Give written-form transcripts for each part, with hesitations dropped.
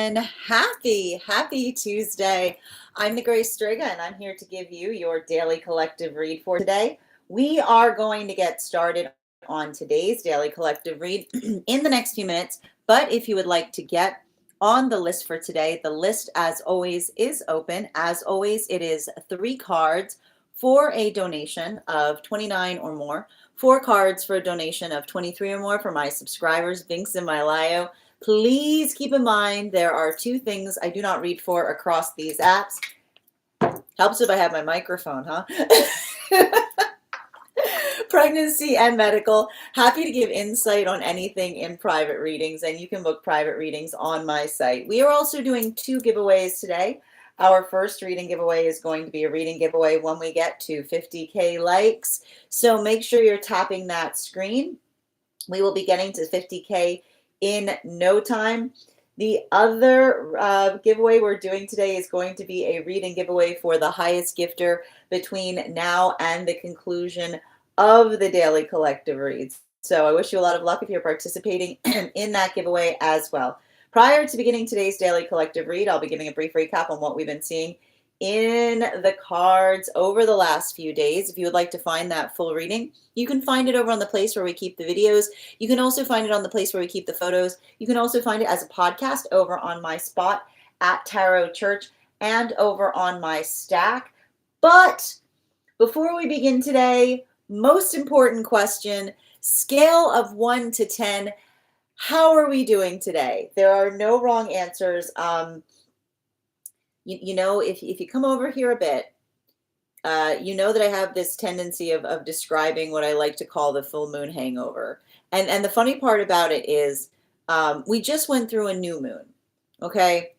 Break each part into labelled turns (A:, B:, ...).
A: everyone. Happy Tuesday. I'm the Grace Strega, and I'm here to give you your daily collective read for today. We are going to get started on today's daily collective read in the next few minutes. But if you would like to get on the list for today, the list, as always, is open. As always, it is 3 cards for a donation of 29 or more, 4 cards for a donation of 23 or more for my subscribers. Links in my bio. Please keep in mind there are 2 things I do not read for across these apps. Helps if I have my microphone, huh? Pregnancy and medical. Happy to give insight on anything in private readings, and you can book private readings on my site. We are also doing 2 giveaways today. Our first reading giveaway is going to be a reading giveaway when we get to 50K likes. So make sure you're tapping that screen. We will be getting to 50K in no time. The other giveaway we're doing today is going to be a reading giveaway for the highest gifter between now and the conclusion of the daily collective reads. So I wish you a lot of luck if you're participating in that giveaway as well. Prior to beginning today's daily collective read, I'll be giving a brief recap on what we've been seeing in the cards over the last few days. If you would like to find that full reading, you can find it over on the place where we keep the videos. You can also find it on the place where we keep the photos. You can also find it as a podcast over on my spot at Tarot Church and over on my stack. But before we begin today, most important question, scale of 1 to 10, how are we doing today? There are no wrong answers. You know, if you come over here a bit, you know that I have this tendency of describing what I like to call the full moon hangover. And the funny part about it is we just went through a new moon, okay?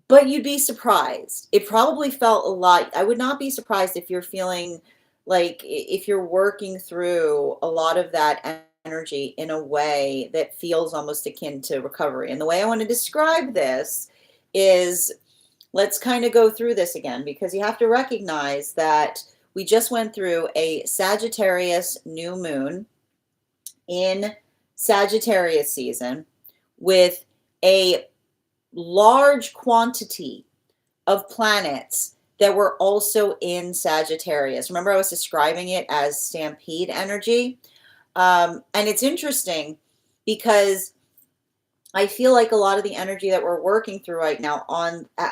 A: But you'd be surprised. It probably felt a lot. I would not be surprised if you're feeling like if you're working through a lot of that energy in a way that feels almost akin to recovery. And the way I want to describe this is, let's kind of go through this again, because you have to recognize that we just went through a Sagittarius new moon in Sagittarius season with a large quantity of planets that were also in Sagittarius. Remember, I was describing it as stampede energy. And it's interesting because I feel like a lot of the energy that we're working through right now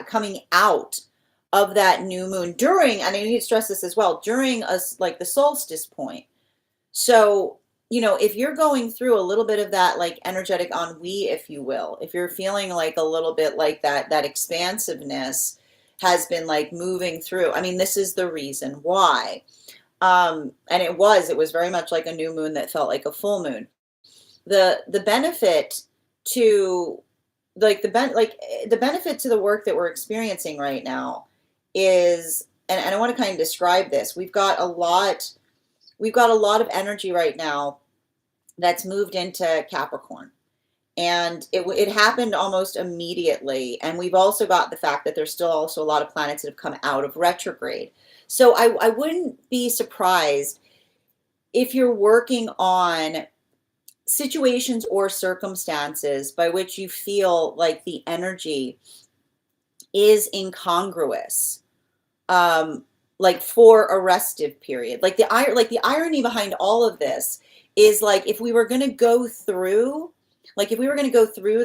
A: coming out of that new moon during, and I need to stress this as well, during like the solstice point. So, you know, if you're going through a little bit of that like energetic ennui, if you will, if you're feeling like a little bit like that expansiveness has been like moving through, I mean, this is the reason why. And it was very much like a new moon that felt like a full moon. The benefit to the benefit to the work that we're experiencing right now is, and I want to kind of describe this. We've got a lot of energy right now that's moved into Capricorn, and it happened almost immediately. And we've also got the fact that there's still also a lot of planets that have come out of retrograde. So I wouldn't be surprised if you're working on situations or circumstances by which you feel like the energy is incongruous, like for a restive period. Like the irony behind all of this is, like, if we were going to go through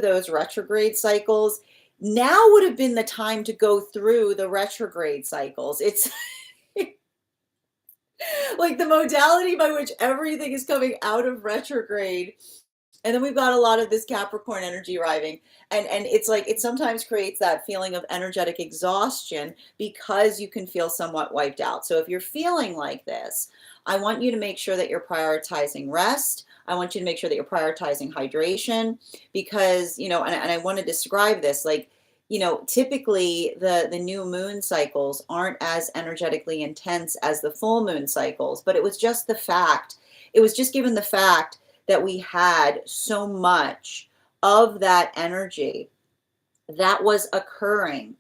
A: those retrograde cycles, now would have been the time to go through the retrograde cycles. It's like the modality by which everything is coming out of retrograde. And then we've got a lot of this Capricorn energy arriving. And it's like, it sometimes creates that feeling of energetic exhaustion because you can feel somewhat wiped out. So if you're feeling like this, I want you to make sure that you're prioritizing rest. I want you to make sure that you're prioritizing hydration, because, you know, and I want to describe this, like, you know, typically the new moon cycles aren't as energetically intense as the full moon cycles, but it was just given the fact that we had so much of that energy that was occurring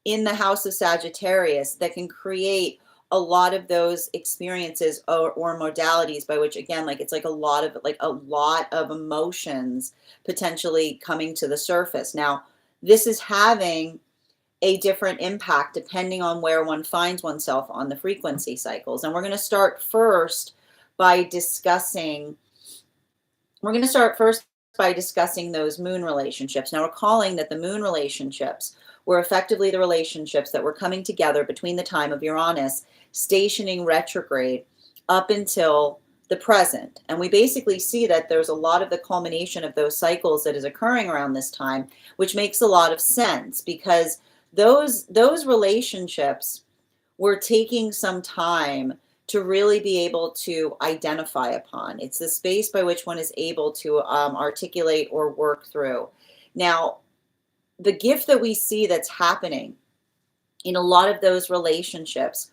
A: in the house of Sagittarius that can create a lot of those experiences or modalities by which, again, like, it's like a lot of emotions potentially coming to the surface. Now, this is having a different impact depending on where one finds oneself on the frequency cycles. And we're going to start first by discussing those moon relationships. Now, recalling that the moon relationships were effectively the relationships that were coming together between the time of Uranus stationing retrograde up until the present. And we basically see that there's a lot of the culmination of those cycles that is occurring around this time, which makes a lot of sense because those relationships were taking some time to really be able to identify upon. It's the space by which one is able to articulate or work through. Now, the gift that we see that's happening in a lot of those relationships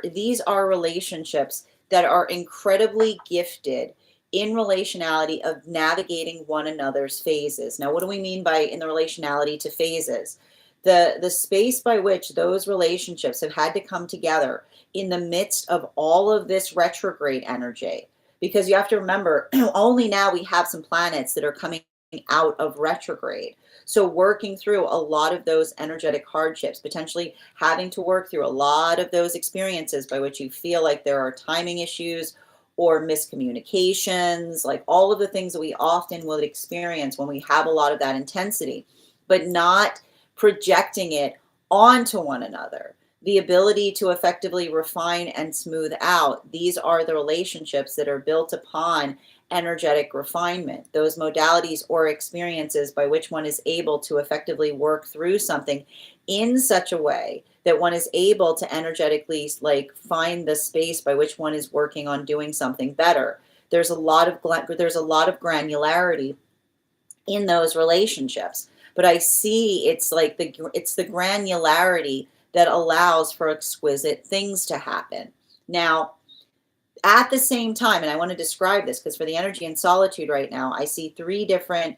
A: these are relationships that are incredibly gifted in relationality of navigating one another's phases. Now, what do we mean by in the relationality to phases? The space by which those relationships have had to come together in the midst of all of this retrograde energy. Because you have to remember, only now we have some planets that are coming out of retrograde. So working through a lot of those energetic hardships, potentially having to work through a lot of those experiences by which you feel like there are timing issues or miscommunications, like all of the things that we often will experience when we have a lot of that intensity, but not projecting it onto one another. The ability to effectively refine and smooth out. These are the relationships that are built upon energetic refinement, those modalities or experiences by which one is able to effectively work through something in such a way that one is able to energetically like find the space by which one is working on doing something better. There's a lot of granularity in those relationships, but I see it's the granularity that allows for exquisite things to happen. Now, at the same time, and I want to describe this because for the energy and solitude right now, I see three different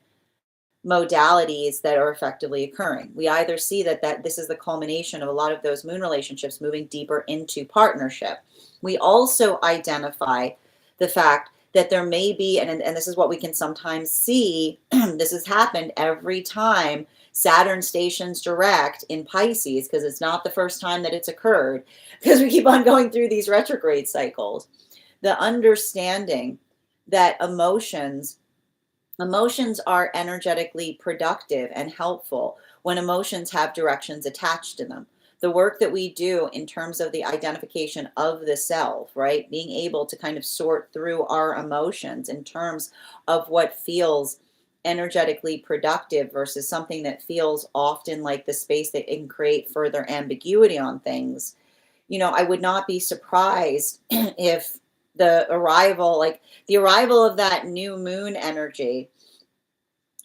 A: modalities that are effectively occurring. We either see that this is the culmination of a lot of those moon relationships moving deeper into partnership. We also identify the fact that there may be, and this is what we can sometimes see, this has happened every time Saturn stations direct in Pisces, because it's not the first time that it's occurred, because we keep on going through these retrograde cycles. The understanding that emotions are energetically productive and helpful when emotions have directions attached to them. The work that we do in terms of the identification of the self, right? Being able to kind of sort through our emotions in terms of what feels energetically productive versus something that feels often like the space that can create further ambiguity on things. I would not be surprised if the arrival of that new moon energy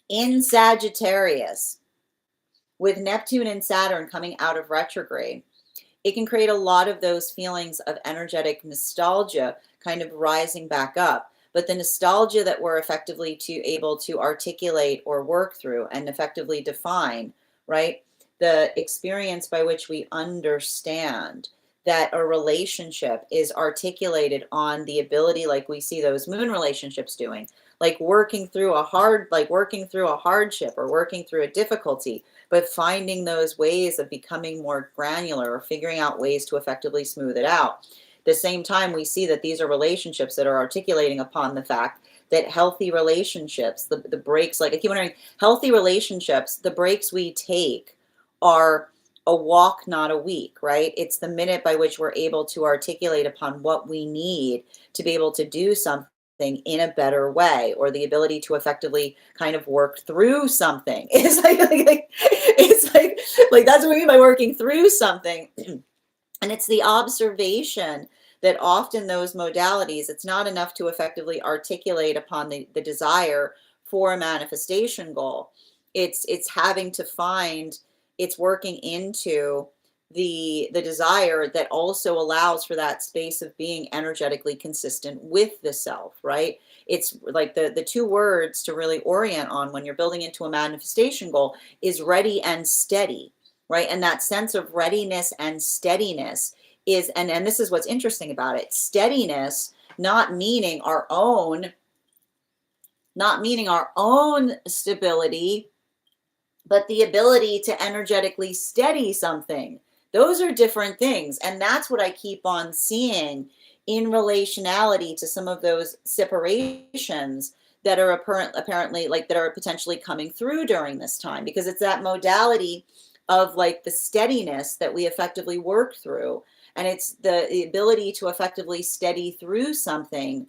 A: in Sagittarius with Neptune and Saturn coming out of retrograde, it can create a lot of those feelings of energetic nostalgia kind of rising back up. But the nostalgia that we're effectively able to articulate or work through and effectively define, right? The experience by which we understand that a relationship is articulated on the ability, like we see those moon relationships doing, like working through a hardship or working through a difficulty, but finding those ways of becoming more granular or figuring out ways to effectively smooth it out. At the same time, we see that these are relationships that are articulating upon the fact that healthy relationships, the breaks, like I keep wondering, healthy relationships, the breaks we take are a walk, not a week, right? It's the minute by which we're able to articulate upon what we need to be able to do something in a better way, or the ability to effectively kind of work through something. It's like that's what we mean by working through something. And it's the observation that often those modalities, it's not enough to effectively articulate upon the desire for a manifestation goal. It's having to find, it's working into the desire that also allows for that space of being energetically consistent with the self, right? It's like the two words to really orient on when you're building into a manifestation goal is ready and steady, right? And that sense of readiness and steadiness is, and this is what's interesting about it, steadiness, not meaning our own stability, but the ability to energetically steady something, those are different things. And that's what I keep on seeing in relationality to some of those separations that are apparently like that are potentially coming through during this time, because it's that modality of like the steadiness that we effectively work through, and it's the ability to effectively steady through something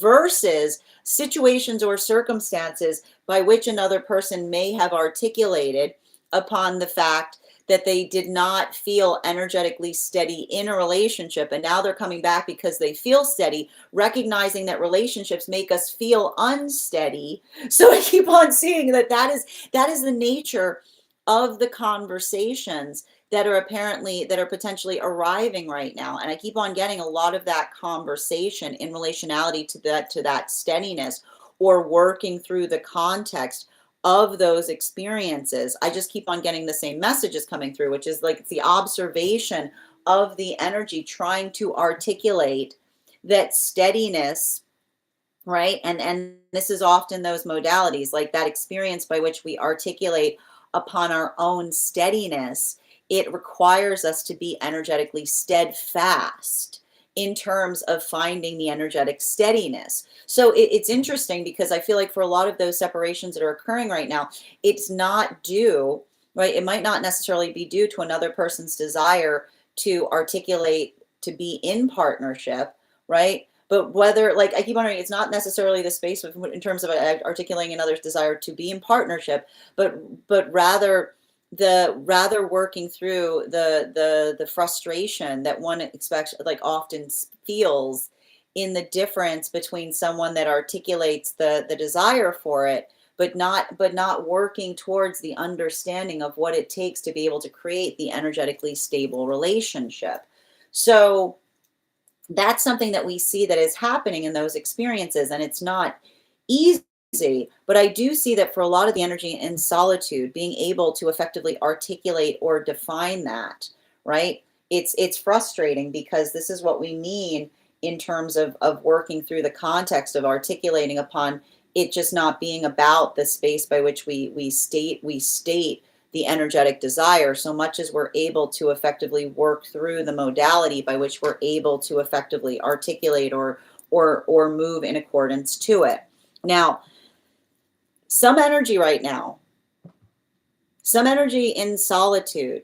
A: versus situations or circumstances by which another person may have articulated upon the fact that they did not feel energetically steady in a relationship, and now they're coming back because they feel steady, recognizing that relationships make us feel unsteady. So I keep on seeing that that is the nature of the conversations that are potentially arriving right now. And I keep on getting a lot of that conversation in relationality to that steadiness, or working through the context of those experiences. I just keep on getting the same messages coming through, which is like it's the observation of the energy trying to articulate that steadiness, right? And this is often those modalities, like that experience by which we articulate upon our own steadiness. It requires us to be energetically steadfast in terms of finding the energetic steadiness. So it's interesting, because I feel like for a lot of those separations that are occurring right now, it's not due, right? It might not necessarily be due to another person's desire to articulate to be in partnership, right? But whether, like, I keep wondering, it's not necessarily the space in terms of articulating another's desire to be in partnership, but rather working through the frustration that one expects, like often feels, in the difference between someone that articulates the desire for it, but not working towards the understanding of what it takes to be able to create the energetically stable relationship. So that's something that we see that is happening in those experiences, and it's not easy. But I do see that for a lot of the energy in solitude, being able to effectively articulate or define that, right? It's frustrating, because this is what we mean in terms of working through the context of articulating upon it just not being about the space by which we state the energetic desire, so much as we're able to effectively work through the modality by which we're able to effectively articulate or move in accordance to it. Now, some energy right now, some energy in solitude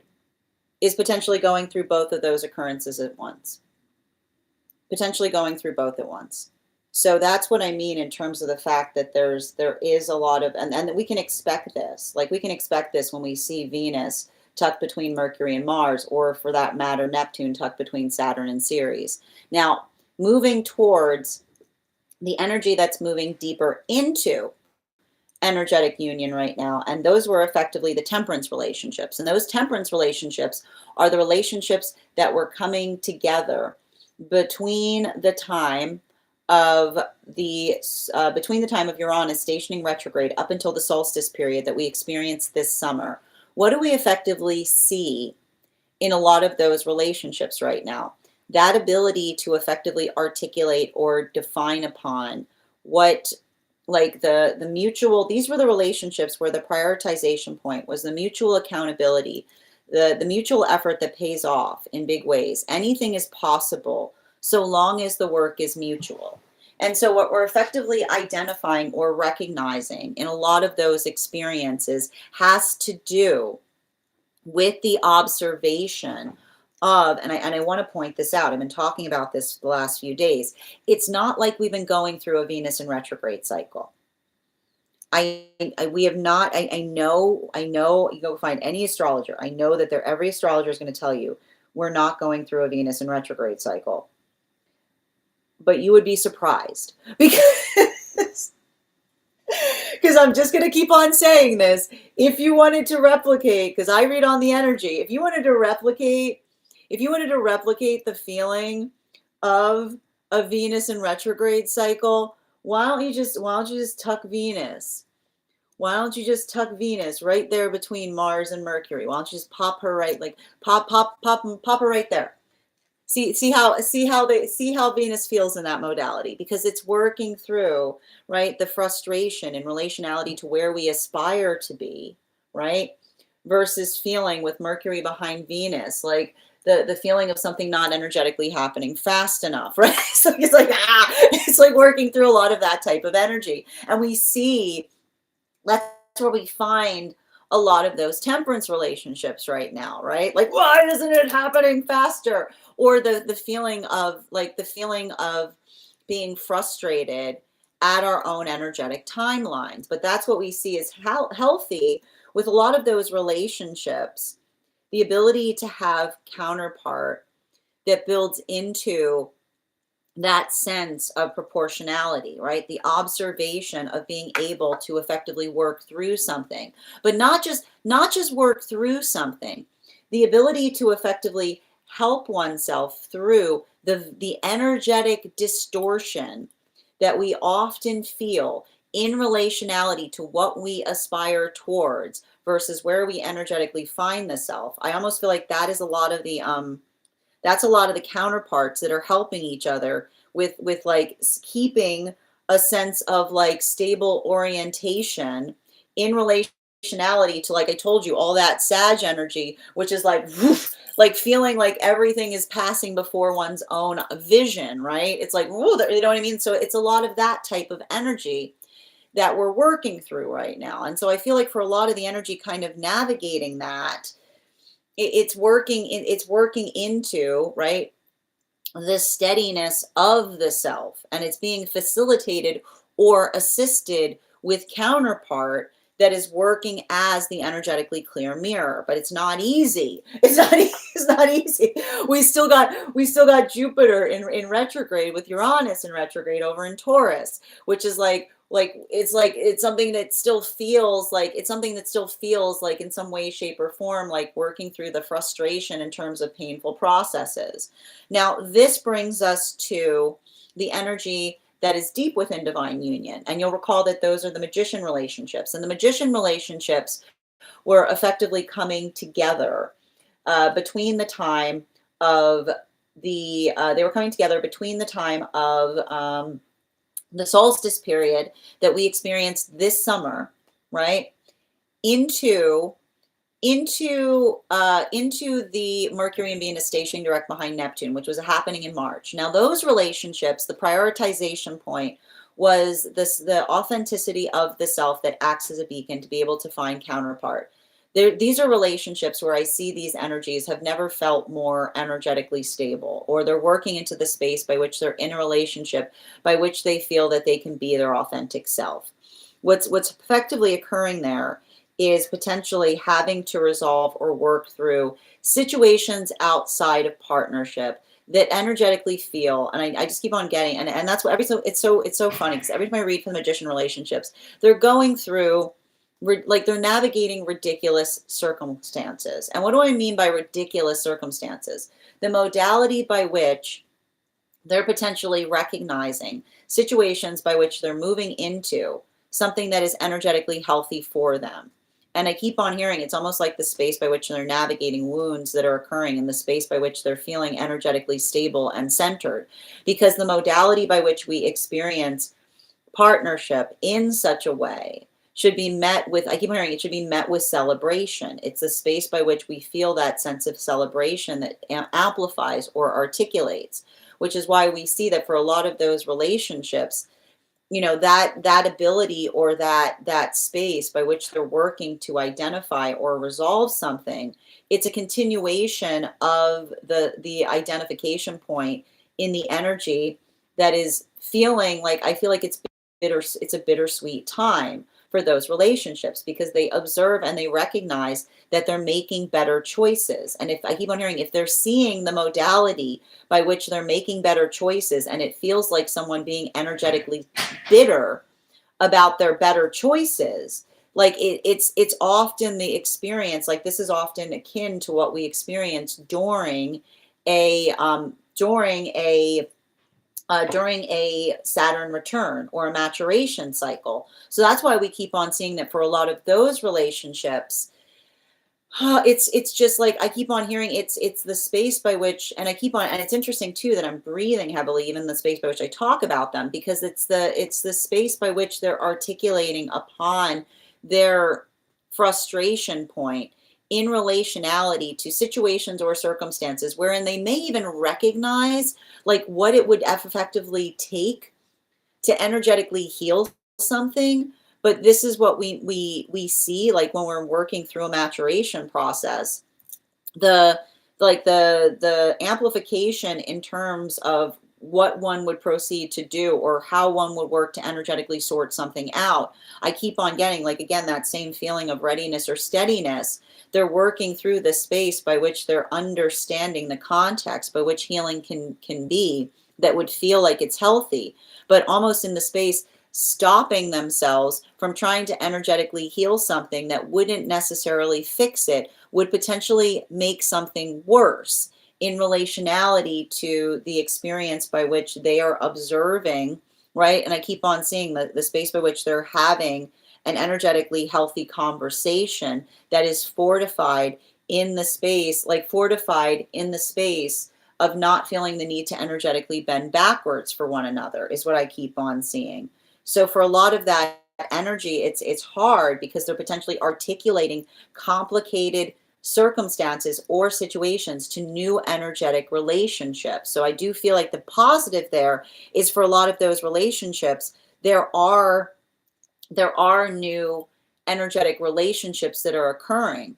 A: is potentially going through both of those occurrences at once. Potentially going through both at once. So that's what I mean in terms of the fact that there is a lot of, and we can expect this. Like, we can expect this when we see Venus tucked between Mercury and Mars, or for that matter, Neptune tucked between Saturn and Ceres. Now, moving towards the energy that's moving deeper into energetic union right now, and those were effectively the temperance relationships. And those temperance relationships are the relationships that were coming together between the time of Uranus stationing retrograde up until the solstice period that we experienced this summer. What do we effectively see in a lot of those relationships right now? That ability to effectively articulate or define upon what, like the mutual, these were the relationships where the prioritization point was the mutual accountability, the mutual effort that pays off in big ways. Anything is possible so long as the work is mutual. And so what we're effectively identifying or recognizing in a lot of those experiences has to do with the observation of, and I want to point this out, I've been talking about this the last few days, it's not like we've been going through a Venus in retrograde cycle. We have not. I know. You go find any astrologer. I know that every astrologer is going to tell you we're not going through a Venus in retrograde cycle. But you would be surprised, because I'm just going to keep on saying this. If you wanted to replicate, because I read on the energy, if you wanted to replicate the feeling of a Venus in retrograde cycle, why don't you just tuck Venus? Why don't you just tuck Venus right there between Mars and Mercury? Why don't you just pop her right, like pop her right there? See how Venus feels in that modality, because it's working through, right, the frustration in relationality to where we aspire to be, right? versus feeling with Mercury behind Venus, like the feeling of something not energetically happening fast enough, right? So it's like, it's like working through a lot of that type of energy. And we see that's where we find a lot of those temperance relationships right now, right? Like, why isn't it happening faster? Or the feeling of being frustrated at our own energetic timelines. But that's what we see as healthy with a lot of those relationships, the ability to have counterpart that builds into that sense of proportionality, right? The observation of being able to effectively work through something, but not just work through something, the ability to effectively help oneself through the energetic distortion that we often feel in relationality to what we aspire towards versus where we energetically find the self. I almost feel like that is a lot of the that's a lot of the counterparts that are helping each other with like keeping a sense of like stable orientation in relationality to, like I told you, all that Sag energy, which is like woof, like feeling like everything is passing before one's own vision, right? It's like, whoa, you know what I mean? So it's a lot of that type of energy that we're working through right now. And so I feel like for a lot of the energy kind of navigating that, it's working into, right, the steadiness of the self, and it's being facilitated or assisted with counterpart that is working as the energetically clear mirror. But it's not easy. It's not easy. We still got Jupiter in retrograde, with Uranus in retrograde over in Taurus, which is it's something that still feels like in some way, shape, or form like working through the frustration in terms of painful processes. Now, this brings us to the energy that is deep within divine union. And you'll recall that those are the magician relationships. And the magician relationships were effectively coming together between the time of they were coming together between the time of the solstice period that we experienced this summer, right? Into the Mercury and Venus stationing direct behind Neptune, which was happening in March. Now, those relationships, the prioritization point was the authenticity of the self that acts as a beacon to be able to find counterpart. These are relationships where I see these energies have never felt more energetically stable, or they're working into the space by which they're in a relationship by which they feel that they can be their authentic self. What's effectively occurring there is potentially having to resolve or work through situations outside of partnership that energetically feel, and I just keep on getting, and that's what it's so funny, because every time I read for the magician relationships, they're going through like they're navigating ridiculous circumstances. And what do I mean by ridiculous circumstances? The modality by which they're potentially recognizing situations by which they're moving into something that is energetically healthy for them. And I keep on hearing it's almost like the space by which they're navigating wounds that are occurring, in the space by which they're feeling energetically stable and centered. Because the modality by which we experience partnership in such a way should be met with, I keep hearing it should be met with celebration. It's the space by which we feel that sense of celebration that amplifies or articulates, which is why we see that for a lot of those relationships, that ability, or that space by which they're working to identify or resolve something, it's a continuation of the identification point in the energy that is feeling like, I feel like it's a bittersweet time for those relationships, because they observe and they recognize that they're making better choices. And if I keep on hearing, if they're seeing the modality by which they're making better choices, and it feels like someone being energetically bitter about their better choices, like it's often the experience, like this is often akin to what we experience during a Saturn return or a maturation cycle. So that's why we keep on seeing that for a lot of those relationships, it's just like I keep on hearing it's the space by which, and it's interesting too that I'm breathing heavily even the space by which I talk about them, because it's the space by which they're articulating upon their frustration point in relationality to situations or circumstances wherein they may even recognize like what it would effectively take to energetically heal something. But this is what we see like when we're working through a maturation process, the the amplification in terms of what one would proceed to do or how one would work to energetically sort something out. I keep on getting, like, again, that same feeling of readiness or steadiness. They're working through the space by which they're understanding the context by which healing can be, that would feel like it's healthy, but almost in the space stopping themselves from trying to energetically heal something that wouldn't necessarily fix it, would potentially make something worse in relationality to the experience by which they are observing, right? And I keep on seeing the space by which they're having an energetically healthy conversation that is fortified in the space, like fortified in the space of not feeling the need to energetically bend backwards for one another, is what I keep on seeing. So for a lot of that energy, it's hard because they're potentially articulating complicated circumstances or situations to new energetic relationships. So I do feel like the positive there is, for a lot of those relationships, there are new energetic relationships that are occurring,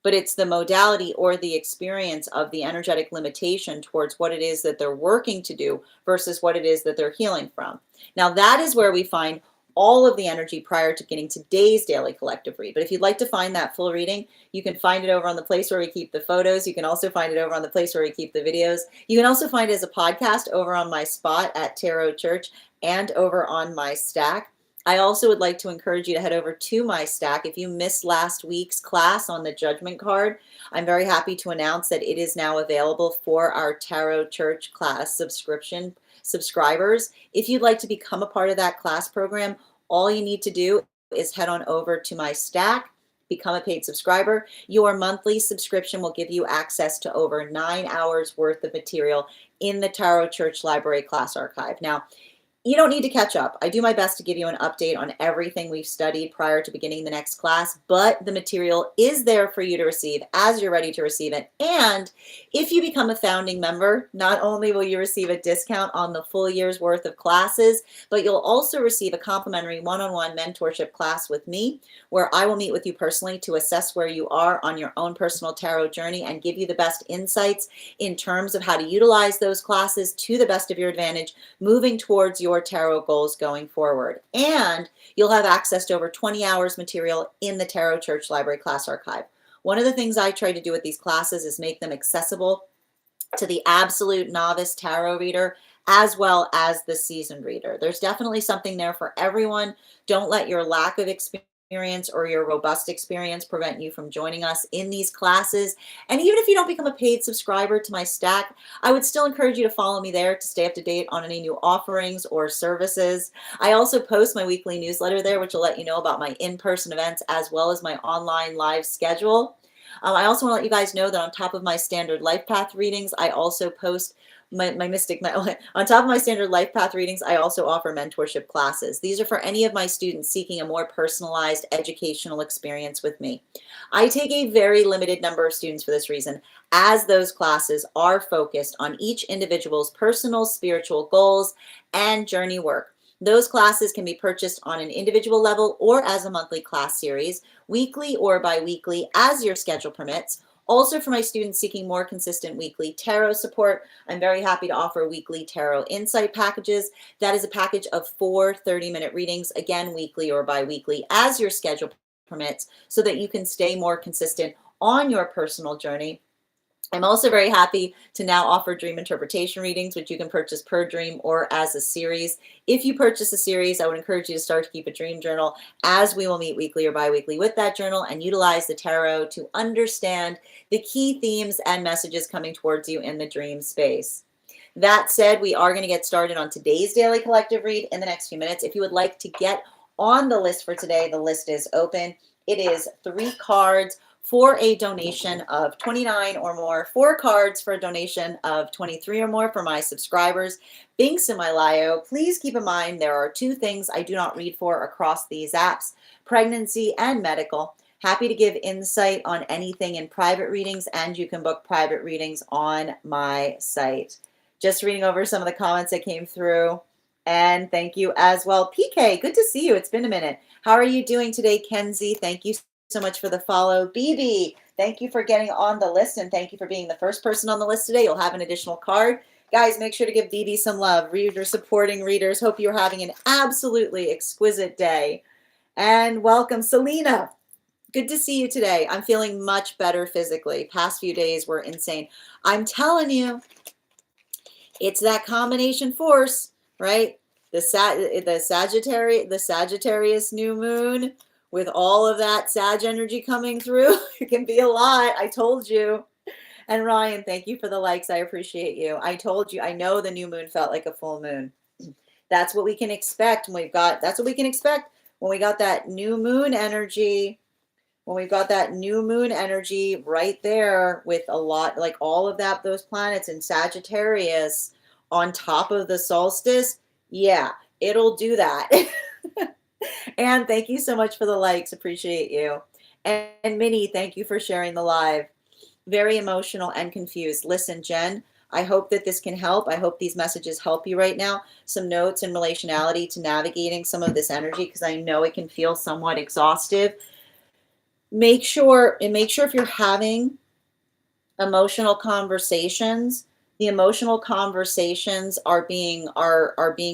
A: but it's the modality or the experience of the energetic limitation towards what it is that they're working to do versus what it is that they're healing from. Now, that is where we find all of the energy prior to getting today's daily collective read. But if you'd like to find that full reading, you can find it over on the place where we keep the photos. You can also find it over on the place where we keep the videos. You can also find it as a podcast over on my spot at Tarot Church and over on my stack. I also would like to encourage you to head over to my stack. If you missed last week's class on the judgment card, I'm very happy to announce that it is now available for our Tarot Church class subscribers. If you'd like to become a part of that class program, all you need to do is head on over to my stack, become a paid subscriber. Your monthly subscription will give you access to over 9 hours worth of material in the Tarot Church Library class archive. Now, you don't need to catch up. I do my best to give you an update on everything we've studied prior to beginning the next class, but the material is there for you to receive as you're ready to receive it. And if you become a founding member, not only will you receive a discount on the full year's worth of classes, but you'll also receive a complimentary one-on-one mentorship class with me, where I will meet with you personally to assess where you are on your own personal tarot journey and give you the best insights in terms of how to utilize those classes to the best of your advantage, moving towards your tarot goals going forward. And you'll have access to over 20 hours material in the Tarot Church Library class archive. One of the things I try to do with these classes is make them accessible to the absolute novice tarot reader as well as the seasoned reader. There's definitely something there for everyone. Don't let your lack of experience or your robust experience prevent you from joining us in these classes. And even if you don't become a paid subscriber to my stack, I would still encourage you to follow me there to stay up to date on any new offerings or services. I also post my weekly newsletter there, which will let you know about my in-person events as well as my online live schedule. I also want to let you guys know that on top of my standard life path readings, I also post on top of my standard life path readings, I also offer mentorship classes. These are for any of my students seeking a more personalized educational experience with me. I take a very limited number of students for this reason, as those classes are focused on each individual's personal spiritual goals and journey work. Those classes can be purchased on an individual level or as a monthly class series, weekly or bi-weekly, as your schedule permits. Also, for my students seeking more consistent weekly tarot support, I'm very happy to offer weekly tarot insight packages. That is a package of 4 30-minute readings, again, weekly or bi-weekly, as your schedule permits, so that you can stay more consistent on your personal journey. I'm also very happy to now offer dream interpretation readings, which you can purchase per dream or as a series. If you purchase a series, I would encourage you to start to keep a dream journal, as we will meet weekly or bi-weekly with that journal and utilize the tarot to understand the key themes and messages coming towards you in the dream space. That said, we are going to get started on today's daily collective read in the next few minutes. If you would like to get on the list for today, the list is open. It is 3 cards for a donation of $29 or more, 4 cards for a donation of $23 or more for my subscribers. Binks in my Lio. Please keep in mind there are 2 things I do not read for across these apps: pregnancy and medical. Happy to give insight on anything in private readings, and you can book private readings on my site. Just reading over some of the comments that came through. And thank you as well. PK, good to see you. It's been a minute. How are you doing today, Kenzie? Thank you so much for the follow. BB, thank you for getting on the list, and thank you for being the first person on the list today. You'll have an additional card. Guys, make sure to give BB some love. Reader supporting readers. Hope you're having an absolutely exquisite day. And welcome, Selena. Good to see you today. I'm feeling much better physically. Past few days were insane. I'm telling you, it's that combination force, right? The Sagittarius new moon with all of that Sag energy coming through. It can be a lot. I told you. And Ryan, thank you for the likes. I appreciate you. I told you, I know the new moon felt like a full moon. That's what we can expect when that's what we can expect when we got that new moon energy. When we've got that new moon energy right there with a lot, like all of that, those planets in Sagittarius on top of the solstice, yeah, it'll do that. And thank you so much for the likes. Appreciate you. And Minnie, thank you for sharing the live. Very emotional and confused. Listen, Jen, I hope that this can help. I hope these messages help you right now. Some notes in relationality to navigating some of this energy, because I know it can feel somewhat exhaustive. Make sure if you're having emotional conversations, the emotional conversations are being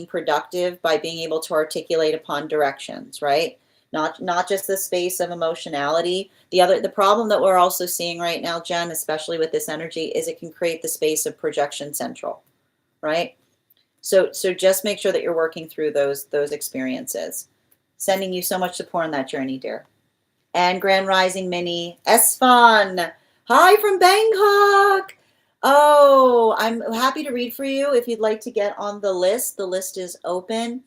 A: productive by being able to articulate upon directions, right? Not just the space of emotionality. The problem that we're also seeing right now, Jen, especially with this energy, is it can create the space of projection central, right? So just make sure that you're working through those experiences. Sending you so much support on that journey, dear. And Grand Rising Minnie, Esfan, hi from Bangkok. Oh, I'm happy to read for you. If you'd like to get on the list is open.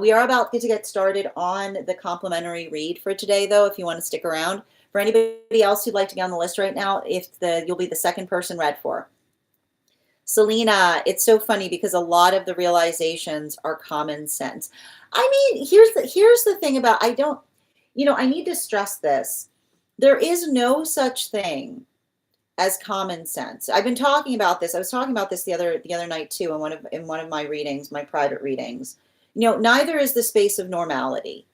A: We are about to get started on the complimentary read for today, though, if you want to stick around. For anybody else who'd like to get on the list right now, you'll be the second person read for. Selena, it's so funny because a lot of the realizations are common sense. I mean, here's the thing about, I need to stress this. There is no such thing as common sense. I've been talking about this. I was talking about this the other night too in one of my readings, my private readings. Neither is the space of normality,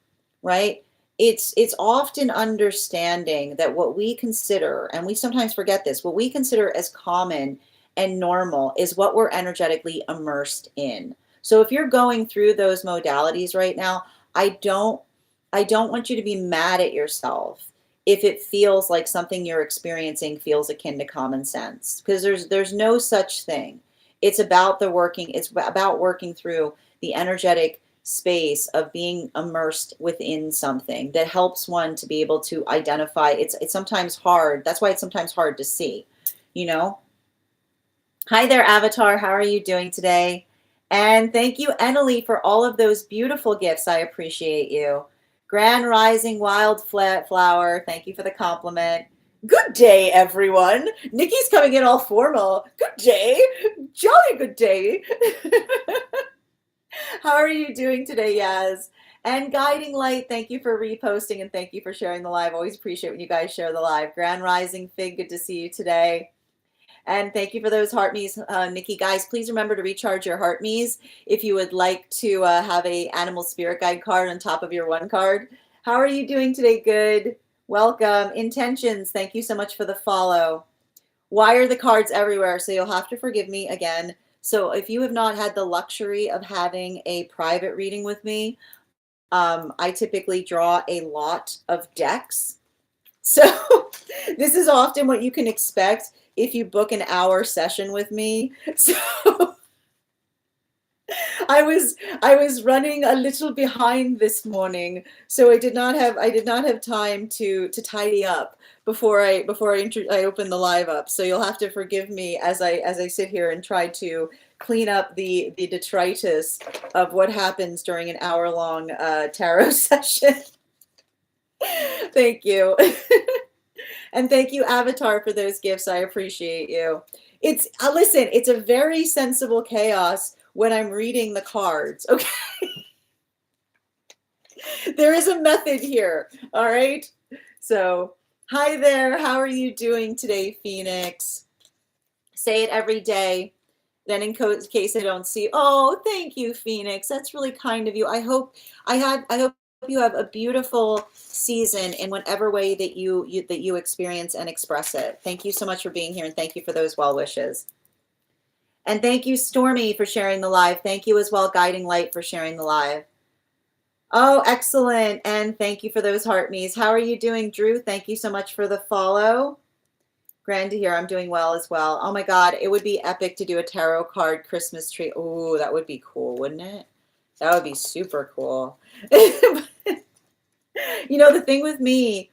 A: right? It's often understanding that what we consider, and we sometimes forget this, what we consider as common and normal is what we're energetically immersed in. So if you're going through those modalities right now, I don't want you to be mad at yourself if it feels like something you're experiencing feels akin to common sense, because there's no such thing. It's about working through the energetic space of being immersed within something that helps one to be able to identify. It's sometimes hard. That's why it's sometimes hard to see, Hi there, Avatar. How are you doing today? And thank you, Eneli, for all of those beautiful gifts. I appreciate you. Grand Rising Wildflower, thank you for the compliment. Good day, everyone. Nikki's coming in all formal. Good day. Jolly good day. How are you doing today, Yaz? And Guiding Light, thank you for reposting and thank you for sharing the live. Always appreciate when you guys share the live. Grand Rising Fig, good to see you today. And thank you for those heart me's, Nikki. Guys, please remember to recharge your heart me's if you would like to have a animal spirit guide card on top of your one card. How are you doing today? Good. Welcome. Intentions, thank you so much for the follow. Why are the cards everywhere? So you'll have to forgive me again. So if you have not had the luxury of having a private reading with me, I typically draw a lot of decks. So this is often what you can expect if you book an hour session with me. So I was running a little behind this morning, so I did not have time to tidy up before I open the live up. So you'll have to forgive me as I sit here and try to clean up the detritus of what happens during an hour-long tarot session. Thank you. And thank you, Avatar, for those gifts. I appreciate you. Listen, it's a very sensible chaos when I'm reading the cards, okay? There is a method here, all right? So, hi there. How are you doing today, Phoenix? Say it every day. Then in case I don't see, oh, thank you, Phoenix. That's really kind of you. I hope you have a beautiful season in whatever way that you experience and express it. Thank you so much for being here, and thank you for those well wishes. And thank you, Stormy, for sharing the live. Thank you as well, Guiding Light, for sharing the live. Oh, excellent. And thank you for those heart me's. How are you doing, Drew? Thank you so much for the follow. Grand to hear. I'm doing well as well. Oh my God, it would be epic to do a tarot card Christmas tree. Oh, that would be cool, wouldn't it? That would be super cool. You know, the thing with me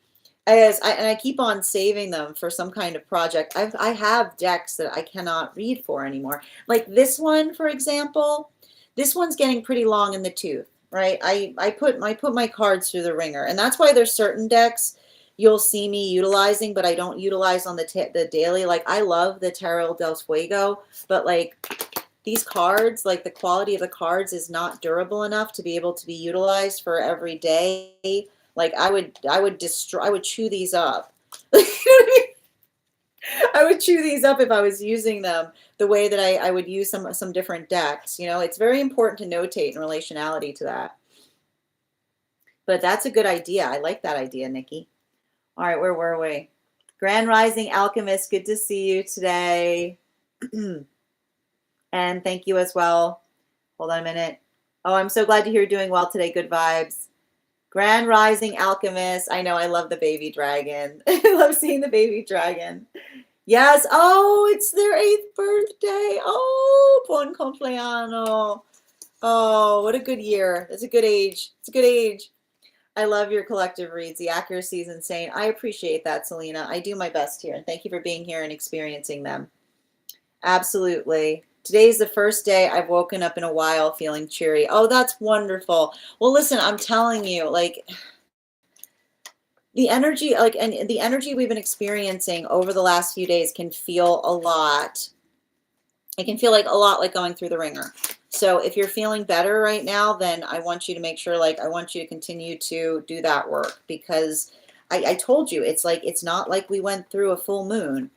A: is, I keep on saving them for some kind of project. I have decks that I cannot read for anymore. Like this one, for example, this one's getting pretty long in the tooth, right? I put my cards through the ringer, and that's why there's certain decks you'll see me utilizing, but I don't utilize on the daily. Like I love the Tarot del Fuego, but like these cards, like the quality of the cards is not durable enough to be able to be utilized for every day. Like I would chew these up. You know what I mean? I would chew these up if I was using them the way that I would use some different decks. You know, it's very important to notate in relationality to that. But that's a good idea. I like that idea, Nikki. All right, where were we? Grand Rising Alchemist, good to see you today. And thank you as well. Hold on a minute. Oh, I'm so glad to hear you're doing well today. Good vibes. Grand Rising Alchemist. I know, I love the baby dragon. I love seeing the baby dragon. Yes. Oh, it's their 8th birthday. Oh, buon compleanno. Oh, what a good year. That's a good age. It's a good age. I love your collective reads. The accuracy is insane. I appreciate that, Selena. I do my best here. And thank you for being here and experiencing them. Absolutely. Today's the first day I've woken up in a while feeling cheery. Oh, that's wonderful. Well, listen, I'm telling you, like the energy, and the energy we've been experiencing over the last few days can feel a lot. It can feel like a lot like going through the ringer. So if you're feeling better right now, then I want you to make sure, like, I want you to continue to do that work, because I told you, it's like, it's not like we went through a full moon.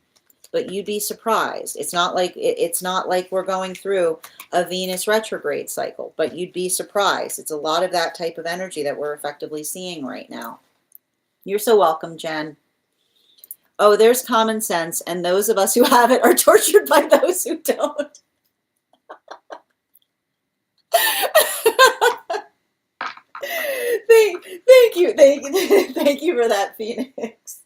A: But you'd be surprised. It's not like we're going through a Venus retrograde cycle, but you'd be surprised. It's a lot of that type of energy that we're effectively seeing right now. You're so welcome, Jen. Oh, there's common sense, and those of us who have it are tortured by those who don't. Thank you for that, Phoenix.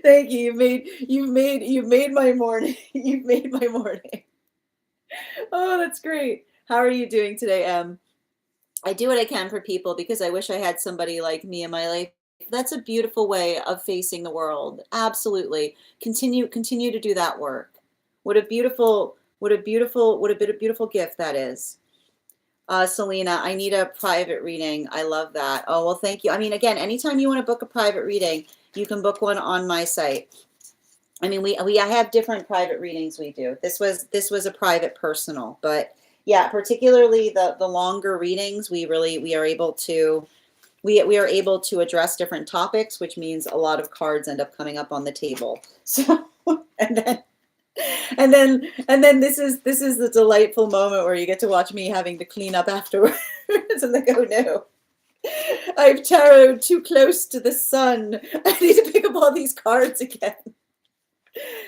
A: Thank you. You've made my morning. You've made my morning. Oh, that's great. How are you doing today, Em? I do what I can for people because I wish I had somebody like me in my life. That's a beautiful way of facing the world. Absolutely. Continue to do that work. What a beautiful gift that is. Selena, I need a private reading. I love that. Oh, well, thank you. I mean, again, anytime you want to book a private reading, you can book one on my site. I mean, I have different private readings we do. This was a private personal, but yeah, particularly the longer readings, we are able to address different topics, which means a lot of cards end up coming up on the table. So and then this is the delightful moment where you get to watch me having to clean up afterwards. And they go, no, I've tarot too close to the sun. I need to pick up all these cards again.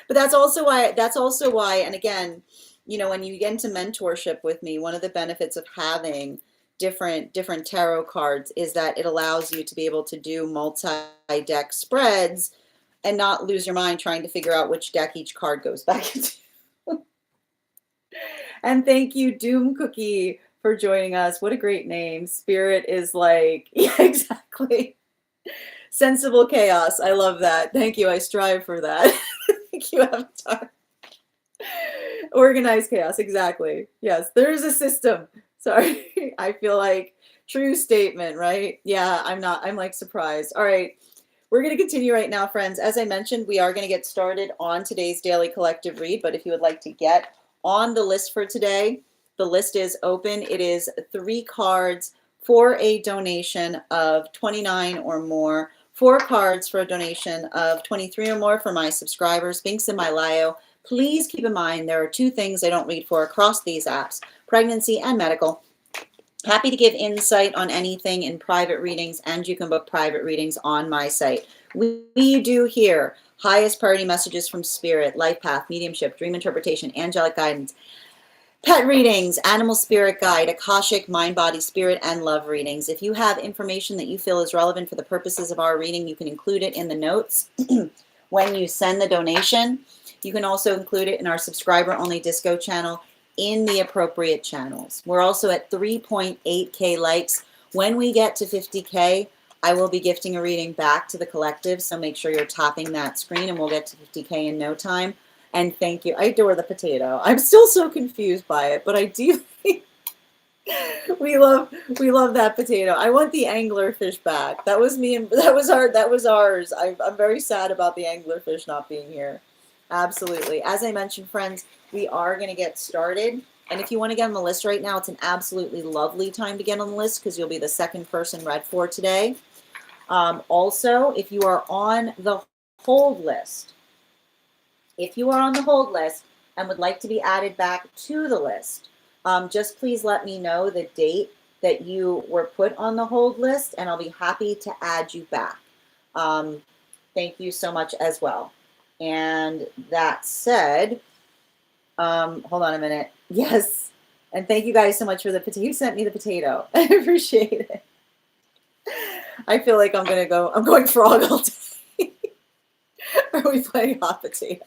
A: But that's also why, and again, you know, when you get into mentorship with me, one of the benefits of having different tarot cards is that it allows you to be able to do multi-deck spreads and not lose your mind trying to figure out which deck each card goes back into. And thank you, Doom Cookie, for joining us. What a great name. Spirit is like, yeah, exactly. Sensible chaos. I love that. Thank you. I strive for that. Thank you, Avatar. Organized chaos. Exactly. Yes, there is a system. Sorry. I feel like true statement, right? Yeah, I'm like surprised. All right. We're going to continue right now, friends. As I mentioned, we are going to get started on today's daily collective read, but if you would like to get on the list for today, the list is open. It is 3 cards for a donation of $29 or more 4 cards for a donation of 23 or more for my subscribers. Links in my bio. Please keep in mind there are 2 things I don't read for across these apps, pregnancy and medical. Happy to give insight on anything in private readings, and you can book private readings on my site. We do here highest priority messages from spirit, life path, mediumship, dream interpretation, angelic guidance, pet readings, animal spirit guide, Akashic, mind, body, spirit, and love readings. If you have information that you feel is relevant for the purposes of our reading, you can include it in the notes when you send the donation. You can also include it in our subscriber-only disco channel in the appropriate channels. We're also at 3.8K likes. When we get to 50K, I will be gifting a reading back to the collective, so make sure you're tapping that screen and we'll get to 50K in no time. And thank you. I adore the potato. I'm still so confused by it, but I do. we love that potato. I want the anglerfish back. That was me, and that was ours. I'm very sad about the anglerfish not being here. Absolutely. As I mentioned, friends, we are going to get started. And if you want to get on the list right now, it's an absolutely lovely time to get on the list because you'll be the second person read for today. Also, if you are on the hold list, and would like to be added back to the list, just please let me know the date that you were put on the hold list, and I'll be happy to add you back. Thank you so much as well. And that said, hold on a minute. Yes. And thank you guys so much for the potato. You sent me the potato. I appreciate it. I feel like I'm going frog all day. Are we playing hot potato?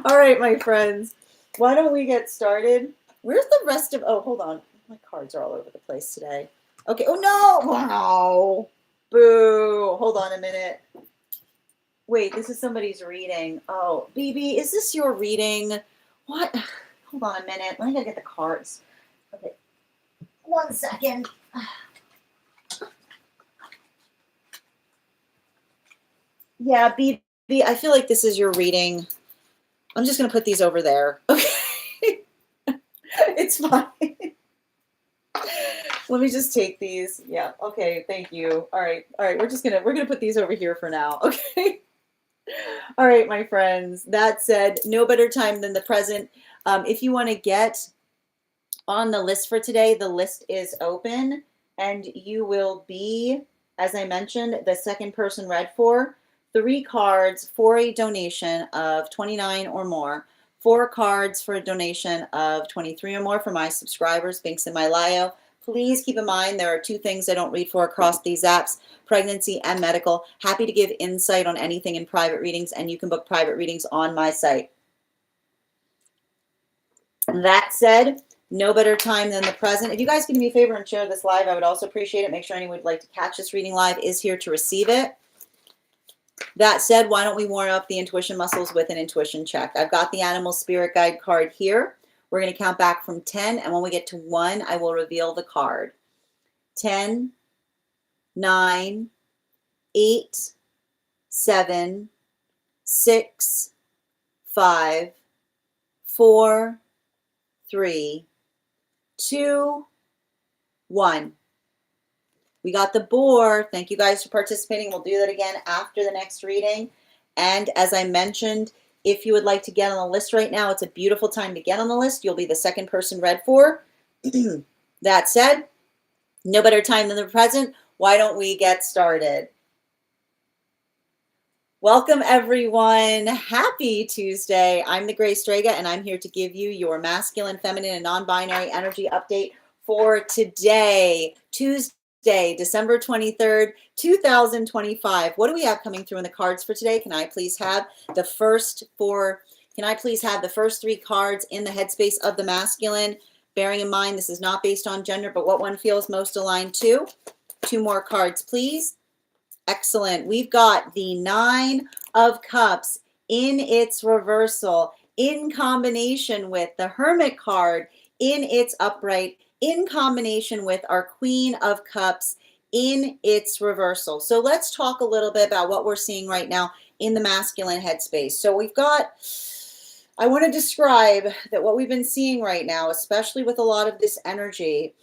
A: All right, my friends. Why don't we get started? Where's the rest of, oh, hold on. My cards are all over the place today. Okay. Oh, no. Wow. Boo. Hold on a minute. Wait, this is somebody's reading. Oh, BB, is this your reading? What? Hold on a minute. Let me go get the cards. Okay. 1 second. Yeah, BB, I feel like this is your reading. I'm just going to put these over there. Okay. It's fine. Let me just take these. Yeah. Okay. Thank you. All right. We're going to put these over here for now. Okay. All right, my friends. That said, no better time than the present. If you want to get on the list for today, the list is open, and you will be, as I mentioned, the second person read for. 3 cards for a donation of 29 or more. 4 cards for a donation of 23 or more for my subscribers. Links in my bio. Please keep in mind there are 2 things I don't read for across these apps, pregnancy and medical. Happy to give insight on anything in private readings, and you can book private readings on my site. That said, no better time than the present. If you guys can do me a favor and share this live, I would also appreciate it. Make sure anyone who would like to catch this reading live is here to receive it. That said, why don't we warm up the intuition muscles with an intuition check? I've got the animal spirit guide card here. We're going to count back from 10, and when we get to 1, I will reveal the card. 10, 9, 8, 7, 6, 5, 4, 3, 2, 1. We got the boar. Thank you guys for participating. We'll do that again after the next reading. And as I mentioned, if you would like to get on the list right now, it's a beautiful time to get on the list. You'll be the second person read for. That said, no better time than the present. Why don't we get started? Welcome, everyone. Happy Tuesday. I'm the Gray Strega, and I'm here to give you your masculine, feminine, and non-binary energy update for today, Tuesday, December 23rd, 2025. What do we have coming through in the cards for today? Can I please have the first 3 cards in the headspace of the masculine? Bearing in mind, this is not based on gender, but what one feels most aligned to. 2 more cards, please. Excellent. We've got the 9 of Cups in its reversal, in combination with the Hermit card in its upright, in combination with our Queen of Cups in its reversal. So let's talk a little bit about what we're seeing right now in the masculine headspace. So we've got, I want to describe that what we've been seeing right now, especially with a lot of this energy,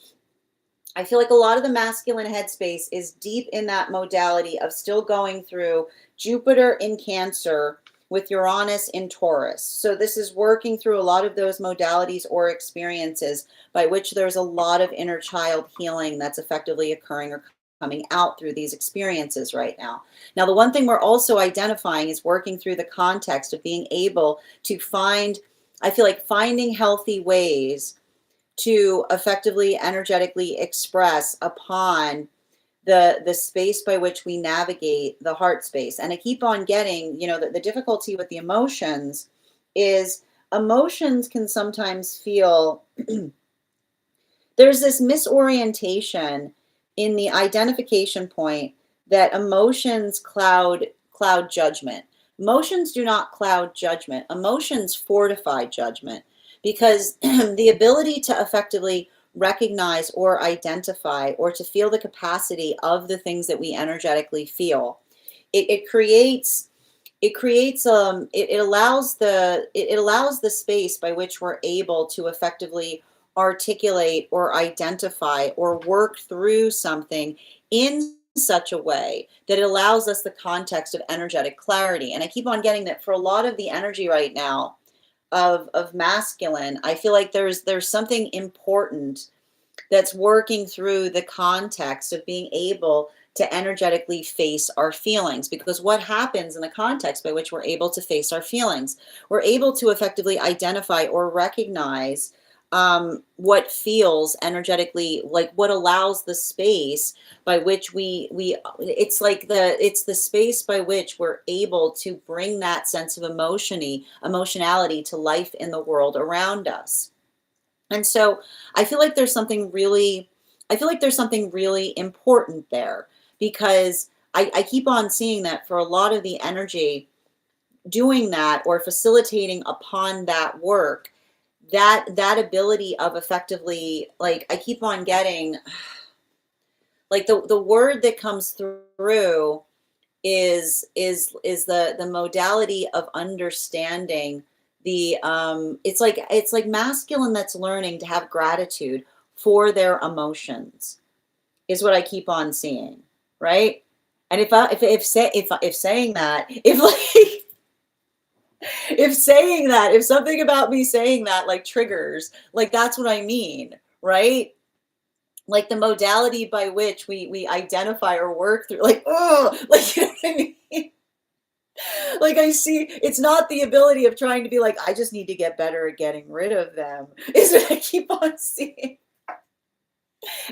A: I feel like a lot of the masculine headspace is deep in that modality of still going through Jupiter in Cancer with Uranus in Taurus. So this is working through a lot of those modalities or experiences by which there's a lot of inner child healing that's effectively occurring or coming out through these experiences right now. Now, the one thing we're also identifying is working through the context of being able to find, I feel like finding healthy ways to effectively energetically express upon the space by which we navigate the heart space. And I keep on getting, the difficulty with the emotions is emotions can sometimes feel there's this misorientation in the identification point that emotions cloud judgment. Emotions do not cloud judgment. Emotions fortify judgment, because the ability to effectively recognize or identify or to feel the capacity of the things that we energetically feel, it creates it allows the space by which we're able to effectively articulate or identify or work through something in such a way that it allows us the context of energetic clarity. And I keep on getting that for a lot of the energy right now of masculine, I feel like there's something important that's working through the context of being able to energetically face our feelings. Because what happens in the context by which we're able to face our feelings, we're able to effectively identify or recognize what feels energetically, like what allows the space by which it's the space by which we're able to bring that sense of emotionality to life in the world around us. And so I feel like there's something really important there, because I keep on seeing that for a lot of the energy doing that or facilitating upon that work, that ability of effectively, like I keep on getting, like the word that comes through is the modality of understanding the it's like masculine that's learning to have gratitude for their emotions is what I keep on seeing, right? And if saying that, if like if something about me saying that like triggers, like that's what I mean, right? Like the modality by which we identify or work through, like, oh, like, you know what I mean? Like I see, it's not the ability of trying to be like, I just need to get better at getting rid of them, is what I keep on seeing.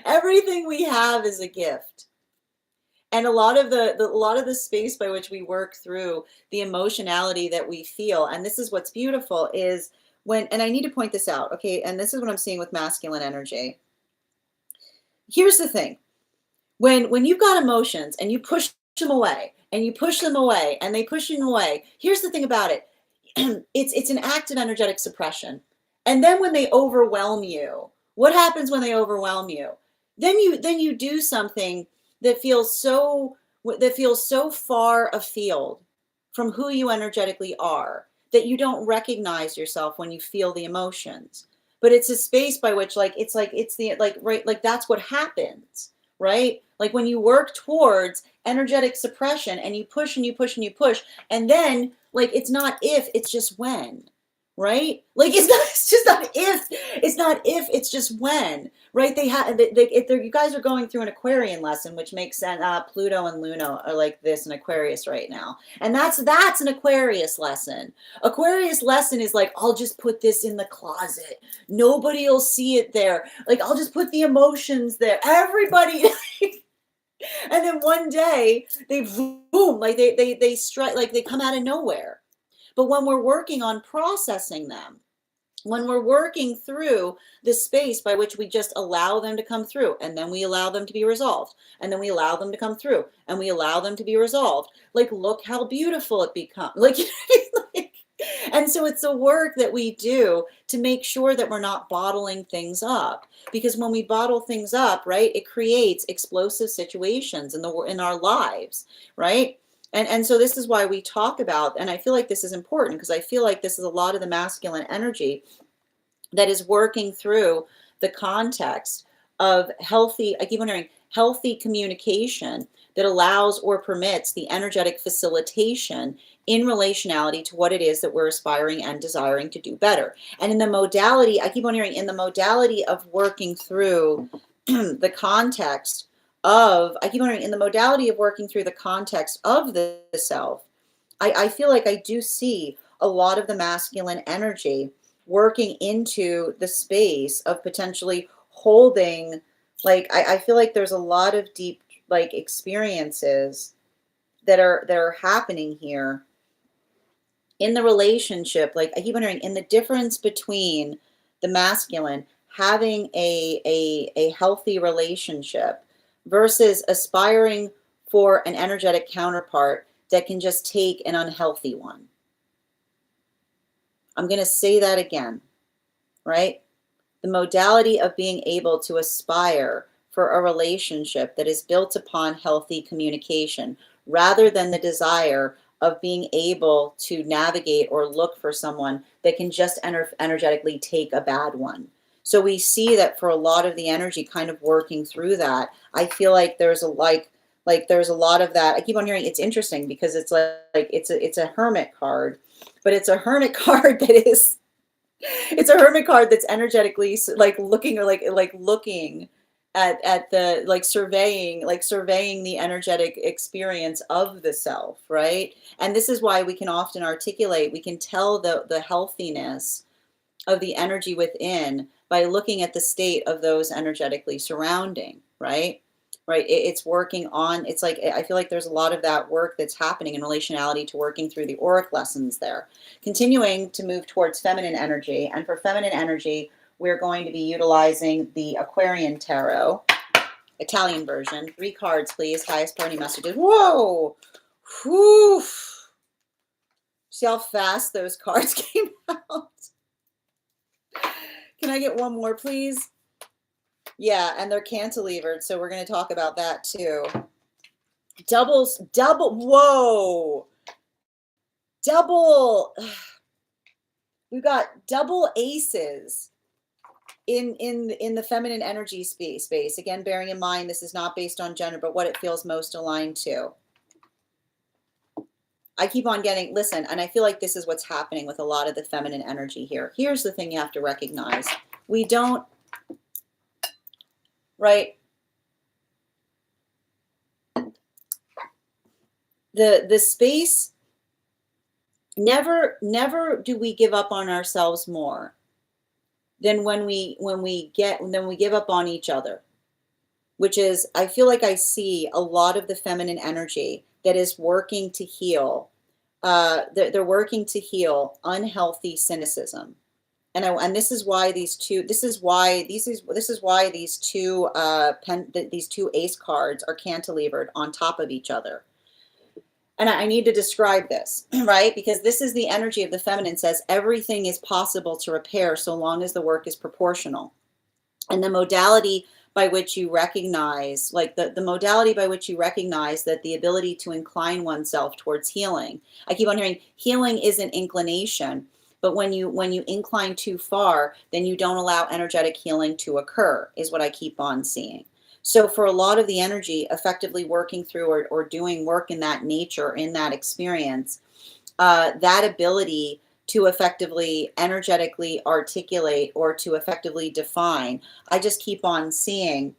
A: Everything we have is a gift. And a lot of the space by which we work through the emotionality that we feel, and this is what's beautiful, is when, and I need to point this out, okay, and this is what I'm seeing with masculine energy. Here's the thing. When you've got emotions and you push them away and you push them away and they push them away, here's the thing about it. It's an act of energetic suppression. And then when they overwhelm you, what happens when they overwhelm you? Then you do something that feels so far afield from who you energetically are that you don't recognize yourself when you feel the emotions. But it's a space by which it's the like right, like that's what happens, right? Like when you work towards energetic suppression and you push and you push and you push, and then like it's not if, it's just when, right? Like it's just not if, it's just when, right? You guys are going through an Aquarian lesson, which makes sense. Pluto and Luna are like this in Aquarius right now, and that's an Aquarius lesson. Aquarius lesson is like, I'll just put this in the closet, nobody will see it there, like I'll just put the emotions there, everybody. And then one day they boom, like they strike, like they come out of nowhere. But when we're working on processing them, when we're working through the space by which we just allow them to come through, and then we allow them to be resolved, and then we allow them to come through, and we allow them to be resolved, like look how beautiful it becomes, like, you know what I mean? And so it's the work that we do to make sure that we're not bottling things up, because when we bottle things up, right, it creates explosive situations in our lives, right? And so this is why we talk about, and I feel like this is important because I feel like this is a lot of the masculine energy that is working through the context of healthy, I keep on hearing healthy communication that allows or permits the energetic facilitation in relationality to what it is that we're aspiring and desiring to do better. And in the modality, I keep on hearing in the modality of working through the context of, I keep on hearing in the modality of working through the context of the self, I feel like I do see a lot of the masculine energy working into the space of potentially holding, like I feel like there's a lot of deep like experiences that are happening here in the relationship. Like I keep wondering in the difference between the masculine having a healthy relationship versus aspiring for an energetic counterpart that can just take an unhealthy one. I'm going to say that again, right? The modality of being able to aspire for a relationship that is built upon healthy communication rather than the desire of being able to navigate or look for someone that can just energetically take a bad one. So we see that for a lot of the energy kind of working through that, I feel like there's a like there's a lot of that. I keep on hearing it's interesting because it's like it's a hermit card, but it's a hermit card that is it's a hermit card that's energetically like looking or like looking at the like surveying the energetic experience of the self, right? And this is why we can often articulate, we can tell the healthiness of the energy within by looking at the state of those energetically surrounding, right? Right. It's working on, it's like, I feel like there's a lot of that work that's happening in relationality to working through the auric lessons there. Continuing to move towards feminine energy. And for feminine energy, we're going to be utilizing the Aquarian Tarot, Italian version. 3 cards, please. Highest priority messages. Whoa. Whew. See how fast those cards came out? Can I get one more, please? Yeah, and they're cantilevered, so we're going to talk about that too. Double, whoa. Double, we've got double aces in the feminine energy space. Again, bearing in mind, this is not based on gender, but what it feels most aligned to. I keep on getting, listen, and I feel like this is what's happening with a lot of the feminine energy here. Here's the thing you have to recognize. We don't, right? The space, never do we give up on ourselves more than when we give up on each other, which is, I feel like I see a lot of the feminine energy that is working to heal. They're working to heal unhealthy cynicism. And this is why these two ace cards are cantilevered on top of each other. And I need to describe this, right? Because this is the energy of the feminine, says everything is possible to repair so long as the work is proportional. And the modality by which you recognize, like the modality by which you recognize that the ability to incline oneself towards healing. I keep on hearing healing is an inclination, but when you incline too far, then you don't allow energetic healing to occur, is what I keep on seeing. So for a lot of the energy effectively working through or doing work in that nature, in that experience, that ability to effectively energetically articulate or to effectively define, I just keep on seeing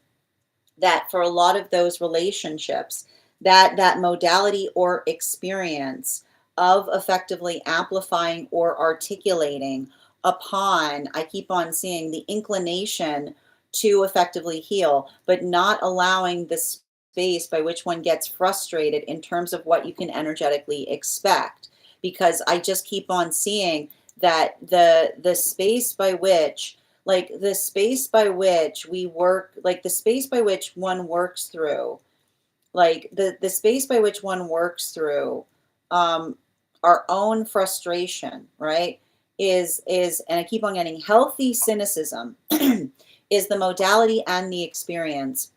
A: that for a lot of those relationships, that modality or experience of effectively amplifying or articulating upon, I keep on seeing the inclination to effectively heal, but not allowing the space by which one gets frustrated in terms of what you can energetically expect. Because I just keep on seeing that the space by which, like the space by which we work, like the space by which one works through, like the space by which one works through our own frustration, right, is, and I keep on getting healthy cynicism is the modality and the experience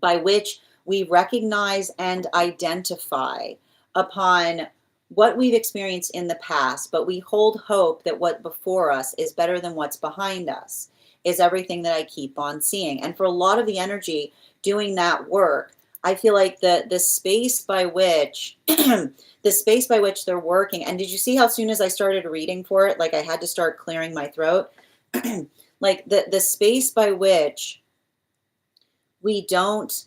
A: by which we recognize and identify upon what we've experienced in the past, but we hold hope that what before us is better than what's behind us. is everything that I keep on seeing. And for a lot of the energy doing that work, I feel like the space by which the space by which they're working. And did you see how soon as I started reading for it, like I had to start clearing my throat? Like the space by which we don't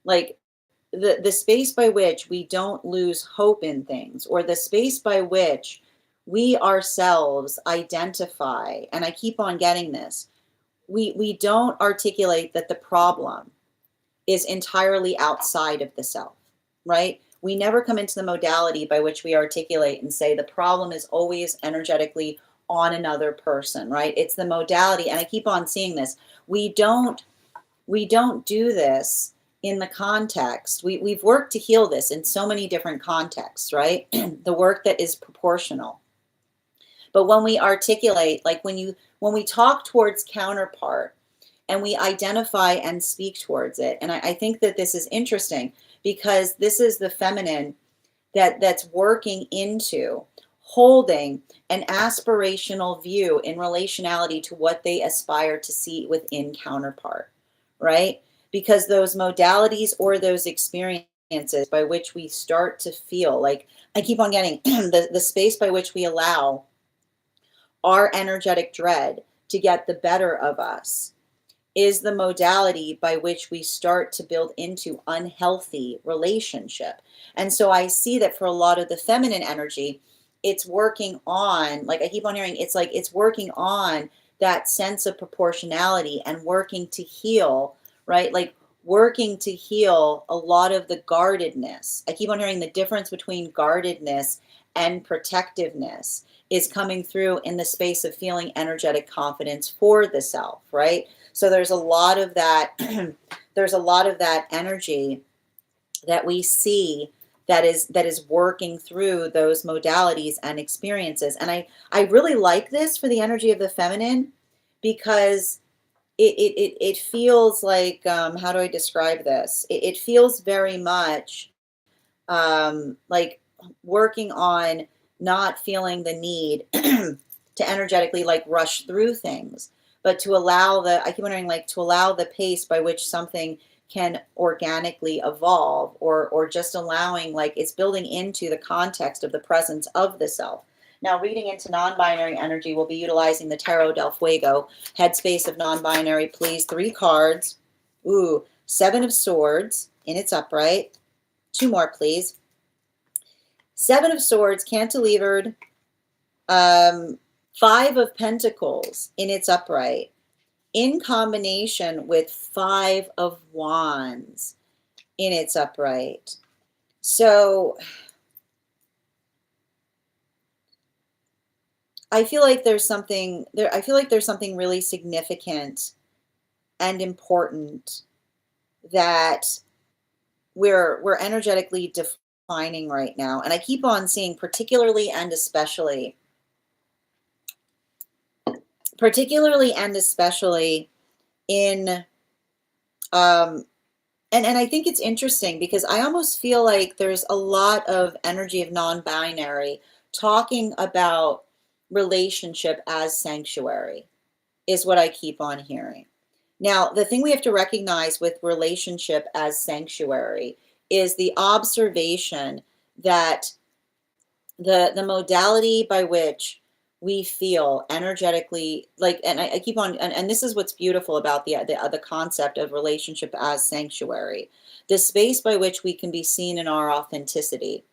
A: like the space by which we don't lose hope in things, or the space by which we ourselves identify, and I keep on getting this, we don't articulate that the problem is entirely outside of the self, right? We never come into the modality by which we articulate and say the problem is always energetically on another person, right? It's the modality, and I keep on seeing this. We don't do this in the context. We've worked to heal this in so many different contexts, right? The work that is proportional. But when we articulate, like when we talk towards counterpart and we identify and speak towards it, and I think that this is interesting because this is the feminine that's working into holding an aspirational view in relationality to what they aspire to see within counterpart, right? Because those modalities or those experiences by which we start to feel, like I keep on getting the space by which we allow our energetic dread to get the better of us is the modality by which we start to build into unhealthy relationship. And so I see that for a lot of the feminine energy, it's working on, like I keep on hearing, it's like it's working on that sense of proportionality and working to heal, right? Like working to heal a lot of the guardedness. I keep on hearing the difference between guardedness and protectiveness is coming through in the space of feeling energetic confidence for the self, right? So there's a lot of that, there's a lot of that energy that we see that is working through those modalities and experiences. And I really like this for the energy of the feminine because it feels like, how do I describe this? It feels very much like working on not feeling the need to energetically like rush through things, but to allow I keep wondering, like to allow the pace by which something can organically evolve, or just allowing, like it's building into the context of the presence of the self. Now, reading into non-binary energy, we'll be utilizing the Tarot del Fuego, headspace of non-binary, please. 3 cards. Ooh, 7 of Swords in its upright. 2 more, please. 7 of Swords, cantilevered, 5 of Pentacles in its upright, in combination with 5 of Wands in its upright. So I feel like there's something there. I feel like there's something really significant and important that we're energetically defining right now. And I keep on seeing particularly and especially in and I think it's interesting because I almost feel like there's a lot of energy of non-binary talking about relationship as sanctuary is what I keep on hearing. Now, the thing we have to recognize with relationship as sanctuary is the observation that the modality by which we feel energetically, like, and I keep on, and this is what's beautiful about the concept of relationship as sanctuary, the space by which we can be seen in our authenticity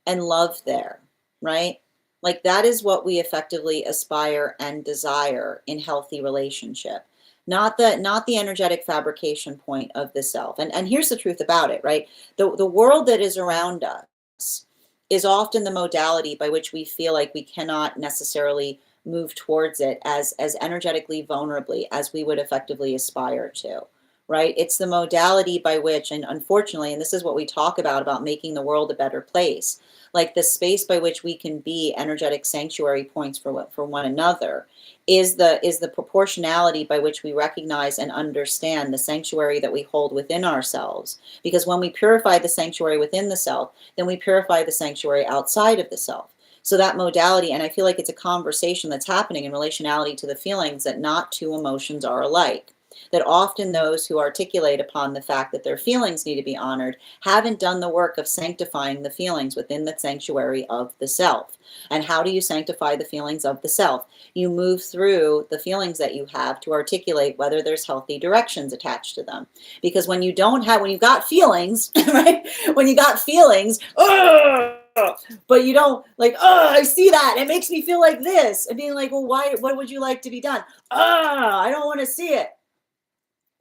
A: and love there, right? Like that is what we effectively aspire and desire in healthy relationship, not the energetic fabrication point of the self. And here's the truth about it, right? The world that is around us is often the modality by which we feel like we cannot necessarily move towards it as energetically vulnerably as we would effectively aspire to, right? It's the modality by which, and unfortunately, and this is what we talk about making the world a better place, like the space by which we can be energetic sanctuary points for one another is the proportionality by which we recognize and understand the sanctuary that we hold within ourselves. Because when we purify the sanctuary within the self, then we purify the sanctuary outside of the self. So that modality, and I feel like it's a conversation that's happening in relationality to the feelings, that not two emotions are alike. That often those who articulate upon the fact that their feelings need to be honored haven't done the work of sanctifying the feelings within the sanctuary of the self. And how do you sanctify the feelings of the self? You move through the feelings that you have to articulate whether there's healthy directions attached to them. Because when you've got feelings, right? When you got feelings, but you don't like, I see that. It makes me feel like this. And being like, well, why? What would you like to be done? I don't want to see it.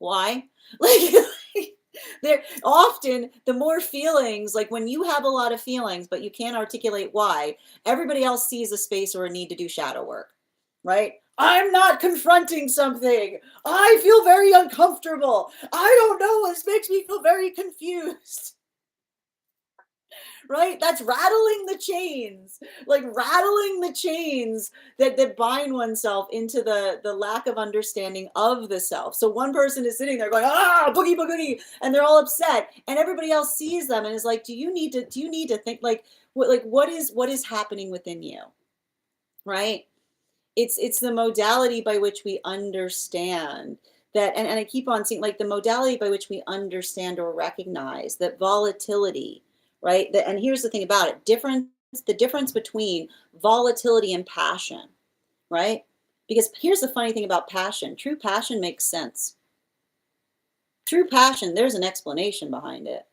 A: Why? Like, they're often the more feelings, like when you have a lot of feelings, but you can't articulate why, everybody else sees a space or a need to do shadow work, right? I'm not confronting something. I feel very uncomfortable. I don't know. This makes me feel very confused. Right? That's rattling the chains, like rattling the chains that bind oneself into the lack of understanding of the self. So one person is sitting there going, boogie boogie, and they're all upset, and everybody else sees them and is like, do you need to think like what is happening within you? Right? It's the modality by which we understand that, and I keep on seeing like the modality by which we understand or recognize that volatility, right? And here's the thing about it, the difference between volatility and passion, right? Because here's the funny thing about passion. True passion makes sense. True passion, there's an explanation behind it.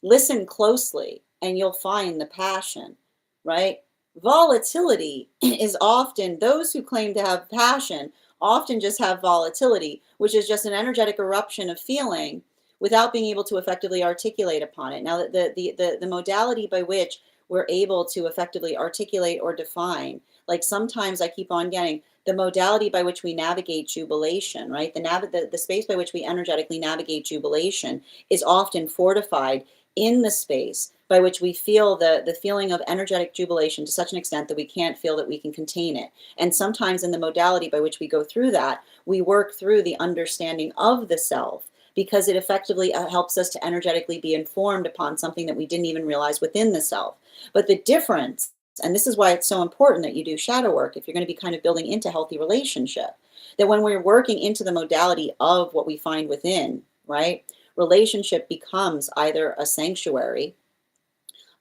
A: Listen closely and you'll find the passion, right? Volatility is often, those who claim to have passion often just have volatility, which is just an energetic eruption of feeling without being able to effectively articulate upon it. Now, the modality by which we're able to effectively articulate or define, like sometimes I keep on getting the modality by which we navigate jubilation, right? The space by which we energetically navigate jubilation is often fortified in the space by which we feel the feeling of energetic jubilation to such an extent that we can't feel that we can contain it. And sometimes in the modality by which we go through that, we work through the understanding of the self, because it effectively helps us to energetically be informed upon something that we didn't even realize within the self. But the difference, and this is why it's so important that you do shadow work if you're going to be kind of building into healthy relationship, that when we're working into the modality of what we find within, right, relationship becomes either a sanctuary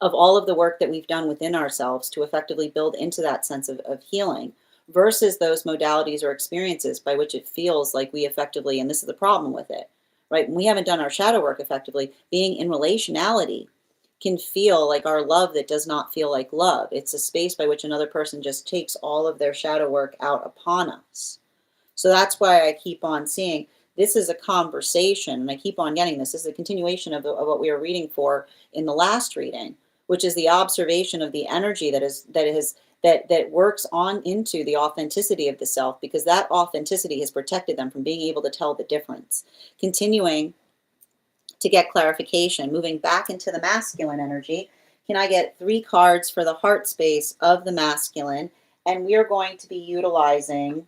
A: of all of the work that we've done within ourselves to effectively build into that sense of healing, versus those modalities or experiences by which it feels like we effectively, and this is the problem with it, right? When we haven't done our shadow work effectively, being in relationality can feel like our love that does not feel like love. It's a space by which another person just takes all of their shadow work out upon us. So that's why I keep on seeing this is a conversation, and I keep on getting this. This is a continuation of what we were reading for in the last reading, which is the observation of the energy that works on into the authenticity of the self, because that authenticity has protected them from being able to tell the difference. Continuing to get clarification, moving back into the masculine energy, can I get 3 cards for the heart space of the masculine? And we are going to be utilizing,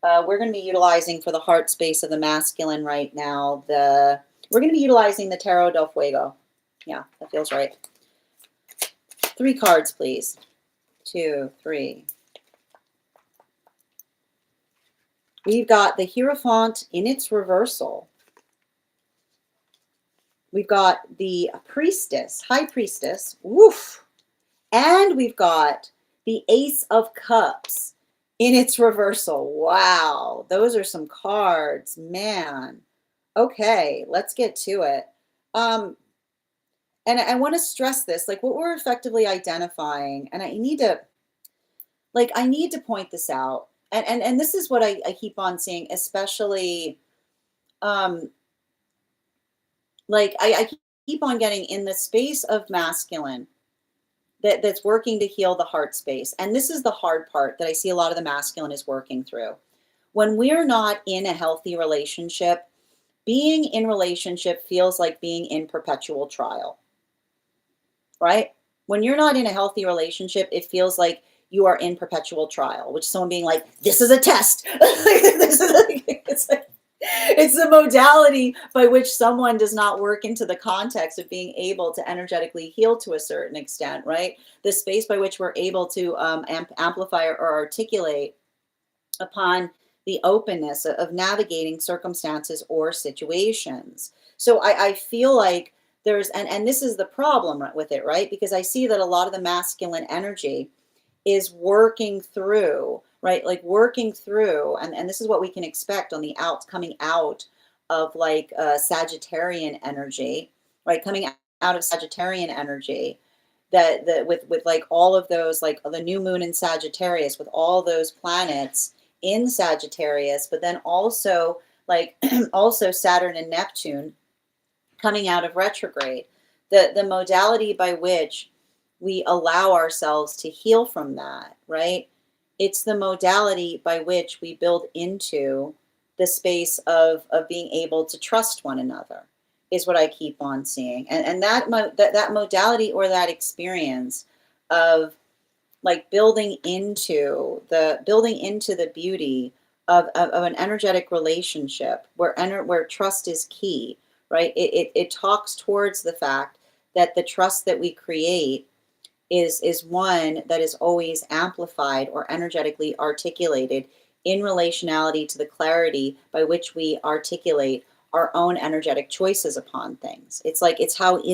A: for the heart space of the masculine right now, we're going to be utilizing the Tarot del Fuego. Yeah, that feels right. 3 cards, please. 2, 3. We've got the Hierophant in its reversal. We've got the Priestess, High Priestess, woof. And we've got the Ace of Cups in its reversal. Wow, those are some cards, man. Okay, let's get to it. And I want to stress this, like what we're effectively identifying, and I need to point this out. And this is what I keep on seeing, especially, like I keep on getting in the space of masculine that's working to heal the heart space. And this is the hard part that I see a lot of the masculine is working through. When we're not in a healthy relationship, being in relationship feels like being in perpetual trial, right? When you're not in a healthy relationship, it feels like you are in perpetual trial, which is someone being like, this is a test. It's like, It's the modality by which someone does not work into the context of being able to energetically heal to a certain extent, right? The space by which we're able to amplify or articulate upon the openness of navigating circumstances or situations. So I feel like there's, and this is the problem with it, right? Because I see that a lot of the masculine energy is working through, right? Like working through, and this is what we can expect on the outs coming out of like Sagittarian energy, right? Coming out of Sagittarian energy, that with like all of those, like the new moon in Sagittarius, with all those planets in Sagittarius, but then also like also Saturn and Neptune coming out of retrograde, the modality by which we allow ourselves to heal from that, right? It's the modality by which we build into the space of being able to trust one another, is what I keep on seeing. And that modality or that experience of like building into the beauty of an energetic relationship where trust is key, right? It talks towards the fact that the trust that we create is one that is always amplified or energetically articulated in relationality to the clarity by which we articulate our own energetic choices upon things. It's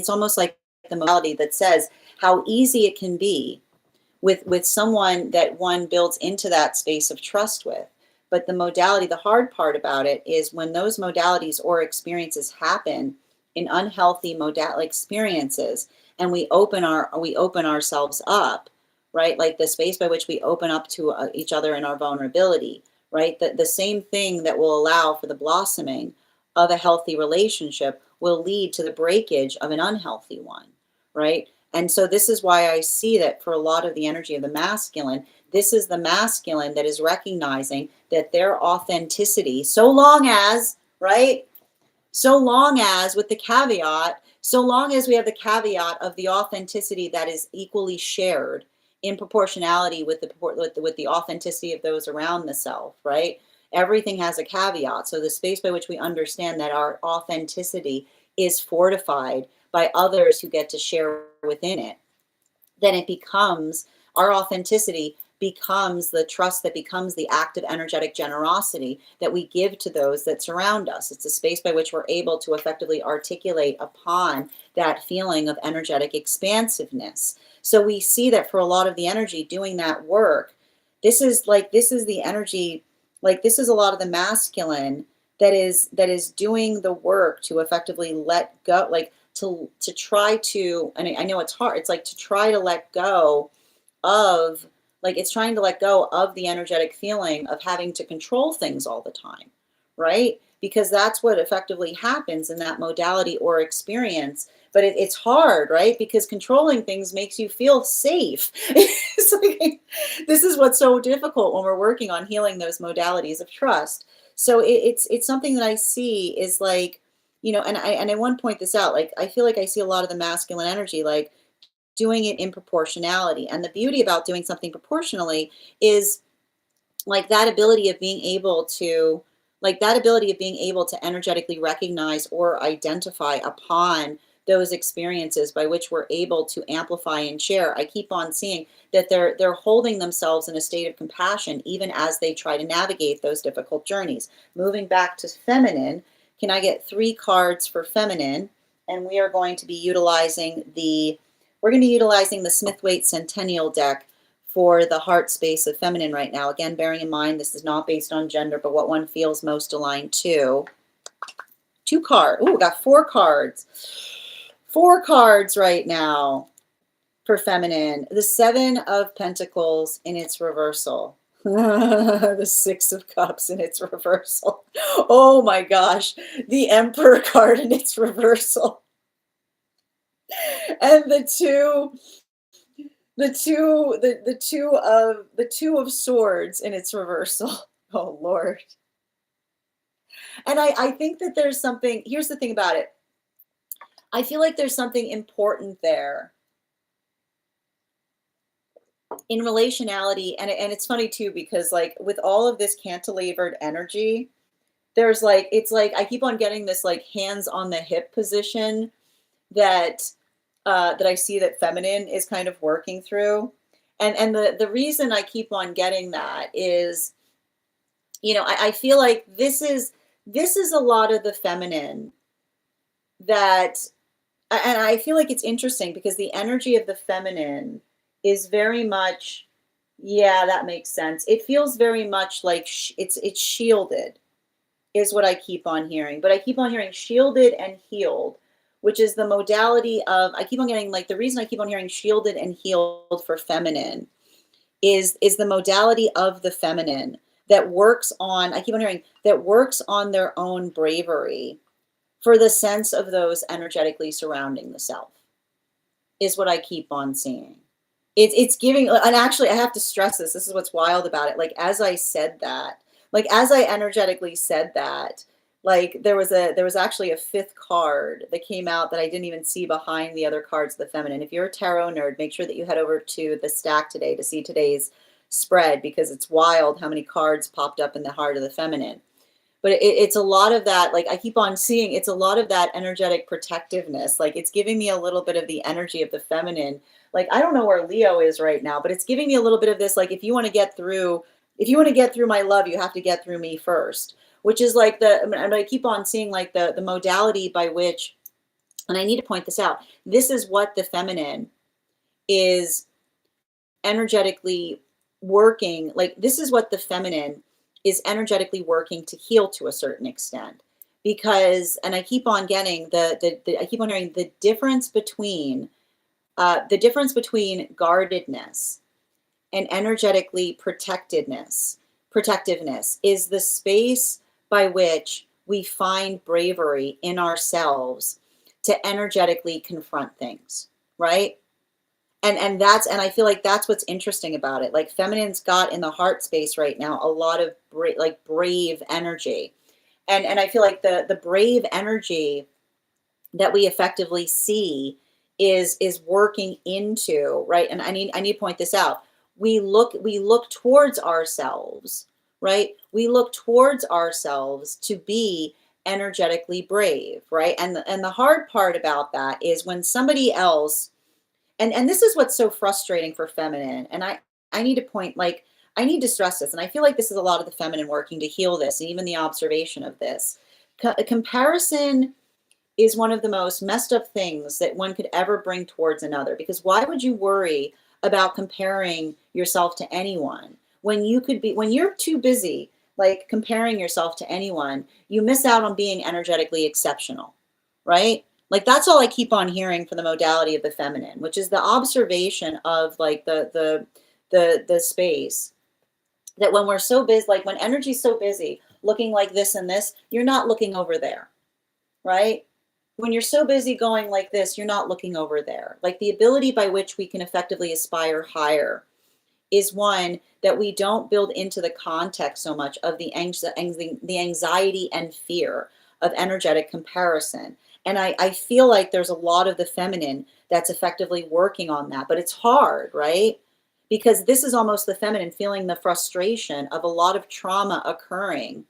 A: almost like the modality that says how easy it can be with someone that one builds into that space of trust with. But the modality, the hard part about it is when those modalities or experiences happen in unhealthy modality experiences, and we open ourselves up, right? Like the space by which we open up to each other in our vulnerability, right? The same thing that will allow for the blossoming of a healthy relationship will lead to the breakage of an unhealthy one, right? And so this is why I see that for a lot of the energy of the masculine, this is the masculine that is recognizing that their authenticity, so long as, right? So long as, with the caveat, so long as we have the caveat of the authenticity that is equally shared in proportionality with the authenticity of those around the self, right? Everything has a caveat. So the space by which we understand that our authenticity is fortified by others who get to share within it, then it becomes, our authenticity becomes the trust that becomes the active energetic generosity that we give to those that surround us. It's a space by which we're able to effectively articulate upon that feeling of energetic expansiveness. So we see that for a lot of the energy doing that work, this is the energy, like this is a lot of the masculine that is doing the work to effectively let go, like to try to, and I know it's hard, it's like to try to let go of, like it's trying to let go of the energetic feeling of having to control things all the time, right? Because that's what effectively happens in that modality or experience. But it's hard, right? Because controlling things makes you feel safe. It's like, this is what's so difficult when we're working on healing those modalities of trust. So it's something that I see is like, and I want to point this out. Like I feel like I see a lot of the masculine energy, like doing it in proportionality. And the beauty about doing something proportionally is like that ability of being able to, energetically recognize or identify upon those experiences by which we're able to amplify and share. I keep on seeing that they're holding themselves in a state of compassion even as they try to navigate those difficult journeys. Moving back to feminine, can I get 3 cards for feminine? And we are going to be utilizing the Smith-Waite Centennial deck for the heart space of feminine right now. Again, bearing in mind this is not based on gender, but what one feels most aligned to. 2 cards. Ooh, we got 4 cards. 4 cards right now for feminine. The 7 of Pentacles in its reversal. The 6 of Cups in its reversal. Oh my gosh. The Emperor card in its reversal. And the two of Swords in its reversal. Oh Lord. And I think that there's something, here's the thing about it. I feel like there's something important there in relationality. And it's funny too, because like with all of this cantilevered energy, there's like, it's like I keep on getting this like hands on the hip position that that I see that feminine is kind of working through. And the reason I keep on getting that is, you know, I feel like this is a lot of the feminine that, and I feel like it's interesting because the energy of the feminine is very much, yeah, that makes sense. It feels very much like it's shielded is what I keep on hearing. But I keep on hearing shielded and healed, which is the modality of, I keep on getting like, the reason I keep on hearing shielded and healed for feminine is the modality of the feminine that works on, I keep on hearing, that works on their own bravery for the sense of those energetically surrounding the self, is what I keep on seeing. It's giving, and actually I have to stress this. This is what's wild about it. Like as I said that, like as I energetically said that, like there was actually a fifth card that came out that I didn't even see behind the other cards of the feminine. If you're a tarot nerd, make sure that you head over to the stack today to see today's spread, because it's wild how many cards popped up in the heart of the feminine. But it's a lot of that, like I keep on seeing, it's a lot of that energetic protectiveness. Like it's giving me a little bit of the energy of the feminine. Like I don't know where Leo is right now, but it's giving me a little bit of this, like if you want to get through, if you want to get through my love, you have to get through me first, which is like the, and I keep on seeing like the modality by which, and I need to point this out, this is what the feminine is energetically working, like this is what the feminine is energetically working to heal to a certain extent. Because, and I keep on getting I keep on hearing the difference between guardedness and energetically protectiveness is the space by which we find bravery in ourselves to energetically confront things, right? And that's, and I feel like that's what's interesting about it. Like feminine's got in the heart space right now a lot of brave energy, and I feel like the brave energy that we effectively see is working into, right. And I need to point this out. We look towards ourselves, right. We look towards ourselves to be energetically brave, right. And the hard part about that is when somebody else, and this is what's so frustrating for feminine, and I need to point, like I need to stress this, and I feel like this is a lot of the feminine working to heal this, and even the observation of this. Comparison is one of the most messed up things that one could ever bring towards another, because why would you worry about comparing yourself to anyone when you could be, when you're too busy like comparing yourself to anyone, you miss out on being energetically exceptional, right? Like that's all I keep on hearing for the modality of the feminine, which is the observation of like the space that when we're so busy, like when energy's so busy looking like this and this, you're not looking over there, right? When you're so busy going like this, you're not looking over there. Like the ability by which we can effectively aspire higher is one that we don't build into the context so much of the anxiety and fear of energetic comparison. And I feel like there's a lot of the feminine that's effectively working on that, but it's hard, right? Because this is almost the feminine feeling the frustration of a lot of trauma occurring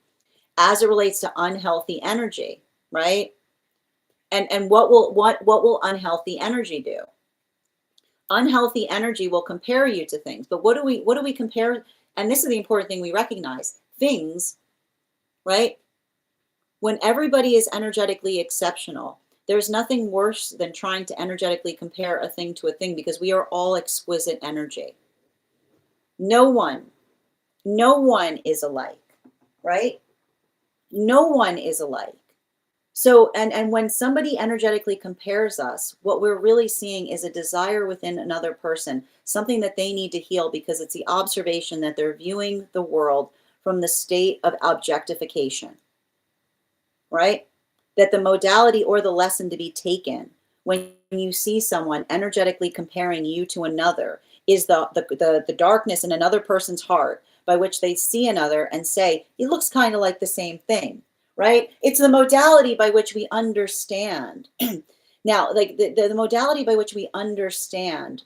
A: as it relates to unhealthy energy, right? And what will unhealthy energy do? Unhealthy energy will compare you to things. But what do we compare? And this is the important thing we recognize. Things, right? When everybody is energetically exceptional, there's nothing worse than trying to energetically compare a thing to a thing, because we are all exquisite energy. No one is alike, right? No one is alike. So, and when somebody energetically compares us, what we're really seeing is a desire within another person, something that they need to heal, because it's the observation that they're viewing the world from the state of objectification, right? That the modality or the lesson to be taken when you see someone energetically comparing you to another is the darkness in another person's heart by which they see another and say, it looks kind of like the same thing. Right? It's the modality by which we understand. Now, like the modality by which we understand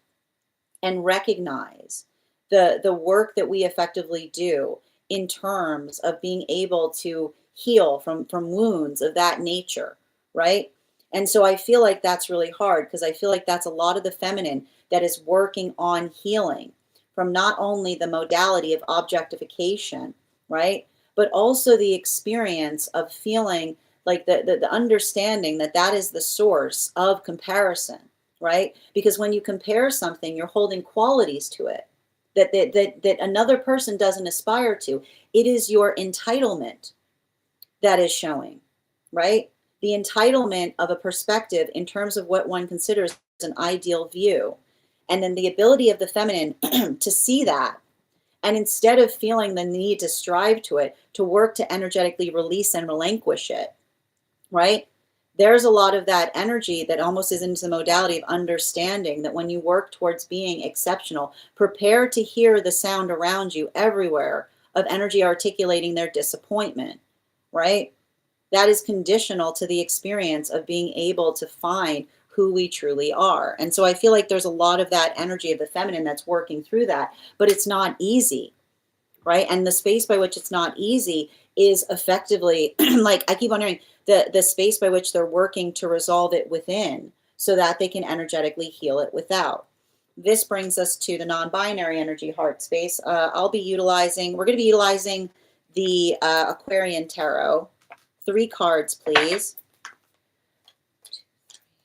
A: and recognize the work that we effectively do in terms of being able to heal from wounds of that nature, right? And so I feel like that's really hard because I feel like that's a lot of the feminine that is working on healing from not only the modality of objectification, right? But also the experience of feeling like the understanding that that is the source of comparison, right? Because when you compare something, you're holding qualities to it that another person doesn't aspire to. It is your entitlement that is showing, right? The entitlement of a perspective in terms of what one considers an ideal view. And then the ability of the feminine to see that. And instead of feeling the need to strive to it, to work to energetically release and relinquish it, right? There's a lot of that energy that almost is into the modality of understanding that when you work towards being exceptional, prepare to hear the sound around you everywhere of energy articulating their disappointment, right? That is conditional to the experience of being able to find who we truly are. And so I feel like there's a lot of that energy of the feminine that's working through that, but it's not easy, right? And the space by which it's not easy is effectively, like I keep wondering, the space by which they're working to resolve it within so that they can energetically heal it without. This brings us to the non-binary energy heart space. We're going to be utilizing the Aquarian Tarot. 3 cards, please.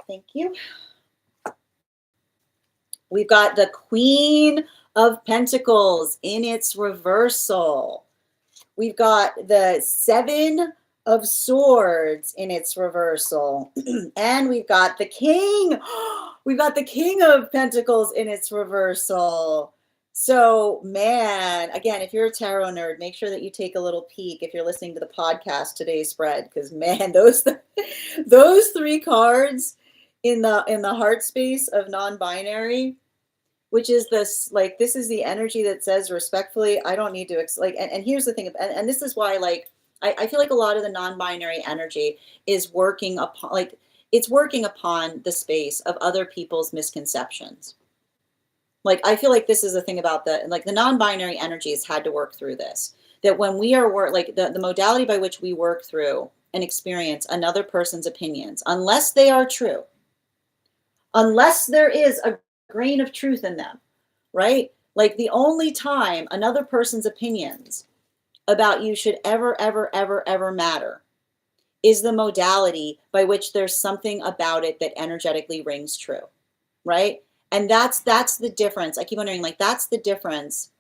A: Thank you. We've got the Queen of Pentacles in its reversal. We've got the 7 of Swords in its reversal. And we've got the King. We've got the King of Pentacles in its reversal. So, man, again, if you're a tarot nerd, make sure that you take a little peek if you're listening to the podcast today's spread, because man, those 3 cards in the heart space of non-binary, which is this, like, this is the energy that says respectfully, I don't need to, and here's the thing, and this is why, like, I feel like a lot of the non-binary energy is working upon, like, it's working upon the space of other people's misconceptions. Like, I feel like this is the thing about the non-binary energies had to work through this, that when we are the modality by which we work through and experience another person's opinions, unless they are true, unless there is a grain of truth in them, right? Like, the only time another person's opinions about you should ever, ever, ever, ever matter is the modality by which there's something about it that energetically rings true, right? And that's the difference. I keep wondering, like, that's the difference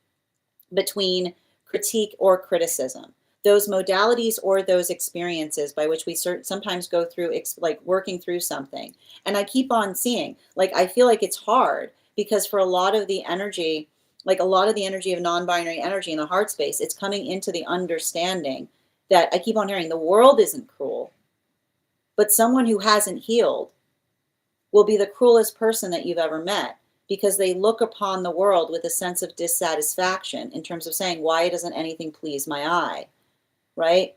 A: between critique or criticism. Those modalities or those experiences by which we sometimes go through, like, working through something. And I keep on seeing, like, I feel like it's hard because for a lot of the energy, like a lot of the energy of non-binary energy in the heart space, it's coming into the understanding that I keep on hearing the world isn't cruel, but someone who hasn't healed will be the cruelest person that you've ever met, because they look upon the world with a sense of dissatisfaction in terms of saying, why doesn't anything please my eye, right?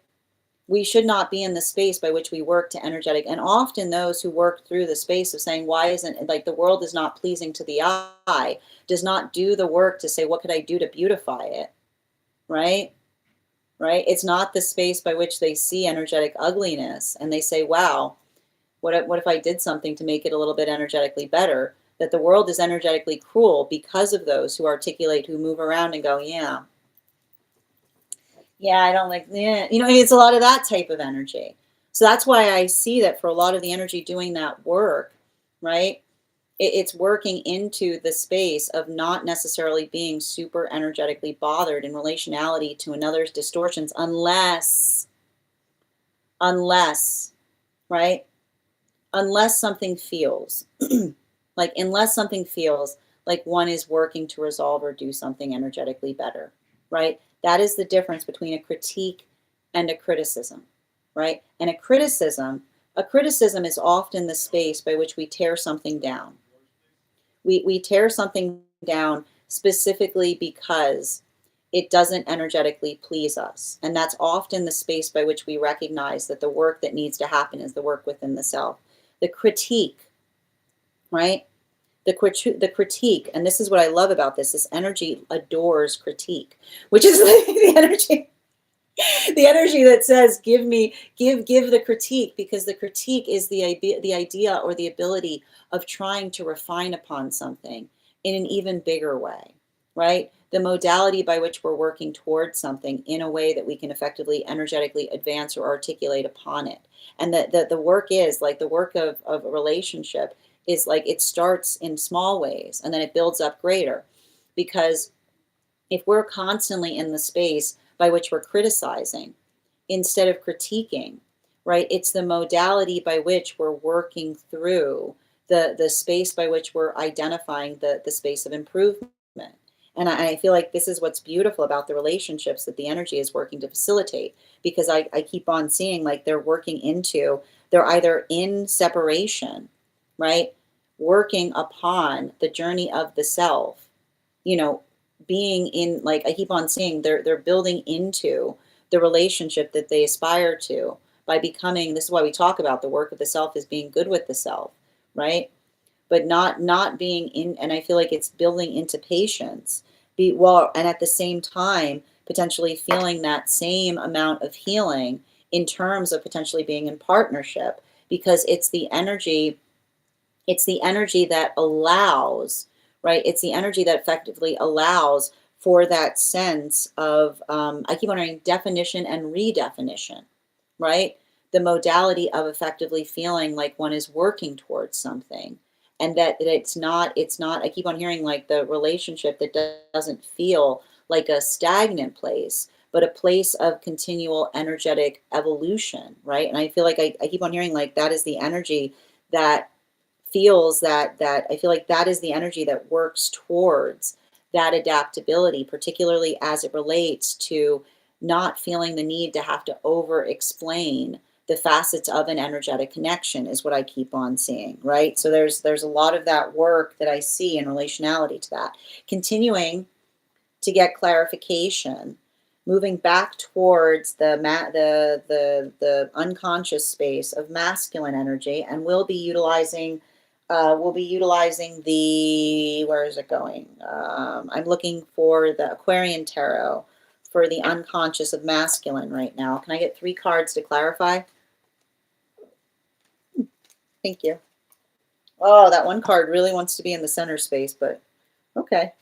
A: We should not be in the space by which we work to energetic. And often those who work through the space of saying, why isn't, like, the world is not pleasing to the eye, does not do the work to say, what could I do to beautify it, right? Right? It's not the space by which they see energetic ugliness and they say, wow, what if I did something to make it a little bit energetically better? That the world is energetically cruel because of those who articulate, who move around and go, yeah, I don't like, yeah. It's a lot of that type of energy. So that's why I see that for a lot of the energy doing that work, right? It's working into the space of not necessarily being super energetically bothered in relationality to another's distortions, unless, right? Unless something feels unless something feels like one is working to resolve or do something energetically better, right? That is the difference between a critique and a criticism, right? And a criticism is often the space by which we tear something down. We tear something down specifically because it doesn't energetically please us. And that's often the space by which we recognize that the work that needs to happen is the work within the self. The critique, right? The critique, and this is what I love about this energy adores critique, which is the energy. The energy that says, give the critique, because the critique is the idea or the ability of trying to refine upon something in an even bigger way, right? The modality by which we're working towards something in a way that we can effectively energetically advance or articulate upon it. And the work is like the work of a relationship is like it starts in small ways and then it builds up greater. Because if we're constantly in the space by which we're criticizing instead of critiquing, right? It's the modality by which we're working through the space by which we're identifying the space of improvement. And I feel like this is what's beautiful about the relationships that the energy is working to facilitate, because I keep on seeing like they're either in separation, right? Working upon the journey of the self, you know, being in, like I keep on seeing they're building into the relationship that they aspire to by becoming, this is why we talk about the work of the self is being good with the self, right? But not being in, and I feel like it's building into patience, be well, and at the same time potentially feeling that same amount of healing in terms of potentially being in partnership, because it's the energy that allows, right? It's the energy that effectively allows for that sense of, I keep wondering, definition and redefinition, right? The modality of effectively feeling like one is working towards something, and that it's not, I keep on hearing like the relationship that doesn't feel like a stagnant place, but a place of continual energetic evolution, right? And I feel like I keep on hearing like that is the energy that feels that I feel like that is the energy that works towards that adaptability, particularly as it relates to not feeling the need to have to over explain the facets of an energetic connection, is what I keep on seeing, right? So there's a lot of that work that I see in relationality to that. Continuing to get clarification, moving back towards the unconscious space of masculine energy, and we'll be utilizing the, where is it going? I'm looking for the Aquarian Tarot for the unconscious of masculine right now. Can I get 3 cards to clarify? Thank you. Oh, that one card really wants to be in the center space, but okay.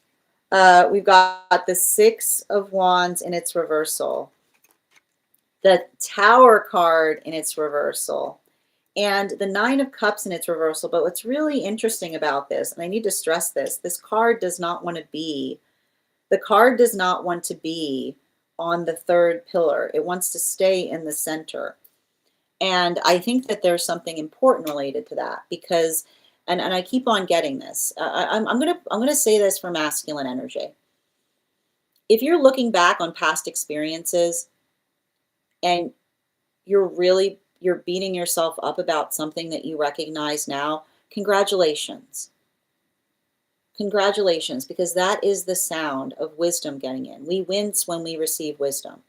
A: We've got the 6 of Wands in its reversal, the Tower card in its reversal, and the 9 of Cups in its reversal. But what's really interesting about this, and I need to stress this card does not want to be, the card does not want to be on the 3rd pillar. It wants to stay in the center. And I think that there's something important related to that, because, and I keep on getting this. I'm gonna say this for masculine energy. If you're looking back on past experiences and you're beating yourself up about something that you recognize now, congratulations. Congratulations, because that is the sound of wisdom getting in. We wince when we receive wisdom,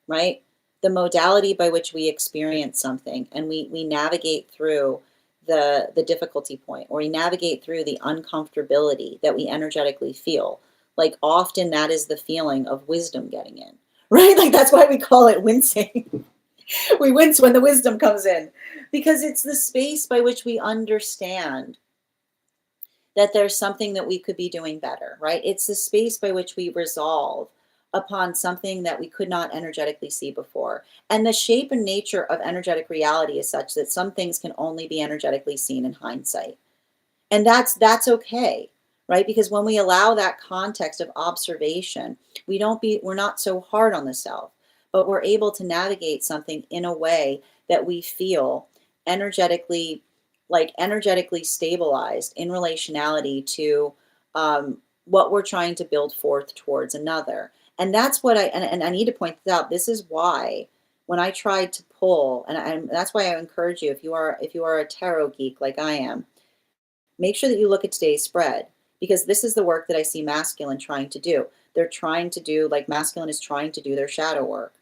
A: right? The modality by which we experience something, and we navigate through the difficulty point, or we navigate through the uncomfortability that we energetically feel. Like often that is the feeling of wisdom getting in, right? Like that's why we call it wincing. We wince when the wisdom comes in, because it's the space by which we understand that there's something that we could be doing better, right? It's the space by which we resolve upon something that we could not energetically see before. And the shape and nature of energetic reality is such that some things can only be energetically seen in hindsight. And that's okay, right? Because when we allow that context of observation, we're not so hard on the self, but we're able to navigate something in a way that we feel energetically, like energetically stabilized in relationality to what we're trying to build forth towards another. And that's what and I need to point this out. This is why when I tried to pull, and that's why I encourage you, if you are a tarot geek like I am, make sure that you look at today's spread, because this is the work that I see masculine trying to do. They're trying to do, like masculine is trying to do their shadow work,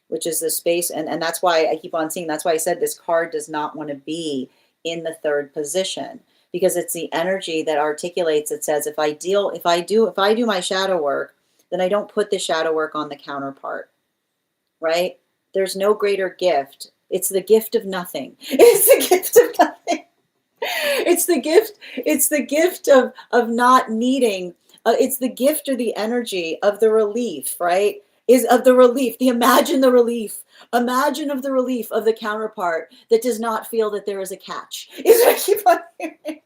A: which is the space. And that's why I keep on seeing, that's why I said this card does not want to be in the 3rd position, because it's the energy that articulates, it says, if I do my shadow work, then I don't put the shadow work on the counterpart, right? There's no greater gift. It's the gift of nothing. It's the gift of nothing. It's the gift of not needing. It's the gift or the energy of the relief, right? Is of the relief. The imagine the relief. Imagine of the relief of the counterpart that does not feel that there is a catch. Is what I keep on hearing.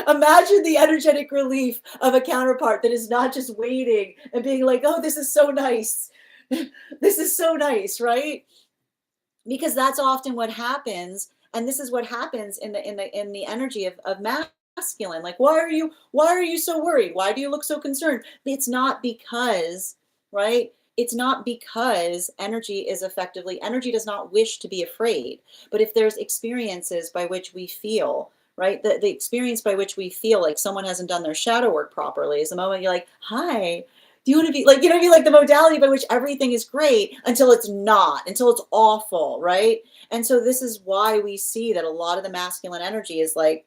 A: Imagine the energetic relief of a counterpart that is not just waiting and being like, oh, this is so nice. This is so nice, right? Because that's often what happens, and this is what happens in the energy of masculine. Like, why are you so worried? Why do you look so concerned? It's not because, right? It's not because energy does not wish to be afraid. But if there's experiences by which we feel, right, the experience by which we feel like someone hasn't done their shadow work properly is the moment you're like, hi, do you want to be like, be like the modality by which everything is great until it's not, until it's awful, right? And so this is why we see that a lot of the masculine energy is like,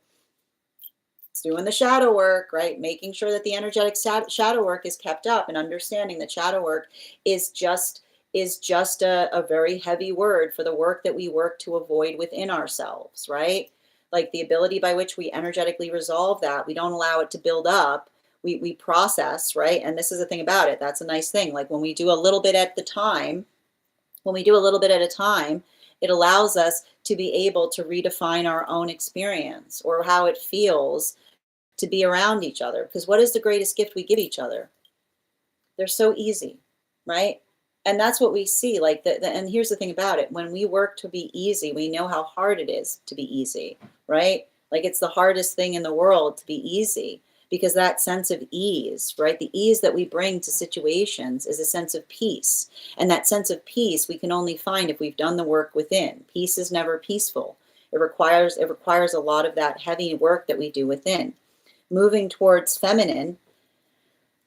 A: it's doing the shadow work, right? Making sure that the energetic shadow work is kept up, and understanding that shadow work is just a very heavy word for the work that we work to avoid within ourselves, right? Like the ability by which we energetically resolve that, we don't allow it to build up. We process, right? And this is the thing about it. That's a nice thing. Like when we do a little bit at the time, when we do a little bit at a time, it allows us to be able to redefine our own experience or how it feels to be around each other. Because what is the greatest gift we give each other? They're so easy, right? And that's what we see. Like and here's the thing about it: when we work to be easy, we know how hard it is to be easy, right? Like it's the hardest thing in the world to be easy, because that sense of ease, right? The ease that we bring to situations is a sense of peace. And that sense of peace we can only find if we've done the work within. Peace is never peaceful. It requires a lot of that heavy work that we do within. Moving towards feminine.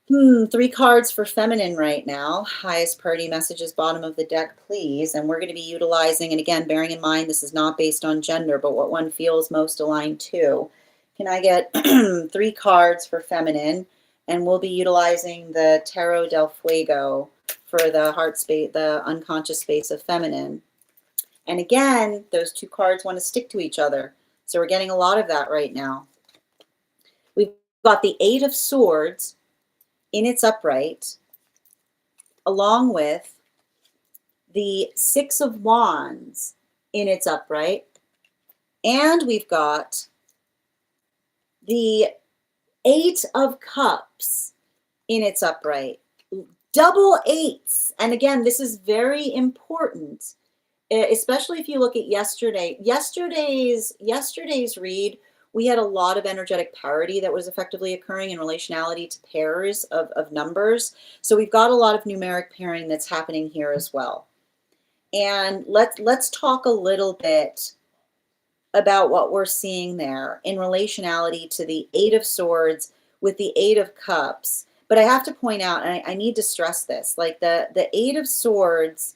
A: 3 cards for feminine right now. Highest priority messages, bottom of the deck, please. And we're going to be utilizing, and again, bearing in mind, this is not based on gender, but what one feels most aligned to. Can I get 3 cards for feminine? And we'll be utilizing the Tarot del Fuego for the heart space, the unconscious space of feminine. And again, those 2 cards want to stick to each other. So we're getting a lot of that right now. We've got the 8 of Swords in its upright, along with the 6 of Wands in its upright, and we've got the 8 of Cups in its upright. Double 8s. And again, this is very important, especially if you look at yesterday's read. We had a lot of energetic parity that was effectively occurring in relationality to pairs of numbers. So we've got a lot of numeric pairing that's happening here as well. And let's talk a little bit about what we're seeing there in relationality to the 8 of Swords with the 8 of Cups. But I have to point out, and I need to stress this, like the 8 of Swords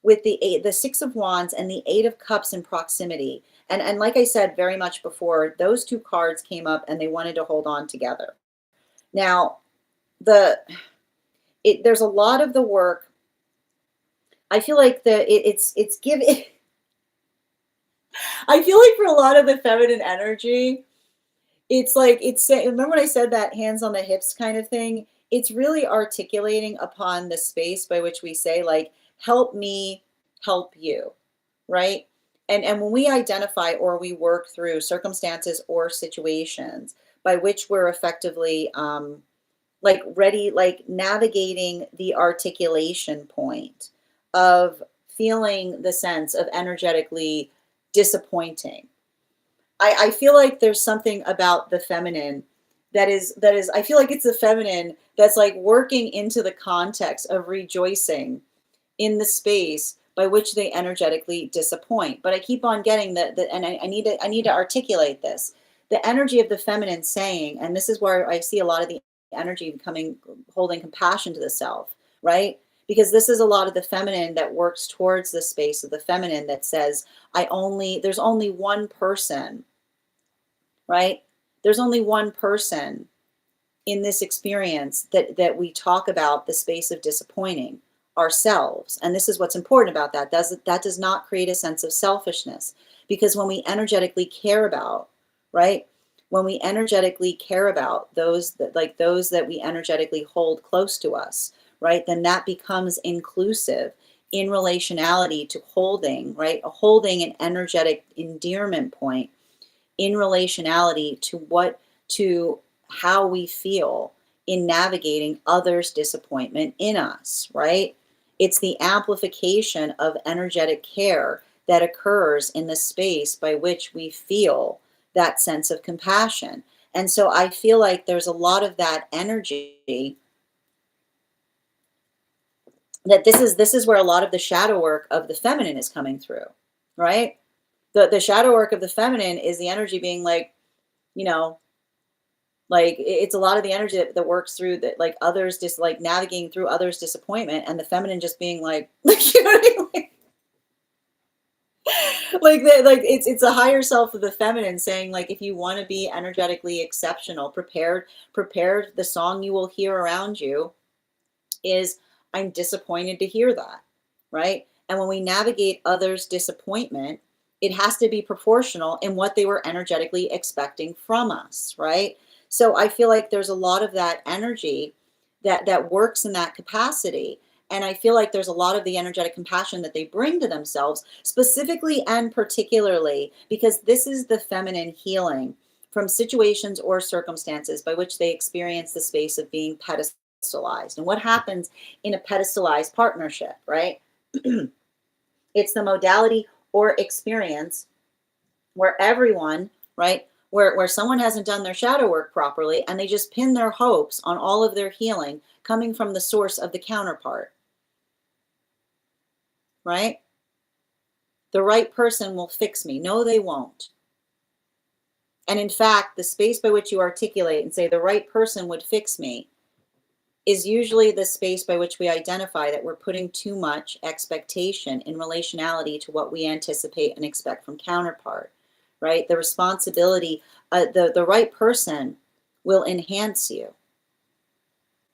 A: with the 6 of Wands and the 8 of Cups in proximity. And like I said very much before, those 2 cards came up and they wanted to hold on together. Now, there's a lot of the work. I feel like it's giving. I feel like for a lot of the feminine energy, it's like it's saying. Remember when I said that hands on the hips kind of thing? It's really articulating upon the space by which we say, like, help me help you, right? And when we identify or we work through circumstances or situations by which we're effectively like navigating the articulation point of feeling the sense of energetically disappointing. I feel like there's something about the feminine that is I feel like it's the feminine that's like working into the context of rejoicing in the space by which they energetically disappoint. But I keep on getting and I need to articulate this. The energy of the feminine saying, and this is where I see a lot of the energy becoming holding compassion to the self, right? Because this is a lot of the feminine that works towards the space of the feminine that says, there's only one person, right? There's only one person in this experience that we talk about the space of disappointing ourselves. And this is what's important about that. That does not create a sense of selfishness, because when we energetically care about, right? When we energetically care about those that we energetically hold close to us, right? Then that becomes inclusive in relationality to holding, right? Holding an energetic endearment point in relationality to how we feel in navigating others' disappointment in us, right? It's the amplification of energetic care that occurs in the space by which we feel that sense of compassion. And so I feel like there's a lot of that energy, that this is where a lot of the shadow work of the feminine is coming through, right? The shadow work of the feminine is the energy being like, you know, like it's a lot of the energy that works through that, like others just like navigating through others' disappointment, and the feminine just being like, you know what I mean? Like it's a higher self of the feminine saying, like, if you want to be energetically exceptional, prepared, the song you will hear around you is, I'm disappointed to hear that, right? And when we navigate others' disappointment, it has to be proportional in what they were energetically expecting from us, right? So I feel like there's a lot of that energy that works in that capacity. And I feel like there's a lot of the energetic compassion that they bring to themselves, specifically and particularly because this is the feminine healing from situations or circumstances by which they experience the space of being pedestalized. And what happens in a pedestalized partnership, right? It's the modality or experience where everyone, right, where someone hasn't done their shadow work properly and they just pin their hopes on all of their healing coming from the source of the counterpart, right? The right person will fix me. No, they won't. And in fact, the space by which you articulate and say the right person would fix me is usually the space by which we identify that we're putting too much expectation in relationality to what we anticipate and expect from counterpart, right? The responsibility, the right person will enhance you,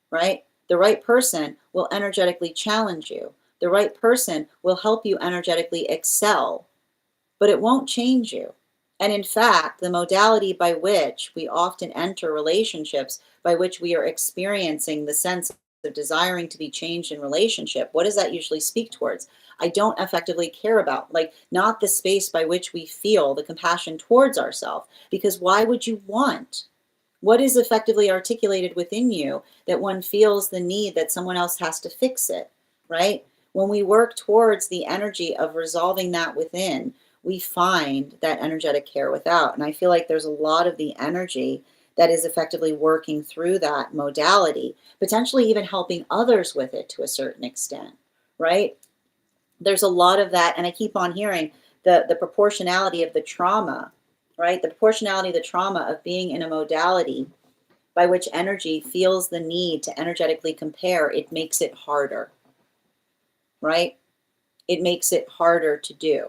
A: right? The right person will energetically challenge you. The right person will help you energetically excel, but it won't change you. And in fact, the modality by which we often enter relationships, by which we are experiencing the sense of desiring to be changed in relationship, what does that usually speak towards? I don't effectively care about, like, not the space by which we feel the compassion towards ourselves. Because why would you want? What is effectively articulated within you that one feels the need that someone else has to fix it, right? When we work towards the energy of resolving that within, we find that energetic care without. And I feel like there's a lot of the energy that is effectively working through that modality, potentially even helping others with it to a certain extent, right? There's a lot of that. And I keep on hearing the proportionality of the trauma, right? The proportionality of the trauma of being in a modality by which energy feels the need to energetically compare. It makes it harder, right? It makes it harder to do,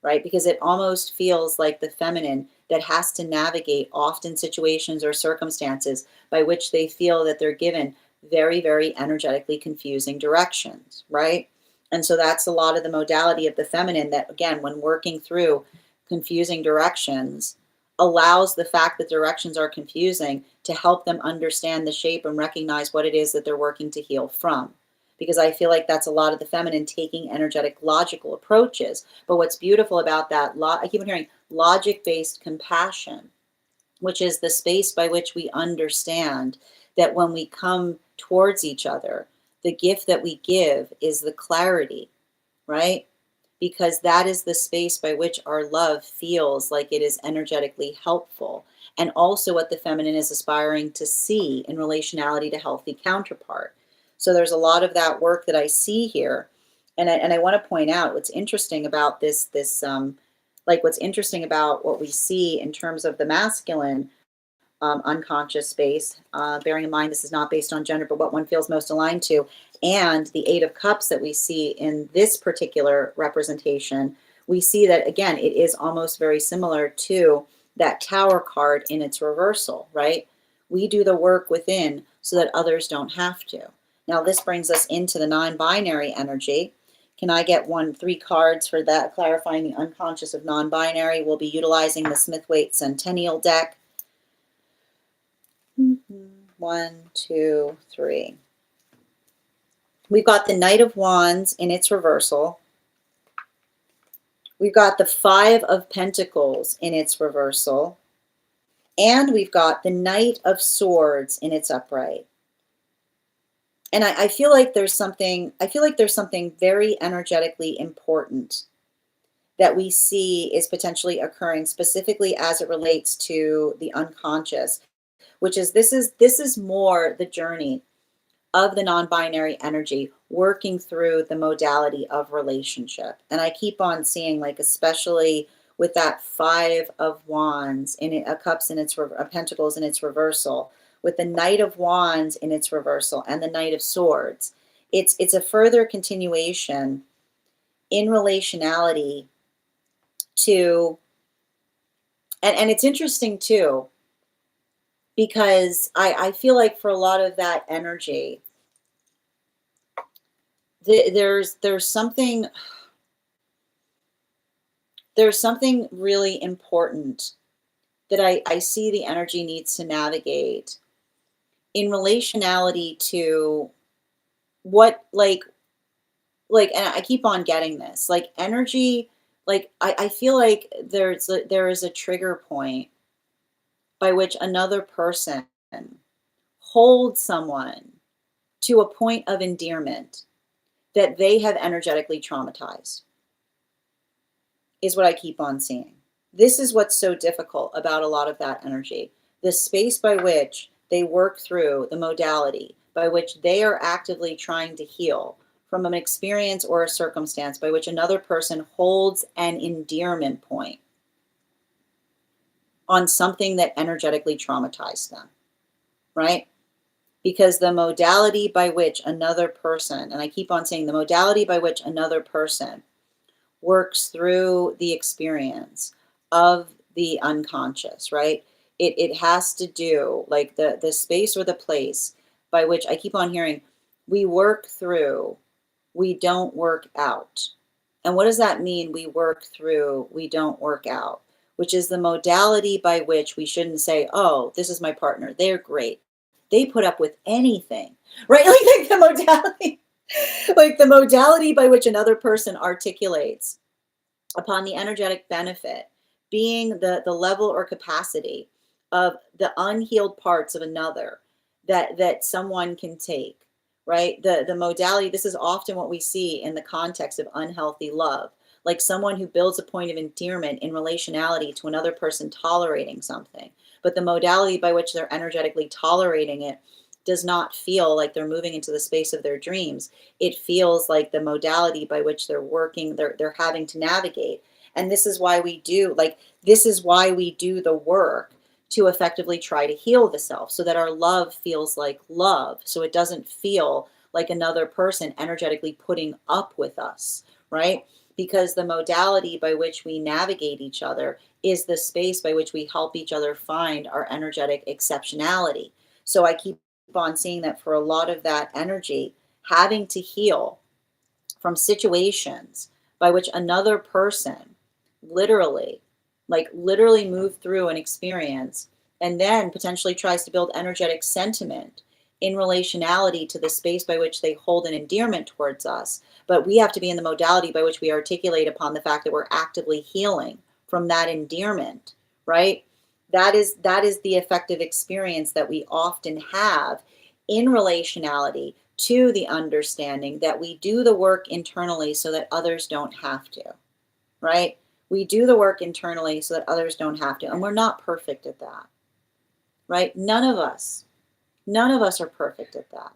A: right? Because it almost feels like the feminine that has to navigate often situations or circumstances by which they feel that they're given very, very energetically confusing directions, right? And so that's a lot of the modality of the feminine that, again, when working through confusing directions, allows the fact that directions are confusing to help them understand the shape and recognize what it is that they're working to heal from. Because I feel like that's a lot of the feminine taking energetic logical approaches. But what's beautiful about that, I keep on hearing logic-based compassion, which is the space by which we understand that when we come towards each other, the gift that we give is the clarity, right? Because that is the space by which our love feels like it is energetically helpful. And also what the feminine is aspiring to see in relationality to healthy counterpart. So there's a lot of that work that I see here. And I want to point out what's interesting about like what's interesting about what we see in terms of the masculine unconscious space, bearing in mind this is not based on gender, but what one feels most aligned to, and the Eight of Cups that we see in this particular representation, we see that, again, it is almost very similar to that Tower card in its reversal, right? We do the work within so that others don't have to. Now this brings us into the non-binary energy. Can I get 3 cards for that, clarifying the unconscious of non-binary? We'll be utilizing the Smith-Waite Centennial deck. 1, 2, 3. We've got the Knight of Wands in its reversal. We've got the 5 of Pentacles in its reversal. And we've got the Knight of Swords in its upright. And I feel like there's something very energetically important that we see is potentially occurring, specifically as it relates to the unconscious, which is this is more the journey of the non-binary energy working through the modality of relationship. And I keep on seeing, like, especially with that 5 of Wands in it, a cups in its Pentacles in its reversal, with the Knight of Wands in its reversal and the Knight of Swords, it's a further continuation in relationality to, and it's interesting too, because I feel like for a lot of that energy, there's something really important that I see the energy needs to navigate in relationality to what, like, and I keep on getting this, like, energy, like, I feel like there is a trigger point by which another person holds someone to a point of endearment that they have energetically traumatized, is what I keep on seeing. This is what's so difficult about a lot of that energy. The space by which they work through the modality, by which they are actively trying to heal from an experience or a circumstance by which another person holds an endearment point on something that energetically traumatized them, right? Because the modality by which another person, and I keep on saying the modality by which another person works through the experience of the unconscious, right? It has to do, like, the space or the place by which I keep on hearing, we work through, we don't work out. And what does that mean? We work through, we don't work out, which is the modality by which we shouldn't say, oh, this is my partner, they're great, they put up with anything, right? Like the modality, like the modality by which another person articulates upon the energetic benefit being the level or capacity of the unhealed parts of another that someone can take, right? The modality, this is often what we see in the context of unhealthy love, like someone who builds a point of endearment in relationality to another person tolerating something, but the modality by which they're energetically tolerating it does not feel like they're moving into the space of their dreams. It feels like the modality by which they're working, they're having to navigate. And this is why we do, like, this is why we do the work to effectively try to heal the self, so that our love feels like love, so it doesn't feel like another person energetically putting up with us, right? Because the modality by which we navigate each other is the space by which we help each other find our energetic exceptionality. So I keep on seeing that for a lot of that energy, having to heal from situations by which another person literally, literally moved through an experience and then potentially tries to build energetic sentiment in relationality to the space by which they hold an endearment towards us. But we have to be in the modality by which we articulate upon the fact that we're actively healing from that endearment, right? That is the effective experience that we often have in relationality, to the understanding that we do the work internally so that others don't have to, right? We do the work internally so that others don't have to. And we're not perfect at that, right? None of us are perfect at that.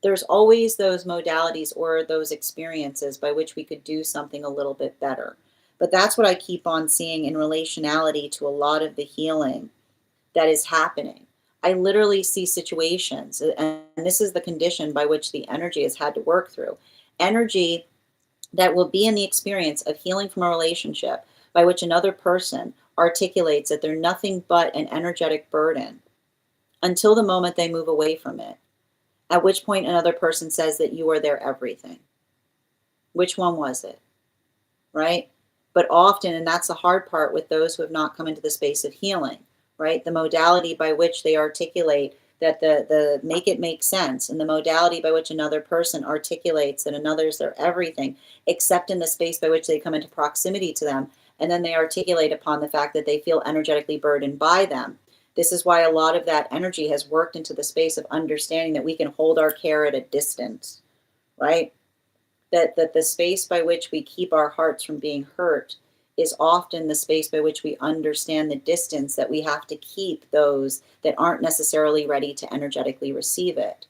A: There's always those modalities or those experiences by which we could do something a little bit better. But that's what I keep on seeing in relationality to a lot of the healing that is happening. I literally see situations, and this is the condition by which the energy has had to work through. Energy that will be in the experience of healing from a relationship by which another person articulates that they're nothing but an energetic burden until the moment they move away from it. At which point another person says that you are their everything. Which one was it? Right? But often, and that's the hard part with those who have not come into the space of healing, right? The modality by which they articulate that the make it make sense, and the modality by which another person articulates that another is their everything, except in the space by which they come into proximity to them, and then they articulate upon the fact that they feel energetically burdened by them. This is why a lot of that energy has worked into the space of understanding that we can hold our care at a distance, right? That the space by which we keep our hearts from being hurt is often the space by which we understand the distance that we have to keep those that aren't necessarily ready to energetically receive it.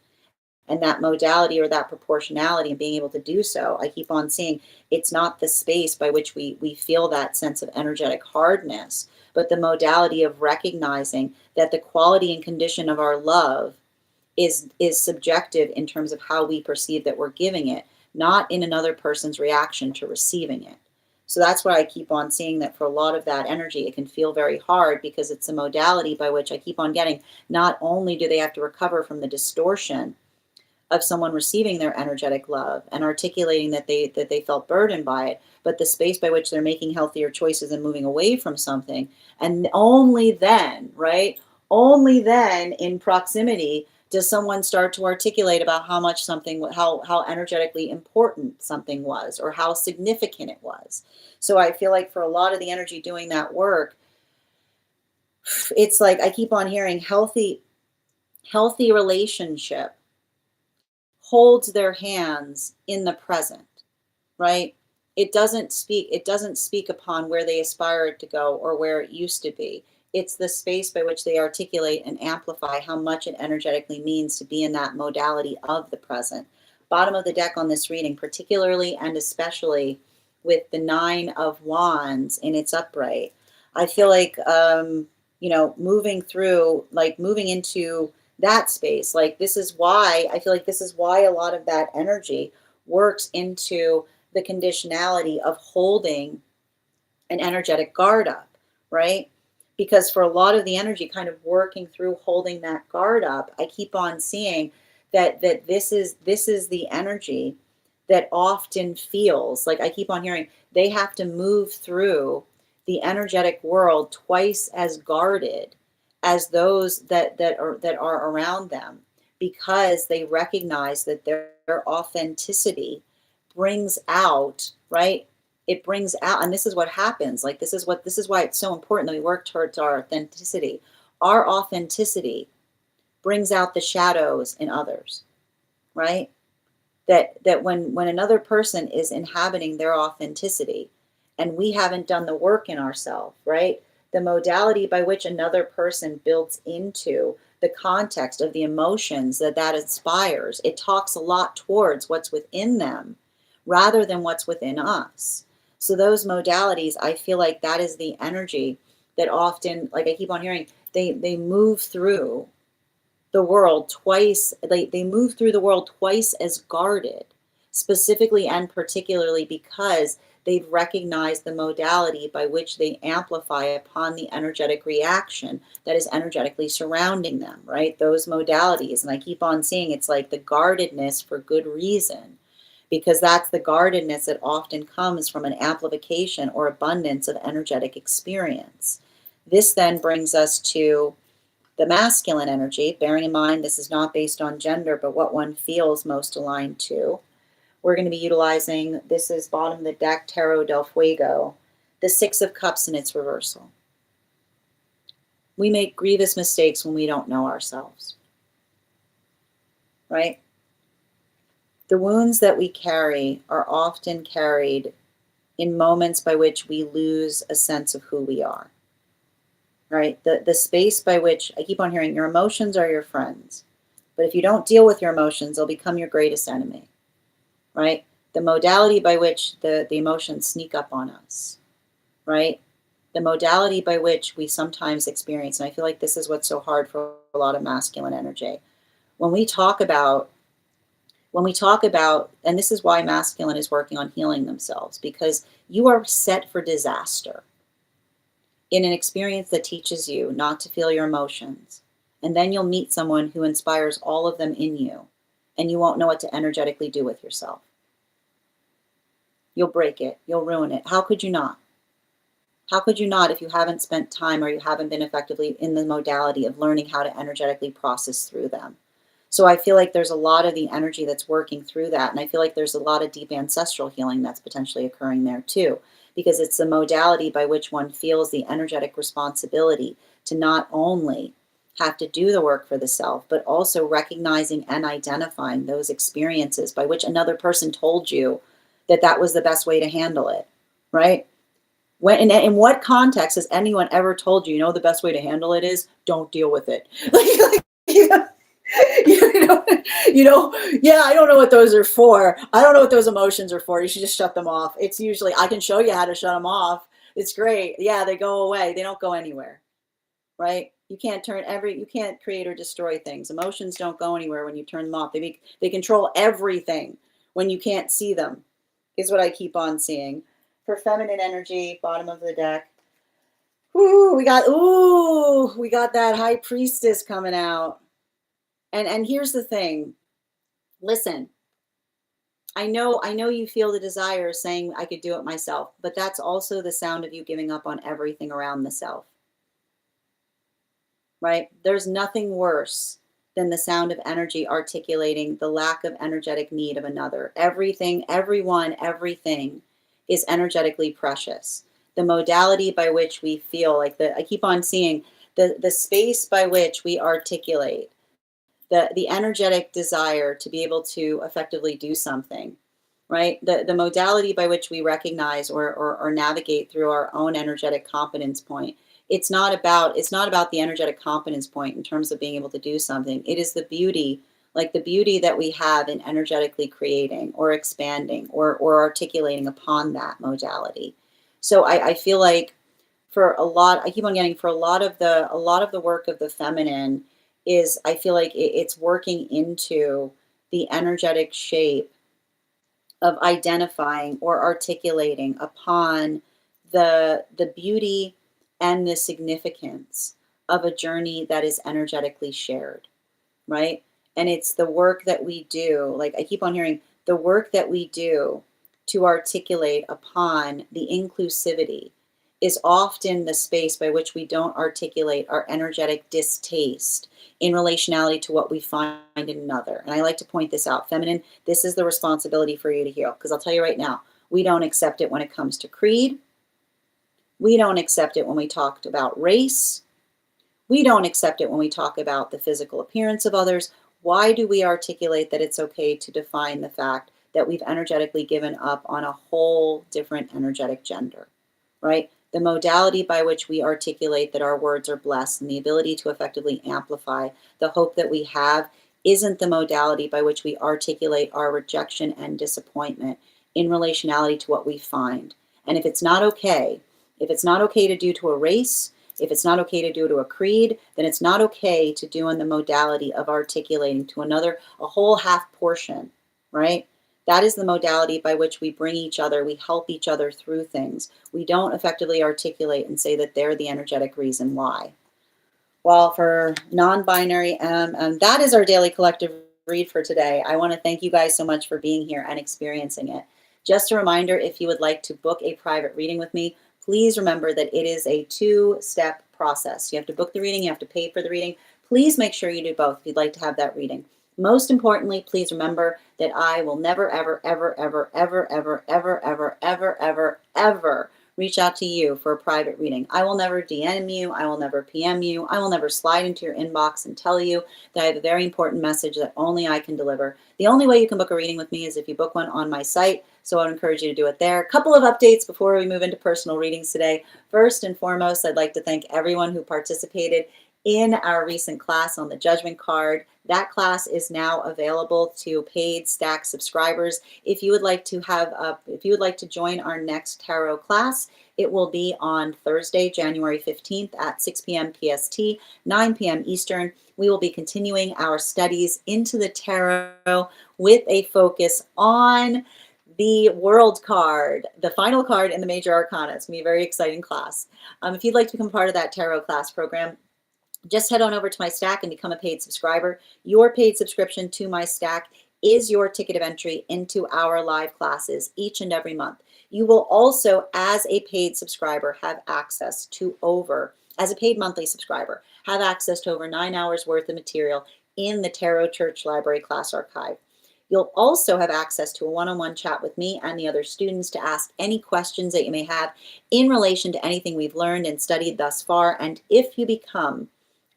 A: And that modality or that proportionality and being able to do so, I keep on seeing it's not the space by which we feel that sense of energetic hardness, but the modality of recognizing that the quality and condition of our love is subjective in terms of how we perceive that we're giving it, not in another person's reaction to receiving it. So that's why I keep on seeing that for a lot of that energy, it can feel very hard because it's a modality by which I keep on getting, not only do they have to recover from the distortion of someone receiving their energetic love and articulating that they felt burdened by it, but the space by which they're making healthier choices and moving away from something. And only then, right? Only then in proximity does someone start to articulate about how much something, how energetically important something was or how significant it was. So I feel like for a lot of the energy doing that work, it's like I keep on hearing healthy relationship holds their hands in the present, right? It doesn't speak upon where they aspire it to go or where it used to be. It's the space by which they articulate and amplify how much it energetically means to be in that modality of the present. Bottom of the deck on this reading, particularly and especially with the 9 of Wands in its upright, I feel like moving into that space. Like this is why I feel like this is why a lot of that energy works into the conditionality of holding an energetic guard up, right? Because for a lot of the energy kind of working through holding that guard up, I keep on seeing that this is the energy that often feels like I keep on hearing they have to move through the energetic world twice as guarded as those that are around them because they recognize that their authenticity brings out, right? It brings out, and this is what happens. Like this is why it's so important that we work towards our authenticity. Our authenticity brings out the shadows in others, right? That when another person is inhabiting their authenticity and we haven't done the work in ourselves, right? The modality by which another person builds into the context of the emotions that inspires, it talks a lot towards what's within them rather than what's within us. So those modalities, I feel like that is the energy that often, like I keep on hearing, they move through the world twice, they move through the world twice as guarded, specifically and particularly because they've recognized the modality by which they amplify upon the energetic reaction that is energetically surrounding them, right? Those modalities. And I keep on seeing it's like the guardedness for good reason, because that's the guardedness that often comes from an amplification or abundance of energetic experience. This then brings us to the masculine energy, bearing in mind this is not based on gender, but what one feels most aligned to. We're going to be utilizing, this is bottom of the deck, Tarot del Fuego, the 6 of Cups in its reversal. We make grievous mistakes when we don't know ourselves, right? The wounds that we carry are often carried in moments by which we lose a sense of who we are. Right? The space by which I keep on hearing your emotions are your friends. But if you don't deal with your emotions, they'll become your greatest enemy. Right? The modality by which the emotions sneak up on us. Right? The modality by which we sometimes experience, and I feel like this is what's so hard for a lot of masculine energy. When we talk about, and this is why masculine is working on healing themselves, because you are set for disaster in an experience that teaches you not to feel your emotions. And then you'll meet someone who inspires all of them in you. and you won't know what to energetically do with yourself. You'll break it. You'll ruin it. How could you not? How could you not if you haven't spent time or you haven't been effectively in the modality of learning how to energetically process through them? So I feel like there's a lot of the energy that's working through that. And I feel like there's a lot of deep ancestral healing that's potentially occurring there too, because it's the modality by which one feels the energetic responsibility to not only have to do the work for the self, but also recognizing and identifying those experiences by which another person told you that that was the best way to handle it, right? When in what context has anyone ever told you, the best way to handle it is don't deal with it? Like, you know, yeah, I don't know what those are for. I don't know what those emotions are for. You should just shut them off. It's usually, I can show you how to shut them off. It's great. Yeah, they go away. They don't go anywhere, right? You can't create or destroy things. Emotions don't go anywhere when you turn them off. They control everything when you can't see them, is what I keep on seeing. For feminine energy, bottom of the deck. We got that high priestess coming out. And here's the thing. Listen, I know you feel the desire saying I could do it myself, but that's also the sound of you giving up on everything around the self. Right? There's nothing worse than the sound of energy articulating the lack of energetic need of another. Everything, everyone, everything is energetically precious. The modality by which we feel I keep on seeing the space by which we articulate the energetic desire to be able to effectively do something, right? The modality by which we recognize or navigate through our own energetic competence point. It's not about the energetic competence point in terms of being able to do something. It is the beauty that we have in energetically creating or expanding or articulating upon that modality. So I feel like for a lot of the work of the feminine is, I feel like it's working into the energetic shape of identifying or articulating upon the beauty and the significance of a journey that is energetically shared, right? And it's the work that we do, like I keep on hearing, the work that we do to articulate upon the inclusivity is often the space by which we don't articulate our energetic distaste in relationality to what we find in another. And I like to point this out. Feminine, this is the responsibility for you to heal. Because I'll tell you right now, we don't accept it when it comes to creed. We don't accept it when we talked about race. We don't accept it when we talk about the physical appearance of others. Why do we articulate that it's okay to define the fact that we've energetically given up on a whole different energetic gender, right? The modality by which we articulate that our words are blessed and the ability to effectively amplify the hope that we have isn't the modality by which we articulate our rejection and disappointment in relationality to what we find. And if it's not okay to do to a race, if it's not okay to do to a creed, then it's not okay to do in the modality of articulating to another a whole half portion, right? That is the modality by which we bring each other, we help each other through things. We don't effectively articulate and say that they're the energetic reason why. Well, for non-binary, that is our daily collective read for today. I want to thank you guys so much for being here and experiencing it. Just a reminder, if you would like to book a private reading with me, please remember that it is a two-step process. You have to book the reading, you have to pay for the reading. Please make sure you do both if you'd like to have that reading. Most importantly, please remember that I will never, ever, ever, ever, ever, ever, ever, ever, ever, ever, ever reach out to you for a private reading. I will never DM you. I will never PM you. I will never slide into your inbox and tell you that I have a very important message that only I can deliver. The only way you can book a reading with me is if you book one on my site. So I would encourage you to do it there. A couple of updates before we move into personal readings today. First and foremost, I'd like to thank everyone who participated in our recent class on the judgment card. That class is now available to paid Stack subscribers. If you would like to join our next tarot class, it will be on Thursday, January 15th at 6 p.m. PST, 9 p.m. Eastern. We will be continuing our studies into the tarot with a focus on the World card, the final card in the Major Arcana. It's going to be a very exciting class. If you'd like to become part of that tarot class program, just head on over to my Stack and become a paid subscriber. Your paid subscription to my Stack is your ticket of entry into our live classes each and every month. You will also, as a paid subscriber, have access to as a paid monthly subscriber, have access to over 9 hours worth of material in the Tarot Church Library class archive. You'll also have access to a one-on-one chat with me and the other students to ask any questions that you may have in relation to anything we've learned and studied thus far. And if you become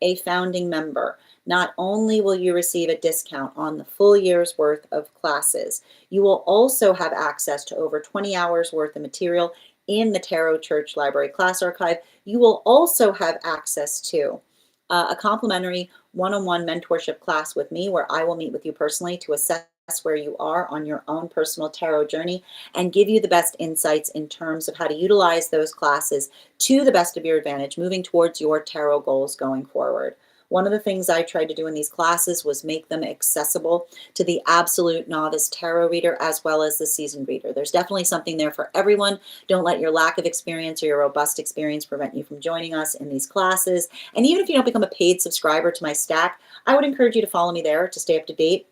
A: a founding member, not only will you receive a discount on the full year's worth of classes, you will also have access to over 20 hours worth of material in the Tarot Church Library class archive. You will also have access to a complimentary one-on-one mentorship class with me where I will meet with you personally to assess where you are on your own personal tarot journey and give you the best insights in terms of how to utilize those classes to the best of your advantage, moving towards your tarot goals going forward. One of the things I tried to do in these classes was make them accessible to the absolute novice tarot reader as well as the seasoned reader. There's definitely something there for everyone. Don't let your lack of experience or your robust experience prevent you from joining us in these classes. And even if you don't become a paid subscriber to my stack, I would encourage you to follow me there to stay up to date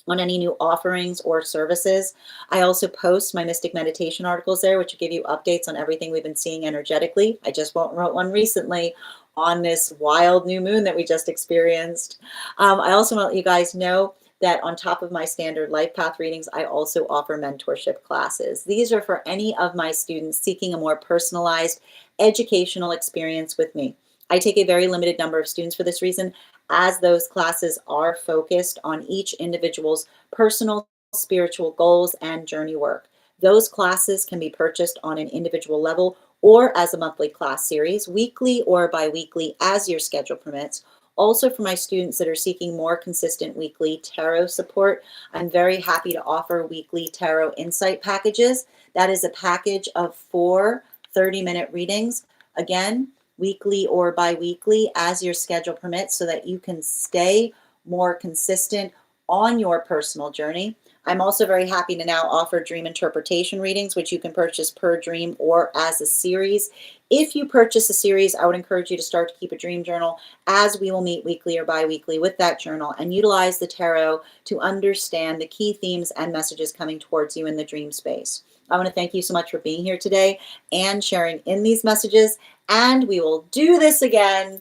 A: on any new offerings or services. I also post my Mystic Meditation articles there, which will give you updates on everything we've been seeing energetically. I just wrote one recently on this wild new moon that we just experienced. I also want to let you guys know that on top of my standard life path readings, I also offer mentorship classes. These are for any of my students seeking a more personalized educational experience with me. I take a very limited number of students for this reason, as those classes are focused on each individual's personal spiritual goals and journey work. Those classes can be purchased on an individual level or as a monthly class series, weekly or bi-weekly as your schedule permits. Also, for my students that are seeking more consistent weekly tarot support, I'm very happy to offer weekly tarot insight packages. That is a package of 4 30-minute readings. Again, weekly or bi-weekly as your schedule permits so that you can stay more consistent on your personal journey. I'm also very happy to now offer dream interpretation readings, which you can purchase per dream or as a series. If you purchase a series, I would encourage you to start to keep a dream journal, as we will meet weekly or bi-weekly with that journal and utilize the tarot to understand the key themes and messages coming towards you in the dream space. I want to thank you so much for being here today and sharing in these messages. And we will do this again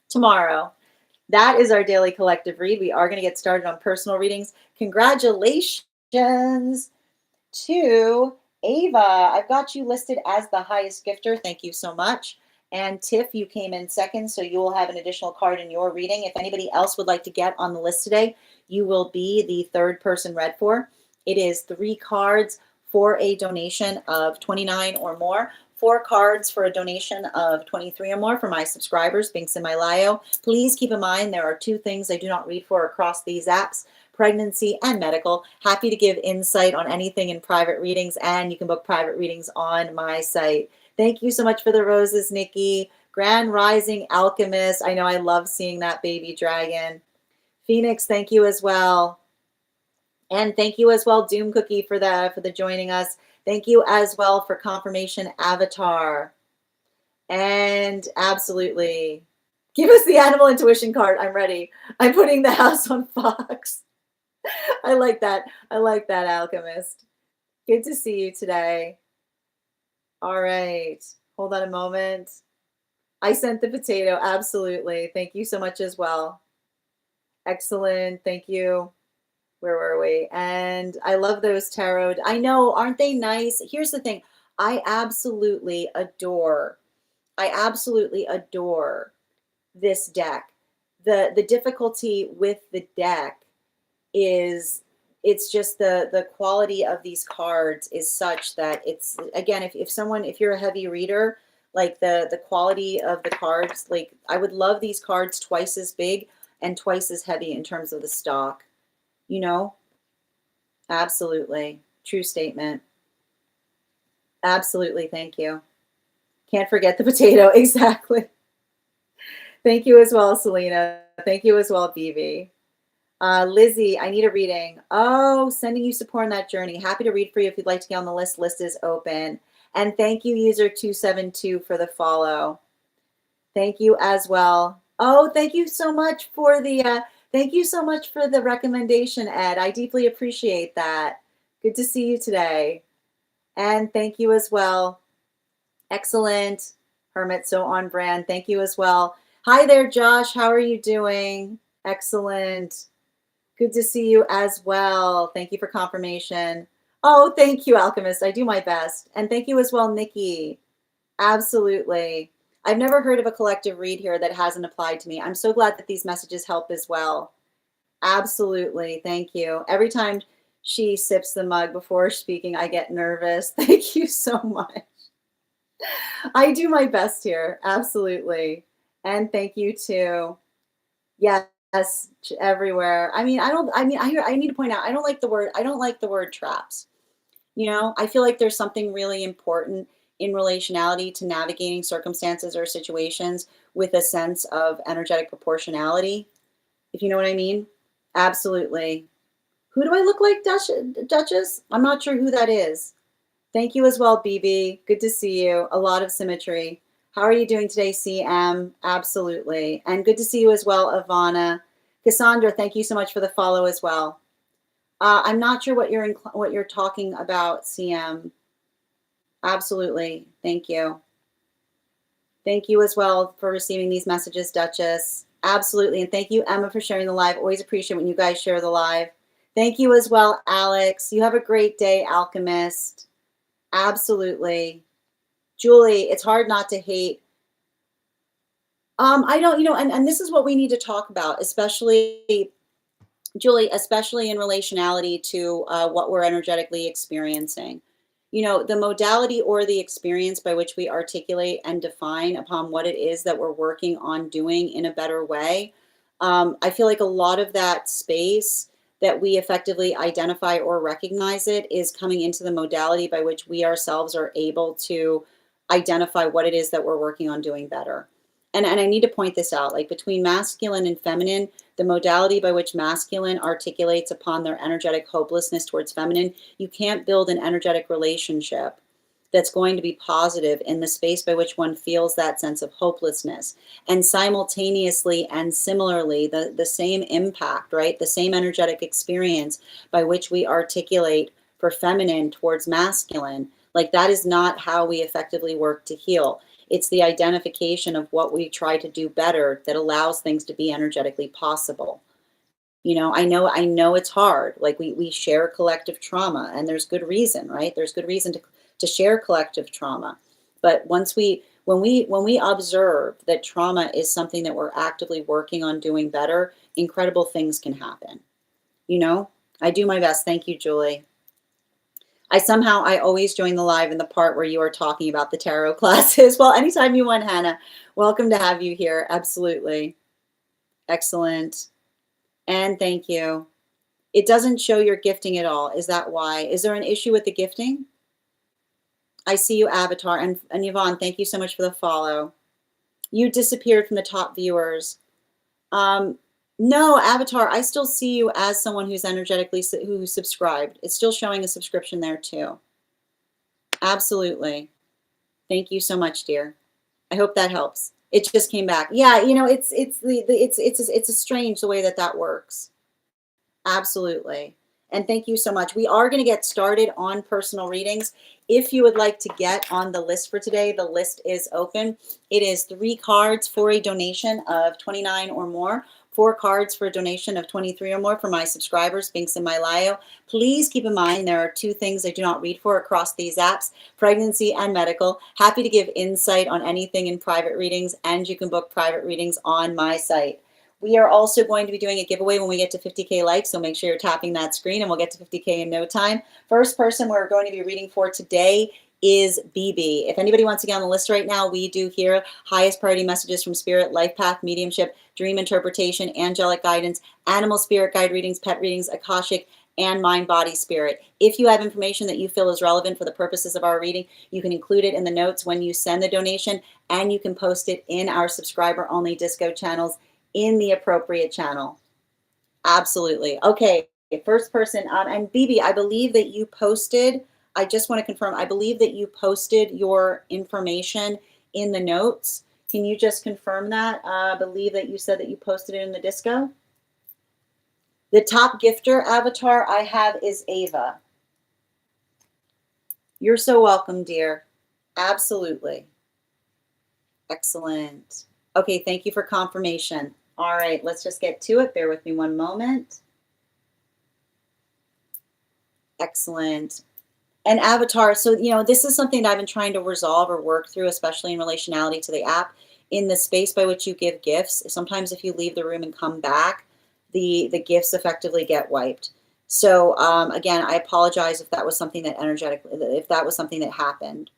A: tomorrow. That is our daily collective read. We are going to get started on personal readings. Congratulations to Ava. I've got you listed as the highest gifter. Thank you so much. And Tiff, you came in second, so you will have an additional card in your reading. If anybody else would like to get on the list today, you will be the third person read for. It is 3 cards for a donation of $29 or more. 4 cards for a donation of $23 or more for my subscribers, Binks in my Lio. Please keep in mind there are 2 things I do not read for across these apps: pregnancy and medical. Happy to give insight on anything in private readings, and you can book private readings on my site. Thank you so much for the roses, Nikki. Grand Rising Alchemist. I know I love seeing that baby dragon. Phoenix, thank you as well. And thank you as well, Doom Cookie, for the joining us. Thank you as well for Confirmation Avatar. And absolutely, give us the Animal Intuition card. I'm ready. I'm putting the house on Fox. I like that. I like that, Alchemist. Good to see you today. All right. Hold on a moment. I sent the potato. Absolutely. Thank you so much as well. Excellent. Thank you. Where were we? And I love those tarot. I know, aren't they nice? Here's the thing. I absolutely adore this deck. The difficulty with the deck is it's just the quality of these cards is such that it's, again, if you're a heavy reader, like the quality of the cards, like I would love these cards twice as big and twice as heavy in terms of the stock. You know, absolutely. True statement. Absolutely. Thank you. Can't forget the potato. Exactly. Thank you as well, Selena. Thank you as well, BB. Lizzie, I need a reading. Oh, sending you support on that journey. Happy to read for you if you'd like to get on the list. List is open. And thank you, user 272, for the follow. Thank you as well. Oh, thank you so much for the Thank you so much for the recommendation, Ed. I deeply appreciate that. Good to see you today. And thank you as well. Excellent. Hermit, so on brand. Thank you as well. Hi there, Josh. How are you doing? Excellent. Good to see you as well. Thank you for confirmation. Oh, thank you, Alchemist. I do my best. And thank you as well, Nikki. Absolutely. I've never heard of a collective read here that hasn't applied to me. I'm so glad that these messages help as well. Absolutely. Thank you. Every time she sips the mug before speaking, I get nervous. Thank you so much. I do my best here. Absolutely. And thank you too. Yes, everywhere. I need to point out, I don't like the word traps. You know, I feel like there's something really important in relationality to navigating circumstances or situations with a sense of energetic proportionality, if you know what I mean. Absolutely. Who do I look like, Duchess? I'm not sure who that is. Thank you as well, BB. Good to see you. A lot of symmetry. How are you doing today, CM? Absolutely. And good to see you as well, Ivana. Cassandra, thank you so much for the follow as well. I'm not sure what you're talking about, CM. Absolutely. Thank you. Thank you as well for receiving these messages, Duchess. Absolutely. And thank you, Emma, for sharing the live. Always appreciate when you guys share the live. Thank you as well, Alex. You have a great day, Alchemist. Absolutely. Julie, it's hard not to hate. I don't, and this is what we need to talk about, especially, Julie, especially in relationality to what we're energetically experiencing. You know, the modality or the experience by which we articulate and define upon what it is that we're working on doing in a better way. I feel like a lot of that space that we effectively identify or recognize it is coming into the modality by which we ourselves are able to identify what it is that we're working on doing better. And I need to point this out, like between masculine and feminine, the modality by which masculine articulates upon their energetic hopelessness towards feminine, you can't build an energetic relationship that's going to be positive in the space by which one feels that sense of hopelessness. And simultaneously and similarly, the same impact, right? The same energetic experience by which we articulate for feminine towards masculine, like that is not how we effectively work to heal. It's the identification of what we try to do better that allows things to be energetically possible. You know, I know it's hard. Like we share collective trauma, and there's good reason, right? There's good reason to share collective trauma. But when we observe that trauma is something that we're actively working on doing better, incredible things can happen. You know, I do my best. Thank you, Julie. I always join the live in the part where you are talking about the tarot classes. Well, anytime you want, Hannah, welcome to have you here. Absolutely. Excellent. And thank you. It doesn't show your gifting at all. Is that why? Is there an issue with the gifting? I see you, Avatar. And Yvonne, thank you so much for the follow. You disappeared from the top viewers. No, Avatar, I still see you as someone who's who subscribed. It's still showing a subscription there too. Absolutely. Thank you so much, dear. I hope that helps. It just came back. Yeah, you know, it's a strange the way that works. Absolutely. And thank you so much. We are going to get started on personal readings. If you would like to get on the list for today, the list is open. It is 3 cards for a donation of $29 or more. 4 cards for a donation of $23 or more for my subscribers, links in my bio. Please keep in mind there are 2 things I do not read for across these apps, pregnancy and medical. Happy to give insight on anything in private readings, and you can book private readings on my site. We are also going to be doing a giveaway when we get to 50K likes, so make sure you're tapping that screen and we'll get to 50K in no time. First person we're going to be reading for today is BB. If anybody wants to get on the list right now, we do here highest priority messages from Spirit, Life Path, Mediumship, Dream Interpretation, Angelic Guidance, Animal Spirit Guide readings, Pet readings, Akashic, and Mind, Body, Spirit. If you have information that you feel is relevant for the purposes of our reading, you can include it in the notes when you send the donation, and you can post it in our subscriber-only Disco channels in the appropriate channel. Absolutely. Okay, first person, and BB, I believe that you posted, I just want to confirm, I believe that you posted your information in the notes. Can you just confirm that? I believe that you said that you posted it in the Disco. The top gifter avatar I have is Ava. You're so welcome, dear. Absolutely. Excellent. Okay, thank you for confirmation. All right, let's just get to it. Bear with me one moment. Excellent. And avatar, so this is something that I've been trying to resolve or work through, especially in relationality to the app. In the space by which you give gifts, sometimes if you leave the room and come back, the gifts effectively get wiped. So again, I apologize if that was something that if that was something that happened.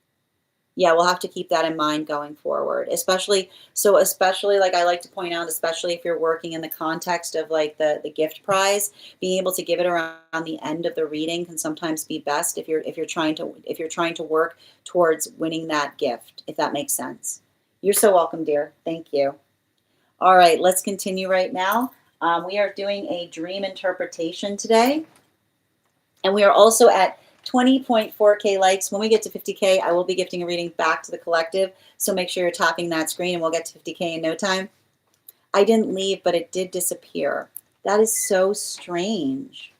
A: Yeah, we'll have to keep that in mind going forward, especially like I like to point out, especially if you're working in the context of like the gift prize, being able to give it around the end of the reading can sometimes be best if you're trying to work towards winning that gift, if that makes sense. You're so welcome, dear. Thank you. All right, let's continue right now. We are doing a dream interpretation today, and we are also at 20.4K likes. When we get to 50K, I will be gifting a reading back to the collective. So make sure you're tapping that screen and we'll get to 50K in no time. I didn't leave, but it did disappear. That is so strange.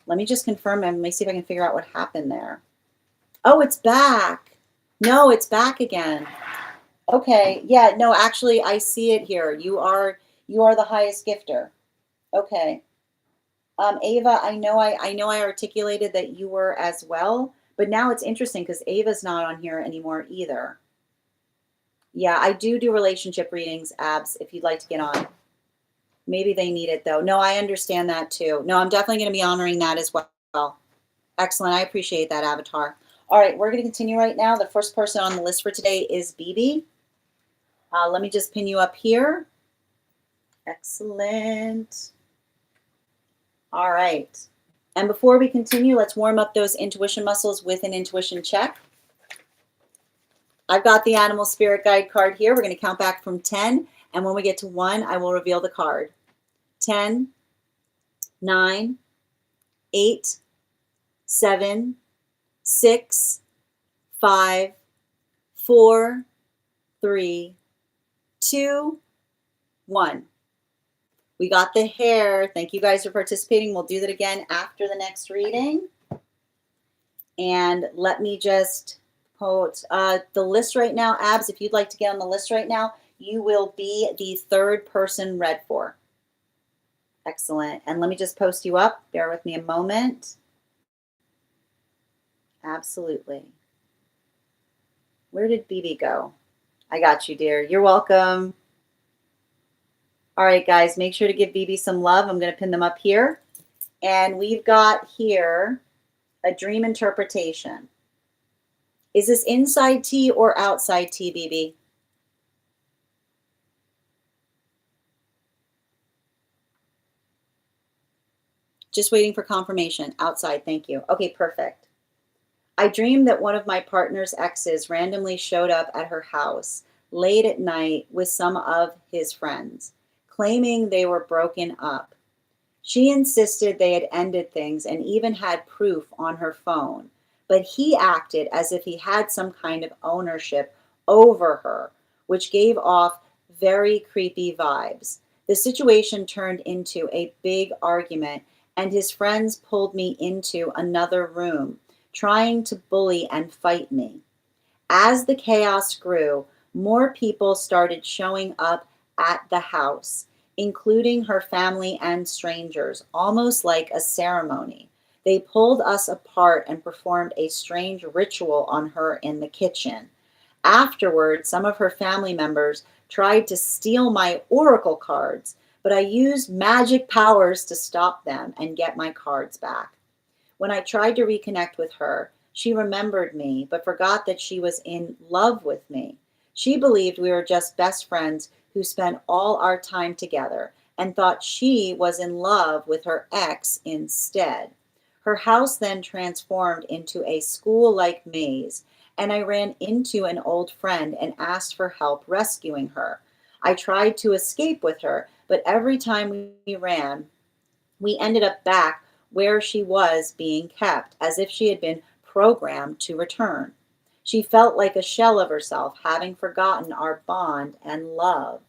A: Let me just confirm and let me see if I can figure out what happened there. Oh, it's back. No, it's back again. Okay. Yeah, no, actually I see it here. You are the highest gifter. Okay. Ava, I know I articulated that you were as well, but now it's interesting because Ava's not on here anymore either. Yeah, I do relationship readings, Abs, if you'd like to get on. Maybe they need it though. No, I understand that too. No, I'm definitely going to be honoring that as well. Excellent. I appreciate that, Avatar. All right, we're going to continue right now. The first person on the list for today is BB. Let me just pin you up here. Excellent. All right. And before we continue, let's warm up those intuition muscles with an intuition check. I've got the animal spirit guide card here. We're going to count back from 10. And when we get to 1, I will reveal the card. 10, 9, 8, 7, 6, 5, 4, 3, 2, 1. We got the hair. Thank you guys for participating. We'll do that again after the next reading. And let me just quote the list right now. Abs, if you'd like to get on the list right now, you will be the third person read for. Excellent. And let me just post you up. Bear with me a moment. Absolutely. Where did BB go? I got you, dear. You're welcome. All right, guys, make sure to give BB some love. I'm going to pin them up here. And we've got here a dream interpretation. Is this inside T or outside T, BB? Just waiting for confirmation. Outside, thank you. Okay, perfect. I dreamed that one of my partner's exes randomly showed up at her house late at night with some of his friends, claiming they were broken up. She insisted they had ended things and even had proof on her phone, but he acted as if he had some kind of ownership over her, which gave off very creepy vibes. The situation turned into a big argument, and his friends pulled me into another room, trying to bully and fight me. As the chaos grew, more people started showing up at the house, including her family and strangers, almost like a ceremony. They pulled us apart and performed a strange ritual on her in the kitchen. Afterward, some of her family members tried to steal my oracle cards, but I used magic powers to stop them and get my cards back. When I tried to reconnect with her, she remembered me, but forgot that she was in love with me. She believed we were just best friends who spent all our time together and thought she was in love with her ex instead. Her house then transformed into a school-like maze, and I ran into an old friend and asked for help rescuing her. I tried to escape with her, but every time we ran, we ended up back where she was being kept, as if she had been programmed to return. She felt like a shell of herself, having forgotten our bond and love.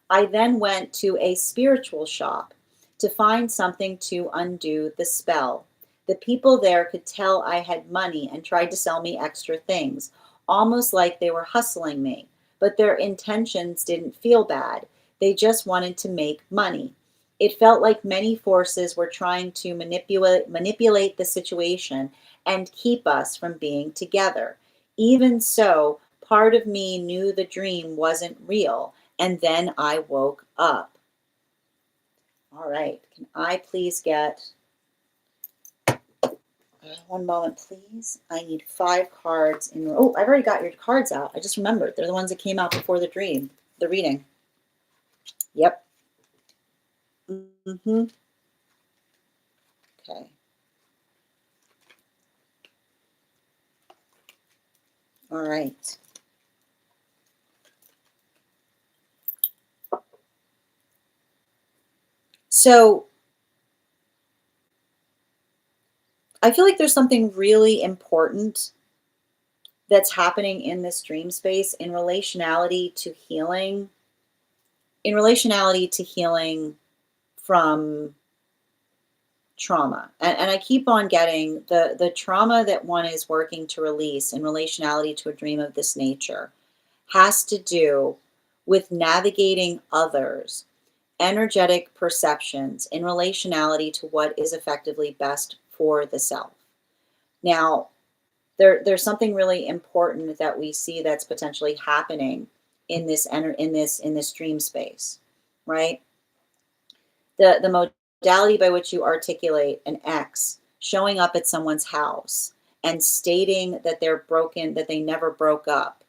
A: I then went to a spiritual shop to find something to undo the spell. The people there could tell I had money and tried to sell me extra things, almost like they were hustling me. But their intentions didn't feel bad. They just wanted to make money. It felt like many forces were trying to manipulate the situation and keep us from being together. Even so, part of me knew the dream wasn't real, and then I woke up. All right, can I please get one moment, please? I need 5 cards in. Oh, I've already got your cards out. I just remembered. They're the ones that came out before the dream, the reading. Yep. Mm-hmm. Okay. All right. So I feel like there's something really important that's happening in this dream space in relationality to healing from trauma. And I keep on getting the trauma that one is working to release in relationality to a dream of this nature has to do with navigating others' energetic perceptions in relationality to what is effectively best for the self. Now, there's something really important that we see that's potentially happening in this dream space, right? The modality by which you articulate an ex showing up at someone's house and stating that they're broken, that they never broke up,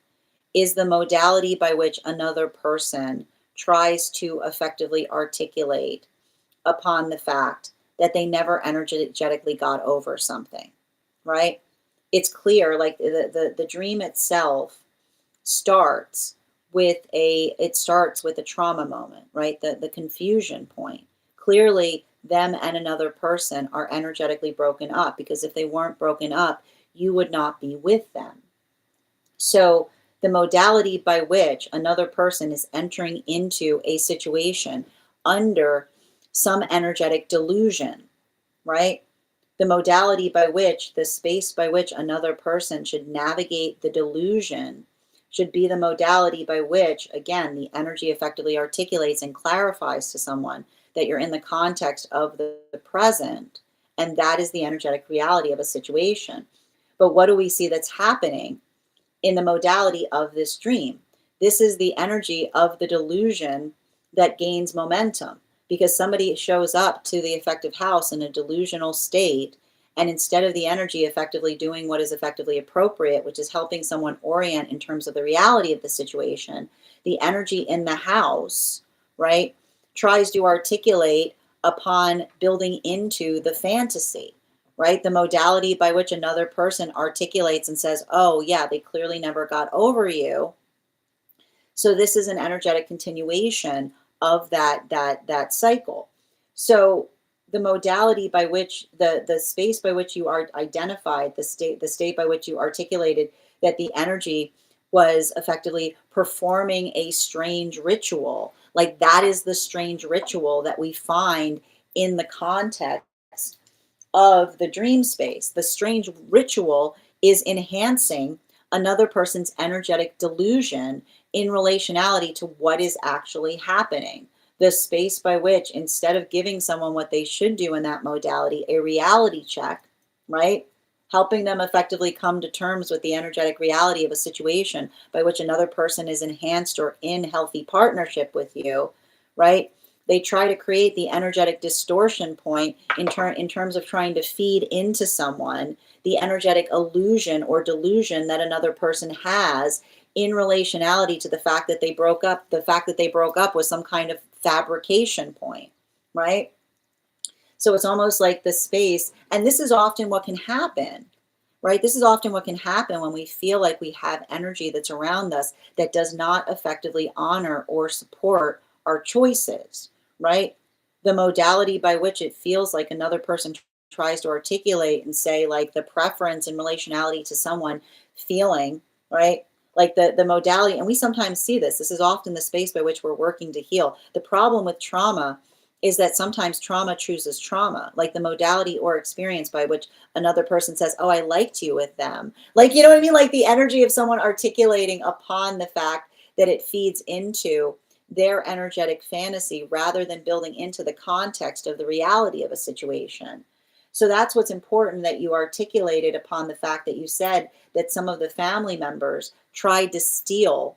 A: is the modality by which another person tries to effectively articulate upon the fact that they never energetically got over something, right? It's clear, like the dream itself starts with a trauma moment, right? The confusion point. Clearly, them and another person are energetically broken up, because if they weren't broken up, you would not be with them. So the modality by which another person is entering into a situation under some energetic delusion, right? The modality by which, the space by which another person should navigate the delusion should be the modality by which, again, the energy effectively articulates and clarifies to someone that you're in the context of the present, and that is the energetic reality of a situation. But what do we see that's happening in the modality of this dream? This is the energy of the delusion that gains momentum, because somebody shows up to the effective house in a delusional state, and instead of the energy effectively doing what is effectively appropriate, which is helping someone orient in terms of the reality of the situation, the energy in the house, right, tries to articulate upon building into the fantasy, right? The modality by which another person articulates and says, oh, yeah, they clearly never got over you. So this is an energetic continuation of that cycle. So the modality by which the space by which you are identified, the state by which you articulated that the energy was effectively performing a strange ritual, like that is the strange ritual that we find in the context of the dream space. The strange ritual is enhancing another person's energetic delusion in relationality to what is actually happening. The space by which, instead of giving someone what they should do in that modality, a reality check, right? Helping them effectively come to terms with the energetic reality of a situation by which another person is enhanced or in healthy partnership with you, right? They try to create the energetic distortion point in terms of trying to feed into someone the energetic illusion or delusion that another person has in relationality to the fact that they broke up. The fact that they broke up was some kind of fabrication point, right? So it's almost like the space, and this is often what can happen, right? This is often what can happen when we feel like we have energy that's around us that does not effectively honor or support our choices, right? The modality by which it feels like another person tries to articulate and say, like, the preference in relationality to someone feeling, right? Like the modality, and we sometimes see this. This is often the space by which we're working to heal. The problem with trauma is that sometimes trauma chooses trauma, like the modality or experience by which another person says, oh, I liked you with them. Like, you know what I mean? Like the energy of someone articulating upon the fact that it feeds into their energetic fantasy rather than building into the context of the reality of a situation. So that's what's important, that you articulated upon the fact that you said that some of the family members tried to steal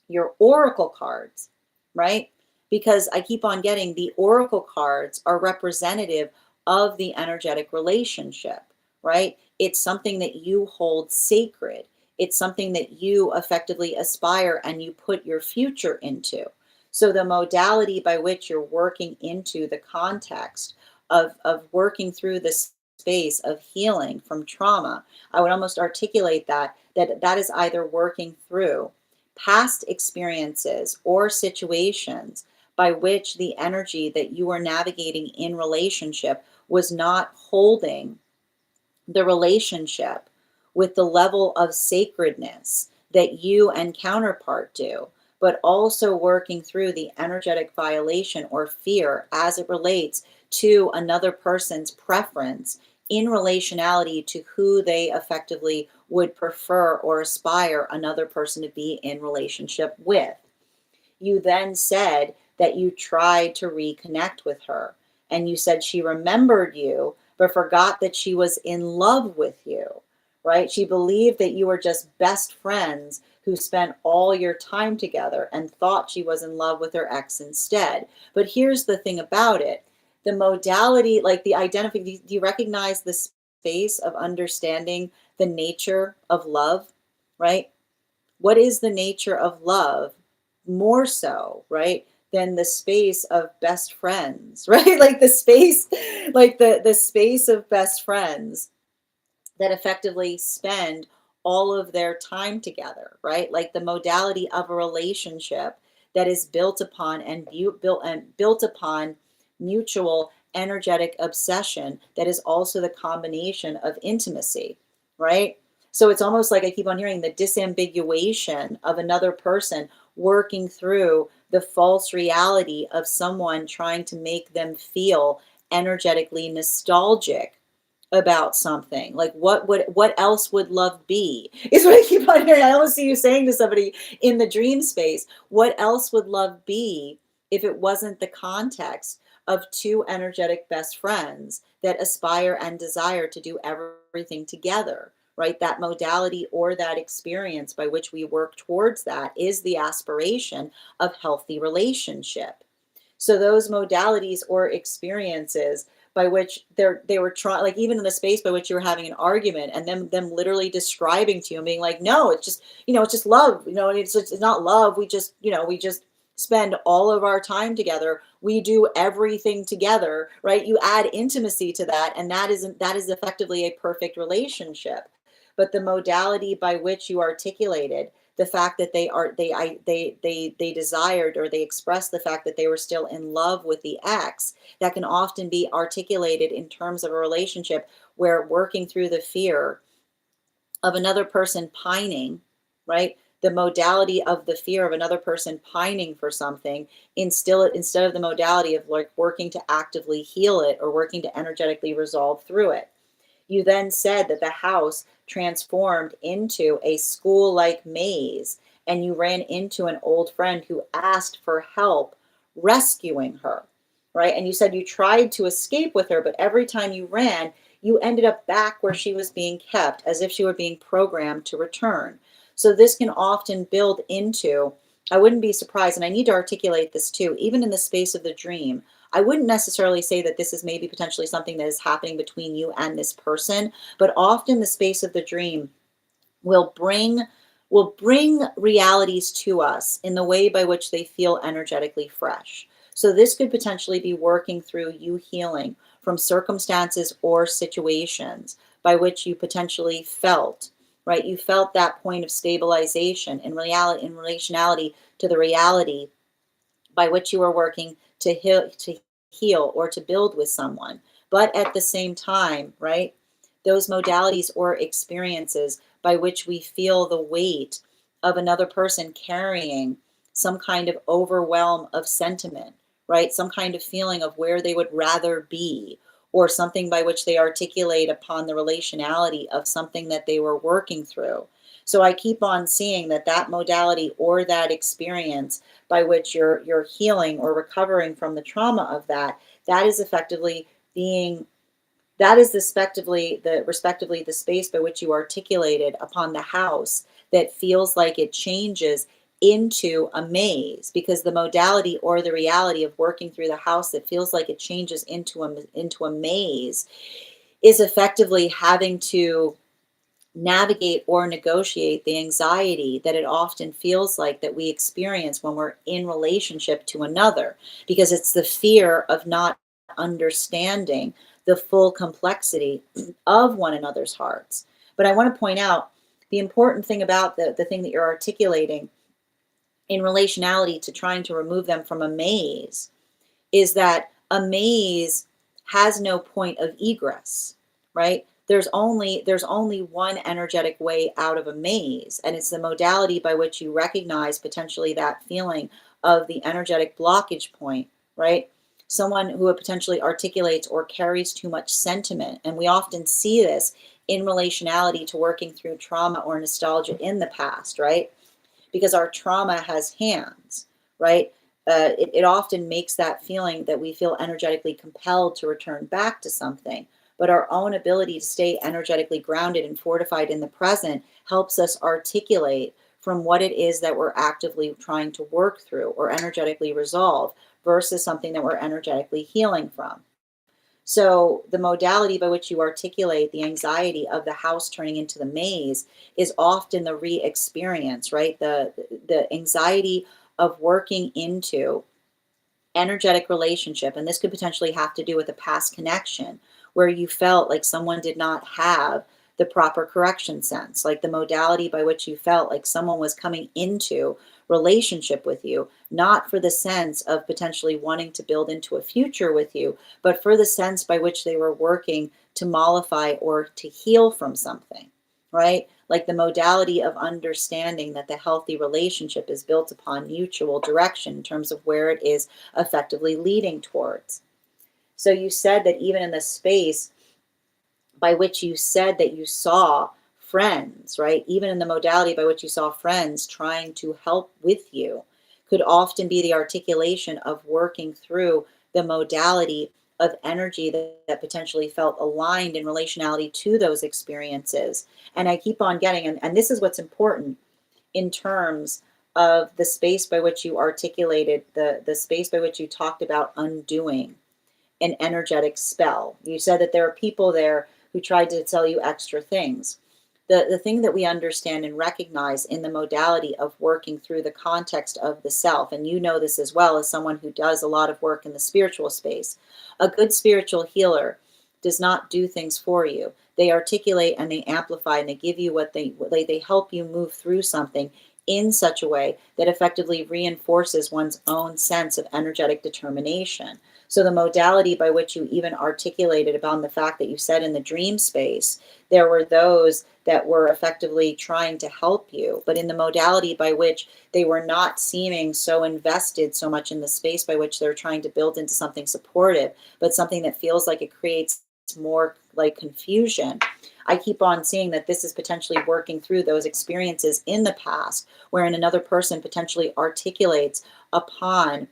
A: your oracle cards, right? Because I keep on getting the oracle cards are representative of the energetic relationship, right? It's something that you hold sacred. It's something that you effectively aspire and you put your future into. So the modality by which you're working into the context of working through this space of healing from trauma, I would almost articulate that is either working through past experiences or situations by which the energy that you are navigating in relationship was not holding the relationship with the level of sacredness that you and counterpart do, but also working through the energetic violation or fear as it relates to another person's preference in relationality to who they effectively would prefer or aspire another person to be in relationship with. You then said that you tried to reconnect with her, and you said she remembered you but forgot that she was in love with you, right? She believed that you were just best friends who spent all your time together and thought she was in love with her ex instead. But here's the thing about it: the modality, like the identification, do you recognize the space of understanding the nature of love, right? What is the nature of love more so, right, than the space of best friends, right? Like the space, like the space of best friends that effectively spend all of their time together, right? Like the modality of a relationship that is built upon built upon mutual energetic obsession that is also the combination of intimacy, right? So it's almost like I keep on hearing the disambiguation of another person working through the false reality of someone trying to make them feel energetically nostalgic about something. Like what else would love be? Is what I keep on hearing. I almost see you saying to somebody in the dream space, what else would love be if it wasn't the context of two energetic best friends that aspire and desire to do everything together, right? That modality or that experience by which we work towards that is the aspiration of healthy relationship. So those modalities or experiences by which they were trying, like even in the space by which you were having an argument, and them literally describing to you and being like, no, it's just, it's just love, and it's not love. We just spend all of our time together. We do everything together, right? You add intimacy to that, and that is effectively a perfect relationship. But the modality by which you articulated the fact that they desired, or they expressed the fact that they were still in love with the ex, that can often be articulated in terms of a relationship where working through the fear of another person pining, right? The modality of the fear of another person pining for something, instead of the modality of like working to actively heal it or working to energetically resolve through it. You then said that the house transformed into a school-like maze, and you ran into an old friend who asked for help rescuing her, right? And you said you tried to escape with her, but every time you ran, you ended up back where she was being kept, as if she were being programmed to return. So this can often build into, I wouldn't be surprised, and I need to articulate this too, even in the space of the dream. I wouldn't necessarily say that this is maybe potentially something that is happening between you and this person, but often the space of the dream will bring realities to us in the way by which they feel energetically fresh. So this could potentially be working through you healing from circumstances or situations by which you potentially felt, right? You felt that point of stabilization in reality, in relationality to the reality by which you are working to heal or to build with someone. But at the same time, right, those modalities or experiences by which we feel the weight of another person carrying some kind of overwhelm of sentiment, right? Some kind of feeling of where they would rather be, or something by which they articulate upon the relationality of something that they were working through. So I keep on seeing that that modality or that experience by which you're healing or recovering from the trauma of that, that is effectively being that is respectively the space by which you articulated upon the house that feels like it changes into a maze, because the modality or the reality of working through the house that feels like it changes into a maze is effectively having to navigate or negotiate the anxiety that it often feels like that we experience when we're in relationship to another, because it's the fear of not understanding the full complexity of one another's hearts. But I want to point out the important thing about the thing that you're articulating in relationality to trying to remove them from a maze is that a maze has no point of egress, right? There's only one energetic way out of a maze, and it's the modality by which you recognize potentially that feeling of the energetic blockage point, right? Someone who potentially articulates or carries too much sentiment, and we often see this in relationality to working through trauma or nostalgia in the past, right? Because our trauma has hands, right? It often makes that feeling that we feel energetically compelled to return back to something. But our own ability to stay energetically grounded and fortified in the present helps us articulate from what it is that we're actively trying to work through or energetically resolve versus something that we're energetically healing from. So the modality by which you articulate the anxiety of the house turning into the maze is often the re-experience, right? The anxiety of working into energetic relationship, and this could potentially have to do with a past connection where you felt like someone did not have the proper correction sense, like the modality by which you felt like someone was coming into relationship with you, not for the sense of potentially wanting to build into a future with you, but for the sense by which they were working to mollify or to heal from something, right? Like the modality of understanding that the healthy relationship is built upon mutual direction in terms of where it is effectively leading towards. So you said that even in the space by which you said that you saw friends, right? Even in the modality by which you saw friends trying to help with you, could often be the articulation of working through the modality of energy that potentially felt aligned in relationality to those experiences. And I keep on getting, and this is what's important in terms of the space by which you articulated, the space by which you talked about undoing an energetic spell. You said that there are people there who tried to tell you extra things. The thing that we understand and recognize in the modality of working through the context of the self, and you know this as well as someone who does a lot of work in the spiritual space, a good spiritual healer does not do things for you. They articulate and they amplify and they give you what they help you move through something in such a way that effectively reinforces one's own sense of energetic determination. So the modality by which you even articulated about the fact that you said in the dream space, there were those that were effectively trying to help you, but in the modality by which they were not seeming so invested so much in the space by which they're trying to build into something supportive, but something that feels like it creates more like confusion. I keep on seeing that this is potentially working through those experiences in the past, wherein another person potentially articulates upon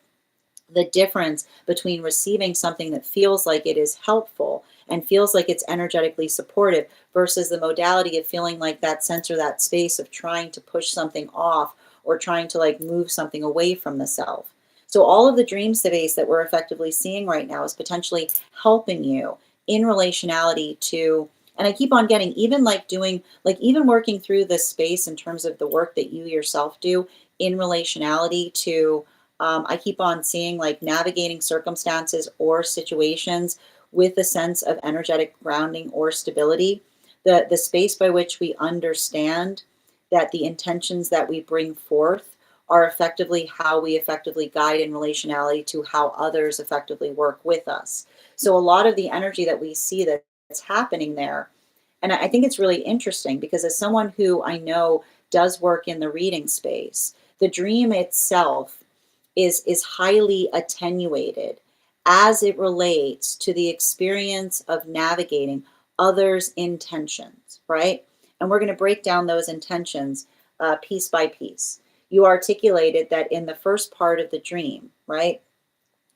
A: the difference between receiving something that feels like it is helpful and feels like it's energetically supportive versus the modality of feeling like that sense or that space of trying to push something off or trying to like move something away from the self. So all of the dream space that we're effectively seeing right now is potentially helping you in relationality to, and I keep on getting even like doing like even working through this space in terms of the work that you yourself do in relationality to, I keep on seeing like navigating circumstances or situations with a sense of energetic grounding or stability. The space by which we understand that the intentions that we bring forth are effectively how we effectively guide in relationality to how others effectively work with us. So a lot of the energy that we see that's happening there, and I think it's really interesting because as someone who I know does work in the reading space, the dream itself is highly attenuated as it relates to the experience of navigating others' intentions, right? And we're going to break down those intentions piece by piece. You articulated that in the first part of the dream, right?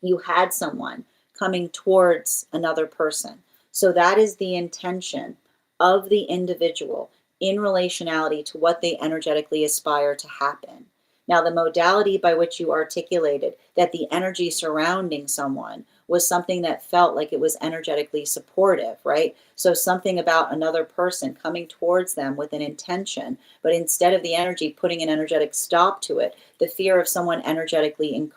A: You had someone coming towards another person. So that is the intention of the individual in relationality to what they energetically aspire to happen. Now, the modality by which you articulated that the energy surrounding someone was something that felt like it was energetically supportive, right? So, something about another person coming towards them with an intention, but instead of the energy putting an energetic stop to it, the fear of someone energetically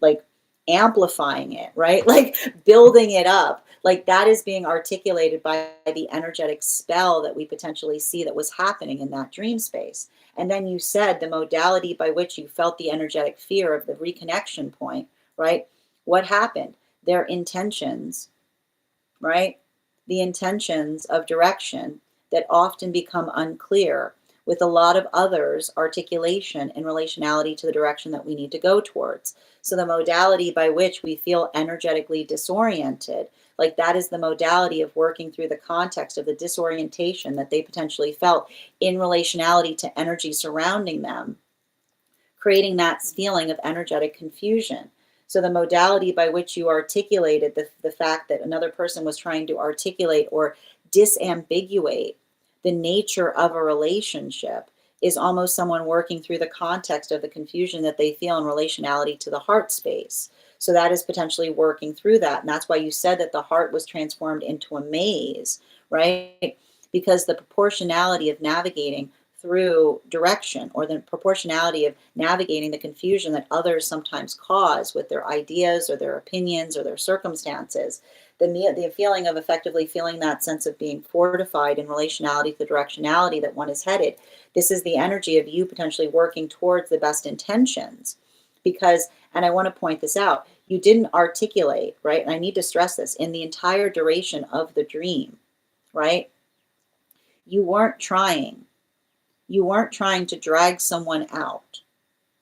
A: like amplifying it, right? Like building it up. Like that is being articulated by the energetic spell that we potentially see that was happening in that dream space. And then you said the modality by which you felt the energetic fear of the reconnection point, right? What happened? Their intentions, right? The intentions of direction that often become unclear with a lot of others' articulation in relationality to the direction that we need to go towards. So, the modality by which we feel energetically disoriented, like that is the modality of working through the context of the disorientation that they potentially felt in relationality to energy surrounding them, creating that feeling of energetic confusion. So the modality by which you articulated the fact that another person was trying to articulate or disambiguate the nature of a relationship is almost someone working through the context of the confusion that they feel in relationality to the heart space. So that is potentially working through that. And that's why you said that the heart was transformed into a maze, right? Because the proportionality of navigating through direction or the proportionality of navigating the confusion that others sometimes cause with their ideas or their opinions or their circumstances, the feeling of effectively feeling that sense of being fortified in relationality to the directionality that one is headed. This is the energy of you potentially working towards the best intentions. Because, and I want to point this out, you didn't articulate, right? And I need to stress this in the entire duration of the dream, right? You weren't trying. You weren't trying to drag someone out,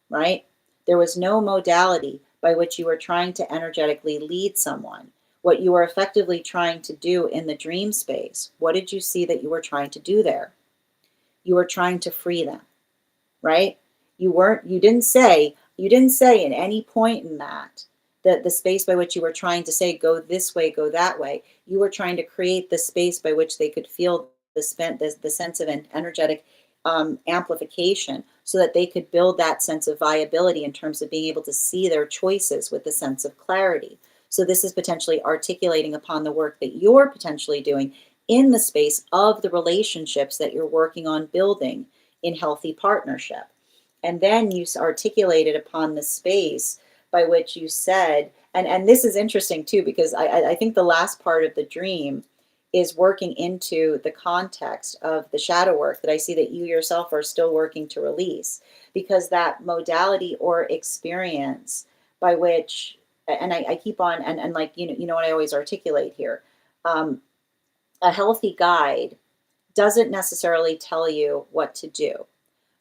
A: right? There was no modality by which you were trying to energetically lead someone. What you were effectively trying to do in the dream space, what did you see that you were trying to do there? You were trying to free them, right? You didn't say in any point in that the space by which you were trying to say go this way, go that way. You were trying to create the space by which they could feel the sense of an energetic amplification so that they could build that sense of viability in terms of being able to see their choices with a sense of clarity. So this is potentially articulating upon the work that you're potentially doing in the space of the relationships that you're working on building in healthy partnership. And then you articulated upon the space by which you said, and this is interesting too, because I think the last part of the dream is working into the context of the shadow work that I see that you yourself are still working to release, because that modality or experience by which, and I keep on, and like, you know what I always articulate here, a healthy guide doesn't necessarily tell you what to do.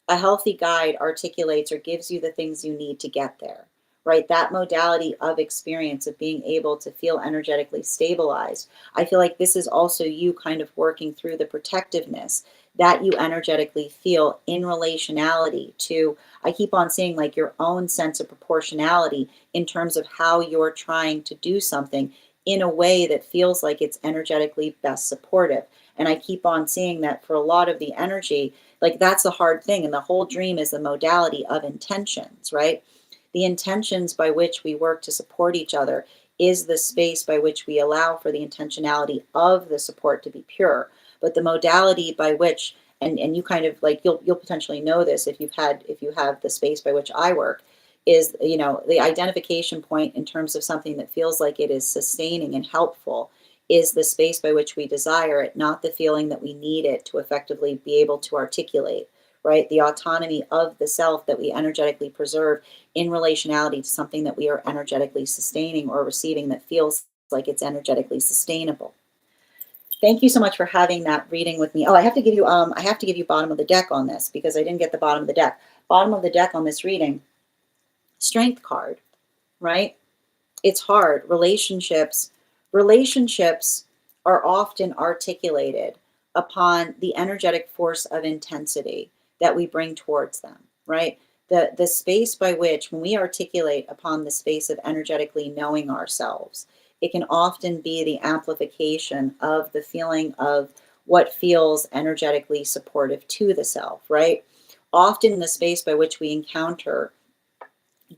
A: A healthy guide articulates or gives you the things you need to get there, right? That modality of experience of being able to feel energetically stabilized. I feel like this is also you kind of working through the protectiveness that you energetically feel in relationality to, I keep on seeing like your own sense of proportionality in terms of how you're trying to do something in a way that feels like it's energetically best supportive. And I keep on seeing that for a lot of the energy, like that's the hard thing. And the whole dream is the modality of intentions, right? The intentions by which we work to support each other is the space by which we allow for the intentionality of the support to be pure. But the modality by which, and you kind of like you'll potentially know this if you have the space by which I work, is the identification point in terms of something that feels like it is sustaining and helpful is the space by which we desire it, not the feeling that we need it to effectively be able to articulate, right? The autonomy of the self that we energetically preserve in relationality to something that we are energetically sustaining or receiving that feels like it's energetically sustainable. Thank you so much for having that reading with me. Oh, I have to give you bottom of the deck on this because I didn't get the bottom of the deck. Bottom of the deck on this reading. Strength card, right? It's hard. Relationships are often articulated upon the energetic force of intensity that we bring towards them, right? The space by which, when we articulate upon the space of energetically knowing ourselves, it can often be the amplification of the feeling of what feels energetically supportive to the self, right? Often the space by which we encounter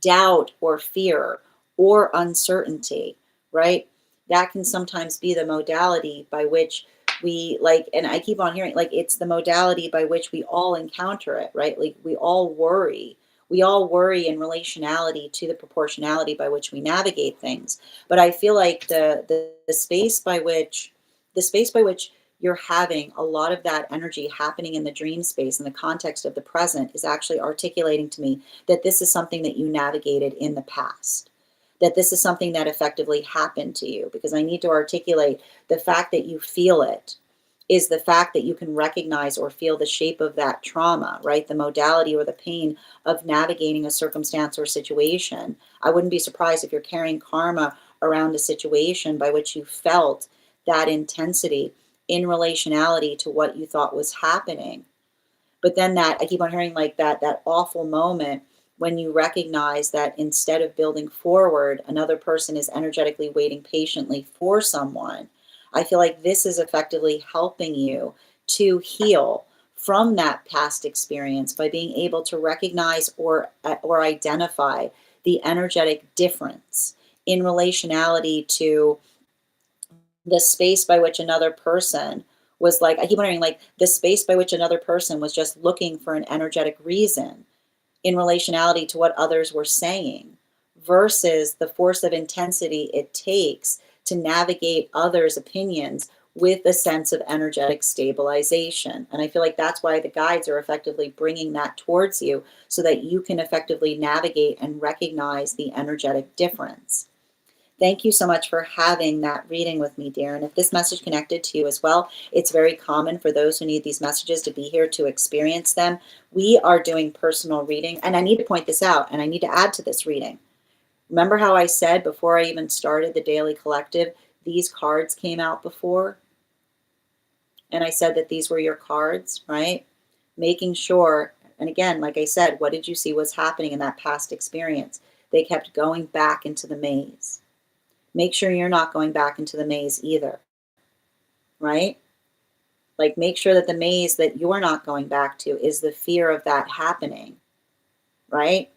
A: doubt or fear or uncertainty, right? That can sometimes be the modality by which we like, and I keep on hearing like it's the modality by which we all encounter it, right? Like we all worry. We all worry in relationality to the proportionality by which we navigate things. But I feel like the space by which you're having a lot of that energy happening in the dream space in the context of the present is actually articulating to me that this is something that you navigated in the past, that this is something that effectively happened to you, because I need to articulate the fact that you feel it is the fact that you can recognize or feel the shape of that trauma, right? The modality or the pain of navigating a circumstance or situation. I wouldn't be surprised if you're carrying karma around a situation by which you felt that intensity in relationality to what you thought was happening. But then that I keep on hearing like that awful moment when you recognize that instead of building forward, another person is energetically waiting patiently for someone. I feel like this is effectively helping you to heal from that past experience by being able to recognize or identify the energetic difference in relationality to the space by which another person was like, I keep wondering, like, the space by which another person was just looking for an energetic reason in relationality to what others were saying versus the force of intensity it takes to navigate others' opinions with a sense of energetic stabilization. And I feel like that's why the guides are effectively bringing that towards you so that you can effectively navigate and recognize the energetic difference. Thank you so much for having that reading with me, dear. And if this message connected to you as well, it's very common for those who need these messages to be here to experience them. We are doing personal reading, and I need to point this out, and I need to add to this reading. Remember how I said before I even started the Daily Collective, these cards came out before? And I said that these were your cards, right? Making sure, and again, like I said, what did you see was happening in that past experience? They kept going back into the maze. Make sure you're not going back into the maze either, right? Like make sure that the maze that you're not going back to is the fear of that happening, right?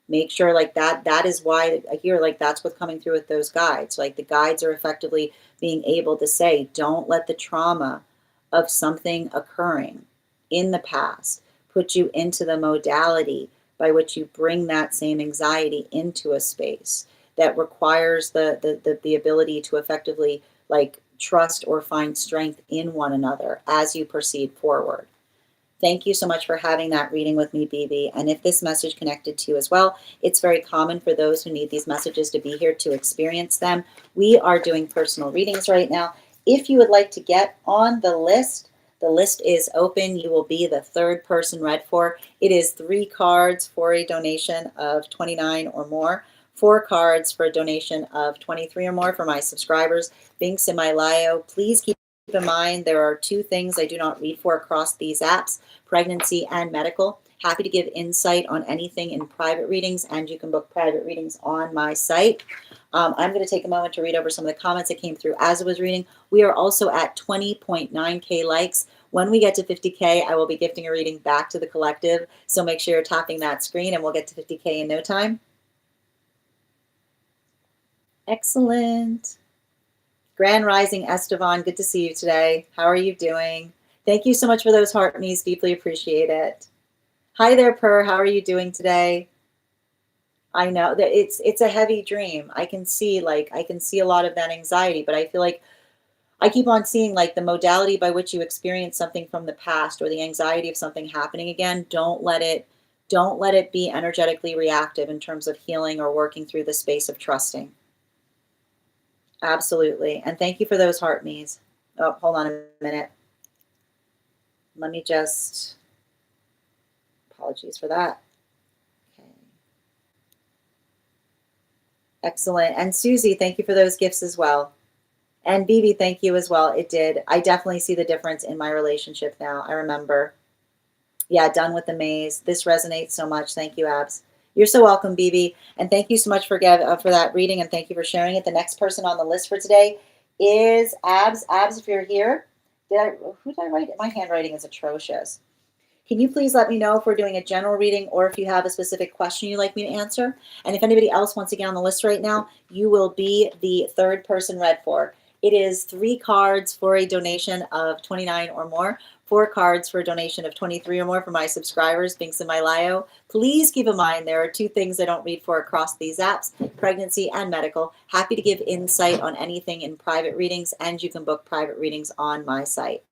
A: Make sure like that is why I hear like that's what's coming through with those guides. Like the guides are effectively being able to say, don't let the trauma of something occurring in the past put you into the modality by which you bring that same anxiety into a space that requires the ability to effectively like trust or find strength in one another as you proceed forward. Thank you so much for having that reading with me, BB. And if this message connected to you as well, it's very common for those who need these messages to be here to experience them. We are doing personal readings right now. If you would like to get on the list is open. You will be the third person read for. It is 3 cards for a donation of $29 or more. 4 cards for a donation of $23 or more for my subscribers. Links in my bio. Please keep in mind there are 2 things I do not read for across these apps: pregnancy and medical. Happy to give insight on anything in private readings, and you can book private readings on my site. I'm going to take a moment to read over some of the comments that came through as I was reading. We are also at 20.9K likes. When we get to 50K, I will be gifting a reading back to the collective. So make sure you're tapping that screen and we'll get to 50K in no time. Excellent. Grand Rising Estevan, good to see you today. How are you doing? Thank you so much for those heart me's. Deeply appreciate it. Hi there, Per. How are you doing today? I know that it's a heavy dream. I can see a lot of that anxiety, but I feel like I keep on seeing like the modality by which you experience something from the past or the anxiety of something happening again. Don't let it be energetically reactive in terms of healing or working through the space of trusting. Absolutely. And thank you for those heart me's. Oh, hold on a minute. Let me just, apologies for that. Okay. Excellent. And Susie, thank you for those gifts as well. And BB, thank you as well. It did. I definitely see the difference in my relationship now. I remember. Yeah, done with the maze. This resonates so much. Thank you, Abs. You're so welcome, BB. And thank you so much for that reading, and thank you for sharing it. The next person on the list for today is Abs. Abs, if you're here, who did I write? My handwriting is atrocious. Can you please let me know if we're doing a general reading or if you have a specific question you'd like me to answer? And if anybody else wants to get on the list right now, you will be the third person read for. It is 3 cards for a donation of $29 or more, 4 cards for a donation of $23 or more for my subscribers, links in my bio. Please keep in mind there are 2 things I don't read for across these apps, pregnancy and medical. Happy to give insight on anything in private readings, and you can book private readings on my site.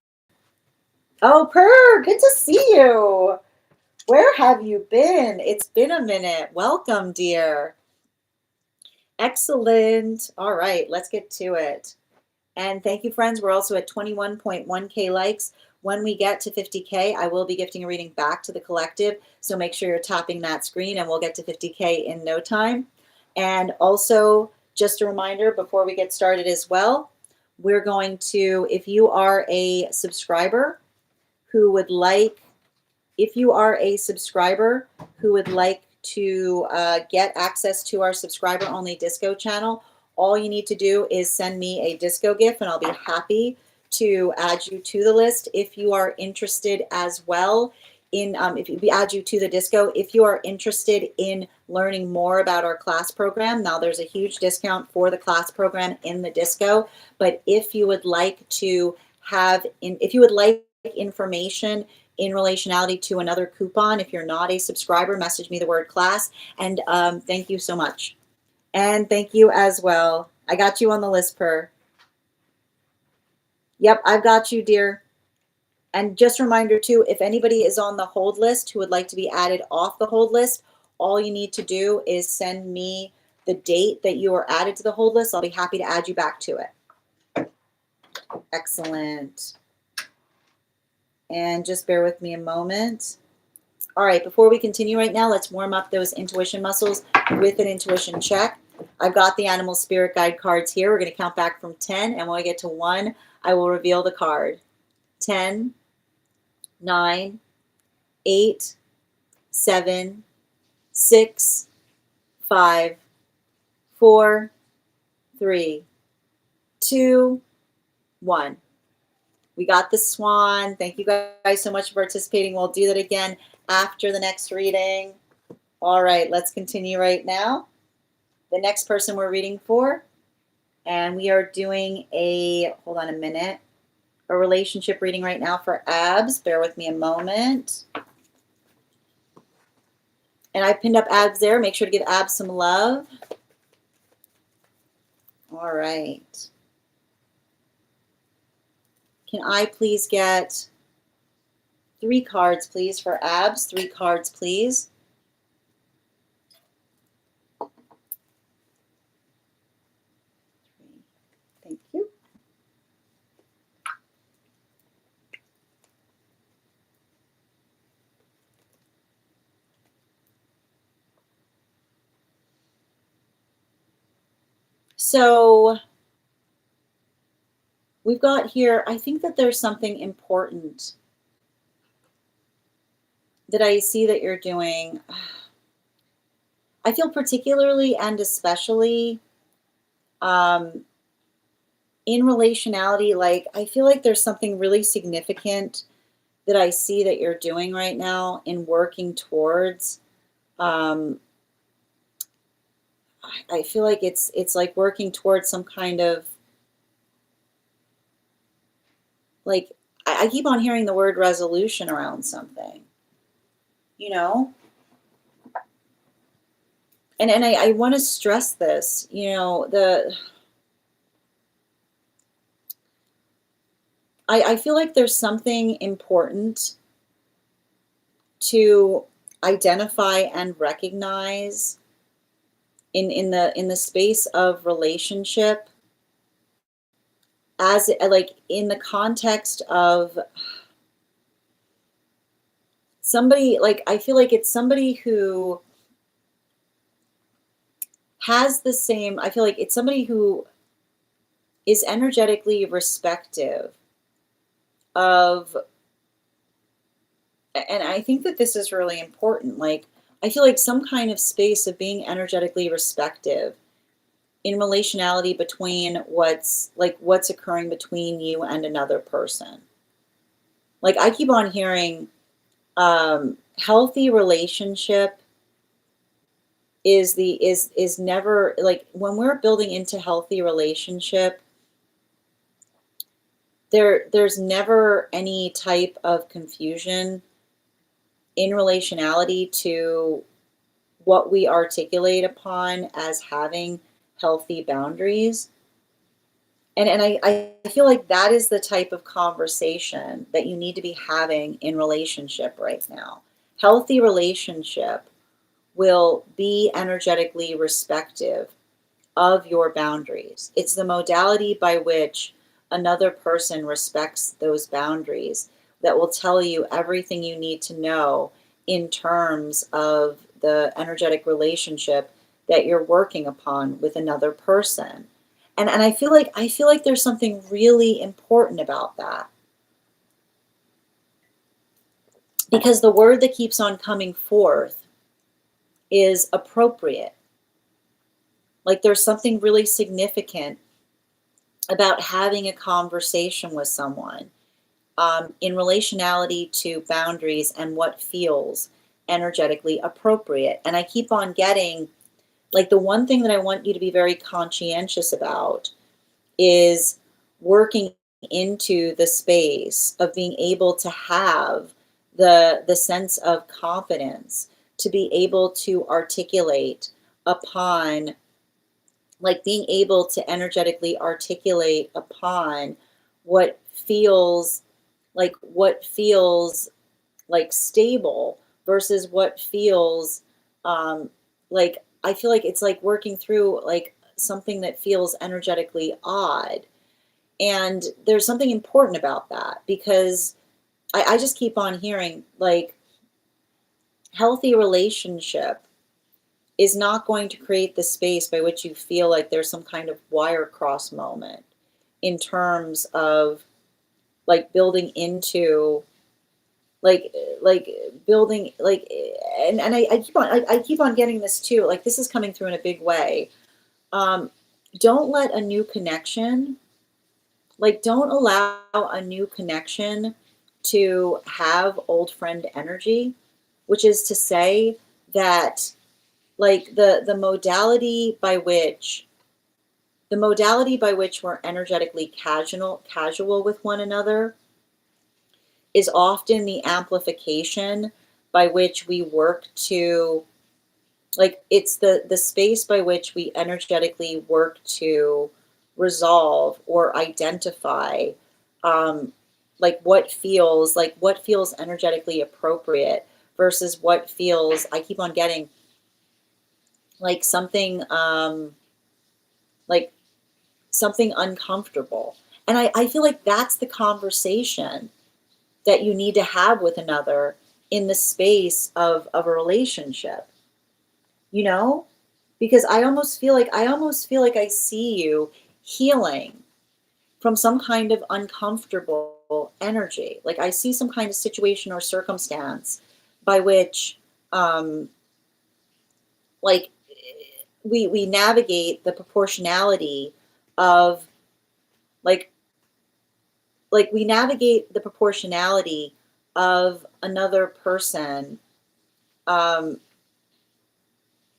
A: Oh, Purr, good to see you. Where have you been? It's been a minute. Welcome, dear. Excellent. All right, let's get to it. And thank you, friends. We're also at 21.1K likes. When we get to 50K, I will be gifting a reading back to the collective. So make sure you're tapping that screen and we'll get to 50K in no time. And also, just a reminder before we get started as well, we're going to, if you are a subscriber, who would like to get access to our subscriber only disco channel, all you need to do is send me a disco gift and I'll be happy to add you to the list. If you are interested as well in, if we add you to the disco, if you are interested in learning more about our class program, now there's a huge discount for the class program in the disco, but if you would like to have, if you would like information in relationality to another coupon, if you're not a subscriber, message me the word class. And thank you so much. And thank you as well. I got you on the list, Per. Yep, I've got you, dear. And just a reminder too, if anybody is on the hold list who would like to be added off the hold list, all you need to do is send me the date that you are added to the hold list. I'll be happy to add you back to it. Excellent. And just bear with me a moment. All right, before we continue right now, let's warm up those intuition muscles with an intuition check. I've got the animal spirit guide cards here. We're going to count back from 10, and when I get to 1, I will reveal the card. 10, 9, 8, 7, 6, 5, 4, 3, 2, 1. We got the swan. Thank you guys so much for participating. We'll do that again after the next reading. All right, let's continue right now. The next person we're reading for, and we are doing a, hold on a minute, a relationship reading right now for Abs. Bear with me a moment. And I pinned up Abs there. Make sure to give Abs some love. All right. Can I please get 3 cards, please, for Abs? 3 cards, please. Thank you. So we've got here, I think that there's something important that I see that you're doing. I feel particularly and especially in relationality, like I feel like there's something really significant that I see that you're doing right now in working towards. I feel like it's like working towards some kind of, like, I keep on hearing the word resolution around something, you know? And I want to stress this, you know, I feel like there's something important to identify and recognize in the space of relationship, as like in the context of somebody, like I feel like it's somebody who has the same, I feel like it's somebody who is energetically respective of, and I think that this is really important. Like, I feel like some kind of space of being energetically respective in relationality between what's occurring between you and another person. Like, I keep on hearing healthy relationship is never, like, when we're building into healthy relationship, there's never any type of confusion in relationality to what we articulate upon as having healthy boundaries. And I feel like that is the type of conversation that you need to be having in relationship right now. Healthy relationship will be energetically respective of your boundaries. It's the modality by which another person respects those boundaries that will tell you everything you need to know in terms of the energetic relationship that you're working upon with another person. And I feel like there's something really important about that, because the word that keeps on coming forth is appropriate. Like, there's something really significant about having a conversation with someone in relationality to boundaries and what feels energetically appropriate. And I keep on getting, like, the one thing that I want you to be very conscientious about is working into the space of being able to have the sense of confidence to be able to articulate upon, like, being able to energetically articulate upon what feels what feels like stable versus what feels like, I feel like it's like working through like something that feels energetically odd. And there's something important about that, because I just keep on hearing, like, healthy relationship is not going to create the space by which you feel like there's some kind of wire cross moment in terms of, like, building into, like building, like, and I keep on getting this too, like, this is coming through in a big way. um don't let a new connection, like, don't allow a new connection to have old friend energy, which is to say that, like, the modality by which we're energetically casual with one another is often the amplification by which we work to, like, it's the space by which we energetically work to resolve or identify, um what feels energetically appropriate versus what feels, I keep on getting, like, like something uncomfortable. And I feel like that's the conversation that you need to have with another in the space of a relationship, you know? Because I almost feel like I see you healing from some kind of uncomfortable energy. Like, I see some kind of situation or circumstance by which, um like, we navigate the proportionality of, like we navigate the proportionality of another person. um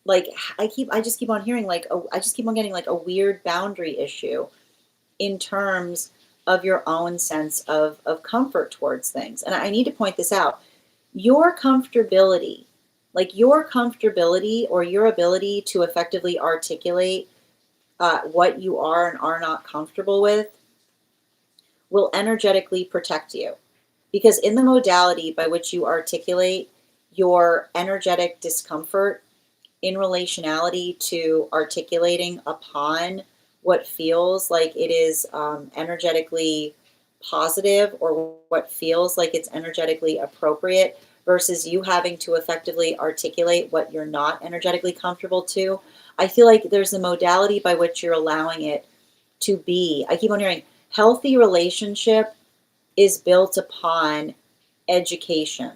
A: like, I just keep on hearing, like, I just keep on getting, like, a weird boundary issue in terms of your own sense of comfort towards things. And I need to point this out. Your comfortability, like, your comfortability or your ability to effectively articulate what you are and are not comfortable with will energetically protect you. Because in the modality by which you articulate your energetic discomfort in relationality to articulating upon what feels like it is energetically positive, or what feels like it's energetically appropriate versus you having to effectively articulate what you're not energetically comfortable to. I feel like there's a modality by which you're allowing it to be. I keep on hearing healthy relationship is built upon education,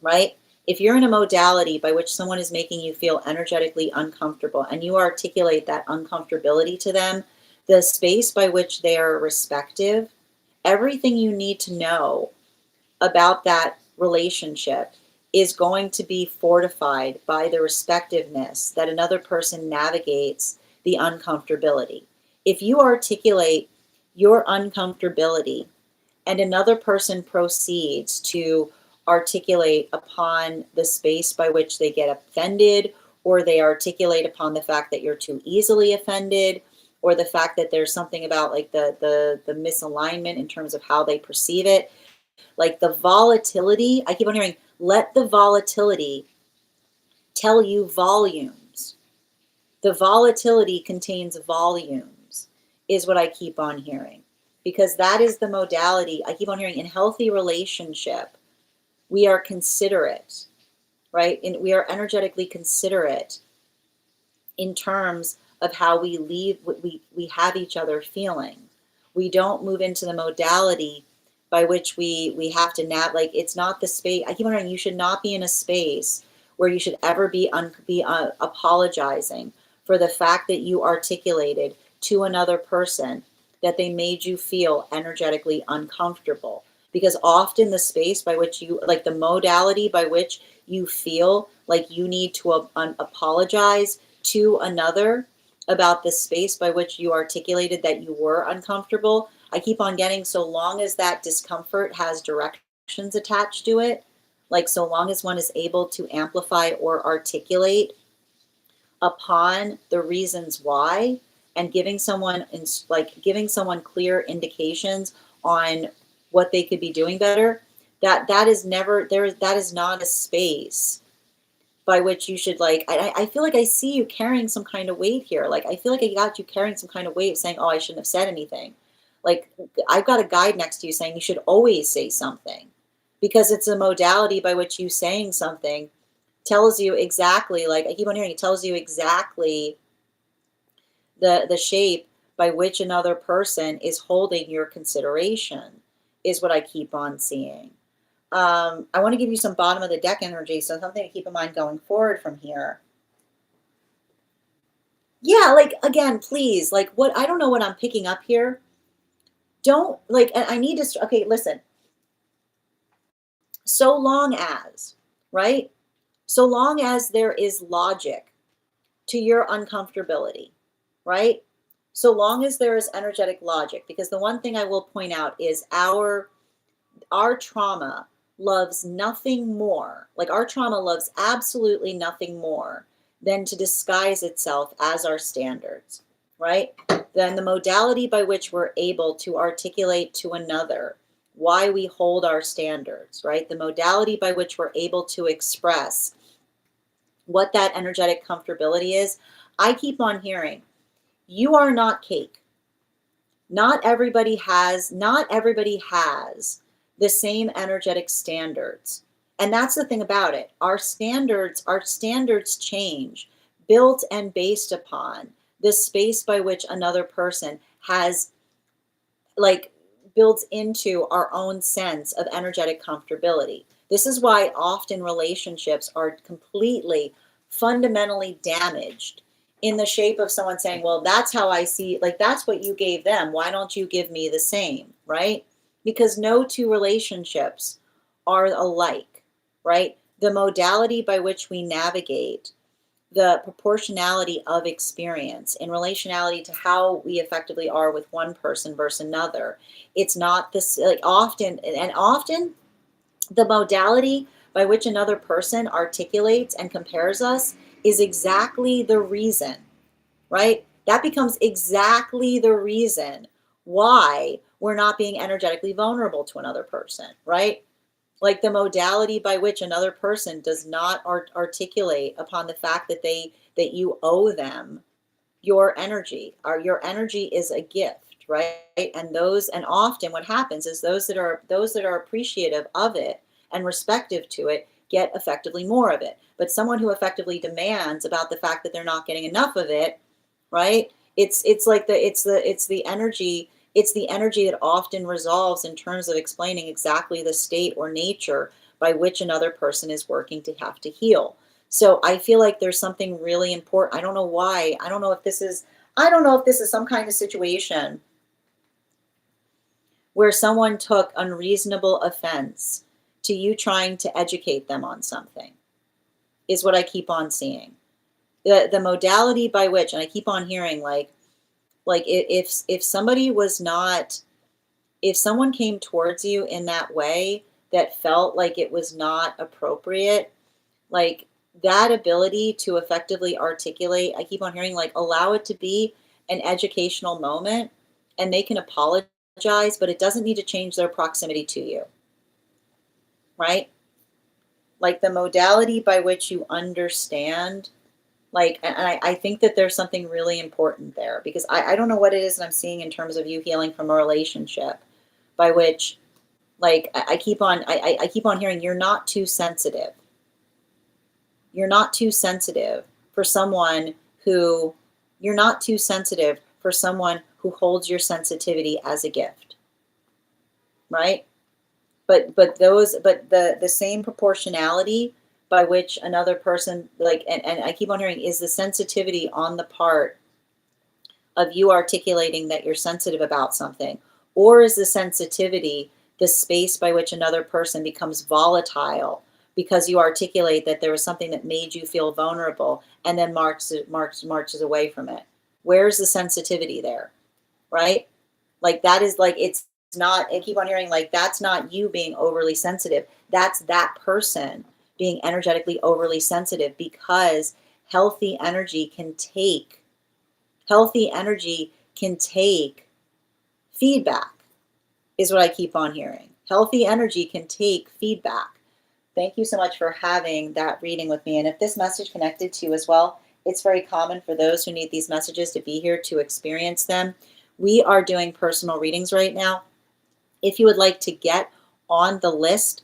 A: right? If you're in a modality by which someone is making you feel energetically uncomfortable and you articulate that uncomfortability to them, the space by which they are respective, everything you need to know about that relationship is going to be fortified by the respectiveness that another person navigates the uncomfortability. If you articulate your uncomfortability and another person proceeds to articulate upon the space by which they get offended, or they articulate upon the fact that you're too easily offended, or the fact that there's something about like the misalignment in terms of how they perceive it, like the volatility, I keep on hearing, let the volatility tell you volumes. The volatility contains volumes, is what I keep on hearing. Because that is the modality. I keep on hearing in healthy relationship, we are considerate, right? And we are energetically considerate in terms of how we leave, we have each other feeling. We don't move into the modality by which we have to like it's not the space. I keep wondering, you should not be in a space where you should ever be apologizing for the fact that you articulated to another person that they made you feel energetically uncomfortable. Because often the space by which you, like the modality by which you feel like you need to apologize to another about the space by which you articulated that you were uncomfortable, I keep on getting, so long as that discomfort has directions attached to it, like so long as one is able to amplify or articulate upon the reasons why, and giving someone clear indications on what they could be doing better, that is never there. That is not a space by which you should like. I feel like I see you carrying some kind of weight here. Like I feel like I got you carrying some kind of weight, saying, "Oh, I shouldn't have said anything." Like I've got a guide next to you saying you should always say something, because it's a modality by which you saying something tells you exactly, like I keep on hearing, it tells you exactly the shape by which another person is holding your consideration, is what I keep on seeing. I want to give you some bottom of the deck energy, so something to keep in mind going forward from here. Yeah, like again, please, like what, I don't know what I'm picking up here. Don't like, and I need to, okay, listen. So long as, right? So long as there is logic to your uncomfortability, right? So long as there is energetic logic, because the one thing I will point out is our trauma loves nothing more, like our trauma loves absolutely nothing more than to disguise itself as our standards, right? Then the modality by which we're able to articulate to another why we hold our standards, right? The modality by which we're able to express what that energetic comfortability is. I keep on hearing, you are not cake. Not everybody has the same energetic standards. And that's the thing about it. Our standards change, built and based upon the space by which another person has, like, built into our own sense of energetic comfortability. This is why often relationships are completely, fundamentally damaged in the shape of someone saying, well, that's how I see, like, that's what you gave them. Why don't you give me the same, right? Because no two relationships are alike, right? The modality by which we navigate the proportionality of experience in relationality to how we effectively are with one person versus another. It's not this, like often the modality by which another person articulates and compares us is exactly the reason, right? That becomes exactly the reason why we're not being energetically vulnerable to another person, right? Like the modality by which another person does not articulate upon the fact that you owe them your energy, or your energy is a gift, right? And often what happens is those that are appreciative of it and respective to it get effectively more of it. But someone who effectively demands about the fact that they're not getting enough of it, right? It's like it's the energy, it's the energy that often resolves in terms of explaining exactly the state or nature by which another person is working to have to heal. So I feel like there's something really important. I don't know why. I don't know if this is some kind of situation where someone took unreasonable offense to you trying to educate them on something, is what I keep on seeing. The modality by which, and I keep on hearing if somebody was not, if someone came towards you in that way that felt like it was not appropriate, like that ability to effectively articulate, I keep on hearing like allow it to be an educational moment and they can apologize, but it doesn't need to change their proximity to you, right? Like the modality by which you understand, like, and I think that there's something really important there because I don't know what it is that I'm seeing in terms of you healing from a relationship by which, like, I keep on, I keep on hearing you're not too sensitive. You're not too sensitive for someone who, you're not too sensitive for someone who holds your sensitivity as a gift, right? But the same proportionality by which another person, like, and I keep on hearing, is the sensitivity on the part of you articulating that you're sensitive about something, or is the sensitivity the space by which another person becomes volatile because you articulate that there was something that made you feel vulnerable and then marches away from it? Where's the sensitivity there, right? Like that is like, it's not, I keep on hearing like, that's not you being overly sensitive. That's that person being energetically overly sensitive because healthy energy can take, healthy energy can take feedback is what I keep on hearing. Healthy energy can take feedback. Thank you so much for having that reading with me. And if this message connected to you as well, it's very common for those who need these messages to be here to experience them. We are doing personal readings right now. If you would like to get on the list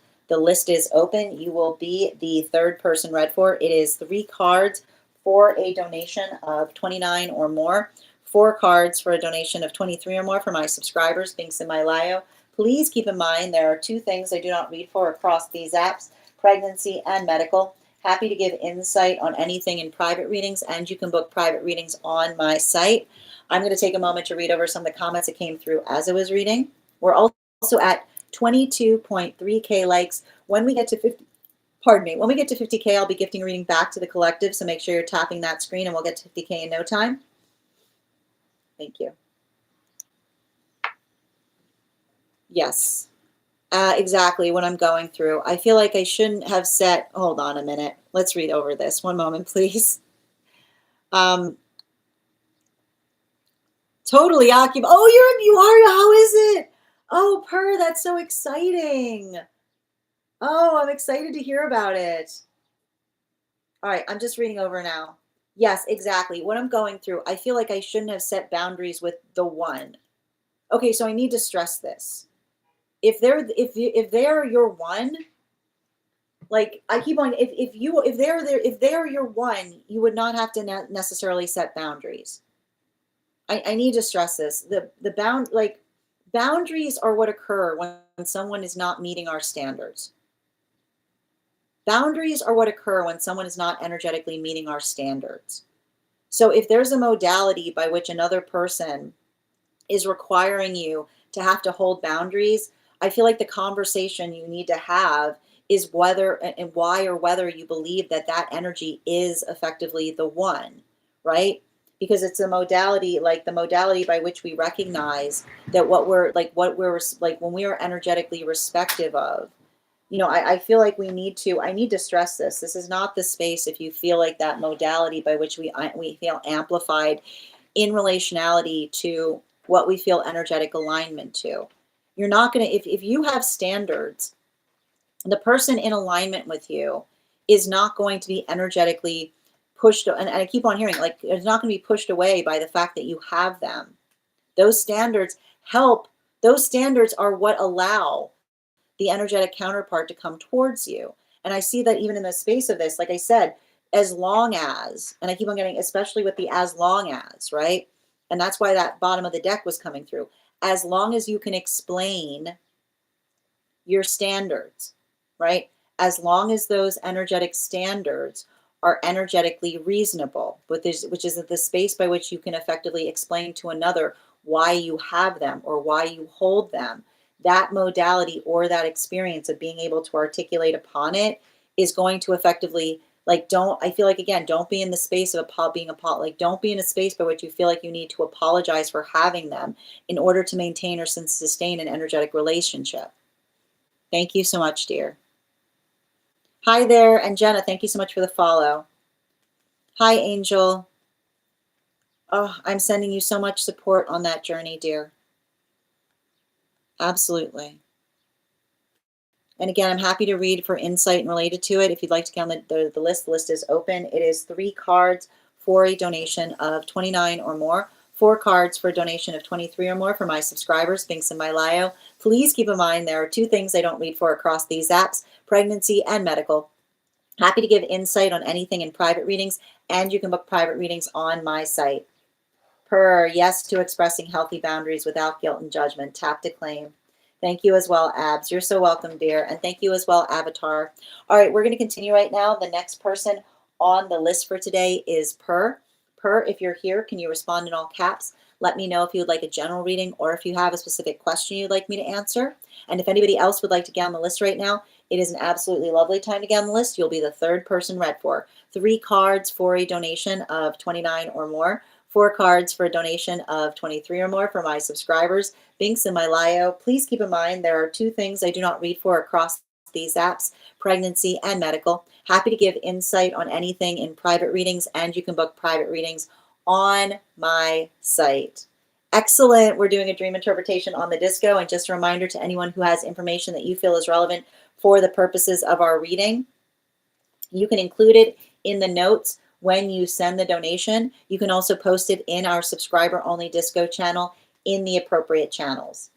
A: is open. You will be the third person read for. It is 3 cards for a donation of $29 or more. 4 cards for a donation of $23 or more for my subscribers. Links in my bio. Please keep in mind there are 2 things I do not read for across these apps: pregnancy and medical. Happy to give insight on anything in private readings, and you can book private readings on my site. I'm going to take a moment to read over some of the comments that came through as I was reading. We're also at 22.3K likes. When we get to 50, pardon me, when we get to 50K, I'll be gifting a reading back to the collective. So make sure you're tapping that screen and we'll get to 50K in no time. Thank you. Yes, exactly what I'm going through. I feel like I shouldn't have set, hold on a minute. Let's read over this. One moment, please. Totally occupied. Oh, you are. How is it? Oh, Purr, that's so exciting. Oh, I'm excited to hear about it. All right, I'm just reading over now. Yes, exactly. What I'm going through, I feel like I shouldn't have set boundaries with the one. Okay, so I need to stress this. If they're your one, like I keep on, if they're your one, you would not have to necessarily set boundaries. I need to stress this. Boundaries are what occur when someone is not meeting our standards. Boundaries are what occur when someone is not energetically meeting our standards. So if there's a modality by which another person is requiring you to have to hold boundaries, I feel like the conversation you need to have is whether and why or whether you believe that that energy is effectively the one, right? Because it's a modality, like the modality by which we recognize that when we are energetically respective of, I feel like I need to stress this. This is not the space if you feel like that modality by which we feel amplified in relationality to what we feel energetic alignment to. You're not going to, if you have standards, the person in alignment with you is not going to be energetically pushed. And I keep on hearing, like, it's not going to be pushed away by the fact that you have them. Those standards help. Those standards are what allow the energetic counterpart to come towards you. And I see that even in the space of this, like I said, as long as, and I keep on getting, especially with the as long as, right? And that's why that bottom of the deck was coming through. As long as you can explain your standards, right? As long as those energetic standards are energetically reasonable, which is the space by which you can effectively explain to another why you have them or why you hold them, that modality or that experience of being able to articulate upon it is going to effectively, like, don't, I feel like, again, don't be in the space of like, don't be in a space by which you feel like you need to apologize for having them in order to maintain or sustain an energetic relationship. Thank you so much, dear. Hi there, and Jenna, thank you so much for the follow. Hi, Angel. Oh, I'm sending you so much support on that journey, dear. Absolutely. And again, I'm happy to read for insight and related to it. If you'd like to get on the list is open. It is 3 cards for a donation of $29 or more, 4 cards for a donation of $23 or more for my subscribers, Binks and Mylio. Please keep in mind there are 2 things I don't read for across these apps, pregnancy and medical. Happy to give insight on anything in private readings, and you can book private readings on my site. Yes to expressing healthy boundaries without guilt and judgment. Tap to claim. Thank you as well, Abs. You're so welcome, dear. And thank you as well, Avatar. All right, we're going to continue right now. The next person on the list for today is Per. Per, if you're here, can you respond in all caps? Let me know if you would like a general reading or if you have a specific question you'd like me to answer. And if anybody else would like to get on the list right now, it is an absolutely lovely time to get on the list. You'll be the 3rd person read for. 3 cards for a donation of $29 or more. 4 cards for a donation of $23 or more for my subscribers, Binks and Mylio. Please keep in mind there are 2 things I do not read for across these apps, pregnancy and medical. Happy to give insight on anything in private readings, and you can book private readings on my site. Excellent. We're doing a dream interpretation on the disco, and just a reminder to anyone who has information that you feel is relevant for the purposes of our reading, you can include it in the notes when you send the donation. You can also post it in our subscriber only disco channel in the appropriate channels.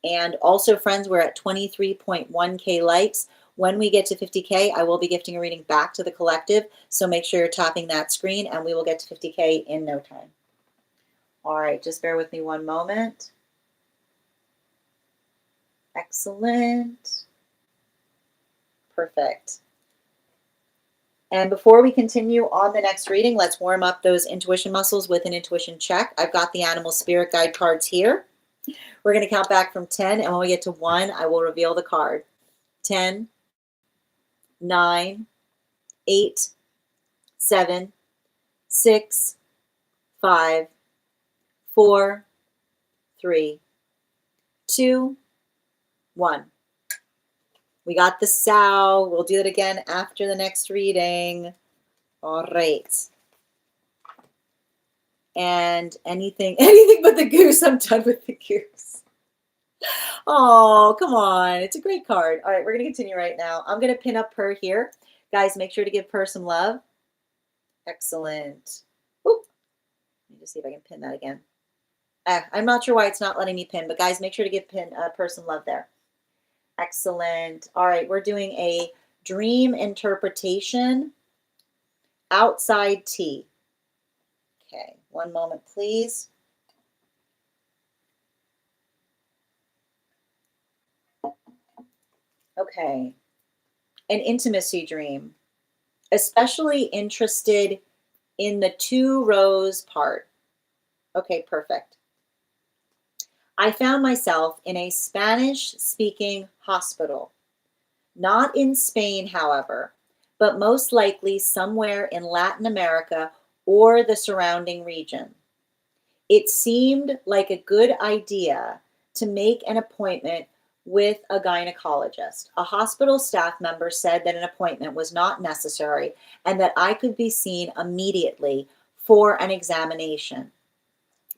A: And also, friends, we're at 23.1K likes. When we get to 50K, I will be gifting a reading back to the collective. So make sure you're tapping that screen and we will get to 50K in no time. All right, just bear with me one moment. Excellent. Perfect. And before we continue on the next reading, let's warm up those intuition muscles with an intuition check. I've got the animal spirit guide cards here. We're going to count back from 10, and when we get to 1, I will reveal the card. 10, 9, 8, 7, 6, 5, 4, 3, 2, 1. We got the sow. We'll do it again after the next reading. All right. And anything but the goose. I'm done with the goose. Oh, come on. It's a great card. All right, we're going to continue right now. I'm going to pin up Per here. Guys, make sure to give Per some love. Excellent. Oop. Let me just see if I can pin that again. I'm not sure why it's not letting me pin, but guys, make sure to give Per some love there. Excellent. All right, we're doing a dream interpretation outside tea. Okay, one moment, please. Okay, an intimacy dream, especially interested in the 2 rows part. Okay, perfect. I found myself in a Spanish-speaking hospital. Not in Spain, however, but most likely somewhere in Latin America or the surrounding region. It seemed like a good idea to make an appointment with a gynecologist. A hospital staff member said that an appointment was not necessary and that I could be seen immediately for an examination.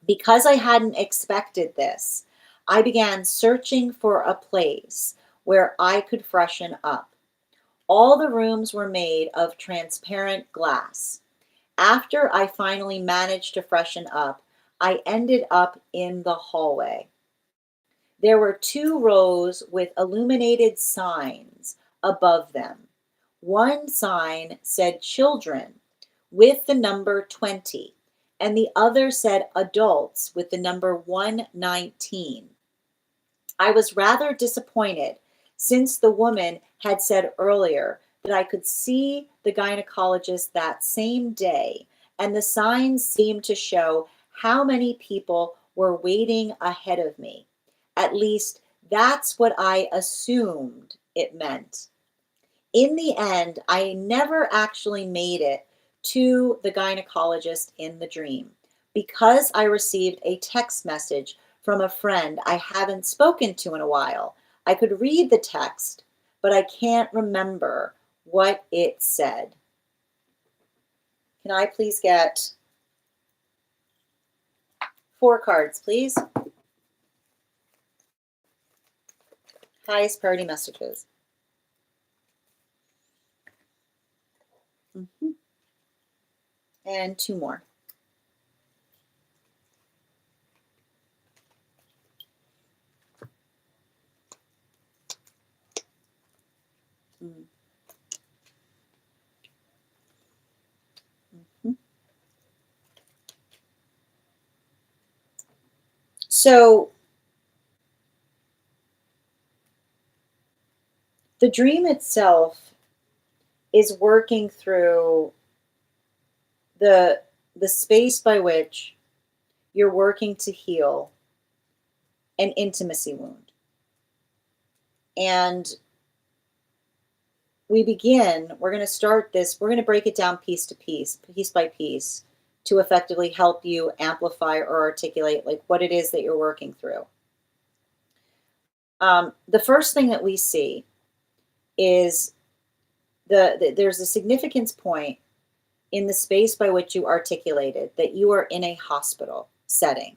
A: Because I hadn't expected this, I began searching for a place where I could freshen up. All the rooms were made of transparent glass. After I finally managed to freshen up, I ended up in the hallway. There were 2 rows with illuminated signs above them. One sign said children with the number 20, and the other said adults with the number 119. I was rather disappointed since the woman had said earlier that I could see the gynecologist that same day, and the signs seemed to show how many people were waiting ahead of me. At least that's what I assumed it meant. In the end, I never actually made it to the gynecologist in the dream because I received a text message from a friend I haven't spoken to in a while. I could read the text, but I can't remember what it said. Can I please get 4 cards, please? Highest priority messages. And 2 more. So the dream itself is working through the space by which you're working to heal an intimacy wound. And we're going to start this, we're going to break it down piece to piece by piece, to effectively help you amplify or articulate like what it is that you're working through. The first thing that we see is there's a significance point in the space by which you articulated that you are in a hospital setting,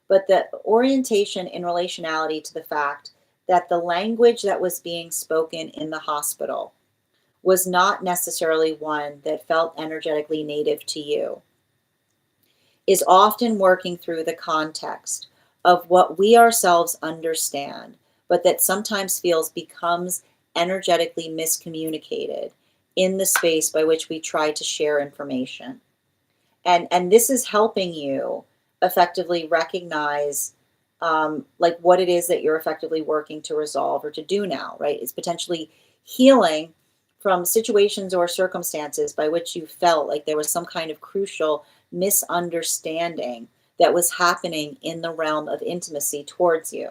A: but the orientation in relationality to the fact that the language that was being spoken in the hospital was not necessarily one that felt energetically native to you, is often working through the context of what we ourselves understand, but that sometimes becomes energetically miscommunicated in the space by which we try to share information. And this is helping you effectively recognize like what it is that you're effectively working to resolve or to do now, right? It's potentially healing from situations or circumstances by which you felt like there was some kind of crucial misunderstanding that was happening in the realm of intimacy towards you.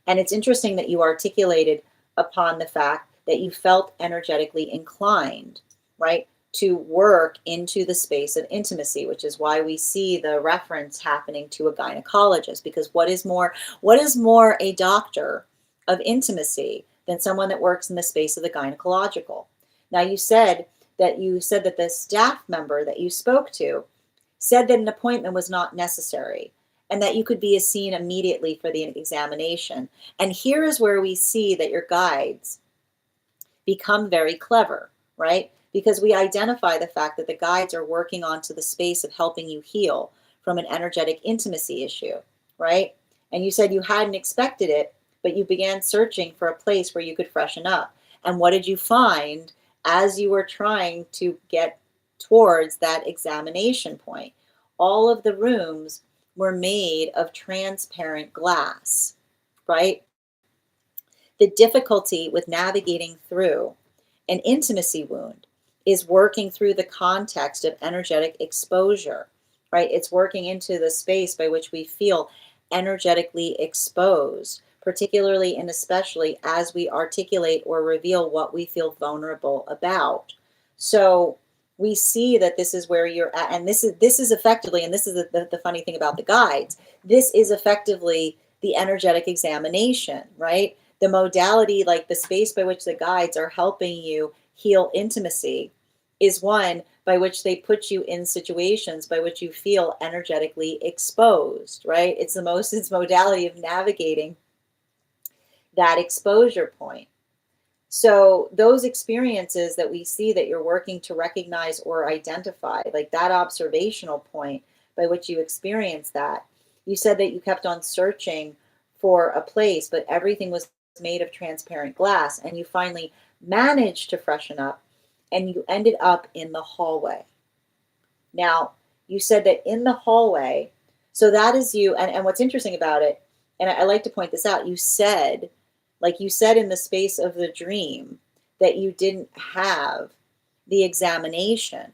A: And it's interesting that you articulated upon the fact that you felt energetically inclined, right, to work into the space of intimacy, which is why we see the reference happening to a gynecologist. Because what is more a doctor of intimacy than someone that works in the space of the gynecological? Now, you said that the staff member that you spoke to said that an appointment was not necessary and that you could be seen immediately for the examination. And here is where we see that your guides become very clever, right? Because we identify the fact that the guides are working onto the space of helping you heal from an energetic intimacy issue, right? And you said you hadn't expected it, but you began searching for a place where you could freshen up. And what did you find as you were trying to get towards that examination point? All of the rooms were made of transparent glass, right? The difficulty with navigating through an intimacy wound is working through the context of energetic exposure, right? It's working into the space by which we feel energetically exposed, particularly and especially as we articulate or reveal what we feel vulnerable about. So we see that this is where you're at, and this is effectively, and this is the funny thing about the guides, this is effectively the energetic examination, right? The modality, like the space by which the guides are helping you heal intimacy, is one by which they put you in situations by which you feel energetically exposed, right? It's modality of navigating that exposure point. So those experiences that we see that you're working to recognize or identify, like that observational point by which you experience that, You said that you kept on searching for a place, but everything was made of transparent glass, and you finally managed to freshen up and you ended up in the hallway. Now, you said that in the hallway, so that is you, and what's interesting about it, and I like to point this out, you said, like you said in the space of the dream, that you didn't have the examination,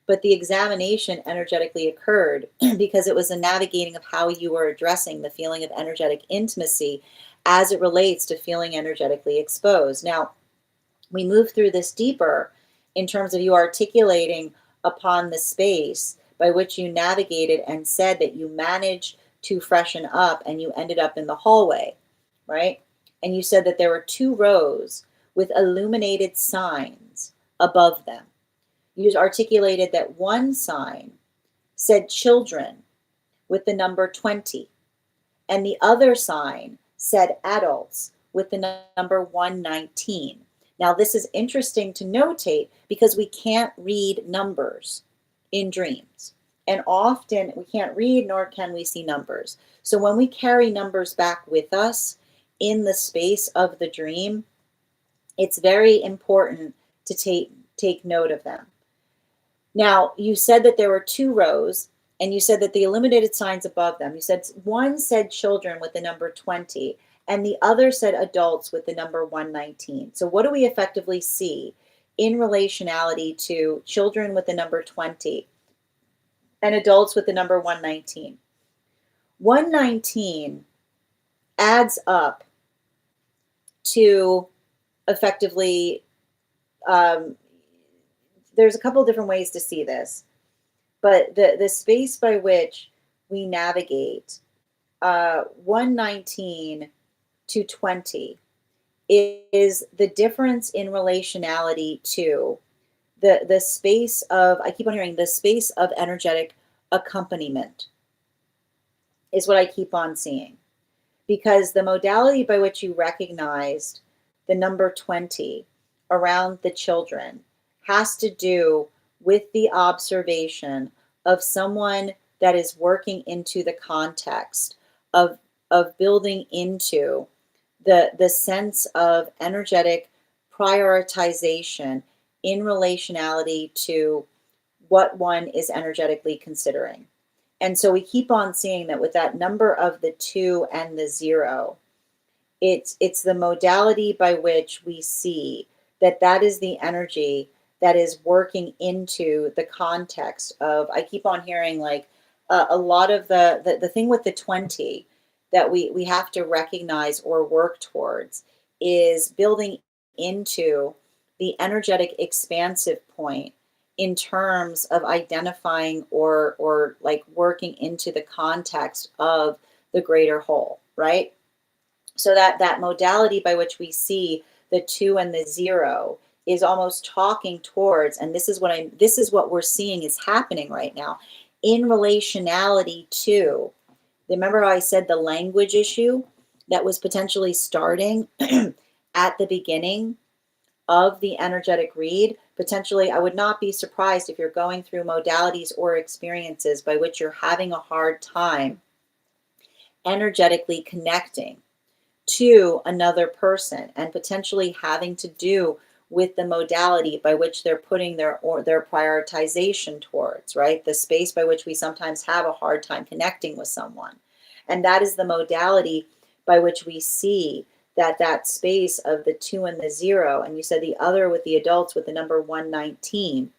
A: but the examination energetically occurred because it was a navigating of how you were addressing the feeling of energetic intimacy as it relates to feeling energetically exposed. Now, we move through this deeper in terms of you articulating upon the space by which you navigated and said that you managed to freshen up and you ended up in the hallway, right? And you said that there were 2 rows with illuminated signs above them. You articulated that one sign said children with the number 20, and the other sign said adults with the number 119. Now, this is interesting to notate because we can't read numbers in dreams. And often we can't read nor can we see numbers. So when we carry numbers back with us in the space of the dream, it's very important to take note of them. Now, you said that there were 2 rows, and you said that the illuminated signs above them, you said one said children with the number 20, and the other said adults with the number 119. So what do we effectively see in relationality to children with the number 20 and adults with the number 119? 119 adds up to effectively, there's a couple different ways to see this, but the space by which we navigate 119 to 20 is the difference in relationality to the space of, I keep on hearing, the space of energetic accompaniment is what I keep on seeing. Because the modality by which you recognized the number 20 around the children has to do with the observation of someone that is working into the context of building into the sense of energetic prioritization in relationality to what one is energetically considering. And so we keep on seeing that with that number of the 2 and the 0, it's the modality by which we see that is the energy that is working into the context of, I keep on hearing like a lot of the thing with the 20 that we have to recognize or work towards is building into the energetic expansive point in terms of identifying or like working into the context of the greater whole, right? So that modality by which we see the 2 and the 0 is almost talking towards, and this is what we're seeing is happening right now in relationality to, remember how I said the language issue that was potentially starting at the beginning of the energetic read? Potentially, I would not be surprised if you're going through modalities or experiences by which you're having a hard time energetically connecting to another person and potentially having to do with the modality by which they're putting their prioritization towards, right? The space by which we sometimes have a hard time connecting with someone. And that is the modality by which we see that space of the 2 and the 0, and you said the other with the adults with the number 119,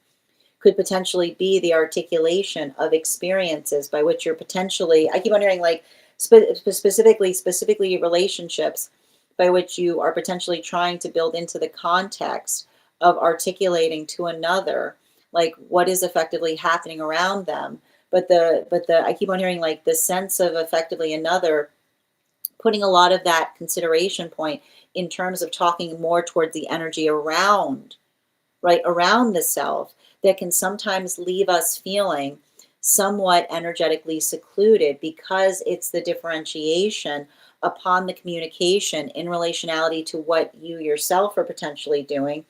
A: could potentially be the articulation of experiences by which you're potentially, I keep on hearing like specifically relationships by which you are potentially trying to build into the context of articulating to another like what is effectively happening around them. But the I keep on hearing like the sense of effectively another putting a lot of that consideration point in terms of talking more towards the energy around, right, around the self, that can sometimes leave us feeling somewhat energetically secluded because it's the differentiation upon the communication in relationality to what you yourself are potentially doing,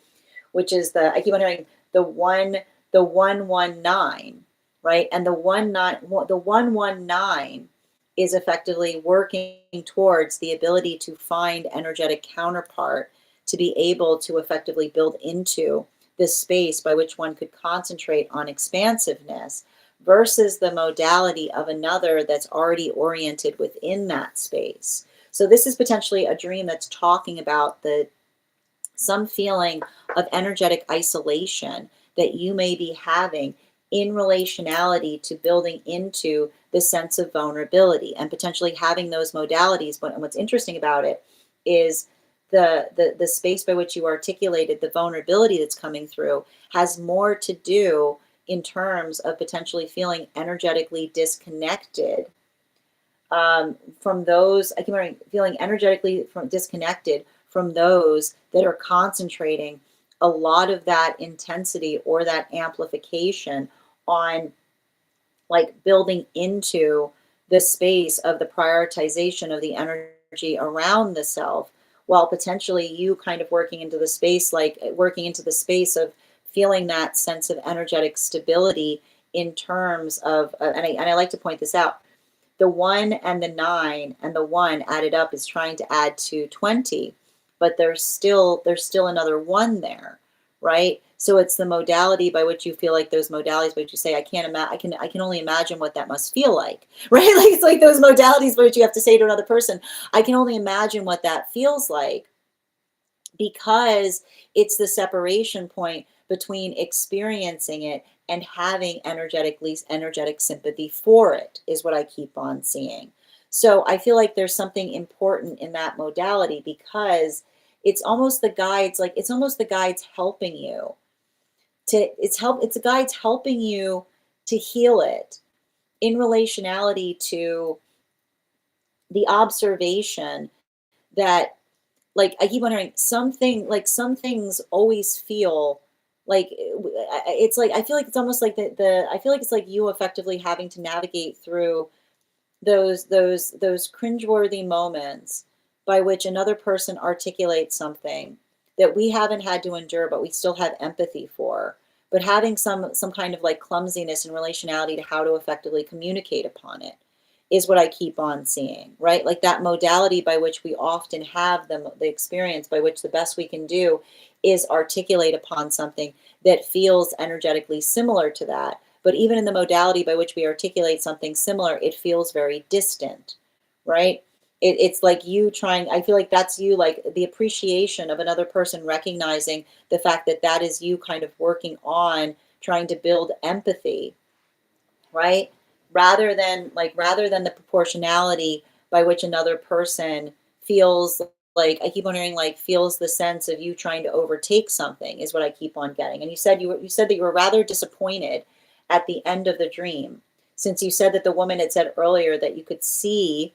A: which is I keep on hearing the 119, right? And the 119 is effectively working towards the ability to find energetic counterpart to be able to effectively build into this space by which one could concentrate on expansiveness versus the modality of another that's already oriented within that space. So this is potentially a dream that's talking about the some feeling of energetic isolation that you may be having in relationality to building into the sense of vulnerability and potentially having those modalities. But what's interesting about it is the space by which you articulated the vulnerability that's coming through has more to do in terms of potentially feeling energetically disconnected from those. I keep remembering feeling energetically disconnected from those that are concentrating a lot of that intensity or that amplification on like building into the space of the prioritization of the energy around the self, while potentially you kind of working into the space, like working into the space of feeling that sense of energetic stability in terms of, and I like to point this out, the 1 and the 9 and the 1 added up is trying to add to 20, but there's still another 1 there, right? So it's the modality by which you feel like those modalities by which you say, I can't imagine, I can only imagine what that must feel like, right? Like it's like those modalities by which you have to say to another person, I can only imagine what that feels like, because it's the separation point between experiencing it and having energetic sympathy for it, is what I keep on seeing. So I feel like there's something important in that modality, because it's almost the guides helping you to it's the guides helping you to heal it in relationality to the observation that, like, I keep wondering, some things always feel like it's like, I feel like it's almost like the I feel like it's like you effectively having to navigate through those cringeworthy moments by which another person articulates something that we haven't had to endure, but we still have empathy for, but having some kind of like clumsiness in relationality to how to effectively communicate upon it is what I keep on seeing, right? Like that modality by which we often have the experience by which the best we can do is articulate upon something that feels energetically similar to that. But even in the modality by which we articulate something similar, it feels very distant, right? It's like you trying, I feel like that's you, like the appreciation of another person recognizing the fact that that is you kind of working on trying to build empathy, right? Rather than the proportionality by which another person feels, like I keep on hearing, like feels the sense of you trying to overtake something, is what I keep on getting. And you said that you were rather disappointed at the end of the dream, since you said that the woman had said earlier that you could see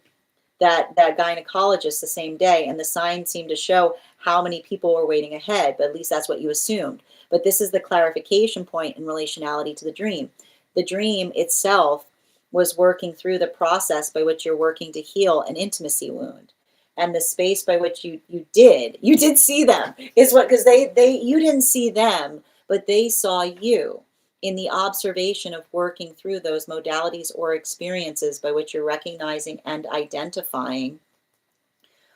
A: that gynecologist the same day, and the signs seemed to show how many people were waiting ahead, but at least that's what you assumed. But this is the clarification point in relationality to the dream. The dream itself was working through the process by which you're working to heal an intimacy wound. And the space by which you did see them is what, because they you didn't see them, but they saw you in the observation of working through those modalities or experiences by which you're recognizing and identifying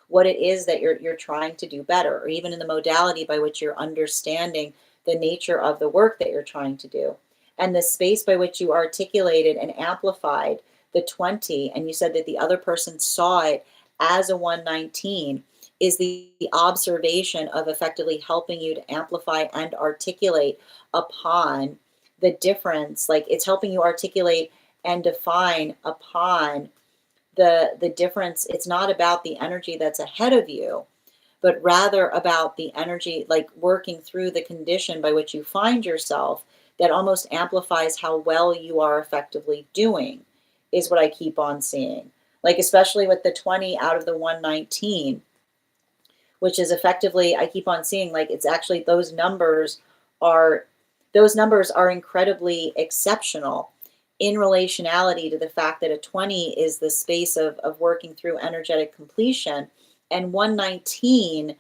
A: what it is that you're trying to do better, or even in the modality by which you're understanding the nature of the work that you're trying to do. And the space by which you articulated and amplified the 20, and you said that the other person saw it as a 119, is the observation of effectively helping you to amplify and articulate upon the difference. Like it's helping you articulate and define upon the difference. It's not about the energy that's ahead of you, but rather about the energy, like working through the condition by which you find yourself, that almost amplifies how well you are effectively doing, is what I keep on seeing. Like especially with the 20 out of the 119, which is effectively, I keep on seeing, like it's actually are those numbers are incredibly exceptional in relationality to the fact that a 20 is the space of working through energetic completion, and 119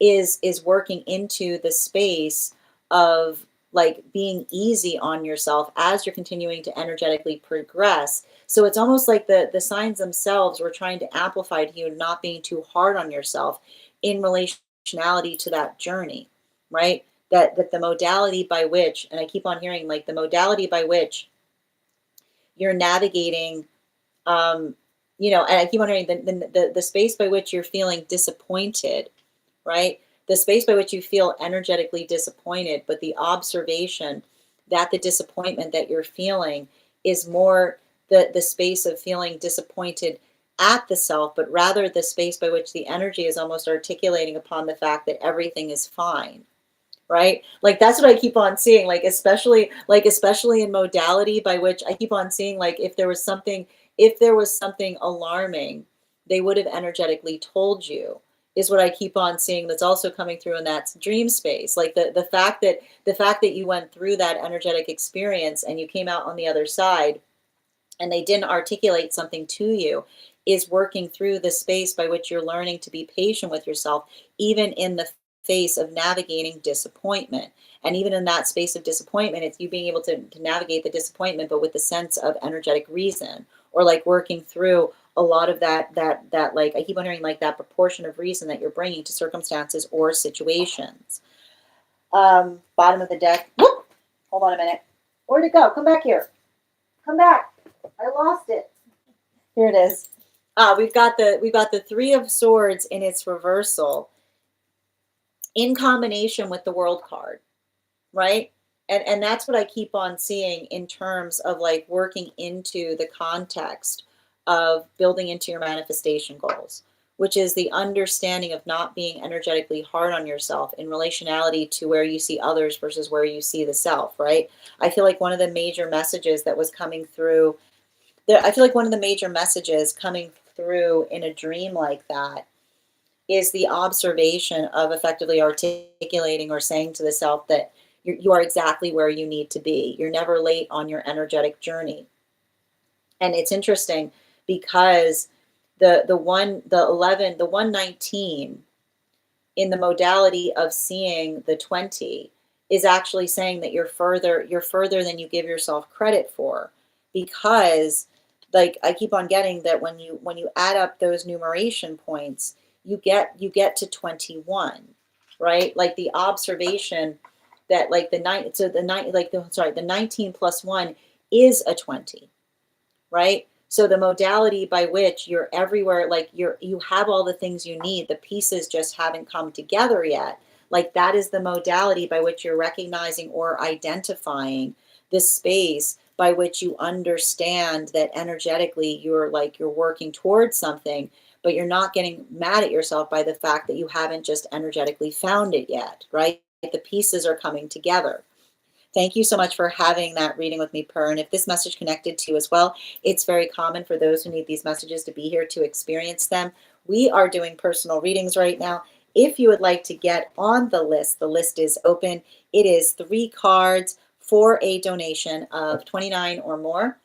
A: is working into the space of like being easy on yourself as you're continuing to energetically progress. So it's almost like the signs themselves were trying to amplify to you not being too hard on yourself in relationality to that journey, right? That the modality by which, and I keep on hearing like the modality by which you're navigating, um, and I keep wondering the space by which you're feeling disappointed, right? The space by which you feel energetically disappointed, but the observation that the disappointment that you're feeling is more the space of feeling disappointed at the self, but rather the space by which the energy is almost articulating upon the fact that everything is fine, right? Like that's what I keep on seeing, like especially in modality by which I keep on seeing, like if there was something alarming, they would have energetically told you, is what I keep on seeing that's also coming through in that dream space. Like the fact that you went through that energetic experience and you came out on the other side and they didn't articulate something to you is working through the space by which you're learning to be patient with yourself, even in the face of navigating disappointment. And even in that space of disappointment, it's you being able to navigate the disappointment, but with the sense of energetic reason, or like working through a lot of that like I keep wondering, like that proportion of reason that you're bringing to circumstances or situations. Bottom of the deck. Whoop! Hold on a minute. Where'd it go? Come back here. Come back. I lost it. Here it is. We've got the Three of Swords in its reversal in combination with the World card, right? And that's what I keep on seeing in terms of like working into the context of building into your manifestation goals, which is the understanding of not being energetically hard on yourself in relationality to where you see others versus where you see the self, right? I feel like one of the major messages that was coming through I feel like one of the major messages coming through in a dream like that is the observation of effectively articulating or saying to the self that you are exactly where you need to be. You're never late on your energetic journey. And it's interesting because the 119 in the modality of seeing the 20 is actually saying that you're further than you give yourself credit for, because like I keep on getting that when you add up those numeration points, you get to 21, right? Like the observation that like the nine so the nine like the sorry the 19 plus 1 is a 20, right? So the modality by which you're everywhere, like you have all the things you need, the pieces just haven't come together yet. Like that is the modality by which you're recognizing or identifying the space by which you understand that energetically you're working towards something, but you're not getting mad at yourself by the fact that you haven't just energetically found it yet, right? The pieces are coming together. Thank you so much for having that reading with me, Per. And if this message connected to you as well, it's very common for those who need these messages to be here to experience them. We are doing personal readings right now. If you would like to get on the list is open. It is 3 cards for a donation of 29 or more.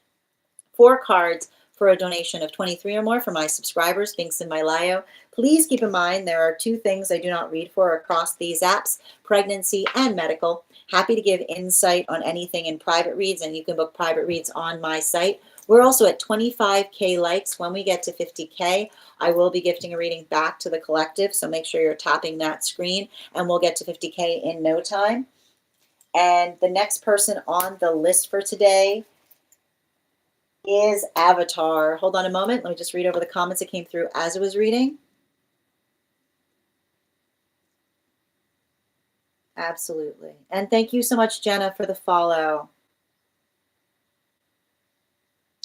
A: 4 cards for a donation of 23 or more for my subscribers, links in my bio. Please keep in mind there are 2 things I do not read for across these apps: pregnancy and medical. Happy to give insight on anything in private reads, and you can book private reads on my site. We're also at 25K likes. When we get to 50K, I will be gifting a reading back to the collective, so make sure you're tapping that screen, and we'll get to 50K in no time. And the next person on the list for today is Avatar. Hold on a moment. Let me just read over the comments that came through as I was reading. Absolutely. And thank you so much, Jenna, for the follow.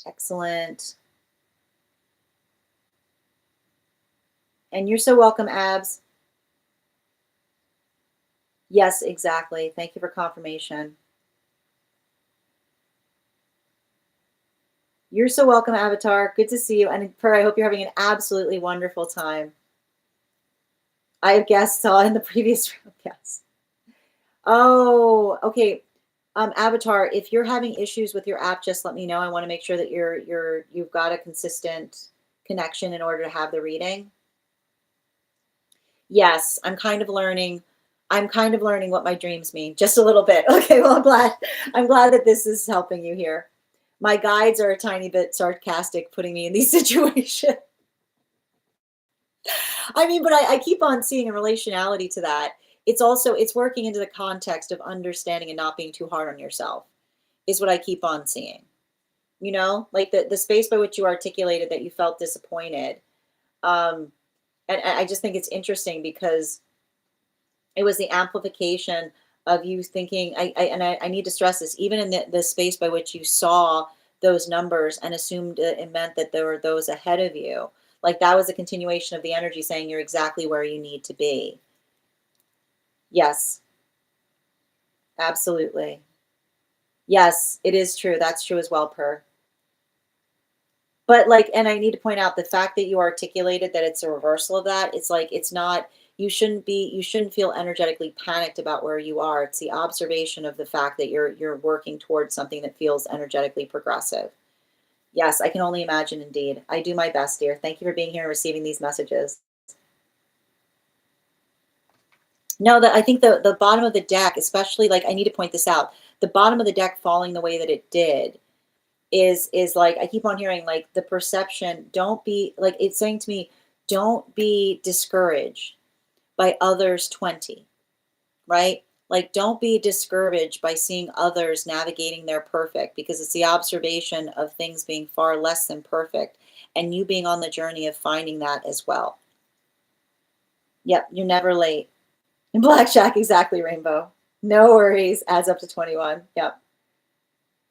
A: Excellent. And you're so welcome, Abs. Yes, exactly. Thank you for confirmation. You're so welcome, Avatar. Good to see you. And Per, I hope you're having an absolutely wonderful time. I have guests on in the previous room. Yes. Oh, okay. Avatar, if you're having issues with your app, just let me know. I want to make sure that you've got a consistent connection in order to have the reading. Yes, I'm kind of learning. I'm kind of learning what my dreams mean, just a little bit. Okay, well, I'm glad that this is helping you here. My guides are a tiny bit sarcastic putting me in these situations. I mean, but I keep on seeing a relationality to that. It's also it's working into the context of understanding and not being too hard on yourself is what I keep on seeing. You know, like the space by which you articulated that you felt disappointed. Um, and I just think it's interesting because it was the amplification of you thinking I need to stress this, even in the space by which you saw those numbers and assumed it meant that there were those ahead of you, like that was a continuation of the energy saying you're exactly where you need to be. Yes, absolutely. Yes, it is true. That's true as well, Per. But, like, and I need to point out the fact that you articulated that it's a reversal of that, it's like it's not you shouldn't feel energetically panicked about where you are. It's the observation of the fact that you're working towards something that feels energetically progressive. Yes, I can only imagine indeed. I do my best, dear. Thank you for being here and receiving these messages. No, that I think the bottom of the deck, especially like I need to point this out, the bottom of the deck falling the way that it did is like I keep on hearing like the perception, don't be like it's saying to me, don't be discouraged by others 20, right? Like don't be discouraged by seeing others navigating their perfect because it's the observation of things being far less than perfect and you being on the journey of finding that as well. Yep, you're never late. Blackjack, exactly, Rainbow. No worries, adds up to 21. Yep.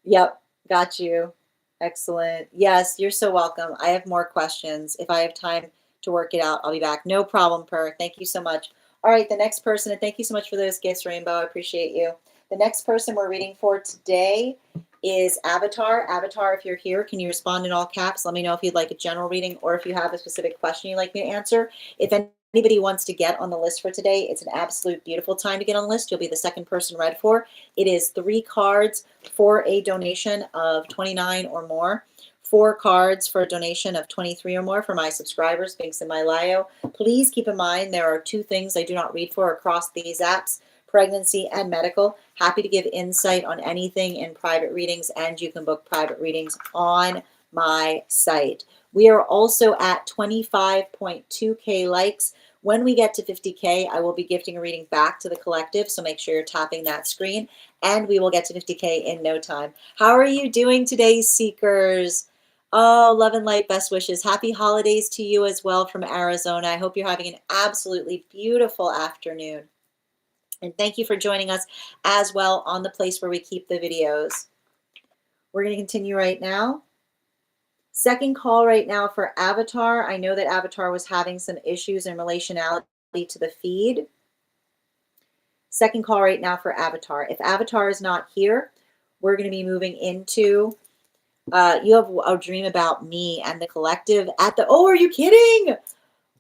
A: Yep, got you. Excellent. Yes, you're so welcome. I have more questions. If I have time to work it out, I'll be back. No problem, Per. Thank you so much. All right, the next person, and thank you so much for those gifts, Rainbow. I appreciate you. The next person we're reading for today is Avatar. Avatar, if you're here, can you respond in all caps? Let me know if you'd like a general reading or if you have a specific question you'd like me to answer. If anybody wants to get on the list for today, it's an absolute beautiful time to get on the list. You'll be the second person read for. It is 3 cards for a donation of 29 or more. 4 cards for a donation of 23 or more for my subscribers, links in my bio. Please keep in mind there are 2 things I do not read for across these apps, pregnancy and medical. Happy to give insight on anything in private readings, and you can book private readings on my site. We are also at 25.2K likes. When we get to 50K, I will be gifting a reading back to the collective, so make sure you're tapping that screen, and we will get to 50K in no time. How are you doing today, seekers? Oh, love and light, best wishes. Happy holidays to you as well from Arizona. I hope you're having an absolutely beautiful afternoon. And thank you for joining us as well on the place where we keep the videos. We're going to continue right now. Second call right now for Avatar. I know that Avatar was having some issues in relationality to the feed. Second call right now for Avatar. If Avatar is not here, we're going to be moving into you have a dream about me and the collective at the, oh, are you kidding?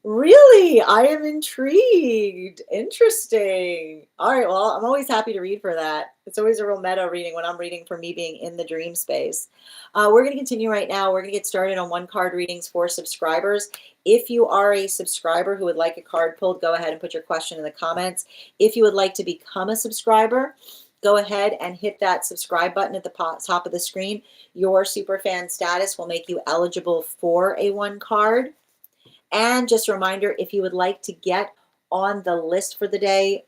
A: Really? I am intrigued. Interesting. All right. Well, I'm always happy to read for that. It's always a real meta reading when I'm reading for me being in the dream space. We're going to continue right now. We're going to get started on 1 card readings for subscribers. If you are a subscriber who would like a card pulled, go ahead and put your question in the comments. If you would like to become a subscriber, go ahead and hit that subscribe button at the top of the screen. Your superfan status will make you eligible for a 1 card. And just a reminder, if you would like to get on the list for today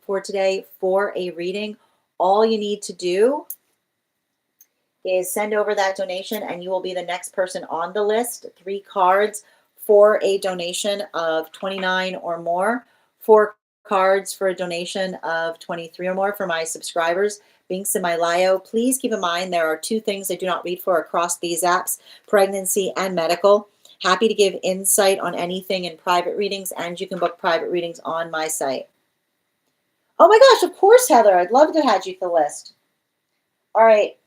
A: for a reading, all you need to do is send over that donation and you will be the next person on the list. 3 cards for a donation of 29 or more. 4 cards for a donation of 23 or more for my subscribers. Links in my bio. Please keep in mind there are 2 things I do not read for across these apps, pregnancy and medical. Happy to give insight on anything in private readings, and you can book private readings on my site. Oh my gosh, of course, Heather. I'd love to add you to the list. All right.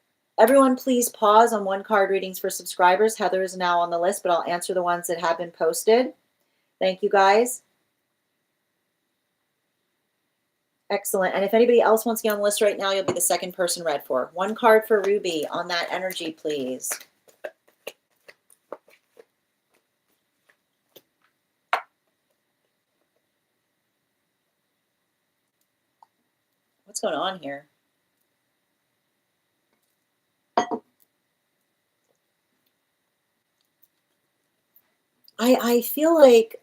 A: Everyone, please pause on 1 card readings for subscribers. Heather is now on the list, but I'll answer the ones that have been posted. Thank you, guys. Excellent. And if anybody else wants to get on the list right now, you'll be the second person read for. 1 card for Ruby on that energy, please. What's going on here? I feel like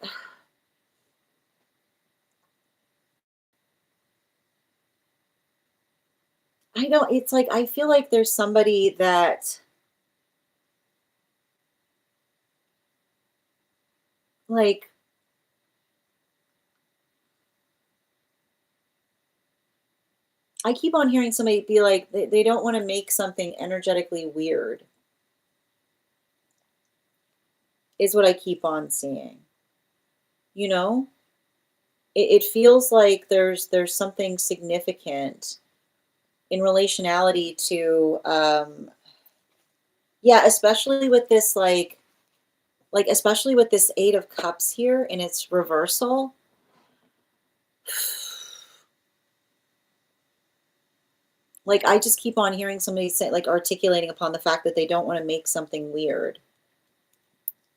A: I don't it's like I feel like there's somebody that like I keep on hearing somebody be like they don't want to make something energetically weird is what I keep on seeing. You know? It feels like there's something significant in relationality to yeah, especially with this like especially with this 8 of cups here in its reversal. Like I just keep on hearing somebody say like articulating upon the fact that they don't want to make something weird.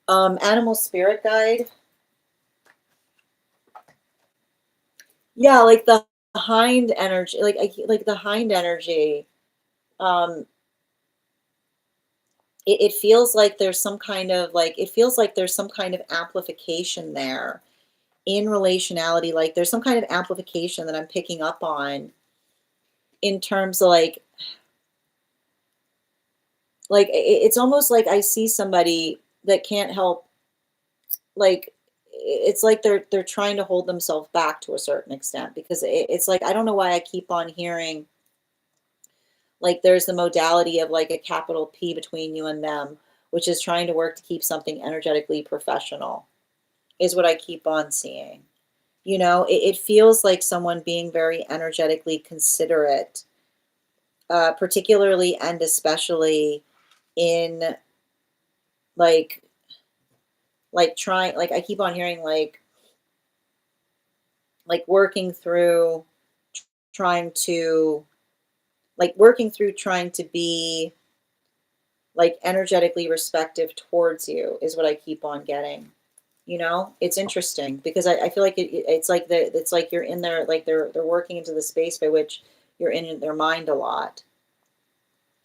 A: Animal spirit guide. Yeah, like the hind energy, like the hind energy. Um it feels like there's some kind of like it feels like there's some kind of amplification there in relationality. Like there's some kind of amplification that I'm picking up on in terms of it's almost like I see somebody that can't help like it's like they're trying to hold themselves back to a certain extent because it's like I don't know why I keep on hearing like there's the modality of like a capital P between you and them, which is trying to work to keep something energetically professional, is what I keep on seeing. You know, it feels like someone being very energetically considerate, particularly and especially in like trying like I keep on hearing like working through trying to working through trying to be like energetically respective towards you is what I keep on getting. You know, it's interesting because I feel like it's like it's like you're in there, like they're working into the space by which you're in their mind a lot.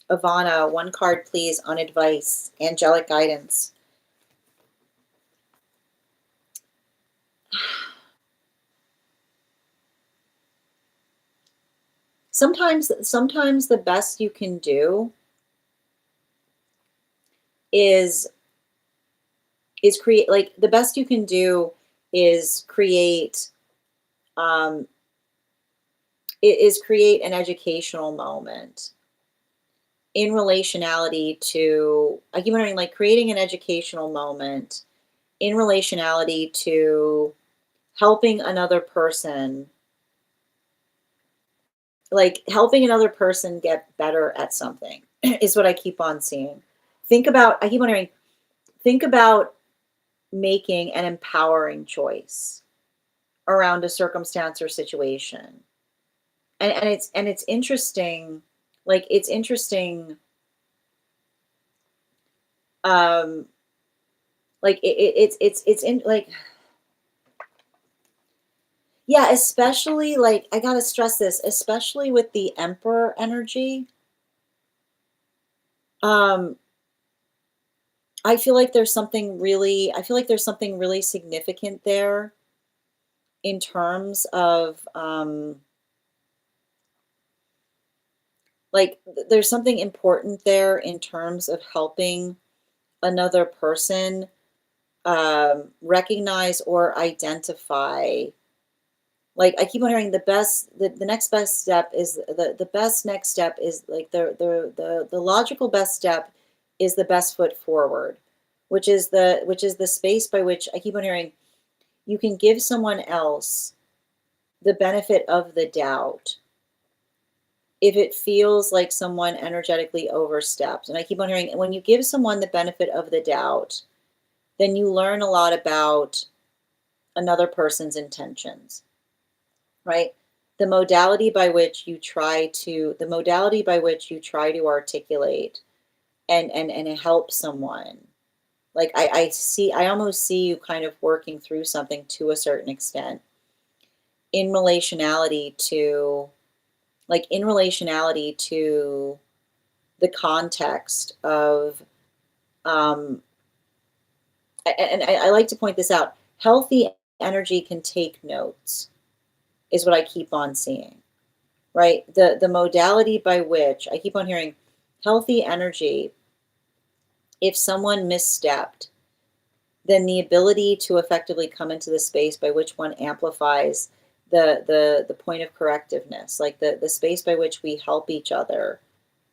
A: Ivana, one card, please, on advice, angelic guidance. Sometimes the best you can do is create like the best you can do is create um is create an educational moment in relationality to I keep wondering like creating an educational moment in relationality to helping another person like helping another person get better at something is what I keep on seeing. I keep wondering, think about making an empowering choice around a circumstance or situation. And it's interesting, like it's interesting, um, like it's in like yeah, especially like I gotta stress this, especially with the emperor energy. Um, I feel like there's something really significant there in terms of there's something important there in terms of helping another person recognize or identify like I keep on hearing the next best step is the best next step is like the logical best step is the best foot forward, which is the space by which I keep on hearing you can give someone else the benefit of the doubt if it feels like someone energetically overstepped. And I keep on hearing when you give someone the benefit of the doubt, then you learn a lot about another person's intentions, right? The modality by which you try to articulate and help someone. Like I almost see you kind of working through something to a certain extent in relationality to like in relationality to the context of, um, and I like to point this out, healthy energy can take notes, is what I keep on seeing, right? The modality by which I keep on hearing healthy energy, if someone misstepped, then the ability to effectively come into the space by which one amplifies the point of correctiveness, like the space by which we help each other,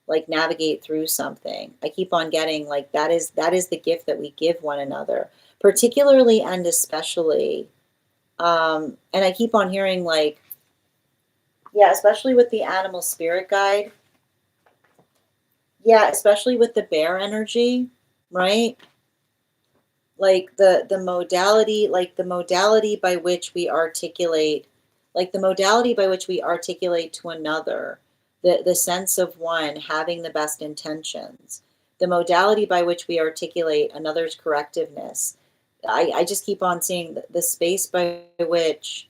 A: like navigate through something. I keep on getting like that is the gift that we give one another, particularly and especially. And I keep on hearing like, yeah, especially with the animal spirit guide. Yeah, especially with the bear energy, right? Like the modality by which we articulate, like the modality by which we articulate to another, the sense of one having the best intentions, the modality by which we articulate another's correctiveness. I just keep on seeing the space by which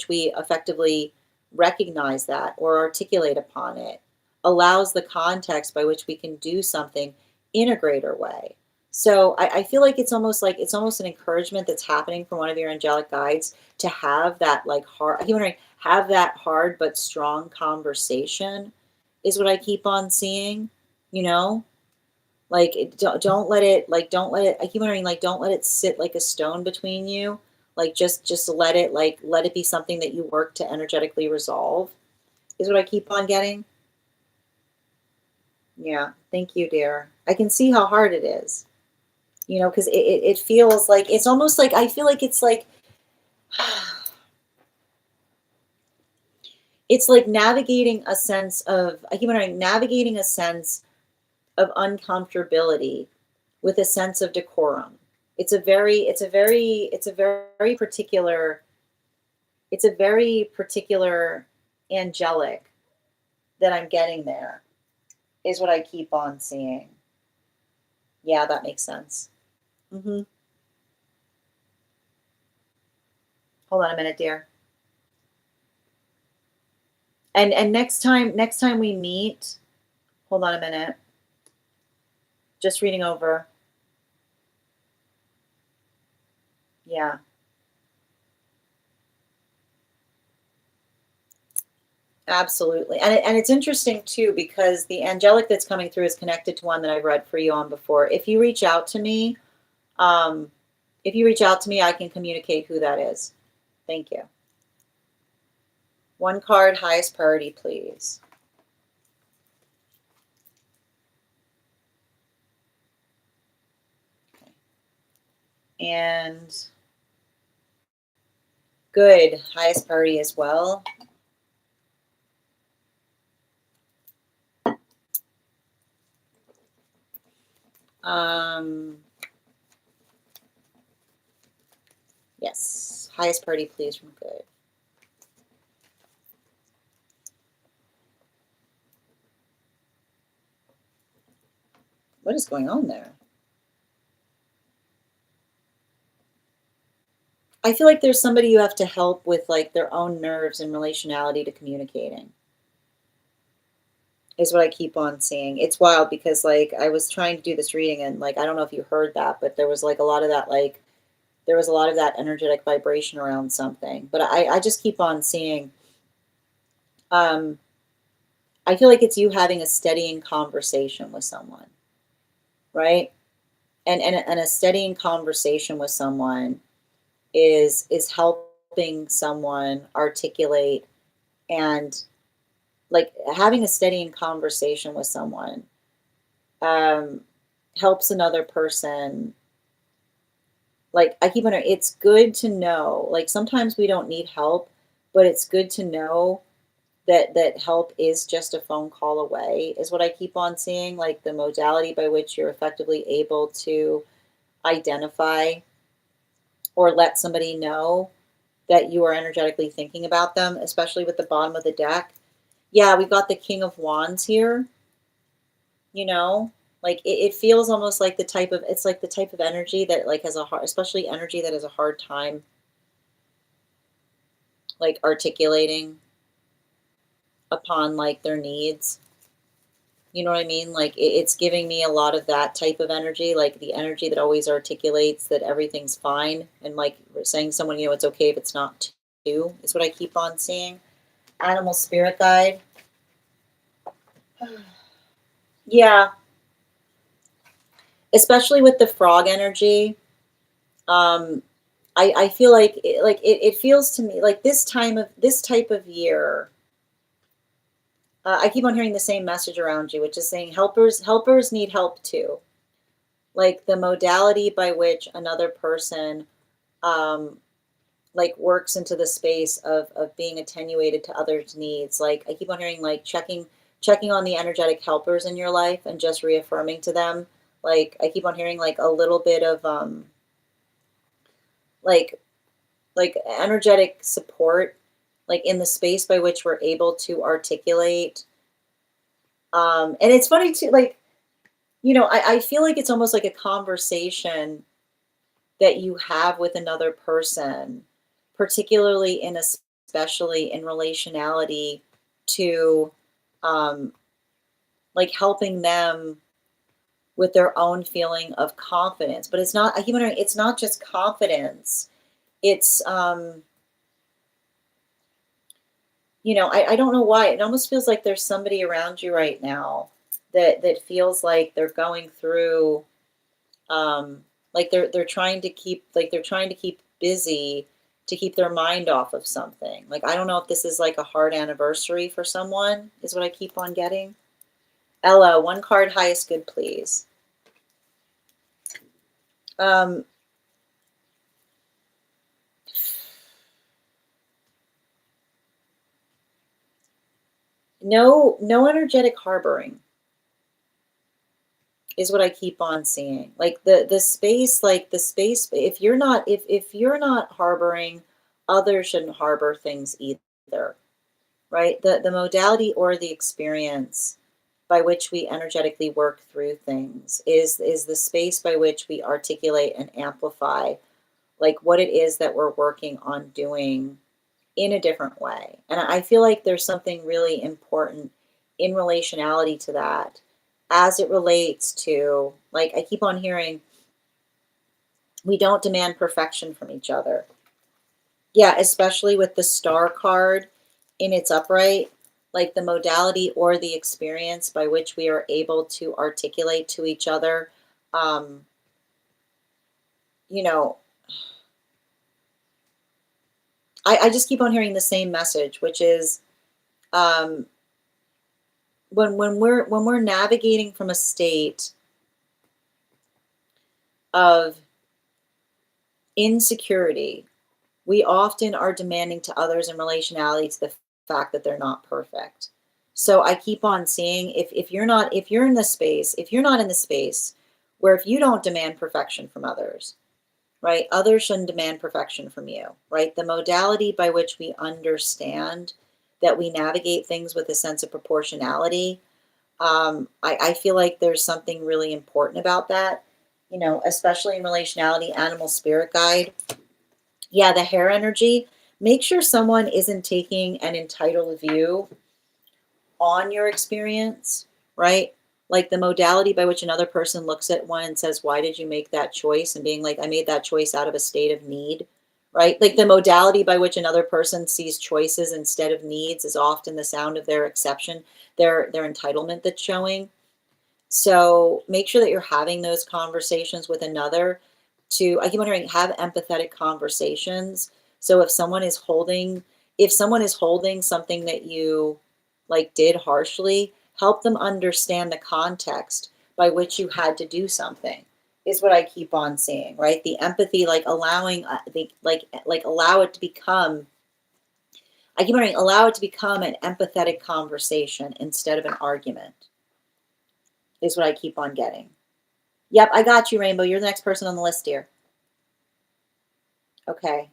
A: we effectively recognize that or articulate upon it allows the context by which we can do something in a greater way. So I feel like it's almost an encouragement that's happening from one of your angelic guides to have that like hard, I keep wondering, have that hard but strong conversation is what I keep on seeing, you know? Like don't let it I keep wondering like don't let it sit like a stone between you. Like just let it be something that you work to energetically resolve is what I keep on getting. Yeah, thank you, dear. I can see how hard it is. You know, because it feels like it's almost like I feel like it's like it's like navigating a sense of I keep wondering, navigating a sense of uncomfortability with a sense of decorum. It's a very particular, it's a very particular angelic that I'm getting there, is what I keep on seeing. Yeah, that makes sense. hmm Hold on a minute, dear. And next time we meet, hold on a minute. Just reading over. Yeah. Absolutely. And it's interesting too, because the angelic that's coming through is connected to one that I've read for you on before. Um, if you reach out to me, I can communicate who that is. Thank you. One card, highest priority, please. Okay. And good, highest priority as well. Um, yes, highest priority, please, from good. What is going on there? I feel like there's somebody you have to help with like their own nerves and relationality to communicating, is what I keep on seeing. It's wild because like I was trying to do this reading and like I don't know if you heard that, but there was like a lot of that like there was a lot of that energetic vibration around something. But I just keep on seeing um I feel like it's you having a steadying conversation with someone, right? And a steadying conversation with someone is helping someone articulate and like having a steadying conversation with someone um, helps another person. Like I keep wondering, it's good to know. Like sometimes we don't need help, but it's good to know that help is just a phone call away. Is what I keep on seeing. Like the modality by which you're effectively able to identify or let somebody know that you are energetically thinking about them, especially with the bottom of the deck. Yeah, we've got the King of Wands here, you know? Like it feels almost like the type of it's like the type of energy that like has a hard, especially energy that has a hard time like articulating. upon like their needs. You know what I mean? Like it's giving me a lot of that type of energy, like the energy that always articulates that everything's fine, and like saying to someone, it's okay if it's not too, is what I keep on seeing. Animal spirit guide. Yeah, especially with the frog energy. Um, I feel like it feels to me like this type of year. I keep on hearing the same message around you, which is saying helpers need help too. Like the modality by which another person um, like works into the space of being attenuated to others' needs. Like I keep on hearing like checking on the energetic helpers in your life and just reaffirming to them. Like I keep on hearing like a little bit of like energetic support, like in the space by which we're able to articulate. And it's funny too, like, I feel like it's almost like a conversation that you have with another person, particularly especially in relationality to um, like helping them with their own feeling of confidence. But it's not, I keep wondering, it's not just confidence. It's, I don't know why. It almost feels like there's somebody around you right now that feels like they're going through like they're trying to keep busy to keep their mind off of something. Like I don't know if this is like a hard anniversary for someone, is what I keep on getting. Ella, one card highest good, please. Um no energetic harboring is what I keep on seeing. Like the space, like the space, if you're not harboring, others shouldn't harbor things either, right? The modality or the experience by which we energetically work through things is the space by which we articulate and amplify like what it is that we're working on doing in a different way. And I feel like there's something really important in relationality to that as it relates to, like, I keep on hearing we don't demand perfection from each other. Yeah, especially with the star card in its upright, like the modality or the experience by which we are able to articulate to each other. Um, you know, I just keep on hearing the same message, which is um, when we're navigating from a state of insecurity, we often are demanding to others in relationality to the fact that they're not perfect. So I keep on seeing if you're in the space, if you're not in the space where if you don't demand perfection from others, right? Others shouldn't demand perfection from you, right? The modality by which we understand that we navigate things with a sense of proportionality. I feel like there's something really important about that, especially in relationality, animal spirit guide. Yeah, the hair energy. Make sure someone isn't taking an entitled view on your experience, right? Like the modality by which another person looks at one and says, why did you make that choice? And being like, I made that choice out of a state of need, right? Like the modality by which another person sees choices instead of needs is often the sound of their exception, their entitlement that's showing. So make sure that you're having those conversations with another I keep wondering, have empathetic conversations. So if someone is holding something that you like did harshly, help them understand the context by which you had to do something is what I keep on seeing, right? The empathy, like allowing allow it to become, I keep wondering, allow it to become an empathetic conversation instead of an argument is what I keep on getting. Yep, I got you, Rainbow. You're the next person on the list here. Okay.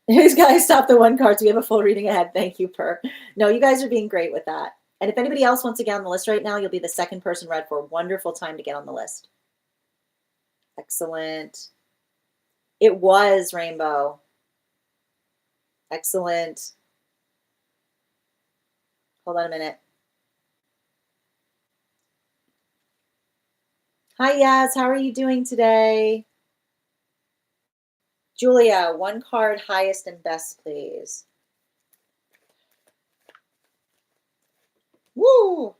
A: These guys stop the one card, so we have a full reading ahead. Thank you, Per. No, you guys are being great with that. And if anybody else wants to get on the list right now, you'll be the second person read for a wonderful time to get on the list. Excellent. It was Rainbow. Excellent. Hold on a minute. Hi, Yaz. How are you doing today? Julia, one card, highest and best, please. Woo!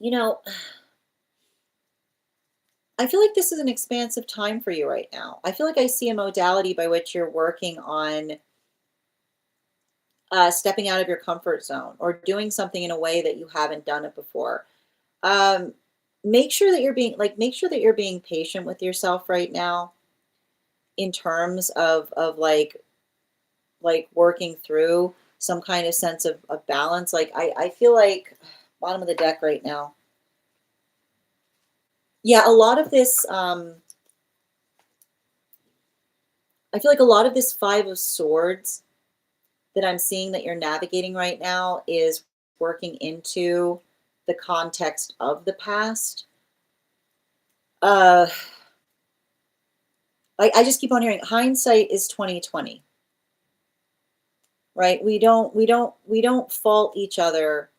A: You know, I feel like this is an expansive time for you right now. I feel like I see a modality by which you're working on stepping out of your comfort zone or doing something in a way that you haven't done it before. Um, make sure that make sure that you're being patient with yourself right now in terms of like working through some kind of sense of balance. Like I feel like bottom of the deck right now. Yeah, a lot of this, I feel like a lot of this Five of Swords that I'm seeing that you're navigating right now is working into the context of the past. Uh, I just keep on hearing hindsight is 2020, right? We don't fault each other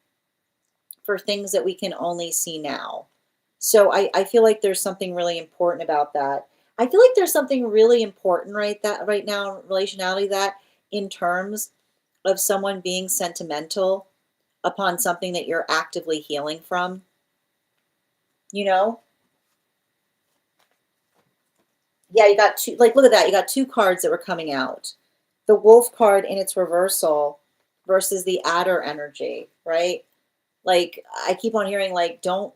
A: for things that we can only see now. So I feel like there's something really important about that. I feel like there's something really important right now in relationality that in terms of someone being sentimental upon something that you're actively healing from, you know? Yeah, you got two, like, look at that. You got two cards that were coming out. The wolf card in its reversal versus the adder energy, right? Like, I keep on hearing, like, don't,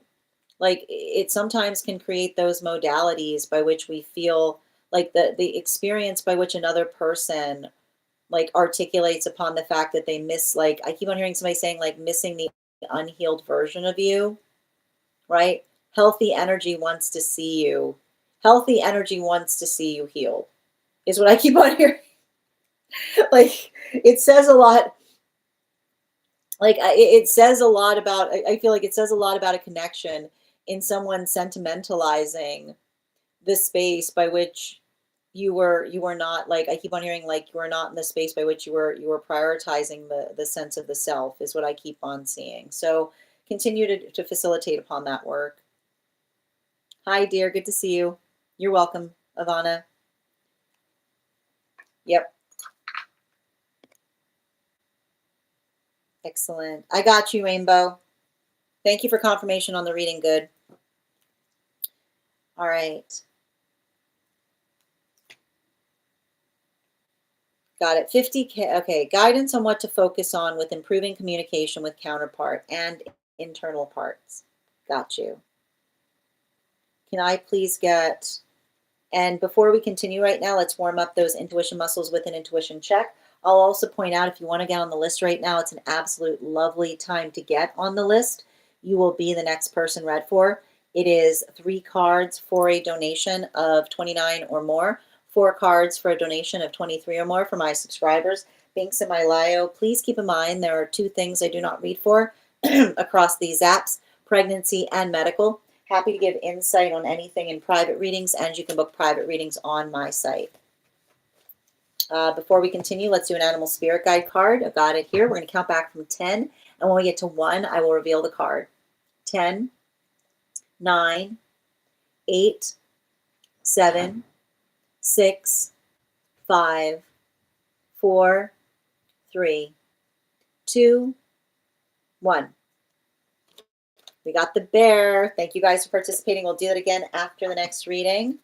A: like, it sometimes can create those modalities by which we feel like the experience by which another person like articulates upon the fact that they miss, like, I keep on hearing somebody saying, like, missing the unhealed version of you, right? Healthy energy wants to see you. Healthy energy wants to see you healed, is what I keep on hearing. Like, it says a lot. Like, it says a lot about, I feel like it says a lot about a connection in someone sentimentalizing the space by which you were not, like, I keep on hearing, like, you were not in the space by which you were prioritizing the sense of the self, is what I keep on seeing. So continue to facilitate upon that work. Hi, dear. Good to see you. You're welcome, Ivana. Yep. Excellent. I got you, Rainbow. Thank you for confirmation on the reading. Good. All right. Got it. 50K. Okay. Guidance on what to focus on with improving communication with counterpart and internal parts. Got you. Can I please get, and before we continue right now, let's warm up those intuition muscles with an intuition check. I'll also point out, if you want to get on the list right now, it's an absolute lovely time to get on the list. You will be the next person read for. It is 3 cards for a donation of 29 or more, 4 cards for a donation of 23 or more for my subscribers. Binks and my Lio, please keep in mind there are 2 things I do not read for across these apps, pregnancy and medical. Happy to give insight on anything in private readings, and you can book private readings on my site. Before we continue, let's do an animal spirit guide card. I've got it here. We're going to count back from 10, and when we get to 1, I will reveal the card. 10, 9, 8, 7, 6, 5, 4, 3, 2, 1. We got the bear. Thank you guys for participating. We'll do that again after the next reading.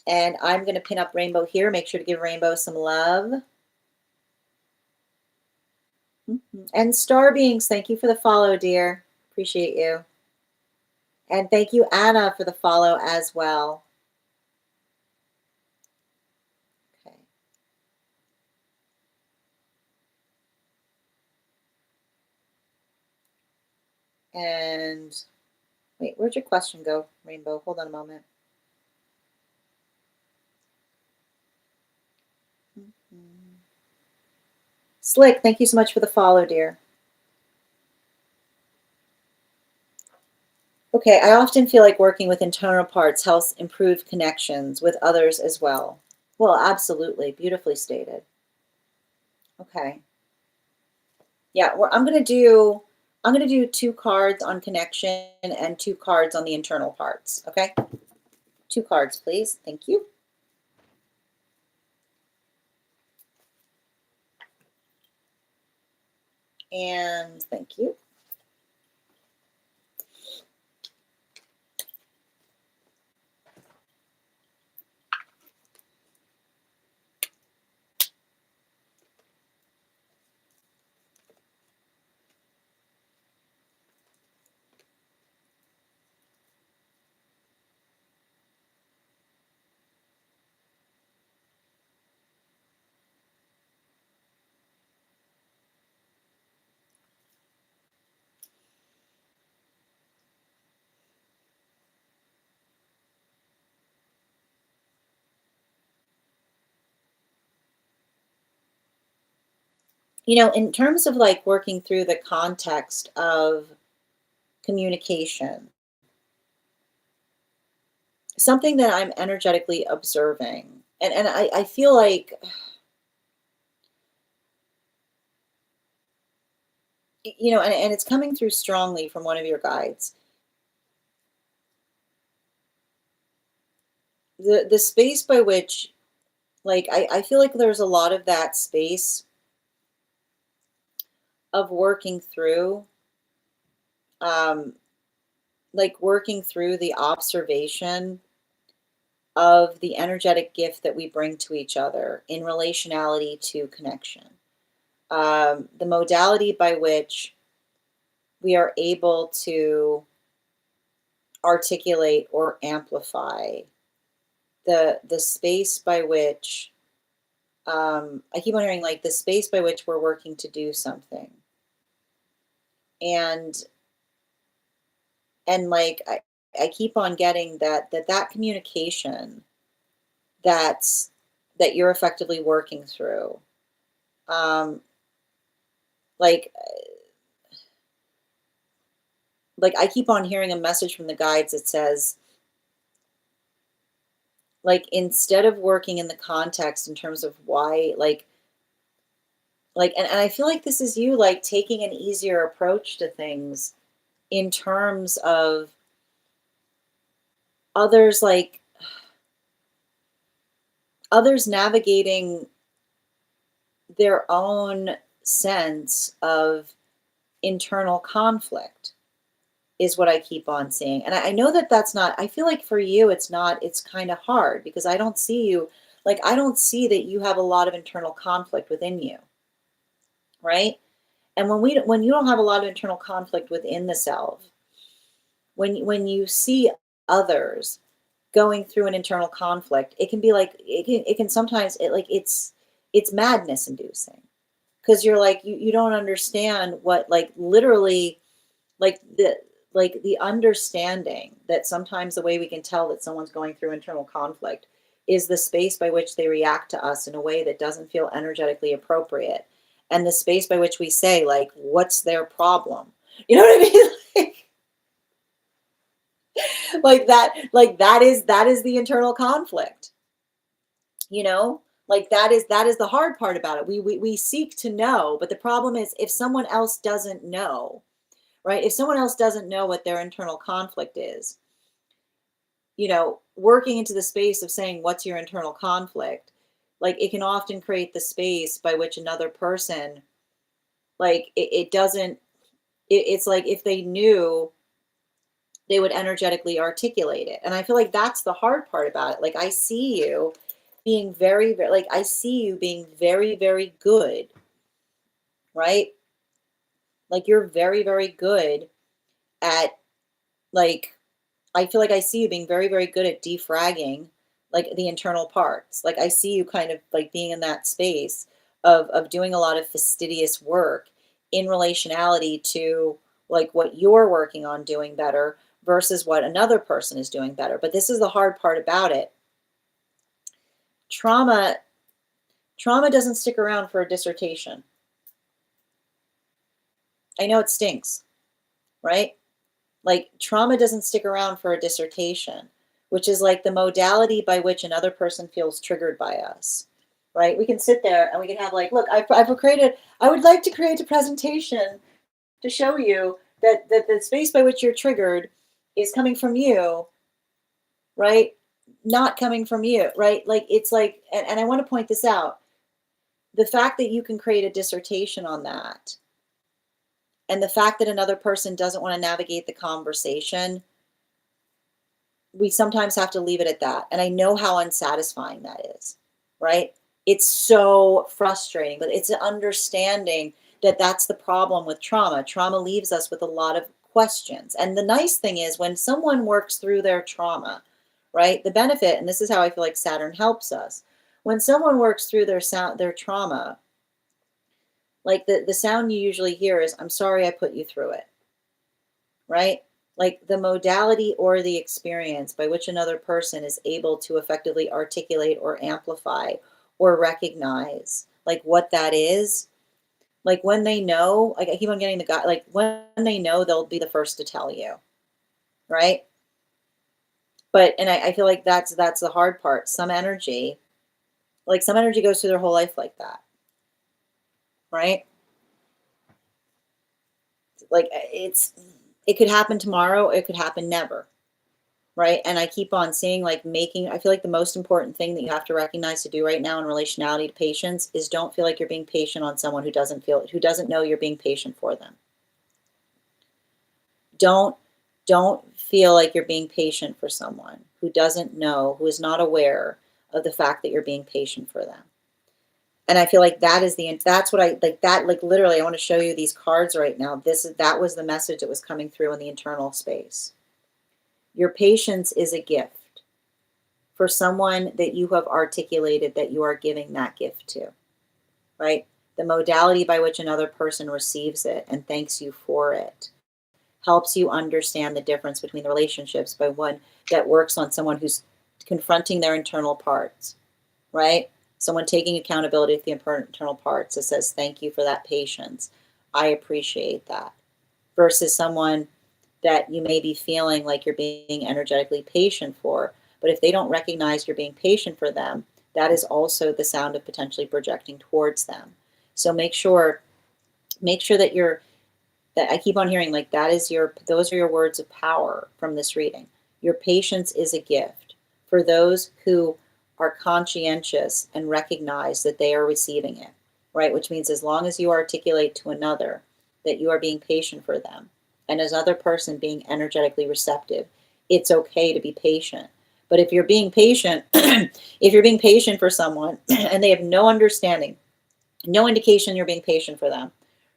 A: And I'm going to pin up Rainbow here. Make sure to give Rainbow some love. And Star Beings, thank you for the follow, dear. Appreciate you. And thank you, Anna, for the follow as well. Okay. And wait, where'd your question go, Rainbow? Hold on a moment. Slick, thank you so much for the follow, dear. Okay, I often feel like working with internal parts helps improve connections with others as well. Well, absolutely. Beautifully stated. Okay. Yeah, I'm gonna do two cards on connection and two cards on the internal parts. Okay? Two cards, please. Thank you. And thank you. In terms of like working through the context of communication, something that I'm energetically observing, and I feel like, and it's coming through strongly from one of your guides. The space by which, like, I feel like there's a lot of that space of working through, um, like working through the observation of the energetic gift that we bring to each other in relationality to connection. The modality by which we are able to articulate or amplify the space by which, I keep on hearing like the space by which we're working to do something, and like I keep on getting that communication that's that you're effectively working through, um like I keep on hearing a message from the guides that says, like, instead of working in the context in terms of why, and I feel like this is you like taking an easier approach to things in terms of others, like others navigating their own sense of internal conflict is what I keep on seeing. And I know that that's not, I feel like for you, it's not, it's kind of hard because I don't see you, like, I don't see that you have a lot of internal conflict within you, right? And when you don't have a lot of internal conflict within the self, when you see others going through an internal conflict, it can be like, it can sometimes, it's madness inducing because you're like, you don't understand what, like, literally, like the understanding that sometimes the way we can tell that someone's going through internal conflict is the space by which they react to us in a way that doesn't feel energetically appropriate, and the space by which we say, like, what's their problem, you know what I mean? Like that is the internal conflict, like that is the hard part about it. We seek to know, but the problem is if someone else doesn't know, right? If someone else doesn't know what their internal conflict is, working into the space of saying, what's your internal conflict? Like, it can often create the space by which another person, like, it doesn't, it's like if they knew, they would energetically articulate it. And I feel like that's the hard part about it. Like, I see you being very, very, like, I see you being very, very good, right? Like, you're very, very good at, like, I feel like I see you being very, very good at defragging, like, the internal parts. Like, I see you kind of like being in that space of doing a lot of fastidious work in relationality to, like, what you're working on doing better versus what another person is doing better. But this is the hard part about it. Trauma trauma doesn't stick around for a dissertation. I know it stinks, right? Like trauma doesn't stick around for a dissertation, which is like the modality by which another person feels triggered by us, right? We can sit there and we can have like, look, I would like to create a presentation to show you that the space by which you're triggered is coming from you, right? Not coming from you, right? Like it's like, and I want to point this out. The fact that you can create a dissertation on that, and the fact that another person doesn't want to navigate the conversation, we sometimes have to leave it at that. And I know how unsatisfying that is, right? It's so frustrating, but it's an understanding that that's the problem with trauma. Trauma leaves us with a lot of questions. And the nice thing is when someone works through their trauma, right? The benefit, and this is how I feel like Saturn helps us. When someone works through their trauma, like the sound you usually hear is, I'm sorry I put you through it, right? Like the modality or the experience by which another person is able to effectively articulate or amplify or recognize like what that is. Like when they know, like I keep on getting the guy, like when they know, they'll be the first to tell you, right? But, and I feel like that's the hard part. Some energy goes through their whole life like that, right? Like it could happen tomorrow, it could happen never, right? And I keep on seeing like I feel like the most important thing that you have to recognize to do right now in relationality to patience is don't feel like you're being patient on someone who doesn't know you're being patient for them. Don't feel like you're being patient for someone who doesn't know, who is not aware of the fact that you're being patient for them. And I feel like that's what I like, that like literally I want to show you these cards right now. That was the message that was coming through in the internal space. Your patience is a gift for someone that you have articulated that you are giving that gift to, right? The modality by which another person receives it and thanks you for it helps you understand the difference between the relationships by one that works on someone who's confronting their internal parts, right? Someone taking accountability of the internal parts that says, thank you for that patience. I appreciate that. Versus someone that you may be feeling like you're being energetically patient for, but if they don't recognize you're being patient for them, that is also the sound of potentially projecting towards them. So make sure that I keep on hearing like those are your words of power from this reading. Your patience is a gift for those who are conscientious and recognize that they are receiving it, right? Which means as long as you articulate to another that you are being patient for them, and as another person being energetically receptive, it's okay to be patient. But if you're being patient, if you're being patient for someone and they have no understanding, no indication you're being patient for them,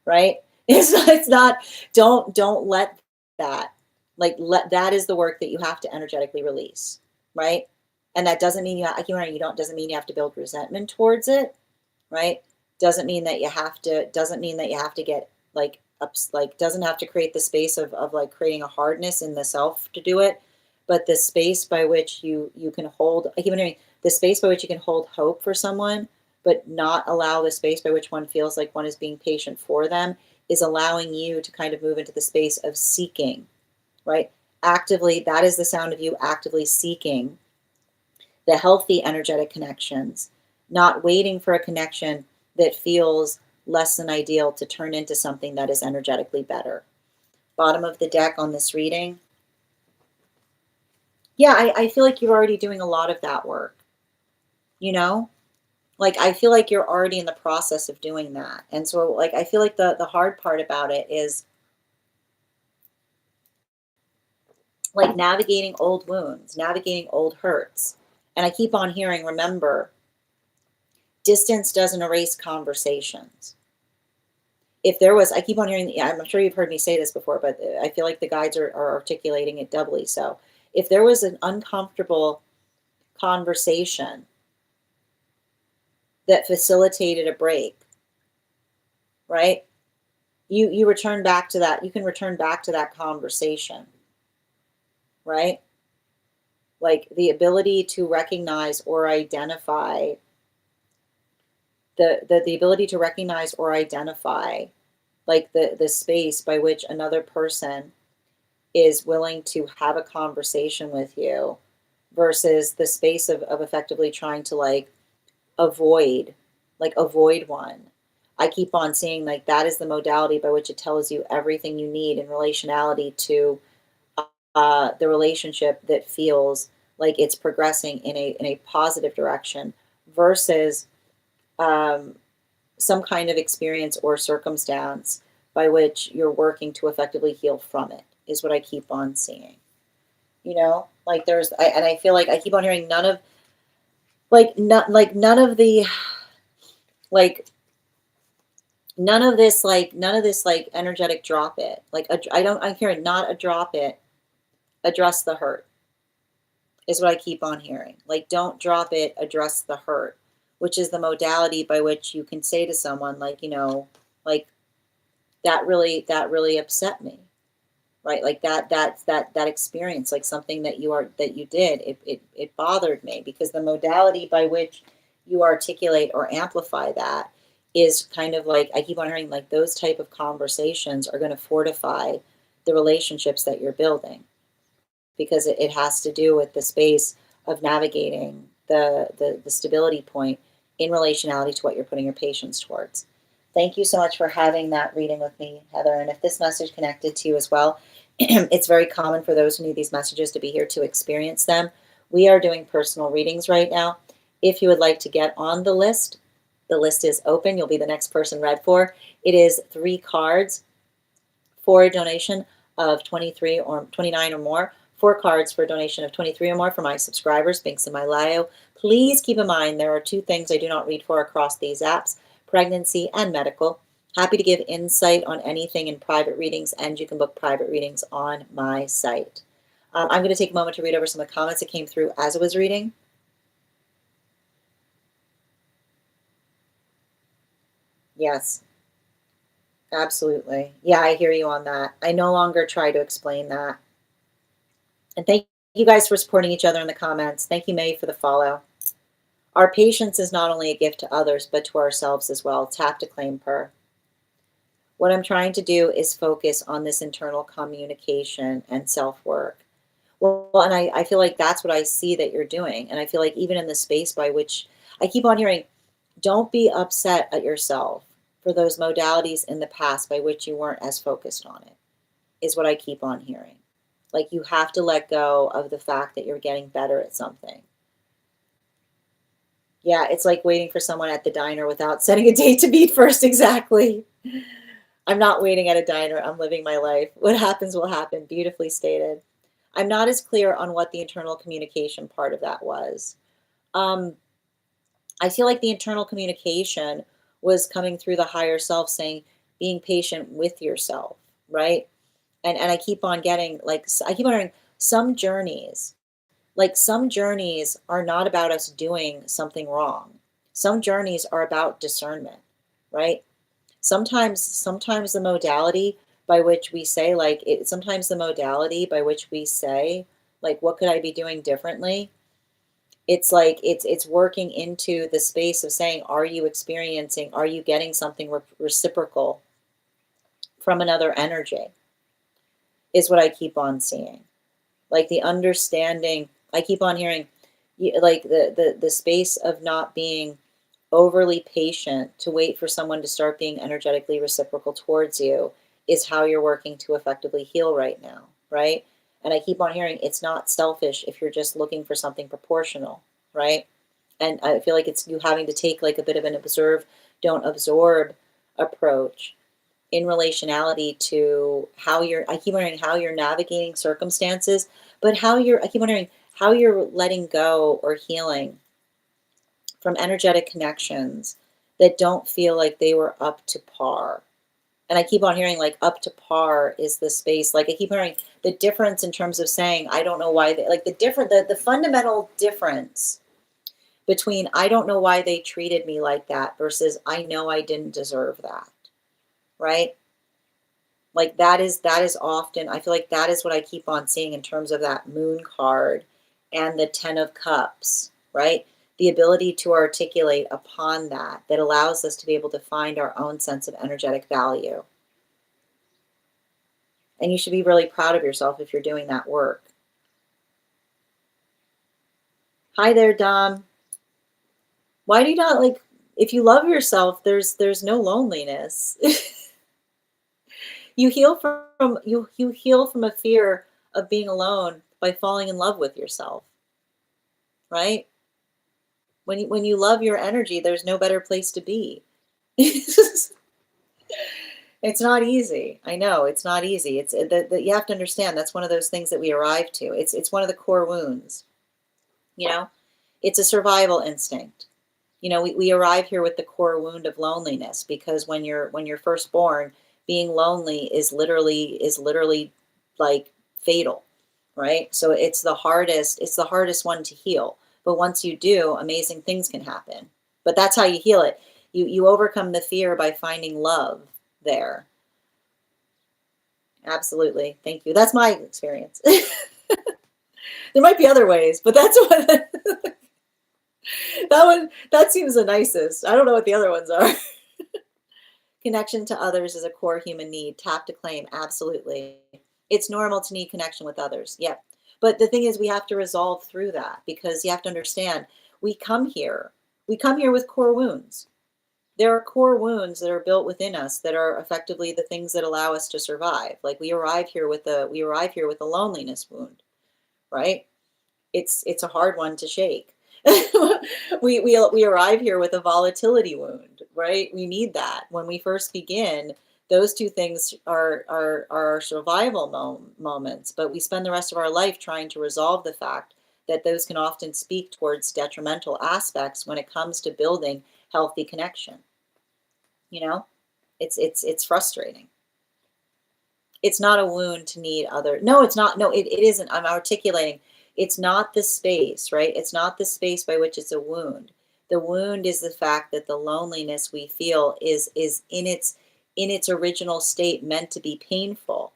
A: right? It's not, don't let that, that is the work that you have to energetically release, right? And that doesn't mean doesn't mean you have to build resentment towards it, right? Doesn't mean that you have to get like ups, like doesn't have to create the space of like creating a hardness in the self to do it, but the space by which you can hold, I keep on hearing the space by which you can hold hope for someone, but not allow the space by which one feels like one is being patient for them, is allowing you to kind of move into the space of seeking, right? Actively, that is the sound of you actively seeking the healthy energetic connections, not waiting for a connection that feels less than ideal to turn into something that is energetically better. Bottom of the deck on this reading. Yeah, I feel like you're already doing a lot of that work, you know? Like I feel like you're already in the process of doing that. And so like I feel like the hard part about it is like navigating old wounds, navigating old hurts. And I keep on hearing, remember, distance doesn't erase conversations. If there was, I keep on hearing, I'm sure you've heard me say this before, but I feel like the guides are articulating it doubly so. If there was an uncomfortable conversation that facilitated a break, right? You return back to that. You can return back to that conversation, right? Like the ability to recognize or identify the ability to recognize or identify like the space by which another person is willing to have a conversation with you versus the space of effectively trying to avoid, avoid one. I keep on seeing like that is the modality by which it tells you everything you need in relationality to the relationship that feels like it's progressing in a positive direction versus um, some kind of experience or circumstance by which you're working to effectively heal from it is what I keep on seeing. You know, like and I feel like I keep on hearing none of none of the like none of this like energetic drop it. I'm hearing not a drop it, address the hurt is what I keep on hearing. Like, don't drop it, address the hurt, which is the modality by which you can say to someone, like, like that really upset me, right? Like that experience, like something that you did, it bothered me because the modality by which you articulate or amplify that is kind of like, I keep on hearing like those type of conversations are going to fortify the relationships that you're building because it has to do with the space of navigating the stability point in relationality to what you're putting your patients towards. Thank you so much for having that reading with me, Heather. And if this message connected to you as well, it's very common for those who need these messages to be here to experience them. We are doing personal readings right now. If you would like to get on the list is open. You'll be the next person read for. It is 3 cards for a donation of 23 or 29 or more. 4 cards for a donation of 23 or more for my subscribers, Binks and Malayo. Please keep in mind there are 2 things I do not read for across these apps, pregnancy and medical. Happy to give insight on anything in private readings, and you can book private readings on my site. I'm going to take a moment to read over some of the comments that came through as I was reading. Yes, absolutely. Yeah, I hear you on that. I no longer try to explain that. And thank you guys for supporting each other in the comments. Thank you, May, for the follow. Our patience is not only a gift to others, but to ourselves as well. Tap to claim per. What I'm trying to do is focus on this internal communication and self-work. Well, and I feel like that's what I see that you're doing. And I feel like even in the space by which I keep on hearing, don't be upset at yourself for those modalities in the past by which you weren't as focused on it, is what I keep on hearing. Like you have to let go of the fact that you're getting better at something. Yeah, it's like waiting for someone at the diner without setting a date to meet first. Exactly. I'm not waiting at a diner. I'm living my life. What happens will happen. Beautifully stated. I'm not as clear on what the internal communication part of that was. Um, I feel like the internal communication was coming through the higher self saying, being patient with yourself, right? And I keep on getting like, I keep on hearing some journeys, like some journeys are not about us doing something wrong. Some journeys are about discernment, right? Sometimes the modality by which we say sometimes the modality by which we say like what could I be doing differently, it's like it's working into the space of saying are you experiencing, are you getting something reciprocal from another energy is what I keep on seeing. Like the understanding, I keep on hearing like the space of not being overly patient to wait for someone to start being energetically reciprocal towards you is how you're working to effectively heal right now, right? And I keep on hearing it's not selfish if you're just looking for something proportional, right? And I feel like it's you having to take like a bit of an observe, don't absorb approach in relationality to how you're, I keep wondering how you're navigating circumstances, but I keep wondering how you're letting go or healing from energetic connections that don't feel like they were up to par. And I keep on hearing like up to par is the space. Like I keep hearing the difference in terms of saying, I don't know why they, like the fundamental difference between I don't know why they treated me like that versus I know I didn't deserve that. Right? Like that is often, I feel like that is what I keep on seeing in terms of that moon card and the 10 of cups, right? The ability to articulate upon that allows us to be able to find our own sense of energetic value. And you should be really proud of yourself if you're doing that work. Hi there, Dom. Why do you not like, if you love yourself, there's no loneliness. You heal from you heal from a fear of being alone by falling in love with yourself, right? When you love your energy, there's no better place to be. It's not easy. I know it's not easy. It's that you have to understand that's one of those things that we arrive to. It's one of the core wounds. You know, it's a survival instinct. You know, we arrive here with the core wound of loneliness because when you're first born, being lonely is literally like fatal, right? So it's the hardest one to heal. But once you do, amazing things can happen. But that's how you heal it. You overcome the fear by finding love there. Absolutely. Thank you. That's my experience. There might be other ways, but that's what that seems the nicest. I don't know what the other ones are. Connection to others is a core human need. Tap to claim. Absolutely. It's normal to need connection with others. Yep. But the thing is, we have to resolve through that because you have to understand we come here. We come here with core wounds. There are core wounds that are built within us that are effectively the things that allow us to survive. Like we arrive here with a loneliness wound, right? It's a hard one to shake. We arrive here with a volatility wound, right? We need that when we first begin. Those two things are our survival moments, but we spend the rest of our life trying to resolve the fact that those can often speak towards detrimental aspects when it comes to building healthy connection. You know, it's frustrating. It's not a wound to need other. No, it's not. No, it isn't. I'm articulating. It's not the space, right? It's not the space by which it's a wound. The wound is the fact that the loneliness we feel is in its original state meant to be painful.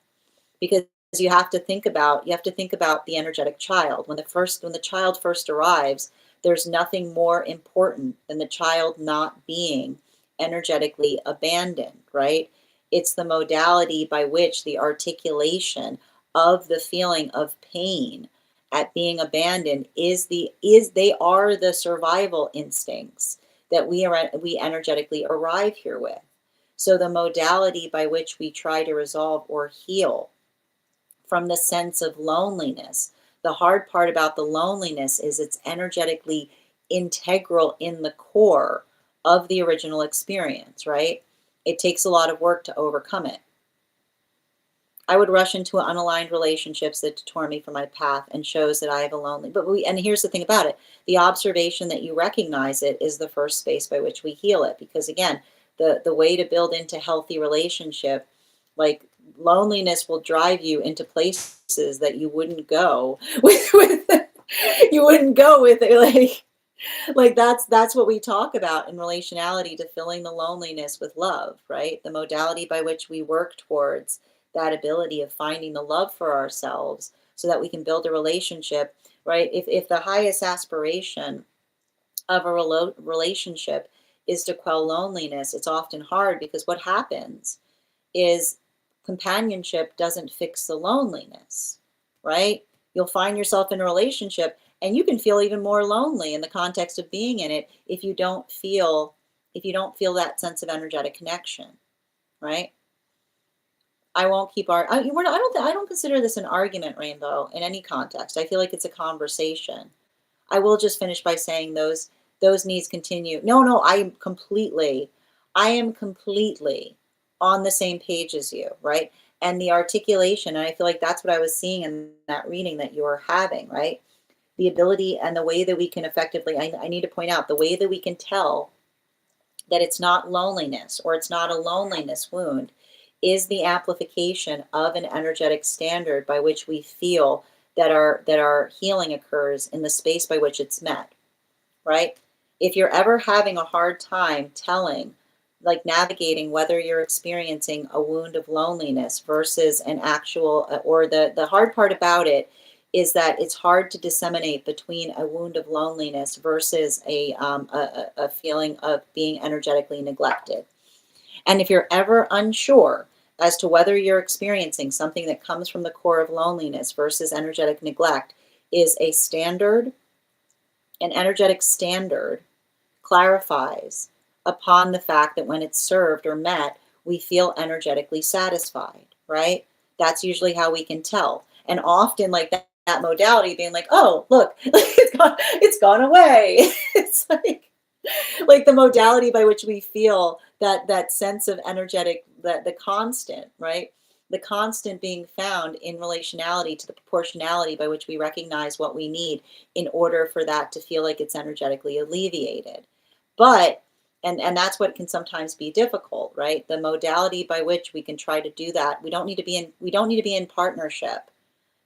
A: Because you have to think about the energetic child. When the child first arrives, there's nothing more important than the child not being energetically abandoned, right? It's the modality by which the articulation of the feeling of pain at being abandoned is they are the survival instincts that we energetically arrive here with. So the modality by which we try to resolve or heal from the sense of loneliness. The hard part about the loneliness is it's energetically integral in the core of the original experience, right? It takes a lot of work to overcome it. I would rush into unaligned relationships that detour me from my path and shows that I have a lonely. And here's the thing about it: the observation that you recognize it is the first space by which we heal it. Because again, the way to build into healthy relationship, like loneliness will drive you into places that you wouldn't go with you wouldn't go with it, like that's what we talk about in relationality, to filling the loneliness with love, right? The modality by which we work towards that ability of finding the love for ourselves so that we can build a relationship, right? If the highest aspiration of a relationship is to quell loneliness, it's often hard because what happens is companionship doesn't fix the loneliness, right? You'll find yourself in a relationship and you can feel even more lonely in the context of being in it if you don't feel that sense of energetic connection, right? I won't keep our. I don't consider this an argument, Rainbow, in any context. I feel like it's a conversation. I will just finish by saying those needs continue. No, no, I am completely on the same page as you, right? And the articulation, and I feel like that's what I was seeing in that reading that you were having, right? The ability and the way that we can effectively. I need to point out the way that we can tell that it's not loneliness or it's not a loneliness wound is the amplification of an energetic standard by which we feel that our healing occurs in the space by which it's met, right? If you're ever having a hard time telling, like navigating whether you're experiencing a wound of loneliness versus an actual, or the hard part about it is that it's hard to disseminate between a wound of loneliness versus a feeling of being energetically neglected. And if you're ever unsure, as to whether you're experiencing something that comes from the core of loneliness versus energetic neglect is a standard. An energetic standard clarifies upon the fact that when it's served or met, we feel energetically satisfied, right? That's usually how we can tell. And often like that modality being like, oh, look, it's gone away. It's like the modality by which we feel that sense of energetic, that the constant, right? The constant being found in relationality to the proportionality by which we recognize what we need in order for that to feel like it's energetically alleviated. But and that's what can sometimes be difficult, right? The modality by which we can try to do that, we don't need to be in partnership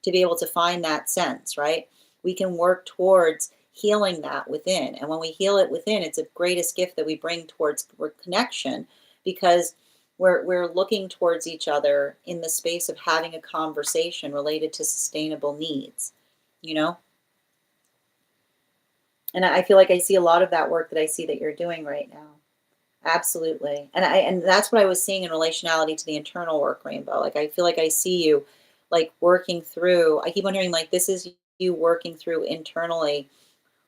A: to be able to find that sense, right? We can work towards healing that within. And when we heal it within, it's the greatest gift that we bring towards connection, because we're looking towards each other in the space of having a conversation related to sustainable needs, you know? And I feel like I see a lot of that work that I see that you're doing right now. Absolutely. And that's what I was seeing in relationality to the internal work, Rainbow. Like I feel like I see you like working through, I keep on hearing like this is you working through internally,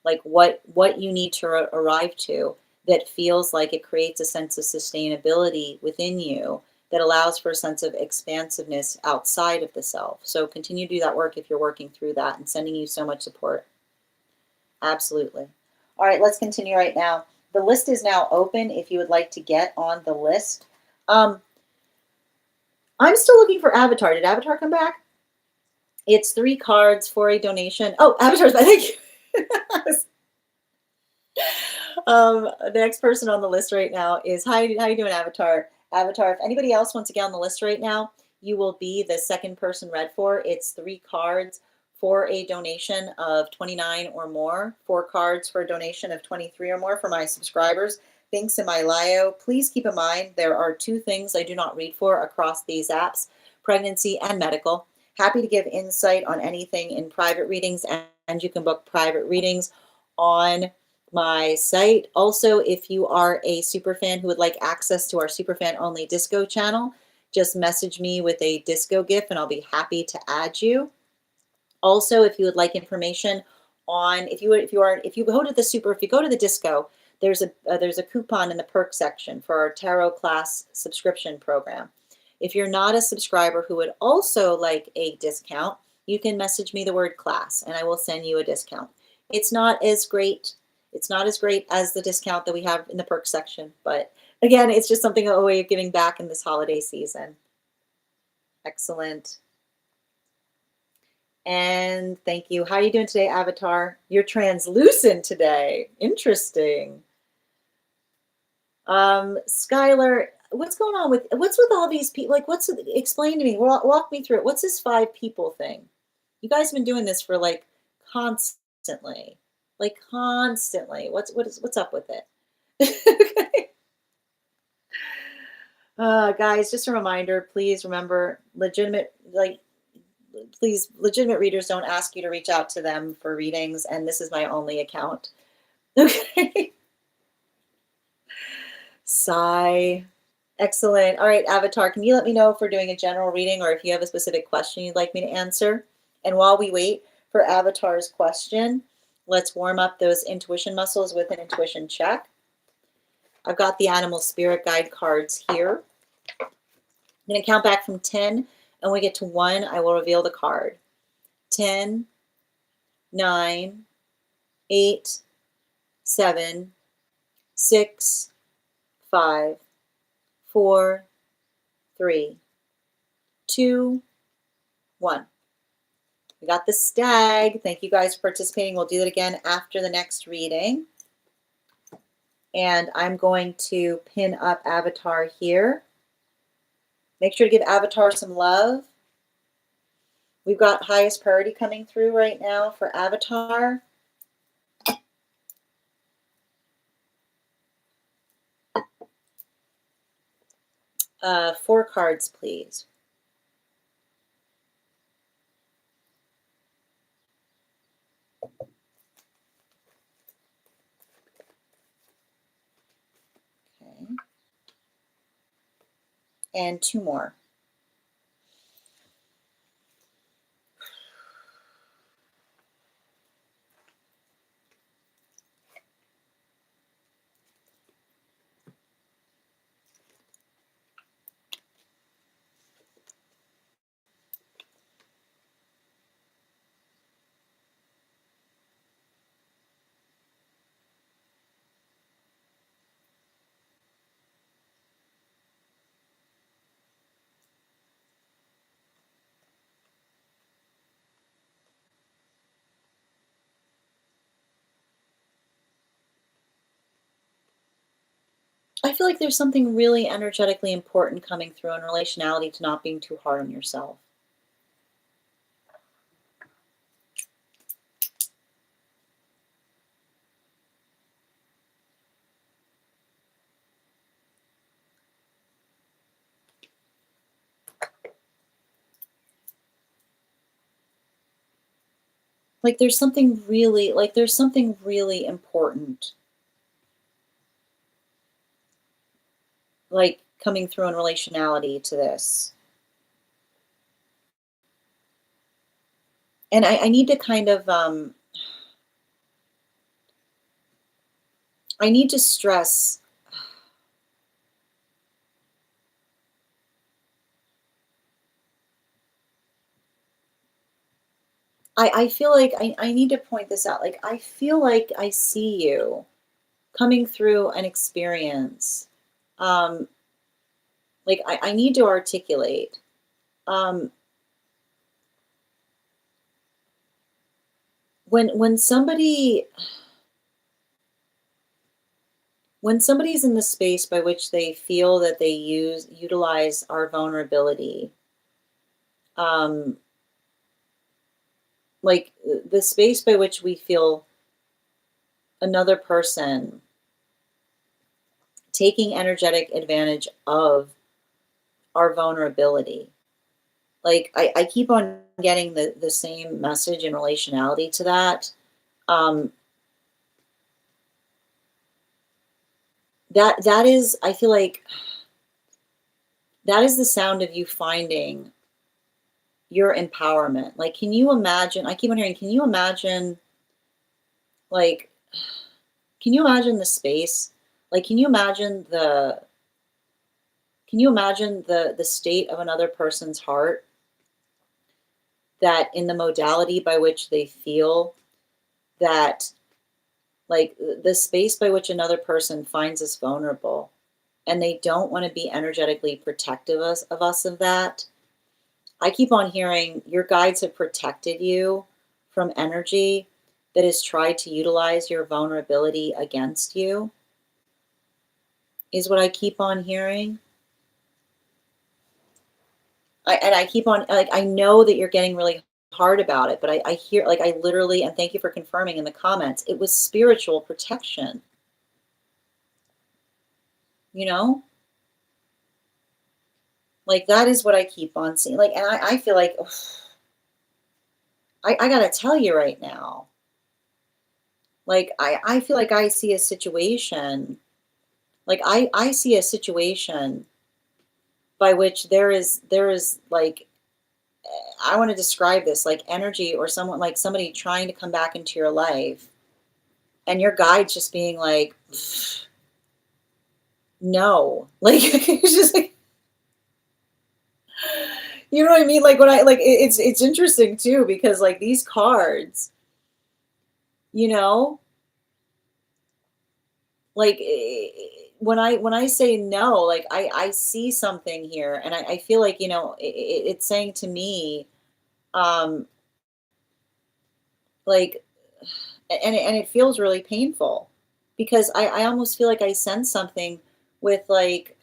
A: like what you need to arrive to that feels like it creates a sense of sustainability within you that allows for a sense of expansiveness outside of the self. So continue to do that work if you're working through that, and sending you so much support. Absolutely. All right, let's continue right now. The list is now open if you would like to get on the list. I'm still looking for Avatar. Did Avatar come back? It's 3 cards for a donation. Oh, Avatar's back. Thank you. The next person on the list right now is, how you doing, Avatar? Avatar, if anybody else wants to get on the list right now, you will be the second person read for. It's 3 cards for a donation of 29 or more, 4 cards for a donation of 23 or more for my subscribers. Links in my bio. Please keep in mind there are 2 things I do not read for across these apps: pregnancy and medical. Happy to give insight on anything in private readings, and you can book private readings on my site. Also, if you are a superfan who would like access to our superfan only disco channel, just message me with a disco GIF and I'll be happy to add you. Also, if you would like information on, if you go to the disco, there's a coupon in the perk section for our tarot class subscription program. If you're not a subscriber who would also like a discount, you can message me the word class and I will send you a discount. It's not as great as the discount that we have in the perk section, but again, it's just something, a way of giving back in this holiday season. Excellent. And thank you. How are you doing today, Avatar? You're translucent today. Interesting. Skylar, what's going on what's with all these people? Like, explain to me, walk me through it. What's this 5 people thing? You guys have been doing this for like constantly. Like constantly. What's up with it? Okay. Guys, just a reminder, please remember, legitimate readers don't ask you to reach out to them for readings, and this is my only account. Okay. Sigh. Excellent. All right, Avatar, can you let me know if we're doing a general reading or if you have a specific question you'd like me to answer? And while we wait for Avatar's question, let's warm up those intuition muscles with an intuition check. I've got the animal spirit guide cards here. I'm going to count back from 10, and when we get to 1, I will reveal the card. 10, 9, 8, 7, 6, 5, 4, 3, 2, 1. We got the stag. Thank you guys for participating. We'll do that again after the next reading. And I'm going to pin up Avatar here. Make sure to give Avatar some love. We've got highest priority coming through right now for Avatar. Four cards, please. Okay. And 2 more. I feel like there's something really energetically important coming through in relationality to not being too hard on yourself. There's something really important, like, coming through in relationality to this. And I need to kind of, I need to stress. I feel like I need to point this out. Like, I feel like I see you coming through an experience. Um, like, I need to articulate. Um, when somebody's in the space by which they feel that they utilize our vulnerability, um, like the space by which we feel another person taking energetic advantage of our vulnerability. Like I keep on getting the same message in relationality to that. Um, that is, I feel like that is the sound of you finding your empowerment. Like, can you imagine? I keep on hearing, can you imagine, like, can you imagine the space? Like, can you imagine the state of another person's heart that in the modality by which they feel that, like, the space by which another person finds us vulnerable and they don't want to be energetically protective of that. I keep on hearing your guides have protected you from energy that has tried to utilize your vulnerability against you, is what I keep on hearing. I keep on, like, I know that you're getting really hard about it, but I hear, like, I literally, and thank you for confirming in the comments, it was spiritual protection, you know? Like, that is what I keep on seeing. Like, and I feel like, ugh, I gotta tell you right now, like, I feel like I see a situation, like, I see a situation by which there is like, I want to describe this like energy or someone, like somebody trying to come back into your life, and your guide's just being like, no, like it's just like, you know what I mean? Like when I like it's interesting too because like these cards, you know, like when I say no, like I see something here, and I feel like, you know, it's saying to me, um, like, and it feels really painful because I almost feel like I sense something with like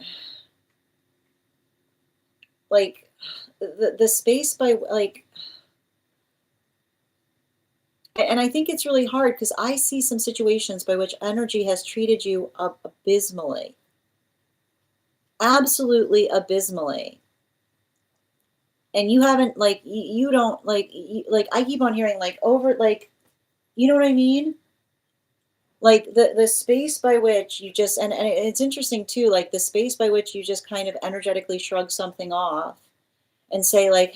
A: the space by like, and I think it's really hard because I see some situations by which energy has treated you abysmally, absolutely abysmally, and you haven't, like, you don't like I keep on hearing like over, like, you know what I mean? Like the space by which you just, and it's interesting too, like the space by which you just kind of energetically shrug something off and say like,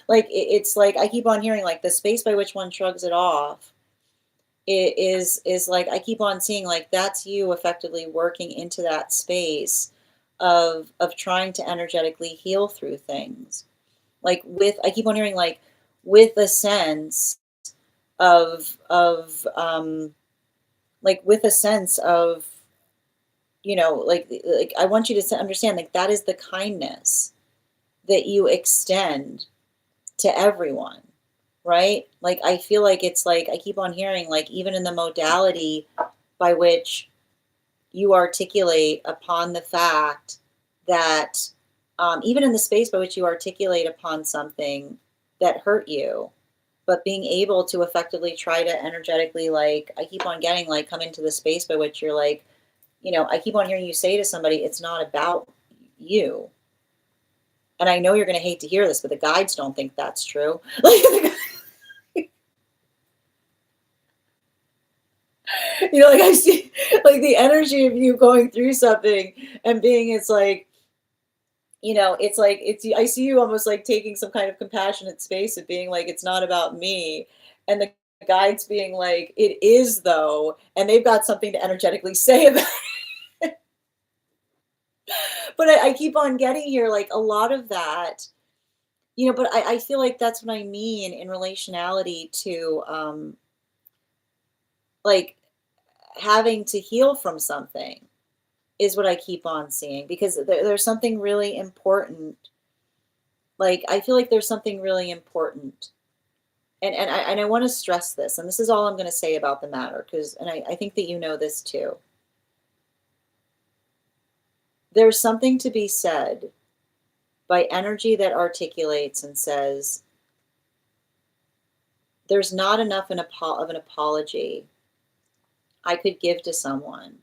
A: like it's like I keep on hearing like the space by which one shrugs it off is like I keep on seeing like that's you effectively working into that space of trying to energetically heal through things. Like with, I keep on hearing like with a sense of like with a sense of, you know, like I want you to understand like that is the kindness that you extend to everyone, right? Like I feel like it's like I keep on hearing like even in the modality by which you articulate upon the fact that even in the space by which you articulate upon something that hurt you, but being able to effectively try to energetically, like, I keep on getting, like, come into the space by which you're like, I keep on hearing you say to somebody, it's not about you. And I know you're going to hate to hear this, but the guides don't think that's true. Like, I see, like, the energy of you going through something and being, it's like, I see you almost like taking some kind of compassionate space of being like, it's not about me. And the guides being like, it is though. And they've got something to energetically say about it. But I keep on getting here, like, a lot of that, but I feel like that's what I mean in relationality to, like, having to heal from something is what I keep on seeing, because there's something really important. Like, I feel like there's something really important. And I want to stress this, and this is all I'm going to say about the matter, because, and I think that you know this too. There's something to be said by energy that articulates and says, there's not enough of an apology I could give to someone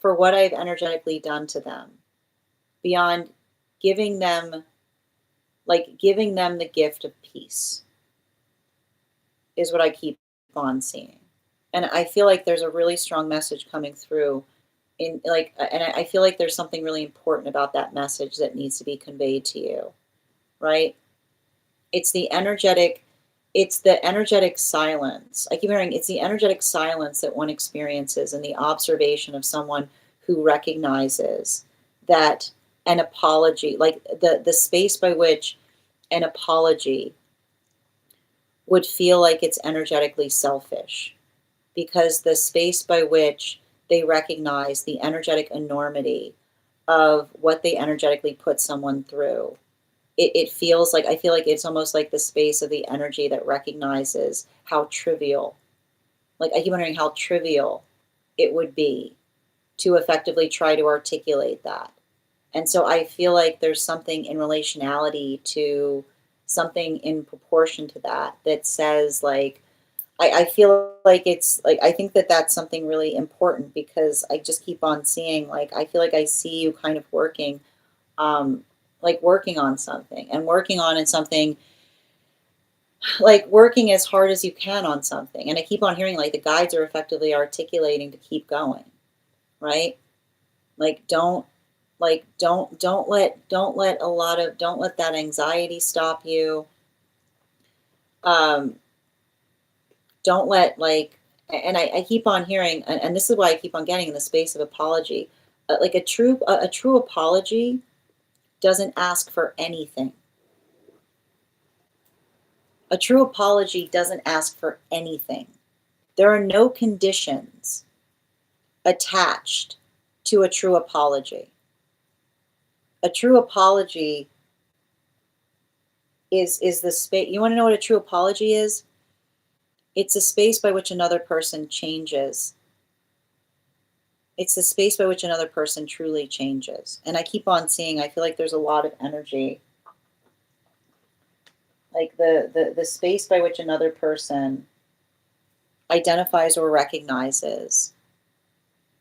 A: for what I've energetically done to them, beyond giving them, giving them the gift of peace, is what I keep on seeing. And I feel like there's a really strong message coming through and I feel like there's something really important about that message that needs to be conveyed to you, right? It's the energetic, it's the energetic silence. I keep hearing it's the energetic silence that one experiences, and the observation of someone who recognizes that an apology, like the space by which an apology would feel like it's energetically selfish, because the space by which they recognize the energetic enormity of what they energetically put someone through. It feels like, I feel like it's almost like the space of the energy that recognizes how trivial, like, I keep wondering how trivial it would be to effectively try to articulate that. And so I feel like there's something in relationality to something in proportion to that that says, like, I feel like it's like, I think that that's something really important, because I just keep on seeing, like, I feel like I see you kind of working, working on something, and working on in something, like working as hard as you can on something. And I keep on hearing, like, the guides are effectively articulating to keep going, right? Like, don't let that anxiety stop you. Um, don't let, like, and I keep on hearing, and this is why I keep on getting in the space of apology, like a true apology doesn't ask for anything. A true apology doesn't ask for anything. There are no conditions attached to a true apology. A true apology is the space. You want to know what a true apology is? It's a space by which another person changes. It's the space by which another person truly changes. And I keep on seeing, I feel like there's a lot of energy, like the space by which another person identifies or recognizes.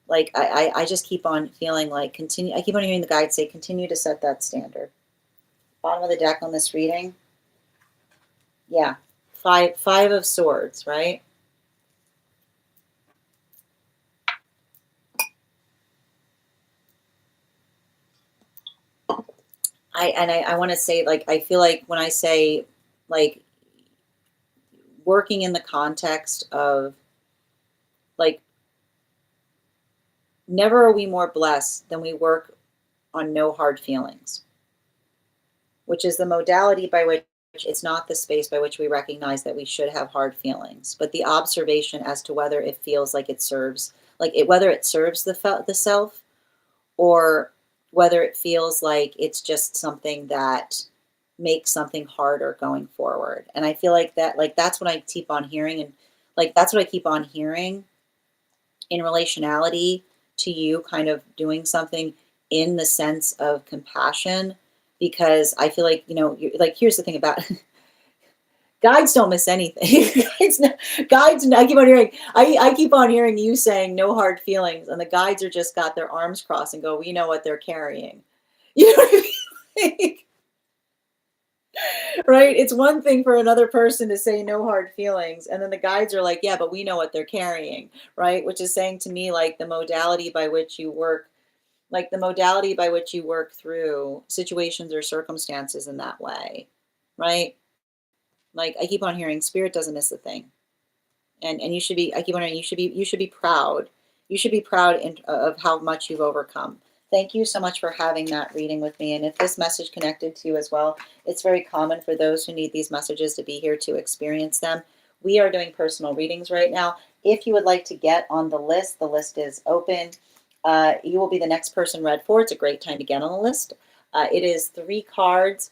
A: Like, I just keep on feeling like, continue. I keep on hearing the guides say, continue to set that standard. Bottom of the deck on this reading. Yeah. Five of Swords, right? I want to say, like, I feel like when I say, like, working in the context of, like, never are we more blessed than we work on no hard feelings, which is the modality by which it's not the space by which we recognize that we should have hard feelings, but the observation as to whether it feels like it serves, whether it serves the self, or whether it feels like it's just something that makes something harder going forward. And I feel like that, like, that's what I keep on hearing. And, like, that's what I keep on hearing in relationality to you kind of doing something in the sense of compassion, because I feel like, like, here's the thing about guides don't miss anything. Guides, I keep on hearing, I keep on hearing you saying no hard feelings, and the guides are just got their arms crossed and go, we know what they're carrying. You know what I mean? Right? It's one thing for another person to say no hard feelings, and then the guides are like, yeah, but we know what they're carrying, right? Which is saying to me, like, the modality by which you work, through situations or circumstances in that way, right? Like, I keep on hearing spirit doesn't miss a thing. And you should be, I keep on hearing, you should be proud. You should be proud of how much you've overcome. Thank you so much for having that reading with me. And if this message connected to you as well, it's very common for those who need these messages to be here to experience them. We are doing personal readings right now. If you would like to get on the list is open. You will be the next person read for. It's a great time to get on the list. It is 3 cards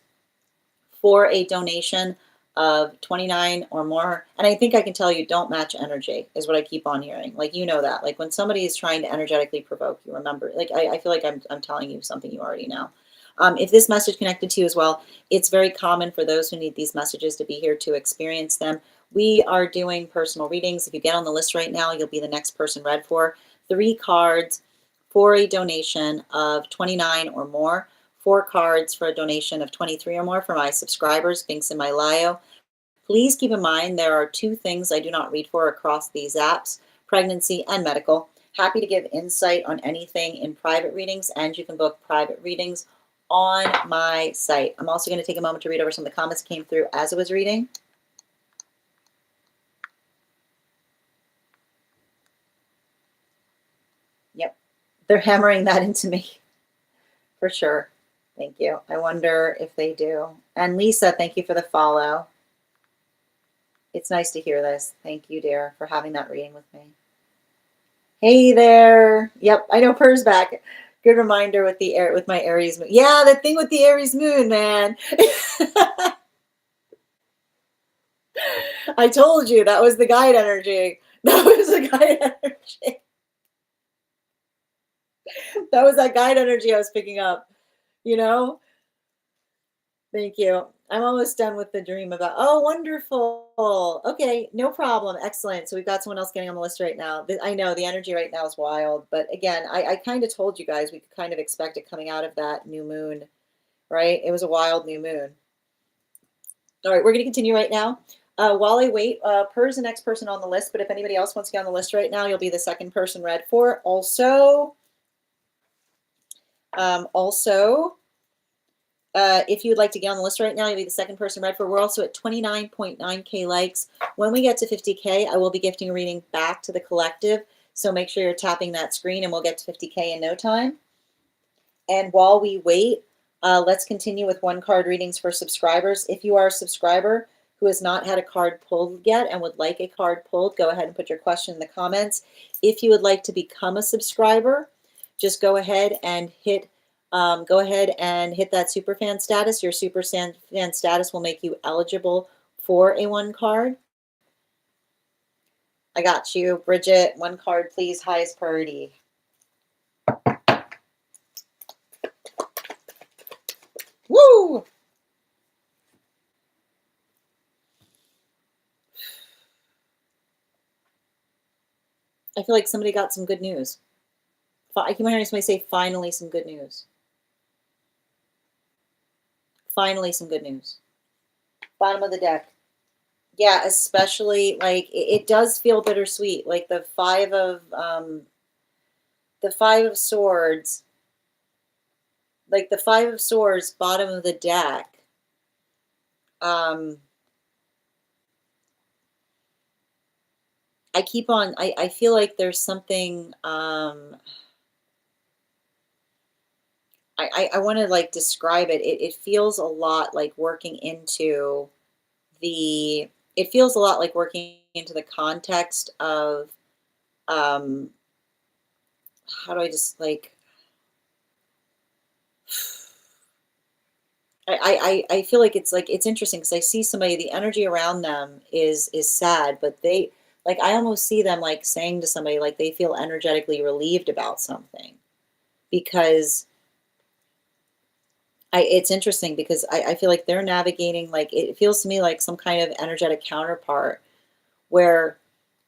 A: for a donation of 29 or more. And I think I can tell you, don't match energy is what I keep on hearing. Like, that, like, when somebody is trying to energetically provoke you, remember, like, I feel like I'm telling you something you already know. If this message connected to you as well, it's very common for those who need these messages to be here to experience them. We are doing personal readings. If you get on the list right now, you'll be the next person read for. 3 cards for a donation of 29 or more. 4 cards for a donation of 23 or more for my subscribers. Links in my bio. Please keep in mind there are 2 things I do not read for across these apps: pregnancy and medical. Happy to give insight on anything in private readings, and you can book private readings on my site. I'm also going to take a moment to read over some of the comments that came through as I was reading. Yep, they're hammering that into me for sure. Thank you. I wonder if they do. And Lisa, thank you for the follow. It's nice to hear this. Thank you, dear, for having that reading with me. Hey there. Yep, I know Purr's back. Good reminder with my Aries moon. Yeah, the thing with the Aries moon, man. I told you that was the guide energy. That was the guide energy. That was that guide energy I was picking up, you know? Thank you. I'm almost done with the dream about, oh, wonderful. Okay, no problem. Excellent. So we've got someone else getting on the list right now. I know the energy right now is wild, but again, I kind of told you guys we could kind of expect it coming out of that new moon, right? It was a wild new moon. All right, we're going to continue right now. While I wait, Purr's the next person on the list, but if anybody else wants to get on the list right now, you'll be the second person read for. Also, if you'd like to get on the list right now, you'll be the second person read for. We're also at 29.9K likes. When we get to 50K, I will be gifting a reading back to the collective. So make sure you're tapping that screen and we'll get to 50K in no time. And while we wait, let's continue with 1 card readings for subscribers. If you are a subscriber who has not had a card pulled yet and would like a card pulled, go ahead and put your question in the comments. If you would like to become a subscriber, just go ahead and hit that superfan status. Your superfan status will make you eligible for a 1 card. I got you, Bridget. 1 card, please. Highest priority. Woo! I feel like somebody got some good news. I keep hearing somebody say, finally some good news. Finally some good news. Bottom of the deck. Yeah, especially, like, it does feel bittersweet. Like the 5 of Swords, like the 5 of Swords, bottom of the deck. I feel like there's something, I want to, like, describe it. It feels a lot like working into the, context of, how do I just, like, I feel like it's interesting because I see somebody, the energy around them is sad, but they, Like I almost see them like saying to somebody like they feel energetically relieved about something because it's interesting because I feel like they're navigating like it feels to me like some kind of energetic counterpart where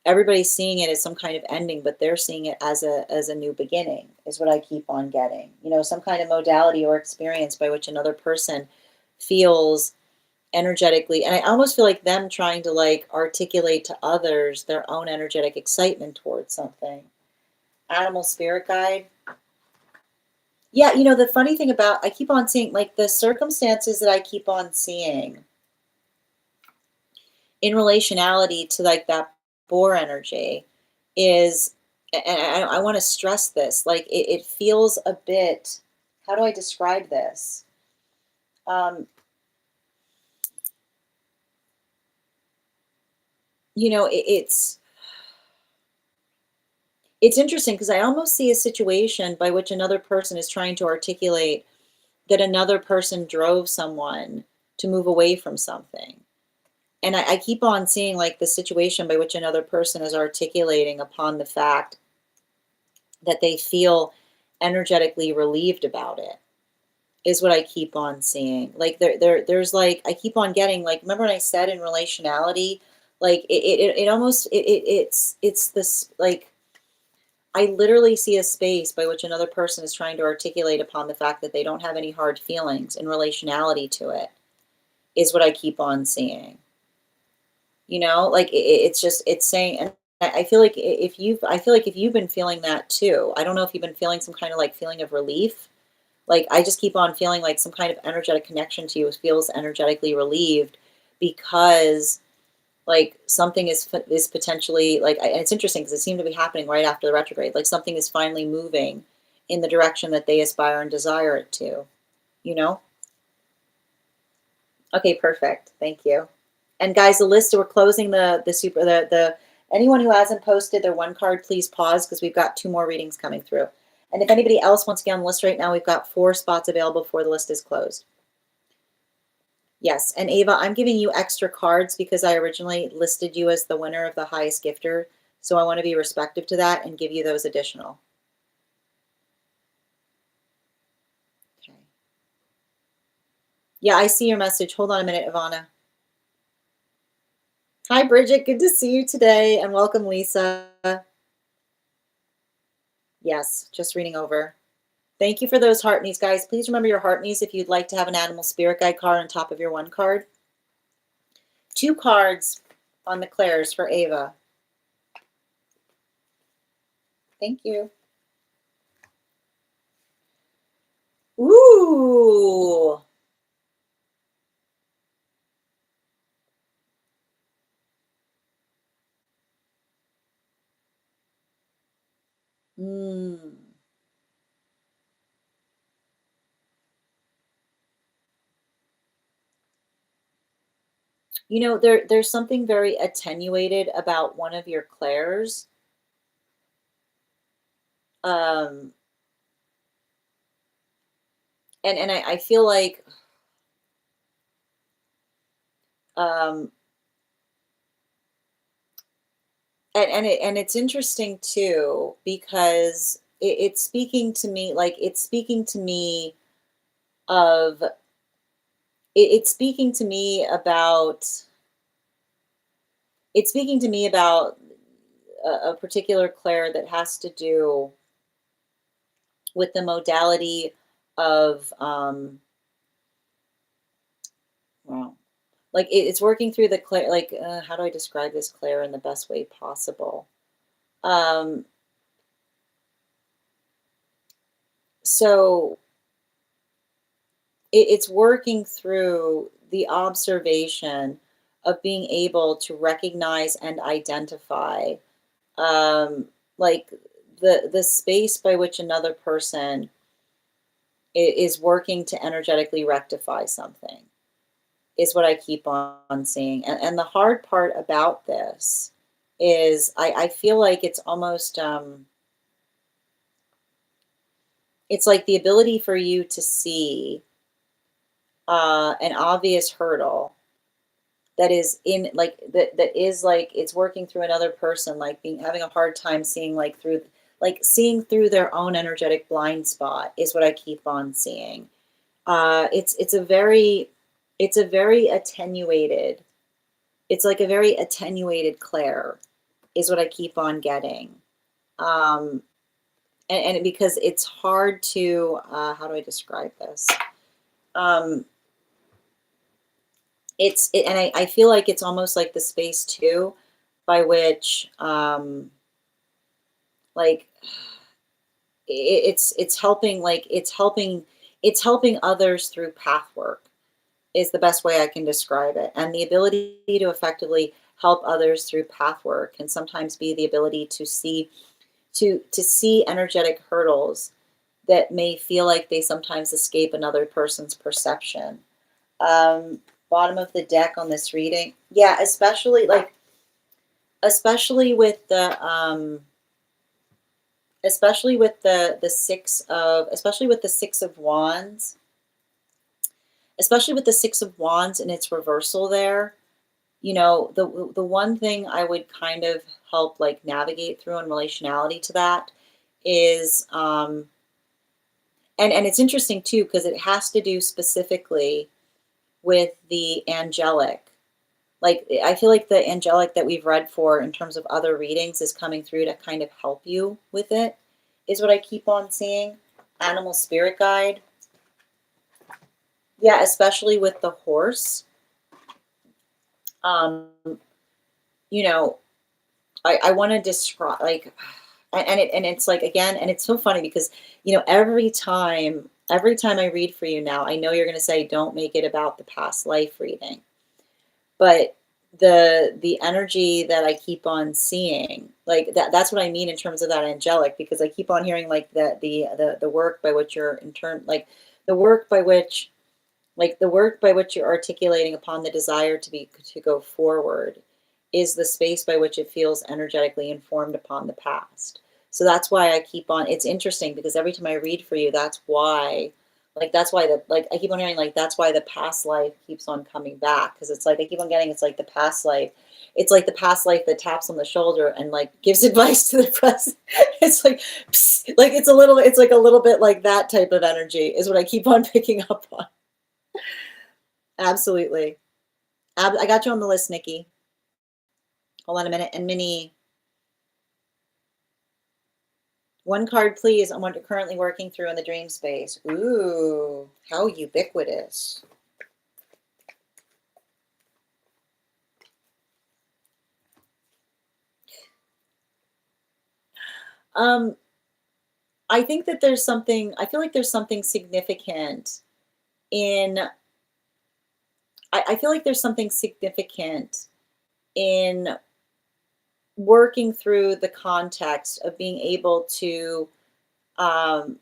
A: everybody's seeing it as some kind of ending, but they're seeing it as a new beginning, is what I keep on getting. You know, some kind of modality or experience by which another person feels energetically, and I almost feel like them trying to like articulate to others their own energetic excitement towards something. Animal spirit guide. Yeah, you know, the funny thing about I keep on seeing like the circumstances that I keep on seeing in relationality to like that boar energy is, and I want to stress this, like it feels a bit, how do I describe this? Um, you know, it's interesting because I almost see a situation by which another person is trying to articulate that another person drove someone to move away from something. And I keep on seeing like the situation by which another person is articulating upon the fact that they feel energetically relieved about it is what I keep on seeing. Like there's like I keep on getting like remember when I said in relationality, like it almost it's this like I literally see a space by which another person is trying to articulate upon the fact that they don't have any hard feelings in relationality to it is what I keep on seeing. You know, like it's just it's saying, and I feel like if you've, I feel like if you've been feeling that too, I don't know if you've been feeling some kind of like feeling of relief. Like I just keep on feeling like some kind of energetic connection to you feels energetically relieved because like something is potentially like, and it's interesting because it seemed to be happening right after the retrograde. Like something is finally moving in the direction that they aspire and desire it to. You know? Okay, perfect. Thank you. And guys, the list, we're closing the anyone who hasn't posted their one card, please pause because we've got two more readings coming through. And if anybody else wants to get on the list right now, we've got 4 spots available before the list is closed. Yes, and Ava, I'm giving you extra cards because I originally listed you as the winner of the highest gifter. So I want to be respectful to that and give you those additional. Okay. Yeah, I see your message. Hold on a minute, Ivana. Hi, Bridget. Good to see you today. And welcome, Lisa. Yes, just reading over. Thank you for those heart me's, guys. Please remember your heart me's if you'd like to have an animal spirit guide card on top of your one card. 2 cards on the clairs for Ava. Thank you. Ooh. Mm. You know, there's something very attenuated about one of your clairs. Um, and I feel like um and it's interesting too because it's speaking to me like it's speaking to me of it's speaking to me about it's speaking to me about a particular clair that has to do with the modality of well like it's working through the clair like how do I describe this clair in the best way possible. um so it's working through the observation of being able to recognize and identify um, like the space by which another person is working to energetically rectify something is what I keep on seeing. And the hard part about this is I feel like it's almost it's like the ability for you to see an obvious hurdle that is in like that is like it's working through another person, like being having a hard time seeing like through like seeing through their own energetic blind spot is what I keep on seeing. It's a very attenuated, it's like a very attenuated clair is what I keep on getting. Um, and because it's hard to how do I describe this? Um, and I feel like it's almost like the space too, by which like it's helping, like it's helping others through path work is the best way I can describe it. And the ability to effectively help others through path work can sometimes be the ability to see to see energetic hurdles that may feel like they sometimes escape another person's perception. Um, Bottom of the deck on this reading, yeah, especially with the especially with the Six of Wands, especially with the Six of Wands and its reversal there. You know, the one thing I would kind of help like navigate through in relationality to that is and it's interesting too because it has to do specifically with the angelic. Like I feel like the angelic that we've read for in terms of other readings is coming through to kind of help you with it, is what I keep on seeing. Animal spirit guide. Yeah, especially with the horse. Um, you know, I want to describe like and it's like again, and it's so funny because you know every time I read for you now, I know you're gonna say don't make it about the past life reading. But the energy that I keep on seeing, like that's what I mean in terms of that angelic, because I keep on hearing like the work by which you're in turn like the work by which the work by which you're articulating upon the desire to go forward is the space by which it feels energetically informed upon the past. So that's why I keep on, it's interesting because every time I read for you, that's why the like I keep on hearing like that's why the past life keeps on coming back, because it's like I keep on getting it's like the past life, it's like the past life that taps on the shoulder and like gives advice to the present. It's like psst, like it's like a little bit like that type of energy is what I keep on picking up on. Absolutely. I got you on the list, Nikki. Hold on a minute. And Minnie, one card, please, on what you're currently working through in the dream space. Ooh, how ubiquitous. Um, I think that there's something, I feel like there's something significant in, I feel like there's something significant in working through the context of being able to, um,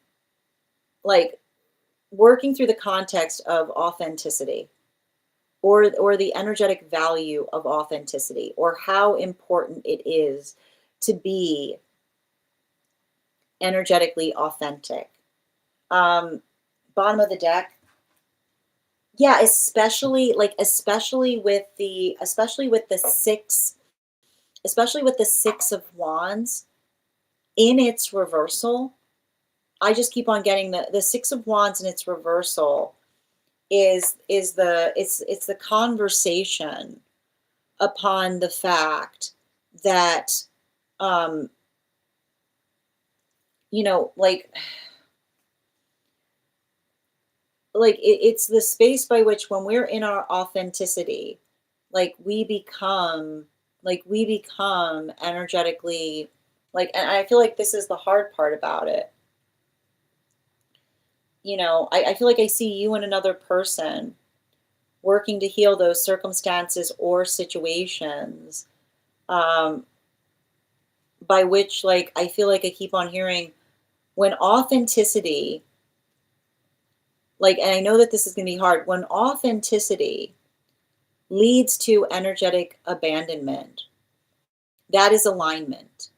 A: like, working through the context of authenticity or the energetic value of authenticity or how important it is to be energetically authentic. Um, Bottom of the deck. Yeah, especially with the Six of Wands in its reversal. I just keep on getting the Six of Wands in its reversal is the it's the conversation upon the fact that um you know it's the space by which when we're in our authenticity, like we become energetically like, and I feel like this is the hard part about it. You know, I feel like I see you and another person working to heal those circumstances or situations, um, by which like I feel like I keep on hearing when authenticity, like, and I know that this is going to be hard, when authenticity leads to energetic abandonment, that is alignment,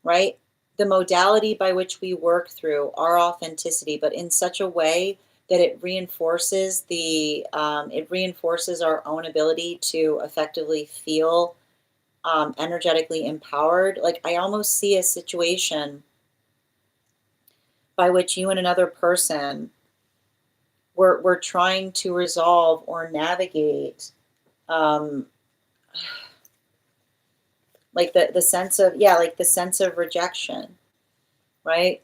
A: right? The modality by which we work through our authenticity, but in such a way that it reinforces it reinforces our own ability to effectively feel energetically empowered. Like I almost see a situation by which you and another person were trying to resolve or navigate um, like the sense of, yeah, like the sense of rejection, right?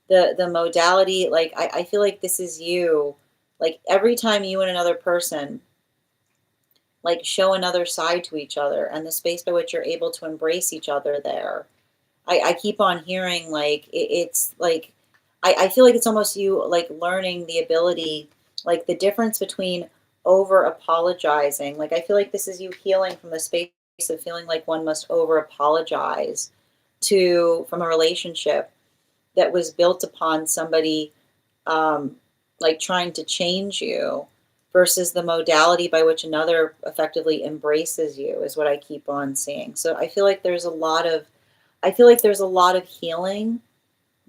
A: The modality, like I feel like this is you, like every time you and another person like show another side to each other and the space by which you're able to embrace each other there. I keep on hearing like it's like I feel like it's almost you like learning the ability, like the difference between over apologizing. Like I feel like this is you healing from the space of feeling like one must over apologize to from a relationship that was built upon somebody um, like trying to change you versus the modality by which another effectively embraces you is what I keep on seeing. So I feel like there's a lot of healing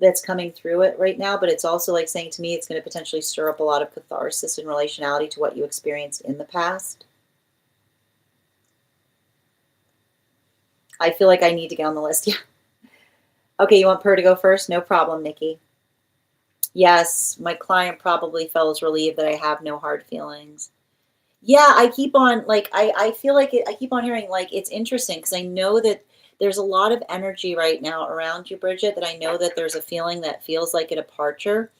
A: that's coming through it right now, but it's also like saying to me it's going to potentially stir up a lot of catharsis and relationality to what you experienced in the past. I feel like I need to get on the list. Yeah. Okay, you want Per to go first? No problem, Nikki. Yes, my client probably feels relieved that I have no hard feelings. Yeah, I keep on like I feel like I keep on hearing like it's interesting because I know that there's a lot of energy right now around you, Bridget, that I know that there's a feeling that feels like a departure,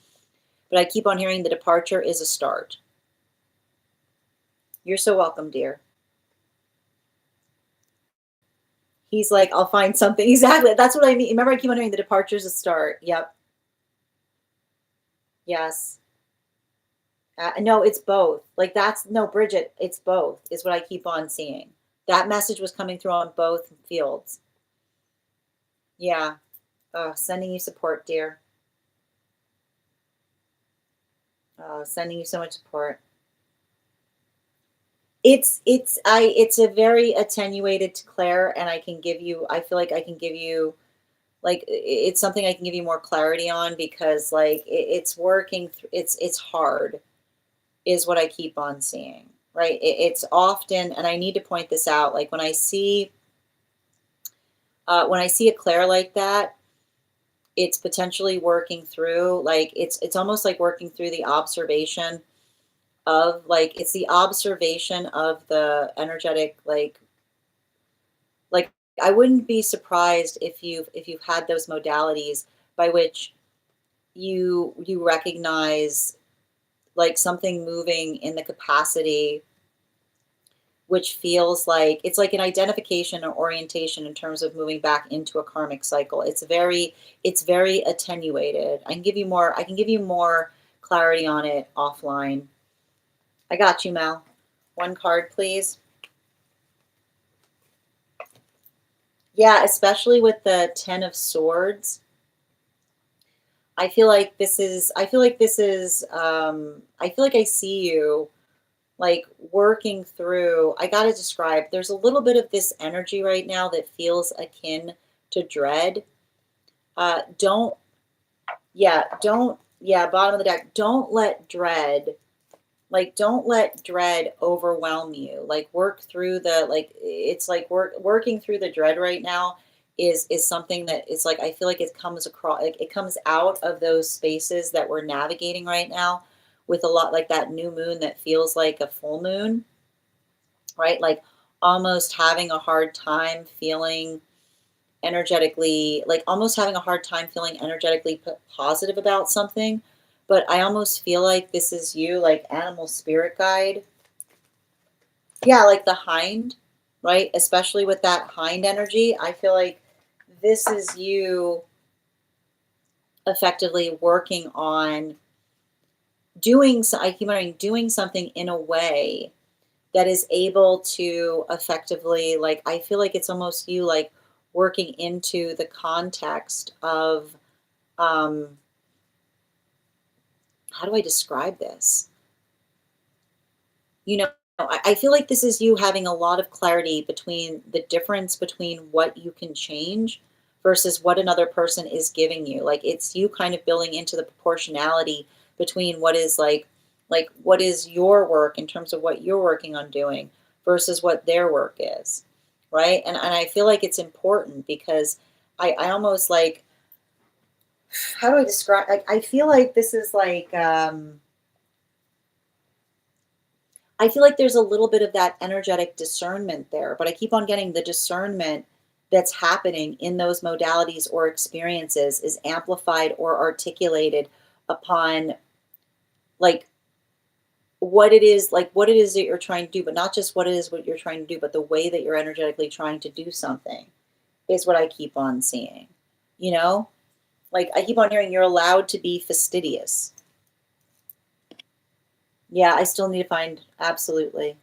A: but I keep on hearing the departure is a start. You're so welcome, dear. He's like, I'll find something. Exactly. That's what I mean. Remember, I keep on hearing the departure is a start. Yep. Yes. No, it's both. Like that's no, Bridget, it's both, is what I keep on seeing. That message was coming through on both fields. Yeah. Sending you support, dear. Sending you so much support. It's a very attenuated to Claire, and I feel like I can give you like it's something I can give you more clarity on because like it's working it's hard is what I keep on seeing. Right? It's often, and I need to point this out, like when I see a Claire like that, it's potentially working through like it's almost like working through the observation of like it's the observation of the energetic like I wouldn't be surprised if you've had those modalities by which you recognize like something moving in the capacity which feels like it's like an identification or orientation in terms of moving back into a karmic cycle. It's very attenuated. I can give you more clarity on it offline. I got you, Mal. One card, please. Yeah, especially with the 10 of Swords. I feel like this is I feel like I see you like working through. I got to describe. There's a little bit of this energy right now that feels akin to dread. Don't don't bottom of the deck. Don't let dread overwhelm you. Like work through the like it's like working through the dread right now is something that is like I feel like it comes across like it comes out of those spaces that we're navigating right now with a lot like that new moon that feels like a full moon, right? Like almost having a hard time feeling energetically, like almost having a hard time feeling energetically positive about something. But I almost feel like this is you, like animal spirit guide. Yeah, like the hind, right? Especially with that hind energy. I feel like this is you effectively working on I keep wondering, doing something in a way that is able to effectively, like, I feel like it's almost you, like, working into the context of, um, how do I describe this? You know, I feel like this is you having a lot of clarity between the difference between what you can change versus what another person is giving you. Like it's you kind of building into the proportionality between what is like what is your work in terms of what you're working on doing versus what their work is, right? And I feel like it's important because I almost like, how do I describe, like I feel like this is like I feel like there's a little bit of that energetic discernment there, but I keep on getting the discernment that's happening in those modalities or experiences is amplified or articulated upon like what it is that you're trying to do, but not just what it is what you're trying to do, but the way that you're energetically trying to do something is what I keep on seeing. You know? Like I keep on hearing you're allowed to be fastidious. Yeah, I still need to find absolutely.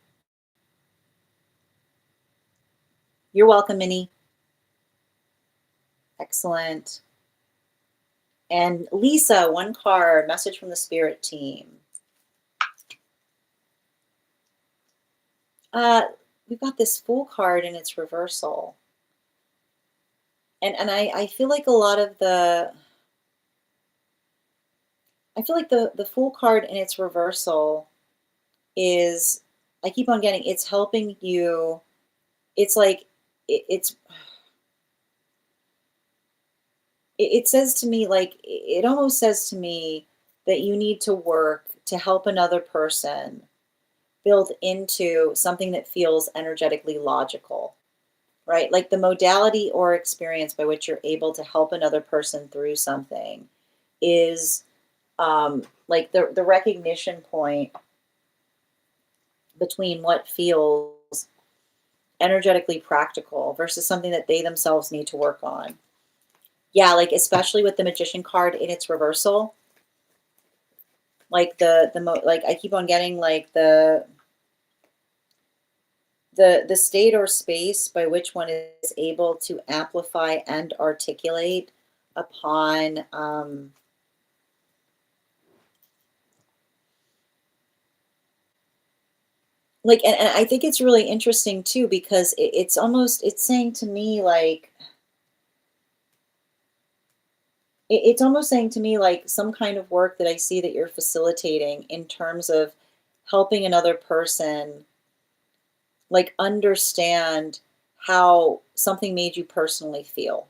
A: You're welcome, Minnie. Excellent. And Lisa, one card, message from the spirit team. Uh, we've got this Fool card in its reversal. And I feel like a lot of the I feel like the Fool card in its reversal is, I keep on getting, it's helping you. It's like it's it says to me, like it almost says to me that you need to work to help another person build into something that feels energetically logical, right? Like the modality or experience by which you're able to help another person through something is like the recognition point between what feels energetically practical versus something that they themselves need to work on. Yeah, like especially with the magician card in its reversal, like like I keep on getting like the state or space by which one is able to amplify and articulate upon like and I think it's really interesting too because it's almost it's saying to me like it's almost saying to me like some kind of work that I see that you're facilitating in terms of helping another person like understand how something made you personally feel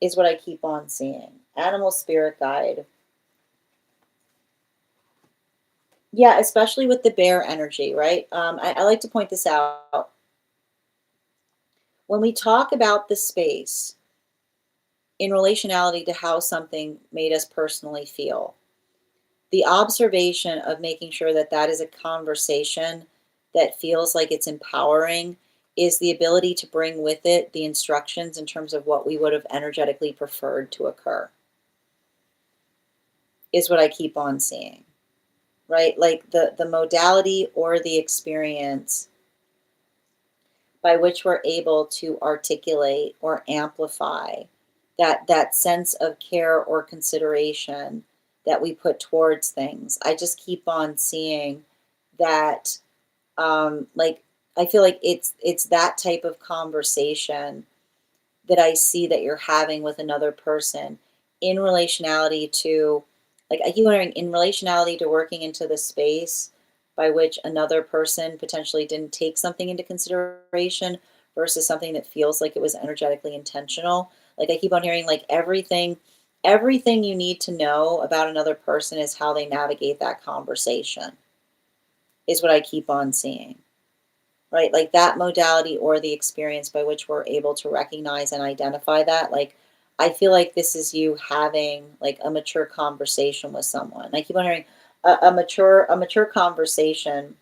A: is what I keep on seeing. Animal spirit guide. Yeah, especially with the bear energy, right? I like to point this out. When we talk about the space in relationality to how something made us personally feel, the observation of making sure that that is a conversation that feels like it's empowering is the ability to bring with it the instructions in terms of what we would have energetically preferred to occur, is what I keep on seeing, right? Like the modality or the experience by which we're able to articulate or amplify that sense of care or consideration that we put towards things. I just keep on seeing that like I feel like it's that type of conversation that I see that you're having with another person in relationality to, like I keep wondering, in relationality to working into the space by which another person potentially didn't take something into consideration versus something that feels like it was energetically intentional. Like I keep on hearing like everything you need to know about another person is how they navigate that conversation, is what I keep on seeing, right? Like that modality or the experience by which we're able to recognize and identify that. Like, I feel like this is you having like a mature conversation with someone. I keep on hearing a mature conversation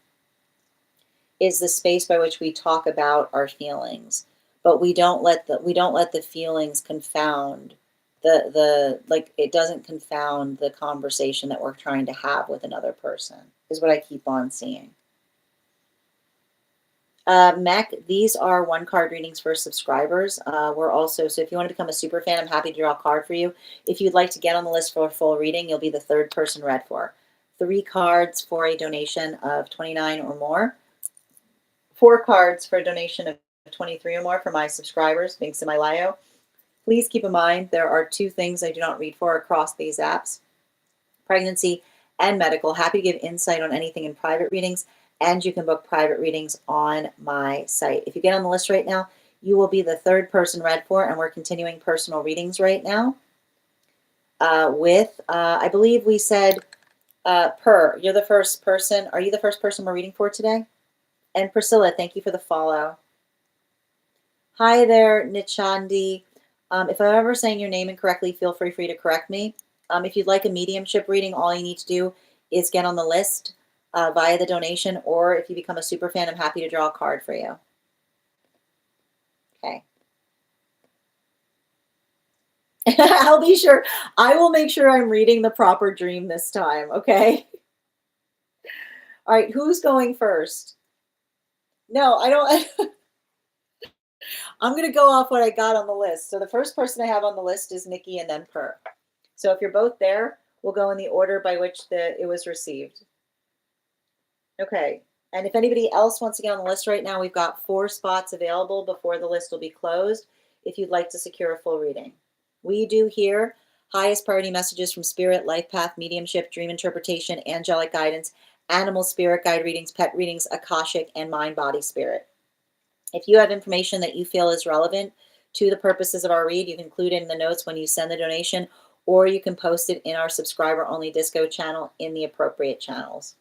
A: is the space by which we talk about our feelings, but we don't let the feelings confound the like it doesn't confound the conversation that we're trying to have with another person, is what I keep on seeing. Mech, these are one card readings for subscribers. We're also, so if you want to become a super fan, I'm happy to draw a card for you. If you'd like to get on the list for a full reading, you'll be the third person read for. 3 cards for a donation of 29 or more. 4 cards for a donation of 23 or more for my subscribers, links in my bio. Please keep in mind there are 2 things I do not read for across these apps: pregnancy, and medical. Happy to give insight on anything in private readings, and you can book private readings on my site. If you get on the list right now, you will be the third person read for, and we're continuing personal readings right now I believe we said, you're the first person. Are you the first person we're reading for today? And Priscilla, thank you for the follow. Hi there, Nichandi. If I'm ever saying your name incorrectly, feel free to correct me. If you'd like a mediumship reading, all you need to do is get on the list via the donation, or if you become a super fan, I'm happy to draw a card for you. Okay. I'll be sure. I will make sure I'm reading the proper dream this time, okay? All right, who's going first? No, I don't. I'm going to go off what I got on the list. So the first person I have on the list is Nikki and then Per. So if you're both there, we'll go in the order by which it was received. Okay. And if anybody else wants to get on the list right now, we've got 4 spots available before the list will be closed if you'd like to secure a full reading. We do here highest priority messages from spirit, life path, mediumship, dream interpretation, angelic guidance, animal spirit guide readings, pet readings, akashic, and mind, body, spirit. If you have information that you feel is relevant to the purposes of our read, you can include it in the notes when you send the donation, or you can post it in our subscriber only disco channel in the appropriate channels.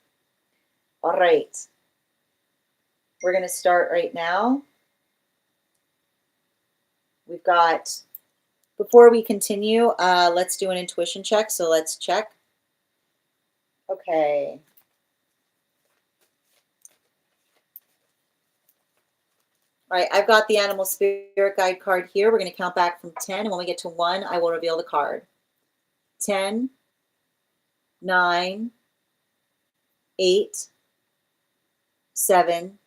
A: All right. We're going to start right now. We've got, before we continue, let's do an intuition check. So let's check. Okay. All right, I've got the animal spirit guide card here. We're going to count back from 10, and when we get to 1, I will reveal the card. 10, 9, 8, 7,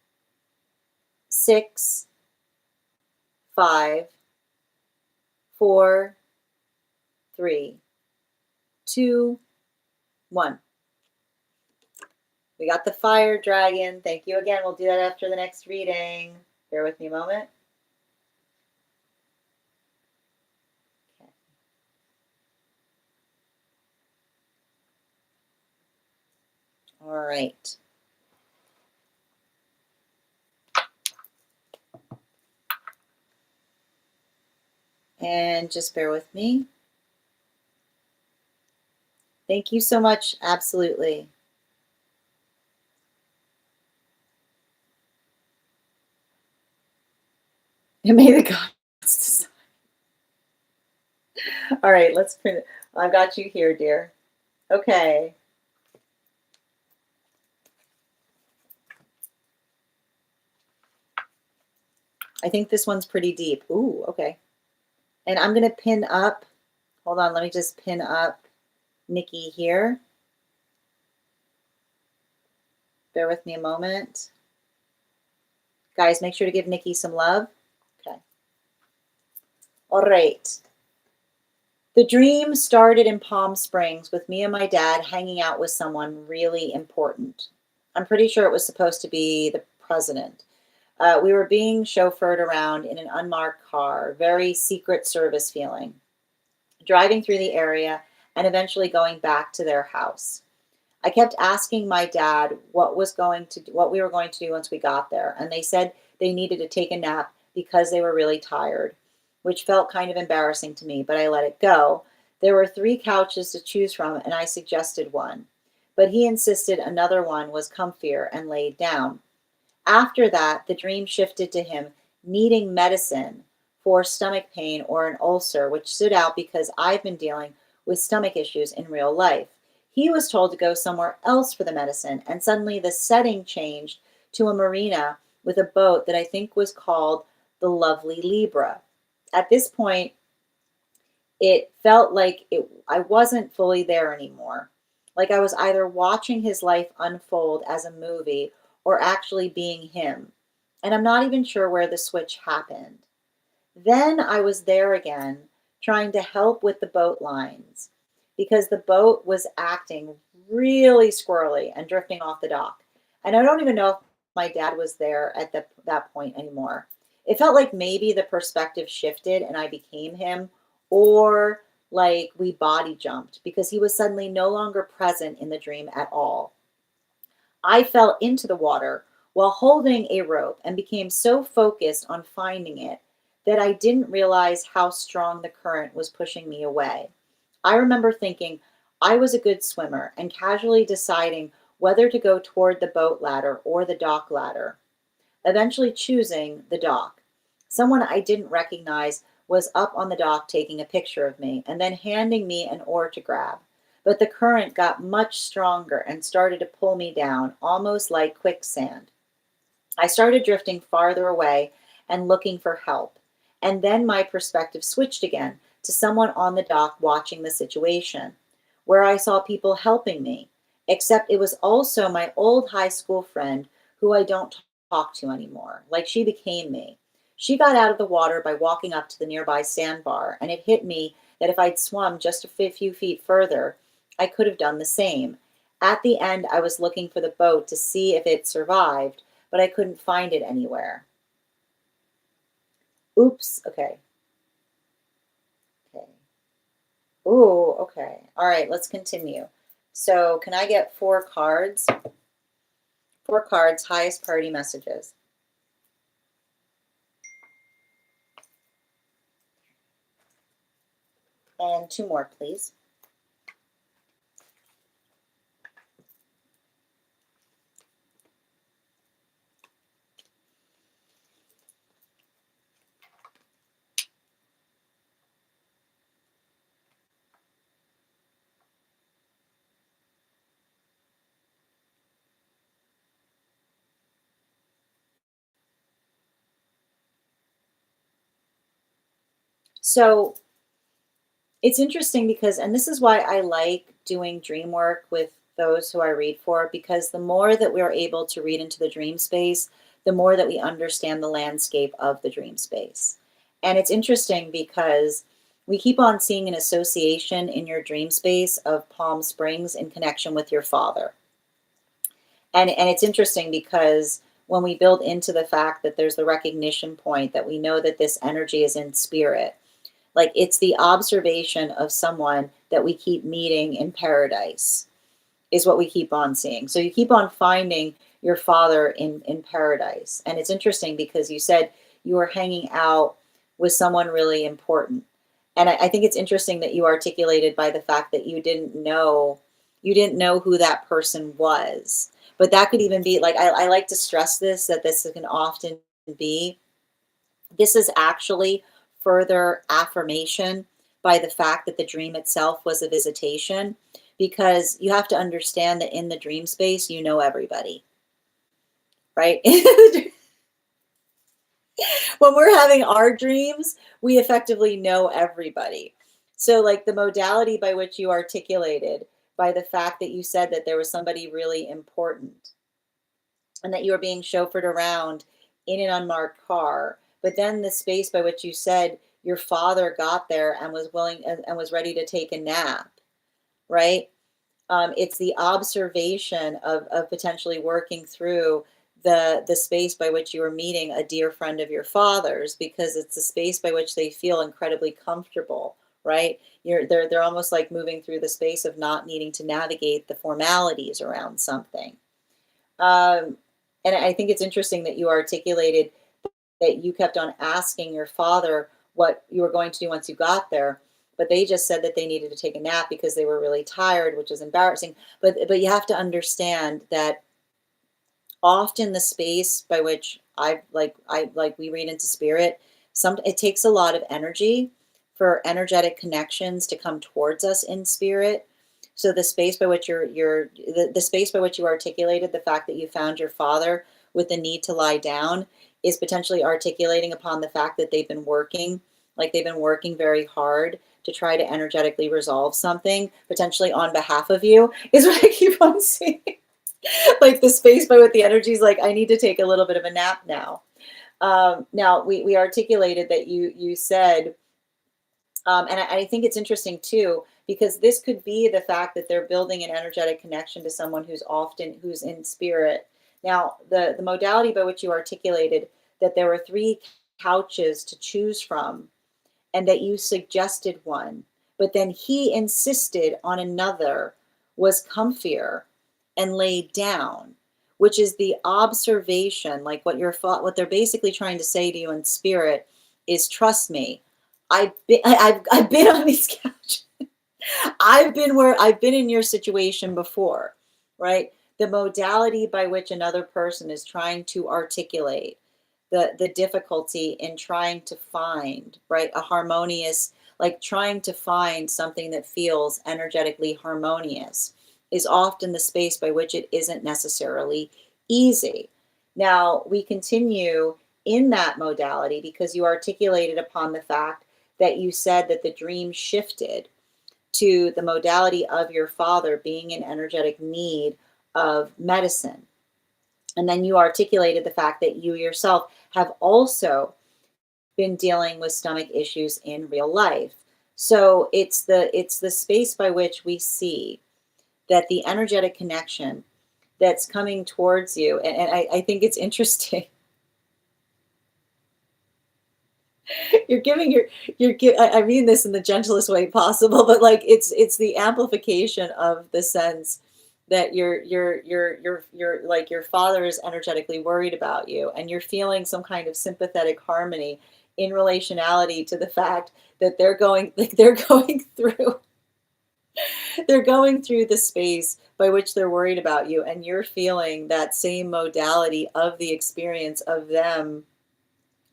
A: 6, 5, 4, 3, 2, 1. We got the fire dragon. Thank you again. We'll do that after the next reading. Bear with me a moment. Okay. All right. And just bear with me. Thank you so much. Absolutely. And may the gods decide. All right, let's print it. I've got you here, dear. Okay. I think this one's pretty deep. Ooh, okay. And I'm going to pin up. Hold on, let me just pin up Nikki here. Bear with me a moment. Guys, make sure to give Nikki some love. Okay. All right. The dream started in Palm Springs with me and my dad hanging out with someone really important. I'm pretty sure it was supposed to be the president. We were being chauffeured around in an unmarked car, very Secret Service feeling, driving through the area and eventually going back to their house. I kept asking my dad what we were going to do once we got there, and they said they needed to take a nap because they were really tired, which felt kind of embarrassing to me, but I let it go. There were 3 couches to choose from, and I suggested one, but he insisted another one was comfier and laid down. After that, the dream shifted to him needing medicine for stomach pain or an ulcer, which stood out because I've been dealing with stomach issues in real life. He was told to go somewhere else for the medicine, and suddenly the setting changed to a marina with a boat that I think was called the Lovely Libra. At this point, it felt like I wasn't fully there anymore. Like I was either watching his life unfold as a movie or actually being him. And I'm not even sure where the switch happened. Then I was there again, trying to help with the boat lines because the boat was acting really squirrely and drifting off the dock. And I don't even know if my dad was there at that point anymore. It felt like maybe the perspective shifted and I became him, or like we body jumped because he was suddenly no longer present in the dream at all. I fell into the water while holding a rope and became so focused on finding it that I didn't realize how strong the current was pushing me away. I remember thinking I was a good swimmer and casually deciding whether to go toward the boat ladder or the dock ladder, eventually choosing the dock. Someone I didn't recognize was up on the dock taking a picture of me and then handing me an oar to grab. But the current got much stronger and started to pull me down, almost like quicksand. I started drifting farther away and looking for help. And then my perspective switched again to someone on the dock watching the situation, where I saw people helping me, except it was also my old high school friend who I don't talk to anymore. Like she became me. She got out of the water by walking up to the nearby sandbar, and it hit me that if I'd swum just a few feet further, I could have done the same. At the end, I was looking for the boat to see if it survived, but I couldn't find it anywhere. Oops. Okay. Okay. Ooh, okay. All right, let's continue. So can I get 4 cards? 4 cards, highest priority messages. And 2 more, please. So it's interesting because, and this is why I like doing dream work with those who I read for, because the more that we're able to read into the dream space, the more that we understand the landscape of the dream space. And it's interesting because we keep on seeing an association in your dream space of Palm Springs in connection with your father. And it's interesting because when we build into the fact that there's the recognition point that we know that this energy is in spirit, like it's the observation of someone that we keep meeting in paradise is what we keep on seeing. So you keep on finding your father in paradise. And it's interesting because you said you were hanging out with someone really important. And I think it's interesting that you articulated by the fact that you didn't know who that person was. But that could even be like I like to stress this, that this can often be, this is actually further affirmation by the fact that the dream itself was a visitation, because you have to understand that in the dream space, you know everybody, right? When we're having our dreams, we effectively know everybody. So, like the modality by which you articulated, by the fact that you said that there was somebody really important and that you were being chauffeured around in an unmarked car, but then the space by which you said your father got there and was willing and was ready to take a nap, right? It's the observation of potentially working through the space by which you are meeting a dear friend of your father's, because it's a space by which they feel incredibly comfortable, right? They're almost like moving through the space of not needing to navigate the formalities around something. Um, and I think it's interesting that you articulated that you kept on asking your father what you were going to do once you got there, but they just said that they needed to take a nap because they were really tired, which is embarrassing. But you have to understand that often the space by which I like we read into spirit, some it takes a lot of energy for energetic connections to come towards us in spirit. So the space by which the space by which you articulated the fact that you found your father with the need to lie down is potentially articulating upon the fact that they've been working very hard to try to energetically resolve something, potentially on behalf of you, is what I keep on seeing. Like the space by what the energy is like, I need to take a little bit of a nap now. Now we articulated that you said, and I think it's interesting too, because this could be the fact that they're building an energetic connection to someone who's in spirit. Now, the modality by which you articulated that there were 3 couches to choose from, and that you suggested one, but then he insisted on another was comfier and laid down, which is the observation, like what they're basically trying to say to you in spirit is, trust me, I've been on these couches. I've been in your situation before, right? The modality by which another person is trying to articulate the difficulty in trying to find, right, a harmonious, like trying to find something that feels energetically harmonious is often the space by which it isn't necessarily easy. Now, we continue in that modality because you articulated upon the fact that you said that the dream shifted to the modality of your father being in energetic need of medicine. And then you articulated the fact that you yourself have also been dealing with stomach issues in real life. So it's the space by which we see that the energetic connection that's coming towards you, and I think it's interesting. You're giving I mean this in the gentlest way possible, but like it's the amplification of the sense that you're like your father is energetically worried about you, and you're feeling some kind of sympathetic harmony in relationality to the fact that they're going through they're going through the space by which they're worried about you, and you're feeling that same modality of the experience of them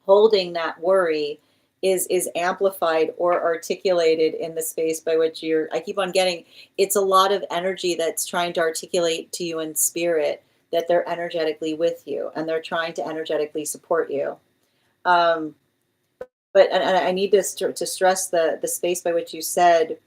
A: holding that worry is amplified or articulated in the space by which I keep on getting, it's a lot of energy that's trying to articulate to you in spirit that they're energetically with you and they're trying to energetically support you. um, but and I need to stress the space by which you said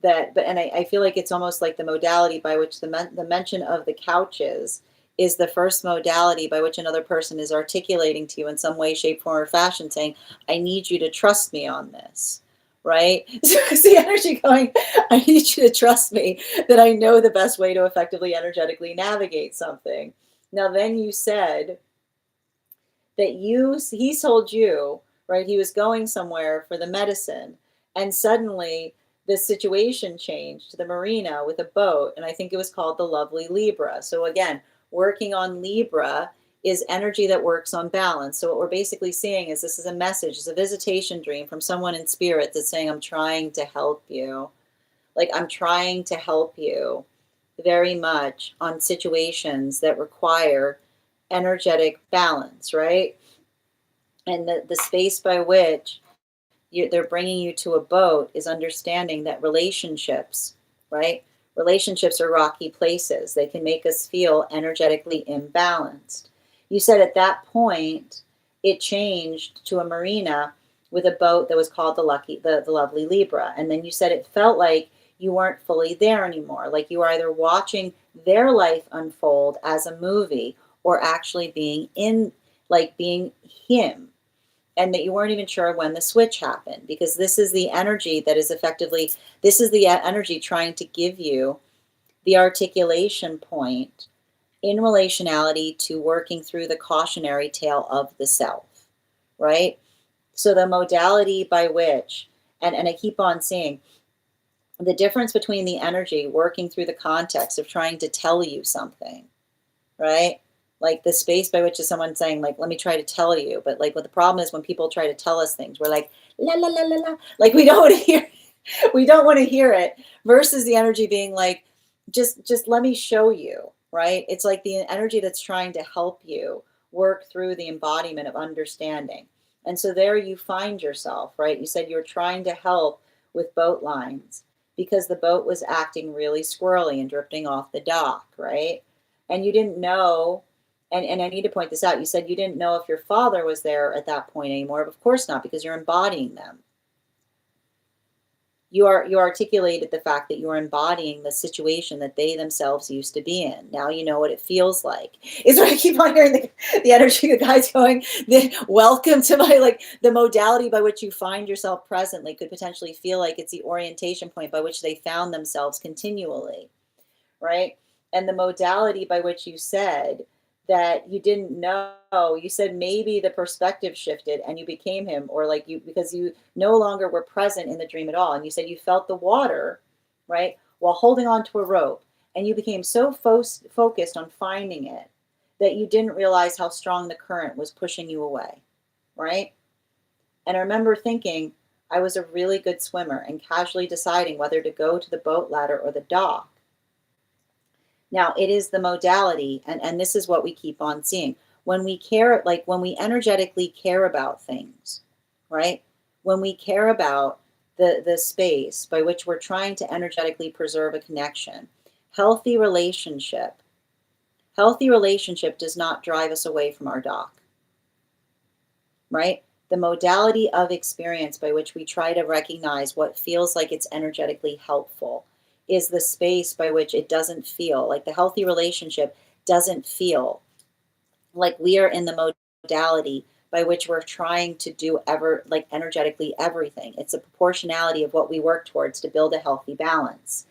A: that, but and I feel like it's almost like the modality by which the mention of the couches is the first modality by which another person is articulating to you in some way, shape, form, or fashion, saying, I need you to trust me on this, right? So it's the energy going, I need you to trust me that I know the best way to effectively energetically navigate something. Now, then you said that he told you, right, he was going somewhere for the medicine, and suddenly the situation changed to the marina with a boat, and I think it was called the Lovely Libra. So again, working on Libra is energy that works on balance. So what we're basically seeing is this is a message, it's a visitation dream from someone in spirit that's saying, I'm trying to help you. Like, I'm trying to help you very much on situations that require energetic balance, right? And the space by which they're bringing you to a boat is understanding that relationships, right? Relationships are rocky places. They can make us feel energetically imbalanced. You said at that point, it changed to a marina with a boat that was called the Lovely Libra. And then you said it felt like you weren't fully there anymore. Like you were either watching their life unfold as a movie or actually being him, and that you weren't even sure when the switch happened, because this is the energy that is effectively, this is the energy trying to give you the articulation point in relationality to working through the cautionary tale of the self, right? So the modality by which, and I keep on seeing the difference between the energy working through the context of trying to tell you something, right? Like the space by which is someone saying, like, let me try to tell you. But like what the problem is when people try to tell us things, we're like, la la la la la. Like we don't want to hear we don't want to hear it, versus the energy being like, just let me show you, right? It's like the energy that's trying to help you work through the embodiment of understanding. And so there you find yourself, right? You said you were trying to help with boat lines because the boat was acting really squirrely and drifting off the dock, right? And you didn't know, and I need to point this out, you said you didn't know if your father was there at that point anymore. Of course not, because you're embodying them. You articulated the fact that you are embodying the situation that they themselves used to be in. Now you know what it feels like. Is what I keep on hearing the energy of the guys going, welcome to my, like the modality by which you find yourself presently could potentially feel like it's the orientation point by which they found themselves continually, right? And the modality by which you said that you didn't know. You said maybe the perspective shifted and you became him, or like you, because you no longer were present in the dream at all. And you said you felt the water, right, while holding on to a rope. And you became so focused on finding it that you didn't realize how strong the current was pushing you away, right? And I remember thinking I was a really good swimmer and casually deciding whether to go to the boat ladder or the dock. Now, it is the modality, and this is what we keep on seeing. When we care, like when we energetically care about things, right? When we care about the space by which we're trying to energetically preserve a connection, healthy relationship, healthy relationship does not drive us away from our dock, right? The modality of experience by which we try to recognize what feels like it's energetically helpful is the space by which it doesn't feel like the healthy relationship doesn't feel like we are in the modality by which we're trying to do ever like energetically everything. It's a proportionality of what we work towards to build a healthy balance.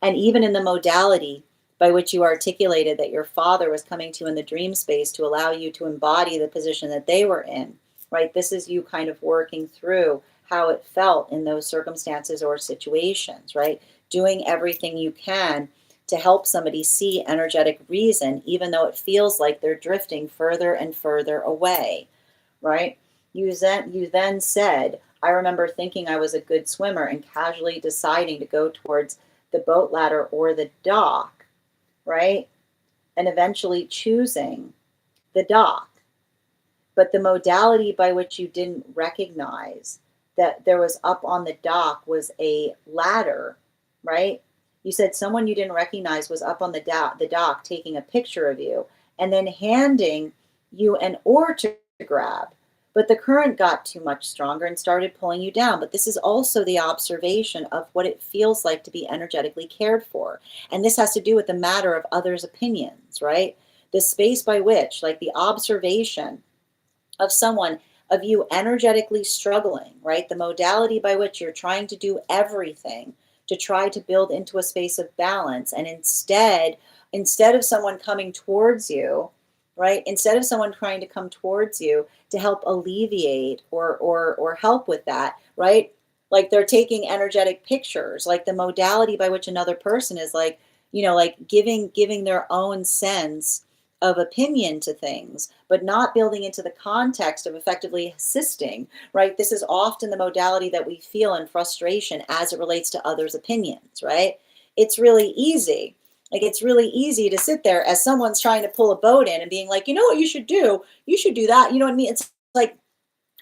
A: And even in the modality by which you articulated that your father was coming to you in the dream space to allow you to embody the position that they were in, right? This is you kind of working through how it felt in those circumstances or situations, right? Doing everything you can to help somebody see energetic reason, even though it feels like they're drifting further and further away, right? You then said, I remember thinking I was a good swimmer and casually deciding to go towards the boat ladder or the dock, right? And eventually choosing the dock. But the modality by which you didn't recognize that there was up on the dock was a ladder, right? You said someone you didn't recognize was up on the dock taking a picture of you and then handing you an oar to grab. But the current got too much stronger and started pulling you down. But this is also the observation of what it feels like to be energetically cared for. And this has to do with the matter of others' opinions, right? The space by which, like the observation of someone, of you energetically struggling, right? The modality by which you're trying to do everything to try to build into a space of balance. And instead of someone coming towards you, right? Instead of someone trying to come towards you to help alleviate or help with that, right? Like they're taking energetic pictures, like the modality by which another person is like, like giving their own sense of opinion to things, but not building into the context of effectively assisting, right? This is often the modality that we feel in frustration as it relates to others' opinions, right? It's really easy. Like it's really easy to sit there as someone's trying to pull a boat in and being like, you know what you should do? You should do that. You know what I mean? It's like,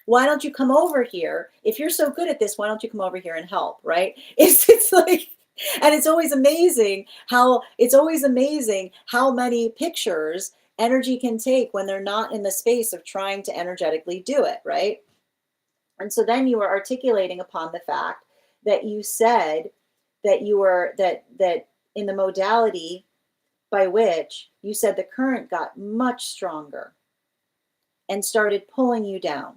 A: why don't you come over here? If you're so good at this, why don't you come over here and help, right? It's like, and it's always amazing how many pictures energy can take when they're not in the space of trying to energetically do it, right? And so then you were articulating upon the fact that you said that you were that in the modality by which you said the current got much stronger and started pulling you down.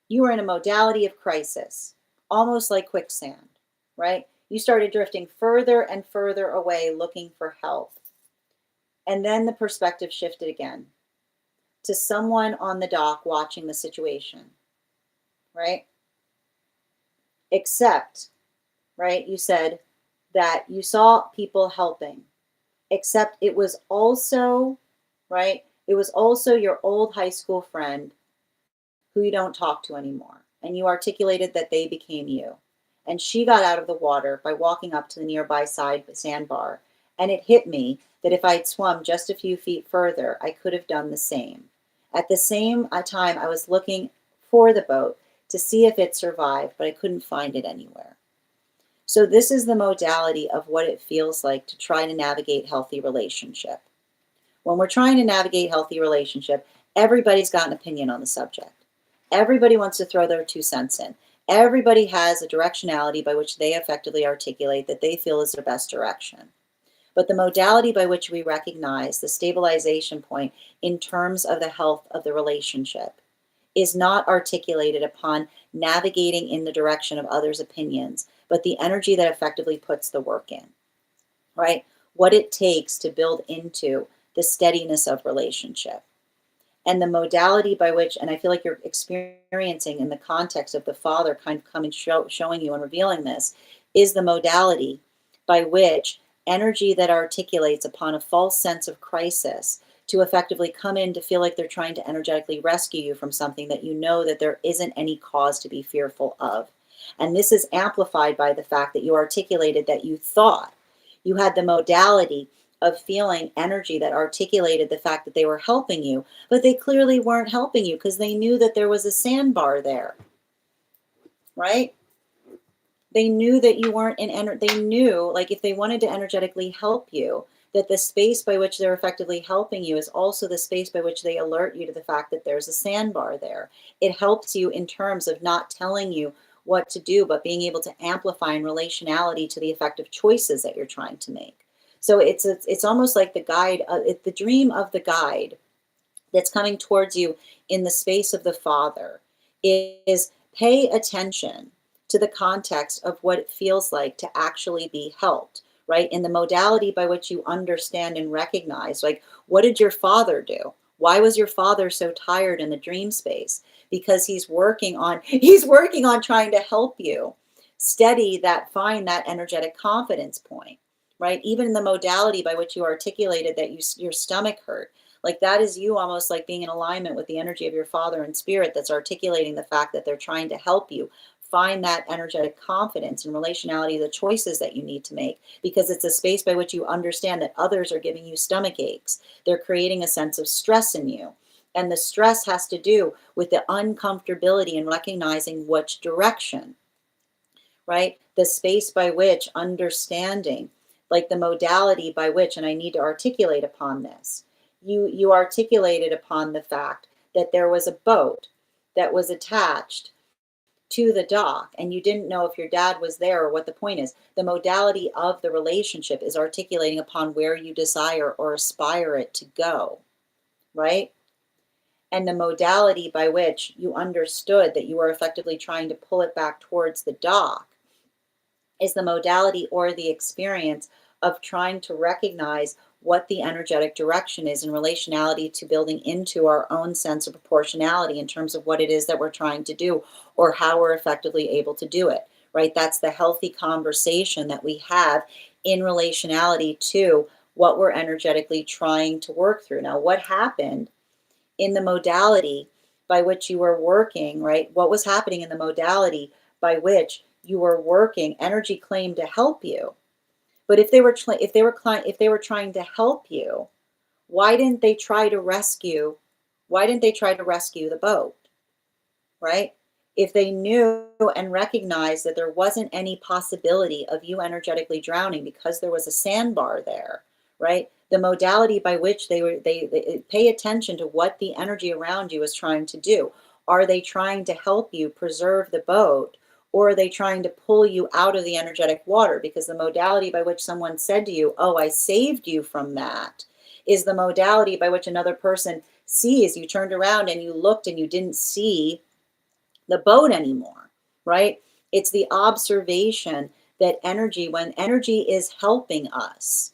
A: You were in a modality of crisis, almost like quicksand, right? You started drifting further and further away looking for help. And then the perspective shifted again to someone on the dock watching the situation, right? Except, right, you said that you saw people helping, except it was also, right, it was also your old high school friend who you don't talk to anymore. And you articulated that they became you. And she got out of the water by walking up to the nearby sandbar. And it hit me that if I'd swum just a few feet further, I could have done the same. At the same time, I was looking for the boat to see if it survived, but I couldn't find it anywhere. So this is the modality of what it feels like to try to navigate healthy relationship. When we're trying to navigate healthy relationship, everybody's got an opinion on the subject. Everybody wants to throw their 2 cents in. Everybody has a directionality by which they effectively articulate that they feel is their best direction. But the modality by which we recognize the stabilization point in terms of the health of the relationship is not articulated upon navigating in the direction of others' opinions, but the energy that effectively puts the work in, right? What it takes to build into the steadiness of relationship. And the modality by which, and I feel like you're experiencing in the context of the Father kind of coming, showing you and revealing this, is the modality by which energy that articulates upon a false sense of crisis to effectively come in to feel like they're trying to energetically rescue you from something that you know that there isn't any cause to be fearful of. And this is amplified by the fact that you articulated that you thought you had the modality of feeling energy that articulated the fact that they were helping you, but they clearly weren't helping you because they knew that there was a sandbar there, right? They knew that you weren't in they knew, like, if they wanted to energetically help you, that the space by which they're effectively helping you is also the space by which they alert you to the fact that there's a sandbar there. It helps you in terms of not telling you what to do, but being able to amplify in relationality to the effective choices that you're trying to make. So it's almost like the guide, the dream of the guide that's coming towards you in the space of the Father is pay attention to the context of what it feels like to actually be helped, right? In the modality by which you understand and recognize, like, what did your father do? Why was your father so tired in the dream space? Because he's working on trying to help you steady that, find that energetic confidence point, right? Even in the modality by which you articulated that your stomach hurt, like, that is you almost like being in alignment with the energy of your Father and Spirit that's articulating the fact that they're trying to help you find that energetic confidence and relationality to the choices that you need to make, because it's a space by which you understand that others are giving you stomach aches. They're creating a sense of stress in you. And the stress has to do with the uncomfortability in recognizing which direction, right? The space by which understanding, like the modality by which, and I need to articulate upon this, you articulated upon the fact that there was a boat that was attached to the dock and you didn't know if your dad was there or what the point is. The modality of the relationship is articulating upon where you desire or aspire it to go, right? And the modality by which you understood that you were effectively trying to pull it back towards the dock is the modality or the experience of trying to recognize what the energetic direction is in relationality to building into our own sense of proportionality in terms of what it is that we're trying to do or how we're effectively able to do it, right? That's the healthy conversation that we have in relationality to what we're energetically trying to work through. Now, what happened in the modality by which you were working, right? What was happening in the modality by which you were working? Energy claimed to help you. But if they were trying to help you, why didn't they try to rescue? Why didn't they try to rescue the boat? Right? If they knew and recognized that there wasn't any possibility of you energetically drowning because there was a sandbar there, right? The modality by which they pay attention to what the energy around you is trying to do. Are they trying to help you preserve the boat? Or are they trying to pull you out of the energetic water? Because the modality by which someone said to you, oh, I saved you from that, is the modality by which another person sees you turned around and you looked and you didn't see the boat anymore, right? It's the observation that energy, when energy is helping us,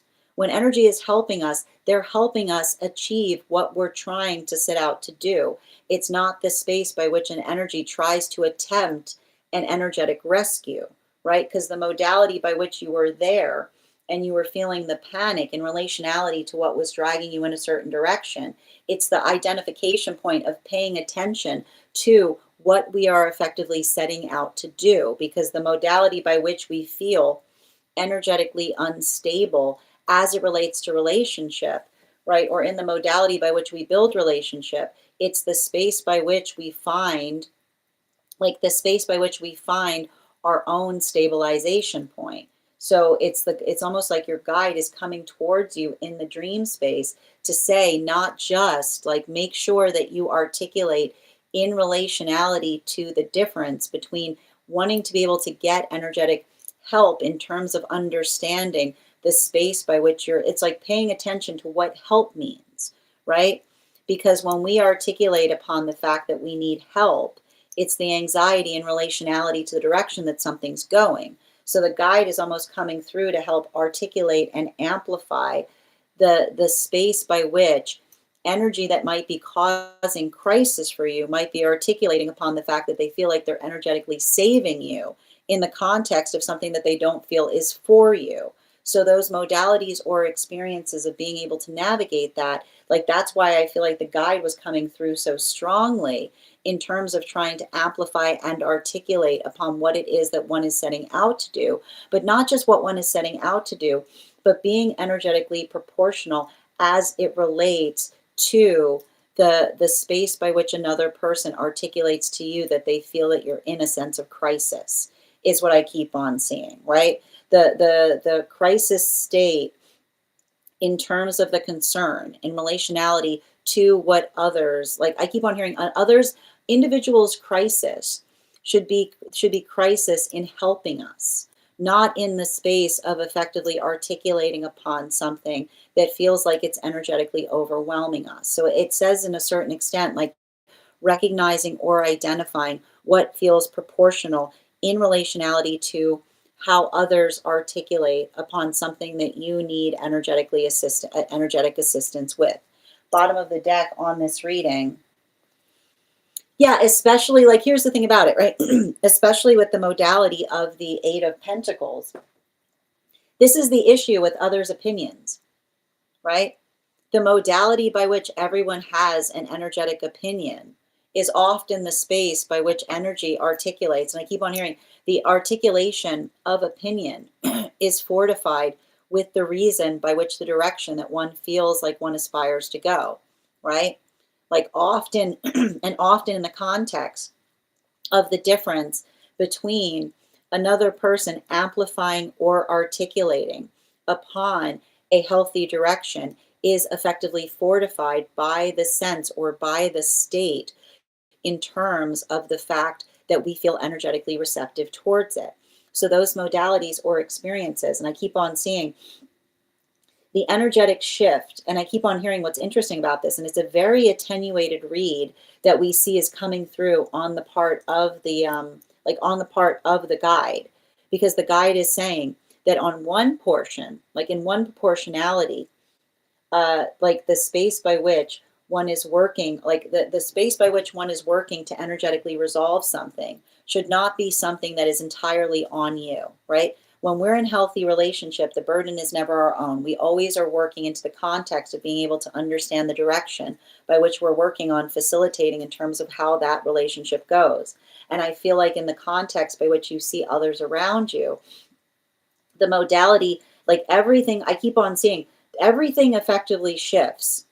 A: they're helping us achieve what we're trying to set out to do. It's not the space by which an energy tries to attempt an energetic rescue, right? Because the modality by which you were there and you were feeling the panic in relationality to what was dragging you in a certain direction, it's the identification point of paying attention to what we are effectively setting out to do, because the modality by which we feel energetically unstable as it relates to relationship, right? Or in the modality by which we build relationship, it's the space by which we find, our own stabilization point. So it's almost like your guide is coming towards you in the dream space to say, not just like, make sure that you articulate in relationality to the difference between wanting to be able to get energetic help in terms of understanding the space by which it's like paying attention to what help means, right? Because when we articulate upon the fact that we need help, it's the anxiety in relationality to the direction that something's going. So the guide is almost coming through to help articulate and amplify the space by which energy that might be causing crisis for you might be articulating upon the fact that they feel like they're energetically saving you in the context of something that they don't feel is for you. So those modalities or experiences of being able to navigate that, like that's why I feel like the guide was coming through so strongly in terms of trying to amplify and articulate upon what it is that one is setting out to do, but not just what one is setting out to do, but being energetically proportional as it relates to the space by which another person articulates to you that they feel that you're in a sense of crisis, is what I keep on seeing, right? The crisis state in terms of the concern in relationality to what others, like I keep on hearing others, individuals' crisis should be crisis in helping us, not in the space of effectively articulating upon something that feels like it's energetically overwhelming us. So it says in a certain extent, like recognizing or identifying what feels proportional in relationality to how others articulate upon something that you need energetic assistance with. Bottom of the deck on this reading. Yeah, especially like here's the thing about it, right? Especially with the modality of the Eight of Pentacles. This is the issue with others' opinions, right? The modality by which everyone has an energetic opinion is often the space by which energy articulates. And I keep on hearing the articulation of opinion is fortified with the reason by which the direction that one feels like one aspires to go, right? Like often, and often in the context of the difference between another person amplifying or articulating upon a healthy direction is effectively fortified by the sense or by the state in terms of the fact that we feel energetically receptive towards it. So those modalities or experiences, and I keep on seeing the energetic shift, and I keep on hearing what's interesting about this, and it's a very attenuated read that we see is coming through on the part of the on the part of the guide, because the guide is saying that on one portion, like in one proportionality, like the space by which one is working, like the space by which one is working to energetically resolve something should not be something that is entirely on you, right? When we're in healthy relationship, the burden is never our own. We always are working into the context of being able to understand the direction by which we're working on facilitating in terms of how that relationship goes. And I feel like in the context by which you see others around you, the modality, like everything, I keep on seeing, everything effectively shifts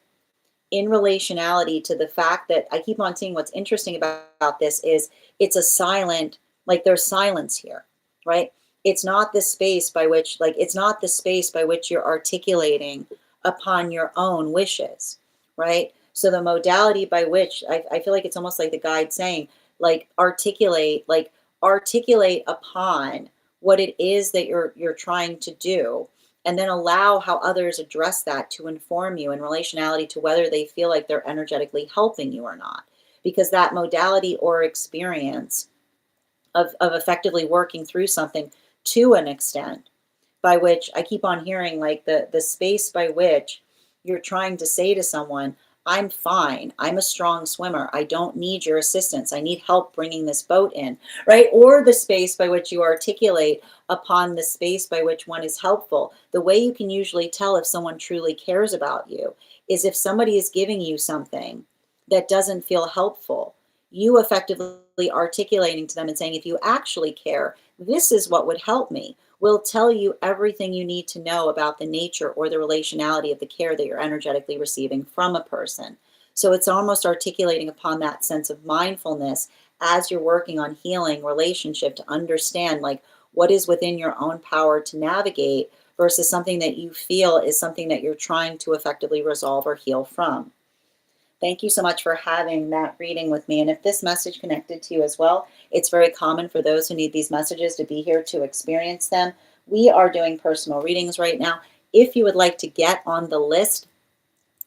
A: in relationality to the fact that I keep on seeing what's interesting about this is it's a silent, like there's silence here, right? It's not the space by which, like, it's not the space by which you're articulating upon your own wishes, right? So the modality by which I feel like it's almost like the guide saying, articulate upon what it is that you're trying to do, and then allow how others address that to inform you in relationality to whether they feel like they're energetically helping you or not. Because that modality or experience of effectively working through something to an extent by which I keep on hearing, like the space by which you're trying to say to someone, I'm fine. I'm a strong swimmer. I don't need your assistance. I need help bringing this boat in, right? Or the space by which you articulate upon the space by which one is helpful. The way you can usually tell if someone truly cares about you is if somebody is giving you something that doesn't feel helpful, you effectively articulating to them and saying, if you actually care, this is what would help me, will tell you everything you need to know about the nature or the relationality of the care that you're energetically receiving from a person. So it's almost articulating upon that sense of mindfulness as you're working on healing relationship to understand like what is within your own power to navigate versus something that you feel is something that you're trying to effectively resolve or heal from. Thank you so much for having that reading with me. And if this message connected to you as well, it's very common for those who need these messages to be here to experience them. We are doing personal readings right now. If you would like to get on the list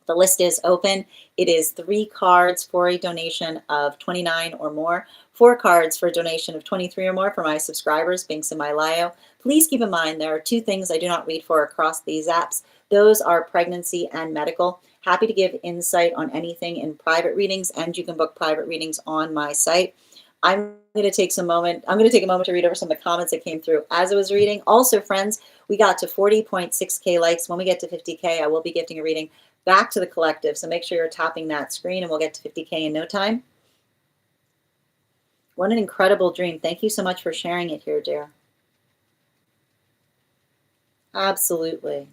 A: The list is open. It is 3 cards for a donation of 29 or more, 4 cards for a donation of 23 or more for my subscribers, Binks in my Lio. Please keep in mind there are 2 things I do not read for across these apps. Those are pregnancy and medical. Happy to give insight on anything in private readings, and you can book private readings on my site. I'm going to take a moment to read over some of the comments that came through as I was reading. Also, friends, we got to 40.6K likes. When we get to 50K, I will be gifting a reading back to the collective. So make sure you're tapping that screen and we'll get to 50K in no time. What an incredible dream. Thank you so much for sharing it here, dear. Absolutely.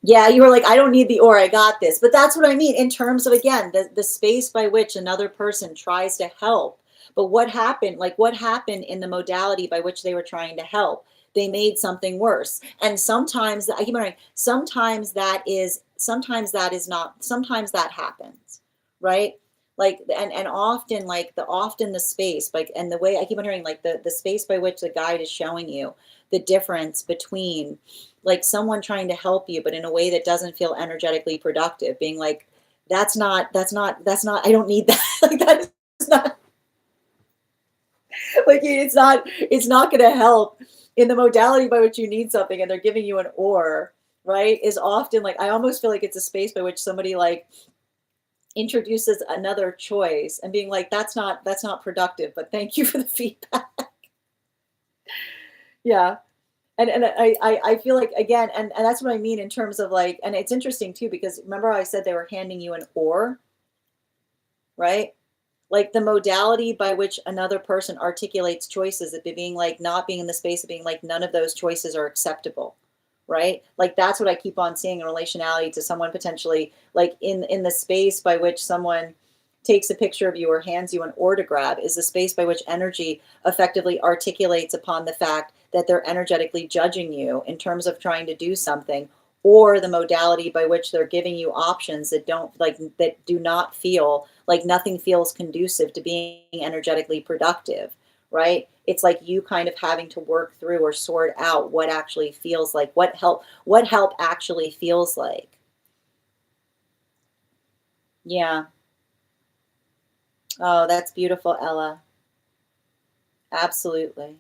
A: Yeah, you were like, I don't need the or, I got this. But that's what I mean in terms of, again, the space by which another person tries to help. But what happened? Like, what happened in the modality by which they were trying to help? They made something worse. And sometimes, I keep on sometimes that is not, sometimes that happens, right? Like, and often, like, often the space, like, and the way I keep on hearing, like, the space by which the guide is showing you the difference between like someone trying to help you, but in a way that doesn't feel energetically productive, being like, I don't need that. Like that is not like it's not going to help in the modality by which you need something and they're giving you an or, right? Is often like, I almost feel like it's a space by which somebody like introduces another choice and being like, that's not productive, but thank you for the feedback. Yeah. And I feel like again, and that's what I mean in terms of like, and it's interesting too, because remember how I said they were handing you an or, right? Like the modality by which another person articulates choices, it being like not being in the space of being like none of those choices are acceptable, right? Like that's what I keep on seeing in relationality to someone potentially like in the space by which someone takes a picture of you or hands you an or to grab is the space by which energy effectively articulates upon the fact that they're energetically judging you in terms of trying to do something, or the modality by which they're giving you options that don't like that do not feel like nothing feels conducive to being energetically productive, right? It's like you kind of having to work through or sort out what actually feels like what help actually feels like. Yeah. Oh, that's beautiful, Ella. Absolutely.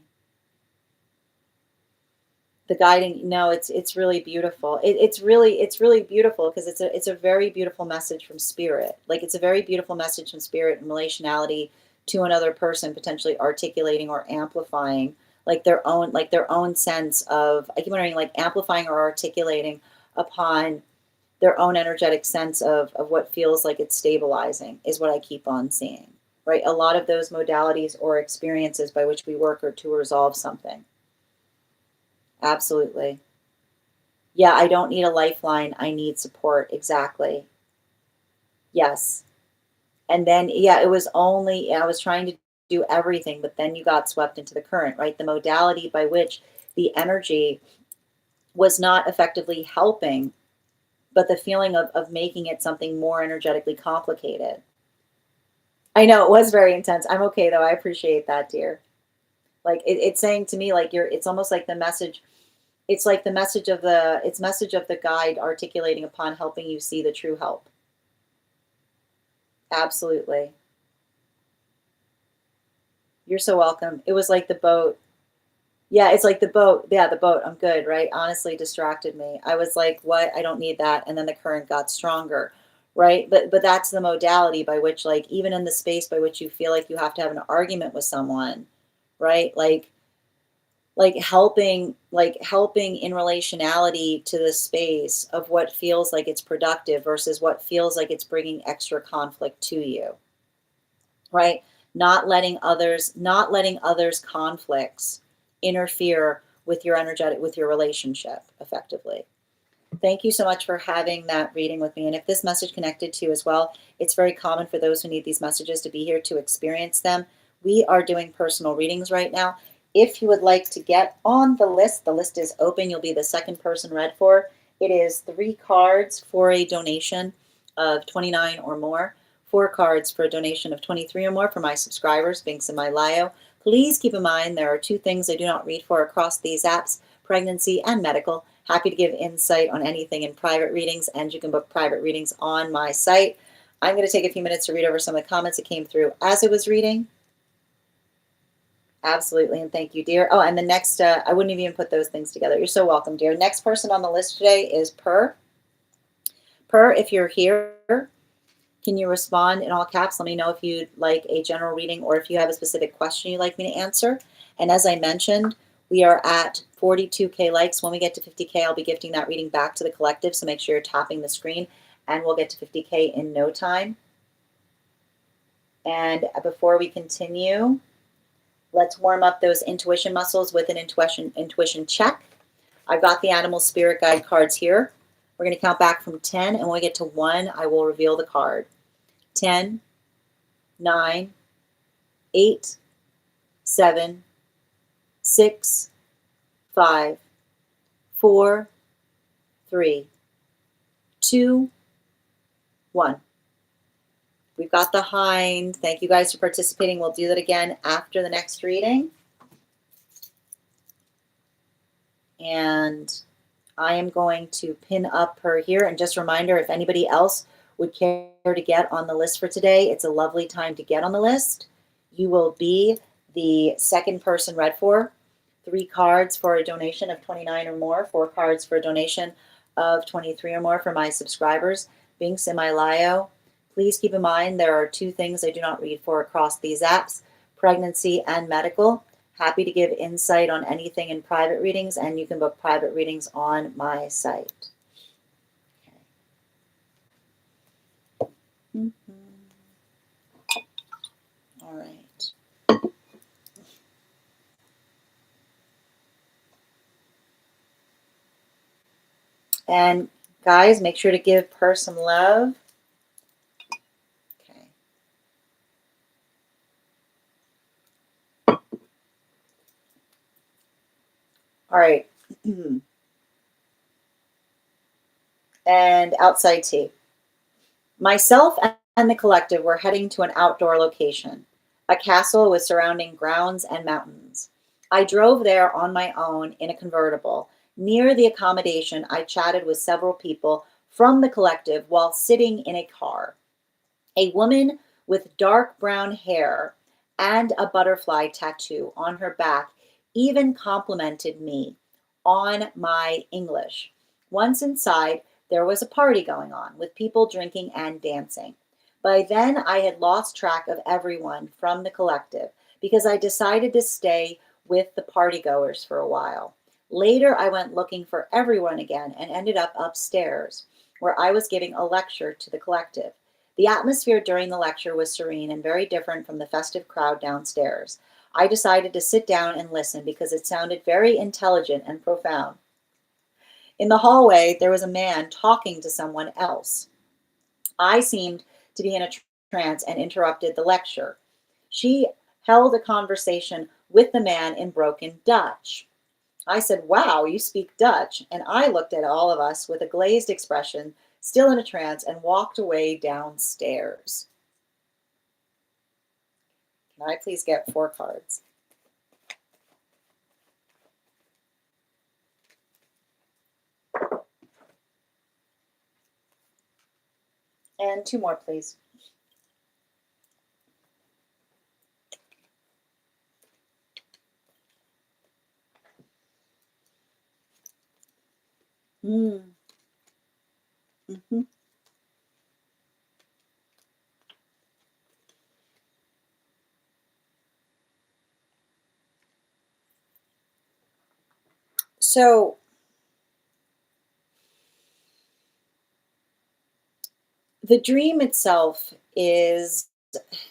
A: The guiding, no, it's really beautiful. It's really beautiful because it's a very beautiful message from spirit. Like it's a very beautiful message from spirit and relationality to another person, potentially articulating or amplifying like their own sense of, I keep wondering, like amplifying or articulating upon their own energetic sense of what feels like it's stabilizing is what I keep on seeing. Right? A lot of those modalities or experiences by which we work are to resolve something. Absolutely. Yeah, I don't need a lifeline. I need support. Exactly. Yes. And then, yeah, it was only, I was trying to do everything, but then you got swept into the current, right? The modality by which the energy was not effectively helping, but the feeling of making it something more energetically complicated. I know it was very intense. I'm okay though. I appreciate that, dear. Like it's saying to me, like it's almost like the message. It's like the message of the guide articulating upon helping you see the true help. Absolutely. You're so welcome. It was like the boat. Yeah, it's like the boat. Yeah, the boat. I'm good, right? Honestly, distracted me. I was like, what? I don't need that. And then the current got stronger, right? But that's the modality by which, like, even in the space by which you feel like you have to have an argument with someone, right? Like helping in relationality to the space of what feels like it's productive versus what feels like it's bringing extra conflict to you, right? Not letting others conflicts interfere with your energetic with your relationship effectively. Thank you so much for having that reading with me. And if this message connected to you as well, it's very common for those who need these messages to be here to experience them. We are doing personal readings right now. If you would like to get on the list is open. You'll be the second person read for. It is 3 cards for a donation of 29 or more, 4 cards for a donation of 23 or more for my subscribers, Binks in my Lio. Please keep in mind there are 2 things I do not read for across these apps, pregnancy and medical. Happy to give insight on anything in private readings, and you can book private readings on my site. I'm going to take a few minutes to read over some of the comments that came through as I was reading. Absolutely, and thank you, dear. Oh, and the next, I wouldn't even put those things together. You're so welcome, dear. Next person on the list today is Per. Per, if you're here, can you respond in all caps? Let me know if you'd like a general reading or if you have a specific question you'd like me to answer. And as I mentioned, we are at 42K likes. When we get to 50K, I'll be gifting that reading back to the collective, so make sure you're tapping the screen, and we'll get to 50K in no time. And before we continue, let's warm up those intuition muscles with an intuition check. I've got the animal spirit guide cards here. We're going to count back from 10, and when we get to 1, I will reveal the card. 10, 9, 8, 7, 6, 5, 4, 3, 2, 1. We've got the hind. Thank you guys for participating. We'll do that again after the next reading. And I am going to pin up her here. And just a reminder, if anybody else would care to get on the list for today, it's a lovely time to get on the list. You will be the second person read for. 3 cards for a donation of $29 or more, 4 cards for a donation of $23 or more for my subscribers. Binks in my Lio. Please keep in mind there are 2 things I do not read for across these apps, pregnancy and medical. Happy to give insight on anything in private readings, and you can book private readings on my site. Okay. All right. And guys, make sure to give Per some love. Okay. All right. And outside tea. Myself and the collective were heading to an outdoor location, a castle with surrounding grounds and mountains. I drove there on my own in a convertible. Near the accommodation, I chatted with several people from the collective while sitting in a car. A woman with dark brown hair and a butterfly tattoo on her back even complimented me on my English. Once inside, there was a party going on with people drinking and dancing. By then, I had lost track of everyone from the collective because I decided to stay with the partygoers for a while. Later, I went looking for everyone again and ended up upstairs, where I was giving a lecture to the collective. The atmosphere during the lecture was serene and very different from the festive crowd downstairs. I decided to sit down and listen because it sounded very intelligent and profound. In the hallway, there was a man talking to someone else. I seemed to be in a trance and interrupted the lecture. She held a conversation with the man in broken Dutch. I said, "Wow, you speak Dutch." And I looked at all of us with a glazed expression, still in a trance, and walked away downstairs. Can I please get 4 cards? And 2 more, please. Mm. Mm-hmm. So the dream itself is,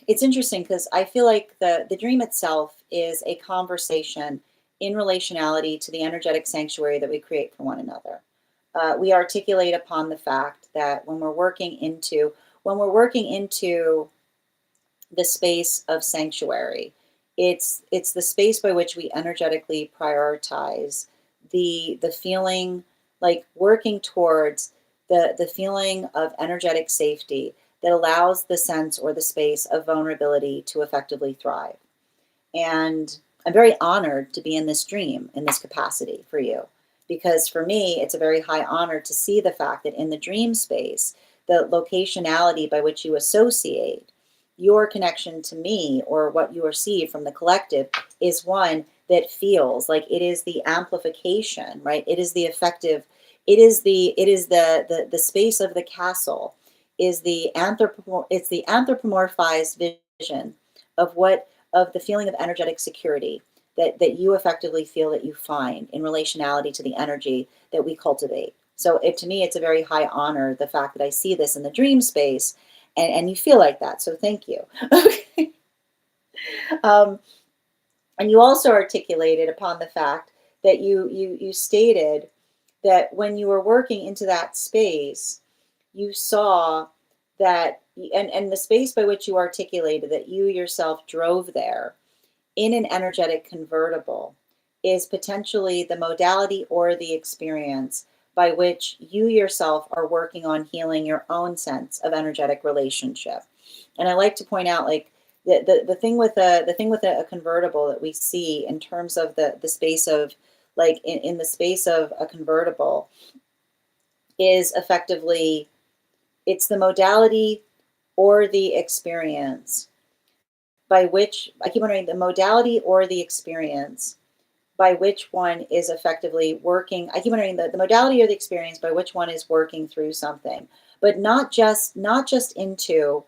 A: it's interesting because I feel like the dream itself is a conversation in relationality to the energetic sanctuary that we create for one another. We articulate upon the fact that when we're working into the space of sanctuary, it's the space by which we energetically prioritize the feeling, like working towards the feeling of energetic safety that allows the sense or the space of vulnerability to effectively thrive. And I'm very honored to be in this dream in this capacity for you. because for me, it's a very high honor to see the fact that in the dream space, the locationality by which you associate your connection to me or what you receive from the collective is one that feels like it is the amplification, right? It is the effective, it is the space of the castle, is the it's the anthropomorphized vision of what of the feeling of energetic security that you effectively feel that you find in relationality to the energy that we cultivate. So to me, it's a very high honor, the fact that I see this in the dream space, and you feel like that. So thank you. Okay. Um, and you also articulated upon the fact that you stated that when you were working into that space, you saw that, and the space by which you articulated that you yourself drove there in an energetic convertible is potentially the modality or the experience by which you yourself are working on healing your own sense of energetic relationship. And I like to point out, like, the thing with a convertible that we see in terms of the space of, like, in the space of a convertible is effectively, it's the modality or the experience by which, I keep wondering, the modality or the experience by which one is effectively working. I keep wondering the modality or the experience by which one is working through something, but not just into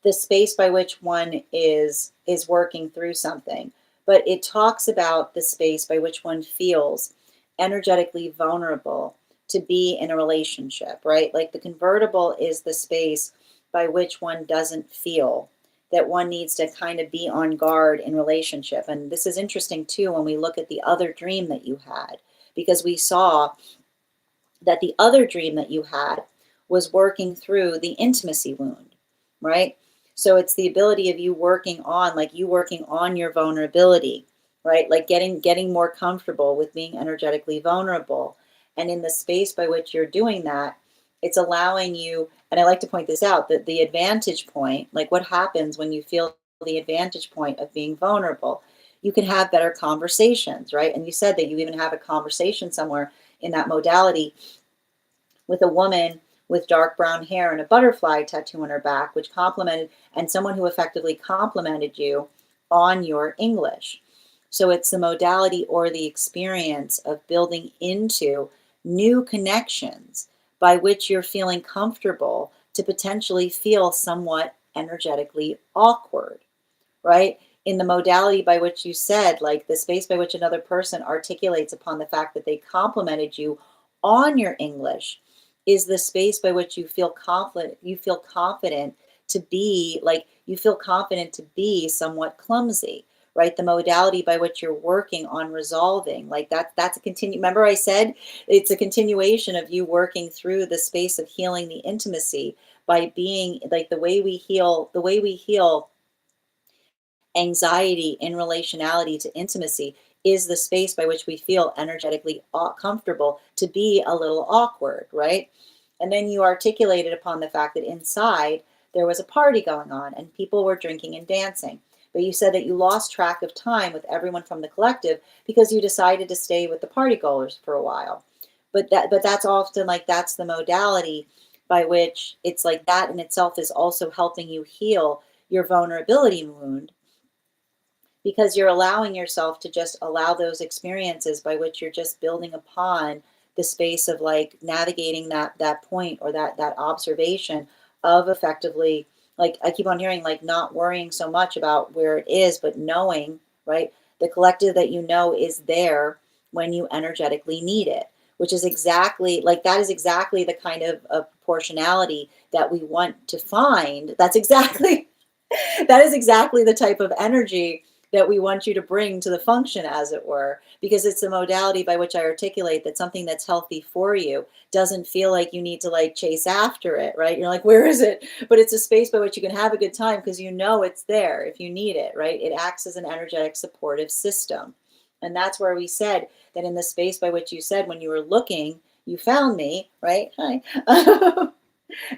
A: the space by which one is working through something, but it talks about the space by which one feels energetically vulnerable to be in a relationship, right? Like the convertible is the space by which one doesn't feel that one needs to kind of be on guard in relationship. And this is interesting too when we look at the other dream that you had, because we saw that the other dream that you had was working through the intimacy wound, right? So it's the ability of you working on, like you working on your vulnerability, right? Like getting more comfortable with being energetically vulnerable. And in the space by which you're doing that, it's allowing you, and I like to point this out, that the advantage point, like what happens when you feel the advantage point of being vulnerable, you can have better conversations, right? And you said that you even have a conversation somewhere in that modality with a woman with dark brown hair and a butterfly tattoo on her back, which complimented, and someone who effectively complimented you on your English. So it's the modality or the experience of building into new connections by which you're feeling comfortable to potentially feel somewhat energetically awkward, right? In the modality by which you said, like the space by which another person articulates upon the fact that they complimented you on your English is the space by which you feel confident to be, like, you feel confident to be somewhat clumsy, right? The modality by which you're working on resolving, like that's a continue. Remember I said it's a continuation of you working through the space of healing the intimacy by being, like, the way we heal anxiety in relationality to intimacy is the space by which we feel energetically comfortable to be a little awkward, right? And then you articulated upon the fact that inside there was a party going on and people were drinking and dancing. But you said that you lost track of time with everyone from the collective because you decided to stay with the party goers for a while. But that's often, like, that's the modality by which it's like that in itself is also helping you heal your vulnerability wound, because you're allowing yourself to just allow those experiences by which you're just building upon the space of, like, navigating that point or that observation of effectively, like, I keep on hearing, like, not worrying so much about where it is, but knowing, right, the collective that you know is there when you energetically need it, which is exactly, like, that is exactly the kind of proportionality that we want to find. That's exactly that is exactly the type of energy that we want you to bring to the function, as it were, because it's the modality by which I articulate that something that's healthy for you doesn't feel like you need to, like, chase after it, right? You're like, where is it? But it's a space by which you can have a good time because you know it's there if you need it, right? It acts as an energetic supportive system. And that's where we said that in the space by which you said when you were looking, you found me, right? Hi.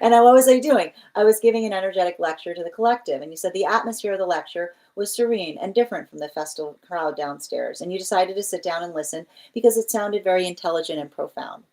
A: And what was I doing? I was giving an energetic lecture to the collective. And you said the atmosphere of the lecture was serene and different from the festal crowd downstairs, and you decided to sit down and listen because it sounded very intelligent and profound.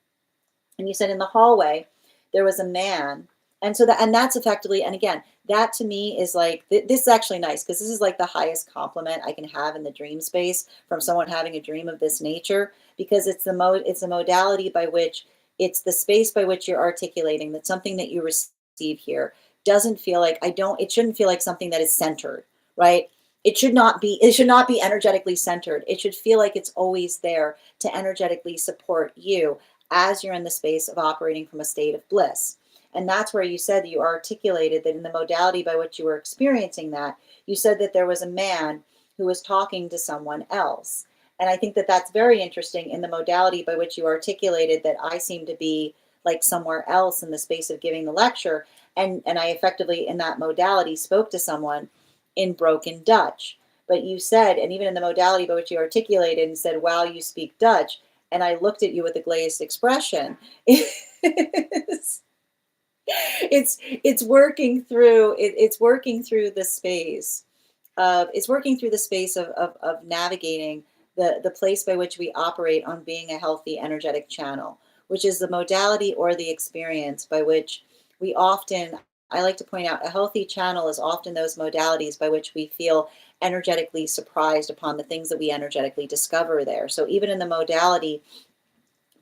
A: And you said in the hallway there was a man, and so that's effectively, and again, that to me is like, this is actually nice because this is like the highest compliment I can have in the dream space from someone having a dream of this nature, because it's the modality by which, it's the space by which you're articulating that something that you receive here doesn't feel like, it shouldn't feel like something that is centered, right? It should not be energetically centered. It should feel like it's always there to energetically support you as you're in the space of operating from a state of bliss. And that's where you said that you articulated that in the modality by which you were experiencing that, you said that there was a man who was talking to someone else. And I think that that's very interesting in the modality by which you articulated that I seem to be like somewhere else in the space of giving the lecture. And I effectively, in that modality, spoke to someone in broken Dutch. But you said, and even in the modality by which you articulated and said, wow, you speak Dutch. And I looked at you with a glazed expression. It's working through it's working through the space of navigating the place by which we operate on being a healthy energetic channel, which is the modality or the experience by which we often, I like to point out, a healthy channel is often those modalities by which we feel energetically surprised upon the things that we energetically discover there. So even in the modality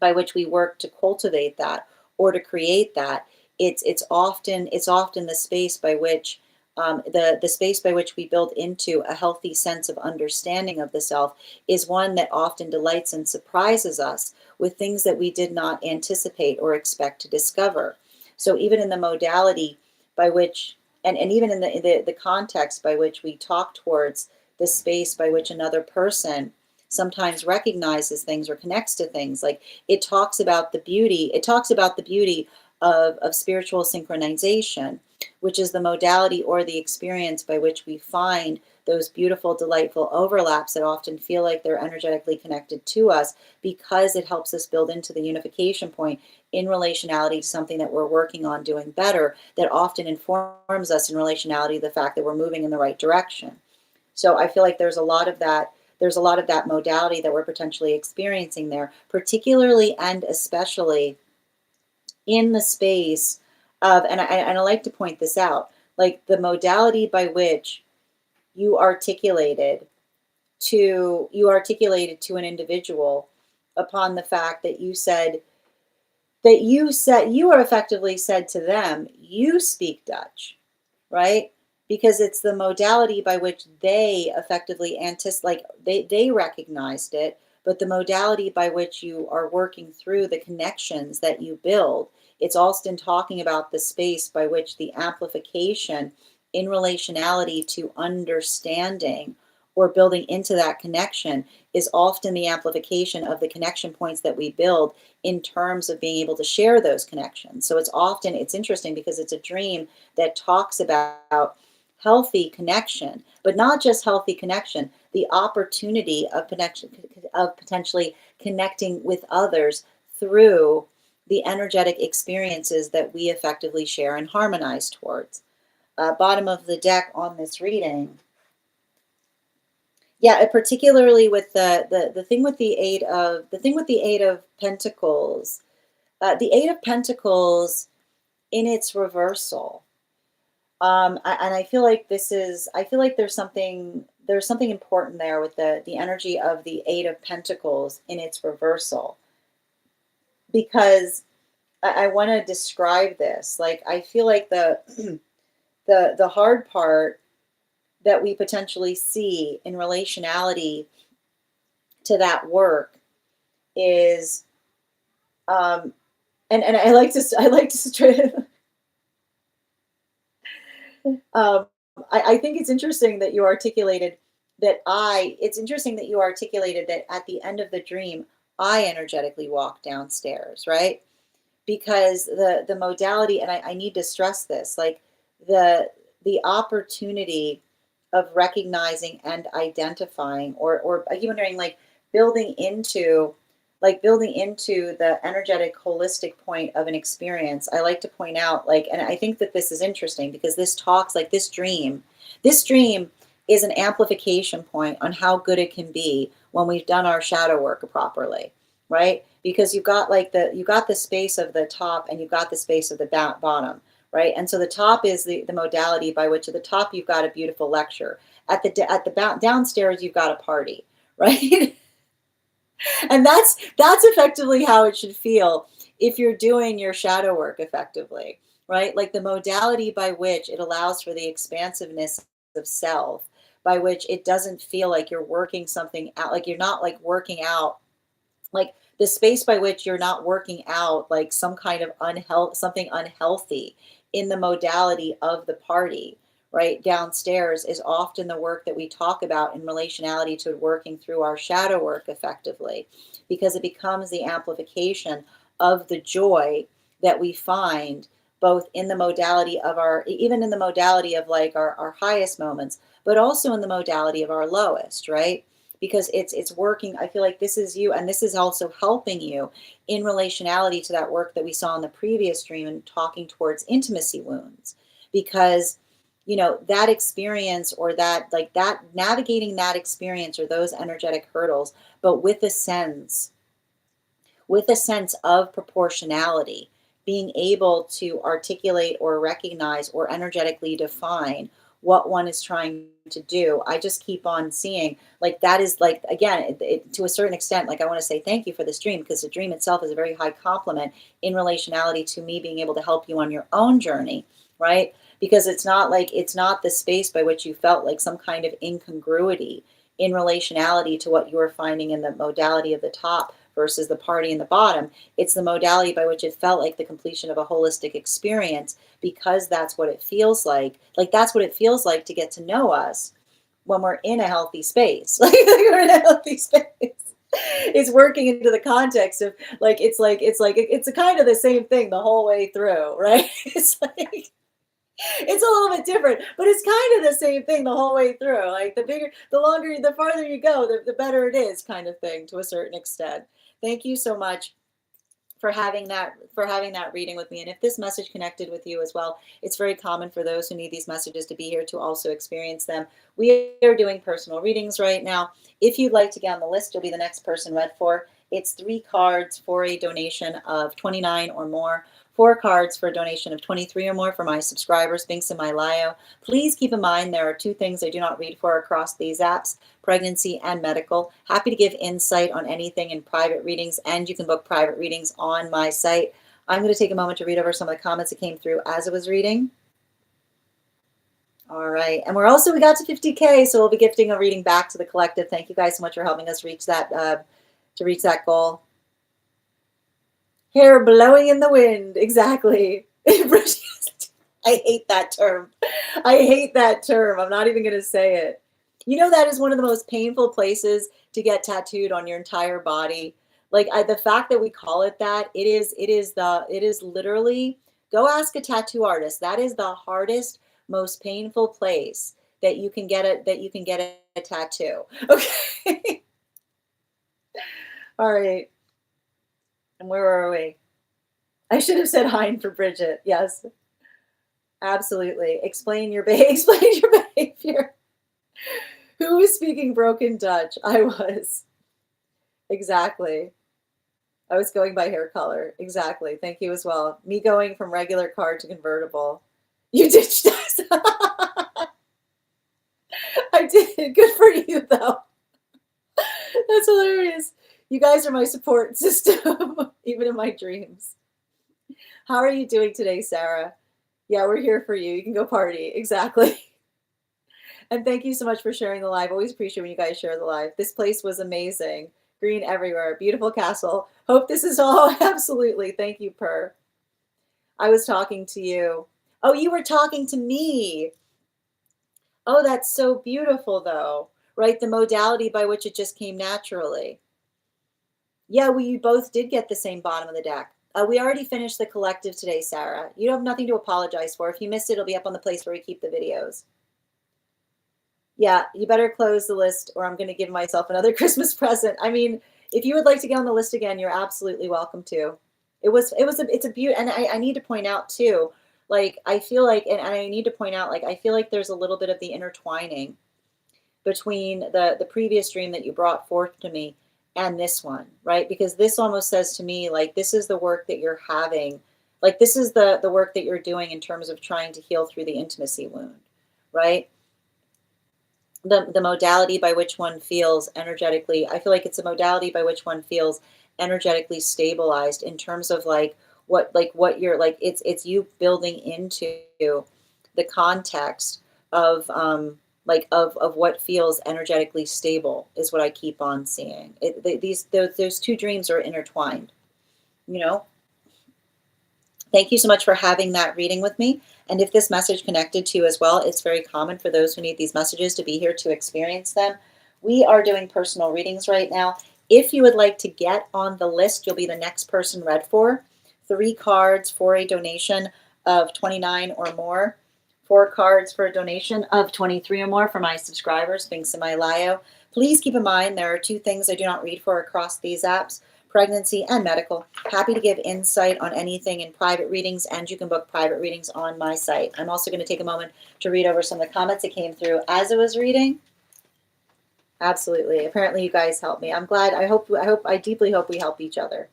A: by which we work to cultivate that or to create that, it's often the space by which, the space by which we build into a healthy sense of understanding of the self is one that often delights and surprises us with things that we did not anticipate or expect to discover. So even in the modality by which, and even in the context by which we talk towards the space by which another person sometimes recognizes things or connects to things, like it talks about the beauty of spiritual synchronization, which is the modality or the experience by which we find those beautiful, delightful overlaps that often feel like they're energetically connected to us, because it helps us build into the unification point in relationality to something that we're working on doing better, that often informs us in relationality to the fact that we're moving in the right direction. So I feel like there's a lot of that modality that we're potentially experiencing there, particularly and especially in the space of, and I like to point this out, like the modality by which you articulated to an individual upon the fact that you are effectively said to them, you speak Dutch, right? Because it's the modality by which they effectively they recognized it, but the modality by which you are working through the connections that you build, it's often talking about the space by which the amplification in relationality to understanding or building into that connection is often the amplification of the connection points that we build in terms of being able to share those connections. So it's interesting because it's a dream that talks about healthy connection, but not just healthy connection, the opportunity of connection, of potentially connecting with others through the energetic experiences that we effectively share and harmonize towards. Bottom of the deck on this reading. Yeah, particularly with the thing with the eight of Pentacles, the Eight of Pentacles in its reversal. And I feel like there's something important there with the energy of the Eight of Pentacles in its reversal, because I want to describe this. Like, I feel like the hard part that we potentially see in relationality to that work is, and I like to try to, I think it's interesting that you articulated that at the end of the dream, I energetically walked downstairs, right? Because the modality, and I need to stress this, like the opportunity of recognizing and identifying, or even wondering, building into the energetic holistic point of an experience. I like to point out, and I think that this is interesting because this talks, like, this dream is an amplification point on how good it can be when we've done our shadow work properly, right? Because you've got like you got the space of the top and you've got the space of the bottom, right? And so the top is the modality by which at the top you've got a beautiful lecture. At the downstairs you've got a party, right? And that's effectively how it should feel if you're doing your shadow work effectively, right? Like the modality by which it allows for the expansiveness of self, by which it doesn't feel like you're working something out, like you're not like working out, like the space by which you're not working out like some kind of something unhealthy in the modality of the party, right? Downstairs is often the work that we talk about in relationality to working through our shadow work effectively, because it becomes the amplification of the joy that we find both in the modality of even in the modality of like our highest moments, but also in the modality of our lowest, right? Because it's working. I feel like this is you, and this is also helping you in relationality to that work that we saw in the previous dream and talking towards intimacy wounds, because that experience, or that like that navigating that experience or those energetic hurdles, but with a sense of proportionality, being able to articulate or recognize or energetically define what one is trying to do. I just keep on seeing like that is like, again, to a certain extent, like I want to say thank you for this dream, because the dream itself is a very high compliment in relationality to me being able to help you on your own journey, right? Because it's not the space by which you felt like some kind of incongruity in relationality to what you were finding in the modality of the top versus the party in the bottom. It's the modality by which it felt like the completion of a holistic experience, because that's what it feels like. Like that's what it feels like to get to know us when we're in a healthy space. Like we're in a healthy space. It's working into the context of like it's a kind of the same thing the whole way through, right? It's like it's a little bit different, but it's kind of the same thing the whole way through. Like the farther you go, the better it is, kind of thing, to a certain extent. Thank you so much for having that reading with me. And if this message connected with you as well, it's very common for those who need these messages to be here to also experience them. We are doing personal readings right now. If you'd like to get on the list, you'll be the next person read for. It's 3 cards for a donation of $29 or more. 4 cards for a donation of $23 or more for my subscribers, links in my bio. Please keep in mind there are 2 things I do not read for across these apps: pregnancy and medical. Happy to give insight on anything in private readings, and you can book private readings on my site. I'm going to take a moment to read over some of the comments that came through as I was reading. All right, and we got to 50K, so we'll be gifting a reading back to the collective. Thank you guys so much for helping us reach that goal. Hair blowing in the wind, exactly. I hate that term. I'm not even going to say it. That is one of the most painful places to get tattooed on your entire body. Like the fact that we call it that, it is literally, go ask a tattoo artist. That is the hardest, most painful place that you can get a tattoo. Okay. All right. And where are we? I should have said Hein for Bridget. Yes, absolutely. Explain your behavior. Who was speaking broken Dutch? I was. Exactly. I was going by hair color. Exactly. Thank you as well. Me going from regular card to convertible. You ditched us. I did. Good for you, though. That's hilarious. You guys are my support system, even in my dreams. How are you doing today, Sarah? Yeah, we're here for you. You can go party. Exactly. And thank you so much for sharing the live. Always appreciate when you guys share the live. This place was amazing. Green everywhere. Beautiful castle. Hope this is all. Absolutely. Thank you, Per. I was talking to you. Oh, you were talking to me. Oh, that's so beautiful, though. Right? The modality by which it just came naturally. Yeah, we both did get the same bottom of the deck. We already finished the collective today, Sarah. You have nothing to apologize for. If you missed it, it'll be up on the place where we keep the videos. Yeah, you better close the list, or I'm going to give myself another Christmas present. I mean, if you would like to get on the list again, you're absolutely welcome to. It's a beauty. And I need to point out too, like, I feel like, and I need to point out, like, I feel like there's a little bit of the intertwining between the previous dream that you brought forth to me and this one, right? Because this almost says to me, like, this is the work that you're having, like, this is the work that you're doing in terms of trying to heal through the intimacy wound, right? The modality by which one feels energetically, I feel like it's a modality by which one feels energetically stabilized in terms of what you're like, it's you building into the context of of what feels energetically stable is what I keep on seeing. Those two dreams are intertwined, you know. Thank you so much for having that reading with me. And if this message connected to you as well, it's very common for those who need these messages to be here to experience them. We are doing personal readings right now. If you would like to get on the list, you'll be the next person read for. 3 cards for a donation of $29 or more. 4 cards for a donation of $23 or more for my subscribers, Binks and Malayo. Please keep in mind there are 2 things I do not read for across these apps: pregnancy and medical. Happy to give insight on anything in private readings, and you can book private readings on my site. I'm also going to take a moment to read over some of the comments that came through as I was reading. Absolutely. Apparently you guys helped me. I'm glad. I deeply hope we help each other.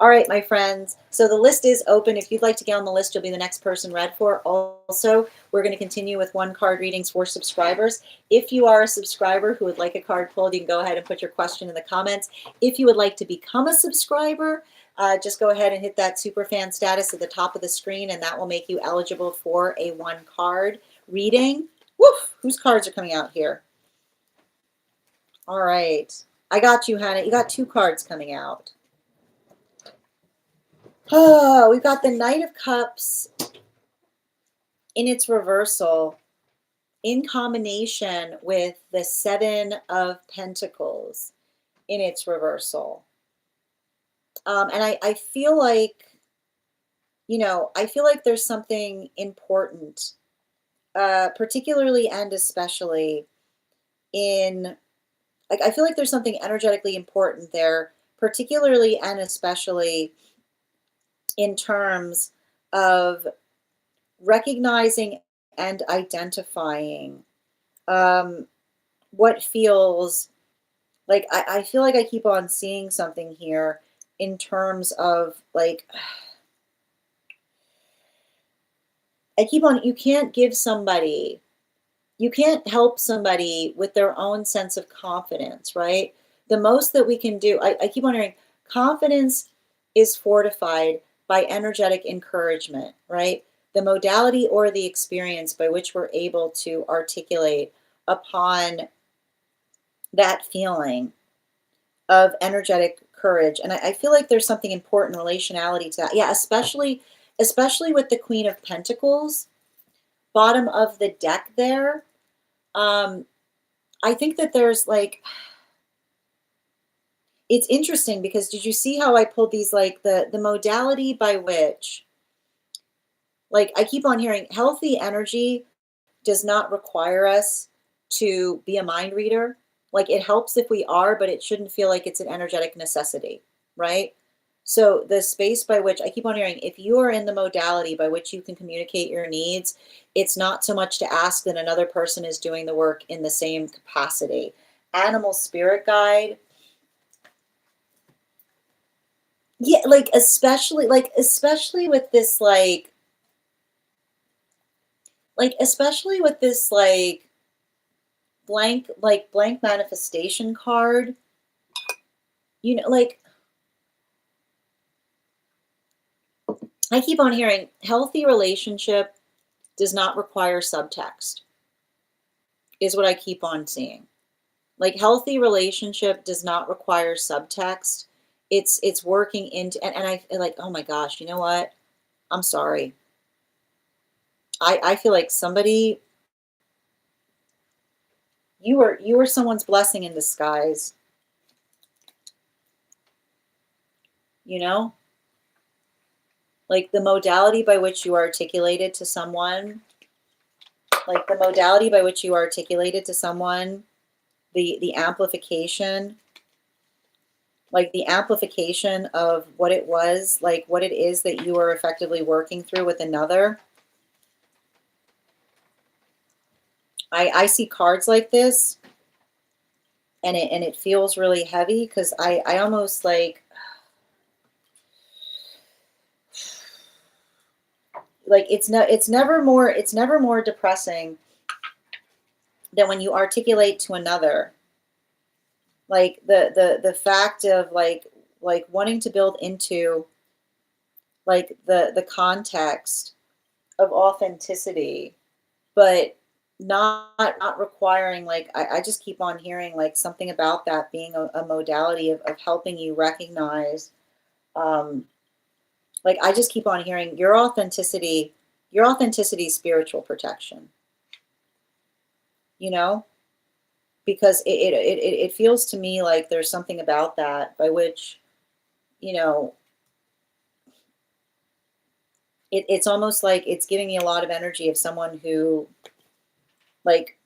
A: All right, my friends. So the list is open. If you'd like to get on the list, you'll be the next person read for. Also, we're going to continue with 1 card readings for subscribers. If you are a subscriber who would like a card pulled, you can go ahead and put your question in the comments. If you would like to become a subscriber, just go ahead and hit that super fan status at the top of the screen, and that will make you eligible for a 1 card reading. Woof! Whose cards are coming out here? All right. I got you, Hannah. You got 2 cards coming out. Oh, we've got the Knight of Cups in its reversal in combination with the 7 of Pentacles in its reversal. And I feel like, I feel like there's something important, particularly and especially in, like, I feel like there's something energetically important there, particularly and especially in terms of recognizing and identifying what feels like, I feel like I keep on seeing something here in terms of, like, you can't help somebody with their own sense of confidence, right? The most that we can do, I keep on hearing, confidence is fortified by energetic encouragement, right? The modality or the experience by which we're able to articulate upon that feeling of energetic courage. And I feel like there's something important relationality to that. Yeah, especially with the Queen of Pentacles, bottom of the deck there. I think that there's, like, it's interesting because did you see how I pulled these, like, the modality by which, like, I keep on hearing healthy energy does not require us to be a mind reader. Like, it helps if we are, but it shouldn't feel like it's an energetic necessity, right? So the space by which I keep on hearing, if you are in the modality by which you can communicate your needs, it's not so much to ask that another person is doing the work in the same capacity. Animal spirit guide. Yeah, like, especially with this, especially with this, blank manifestation card, like, I keep on hearing healthy relationship does not require subtext, is what I keep on seeing. Like, healthy relationship does not require subtext. It's working into, and I feel like, oh my gosh, you know what? I'm sorry. I feel like somebody, you were someone's blessing in disguise, you know? Like, the modality by which you articulated to someone, the amplification, like the amplification of what it was, like what it is that you are effectively working through with another. I see cards like this, and it feels really heavy because I almost like it's never more depressing than when you articulate to another, like the fact of like wanting to build into like the context of authenticity, but not requiring, like I just keep on hearing like something about that being a modality of helping you recognize, um like I just keep on hearing your authenticity is spiritual protection, you know, because it feels to me like there's something about that by which, you know, it's almost like it's giving me a lot of energy of someone who like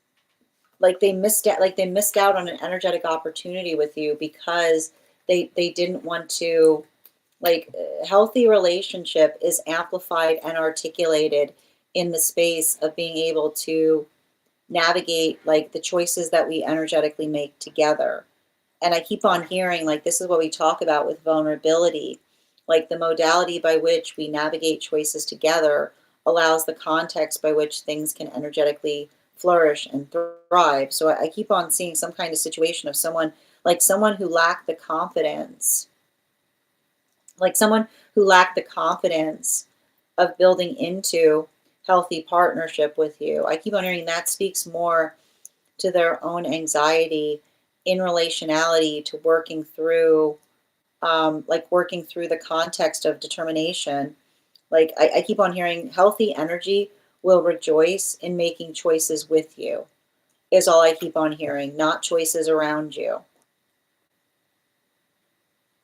A: they missed out on an energetic opportunity with you because they didn't want to, like, healthy relationship is amplified and articulated in the space of being able to navigate like the choices that we energetically make together. And I keep on hearing like this is what we talk about with vulnerability, like the modality by which we navigate choices together allows the context by which things can energetically flourish and thrive. So I keep on seeing some kind of situation of someone, like someone who lacked the confidence, like someone who lacked the confidence of building into healthy partnership with you. I keep on hearing that speaks more to their own anxiety in relationality to working through, like working through the context of determination. Like I keep on hearing healthy energy will rejoice in making choices with you, is all I keep on hearing, not choices around you.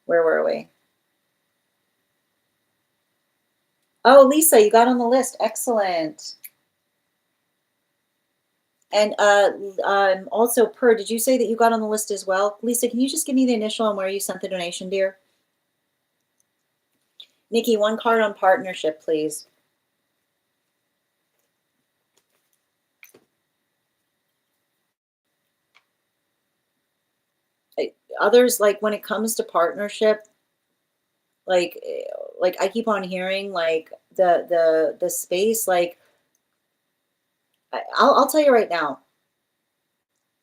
A: Where were we? Oh, Lisa, you got on the list. Excellent. And also, Per, did you say that you got on the list as well? Lisa, can you just give me the initial on where you sent the donation, dear? Nikki, one card on partnership, please. Others, like when it comes to partnership, like like I keep on hearing like the space, like I'll tell you right now,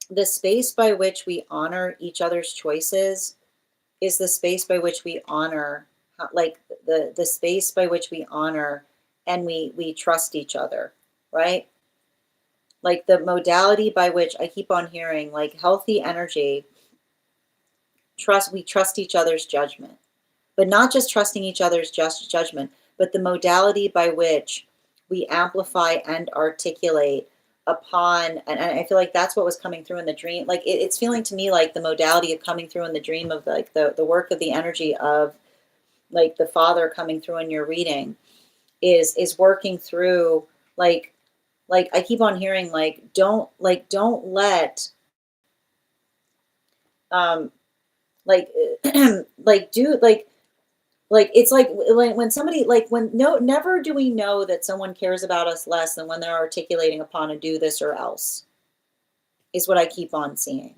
A: the space by which we honor each other's choices is the space by which we honor, like the space by which we honor and we trust each other, right? Like the modality by which I keep on hearing, like healthy energy, trust, we trust each other's judgment, but not just trusting each other's just judgment, but the modality by which we amplify and articulate upon, and I feel like that's what was coming through in the dream. Like it's feeling to me like the modality of coming through in the dream of like the work of the energy of like the Father coming through in your reading is working through, like like I keep on hearing don't let um like like do like it's like when somebody, like when, no, never do we know that someone cares about us less than when they're articulating upon a do this or else, is what I keep on seeing,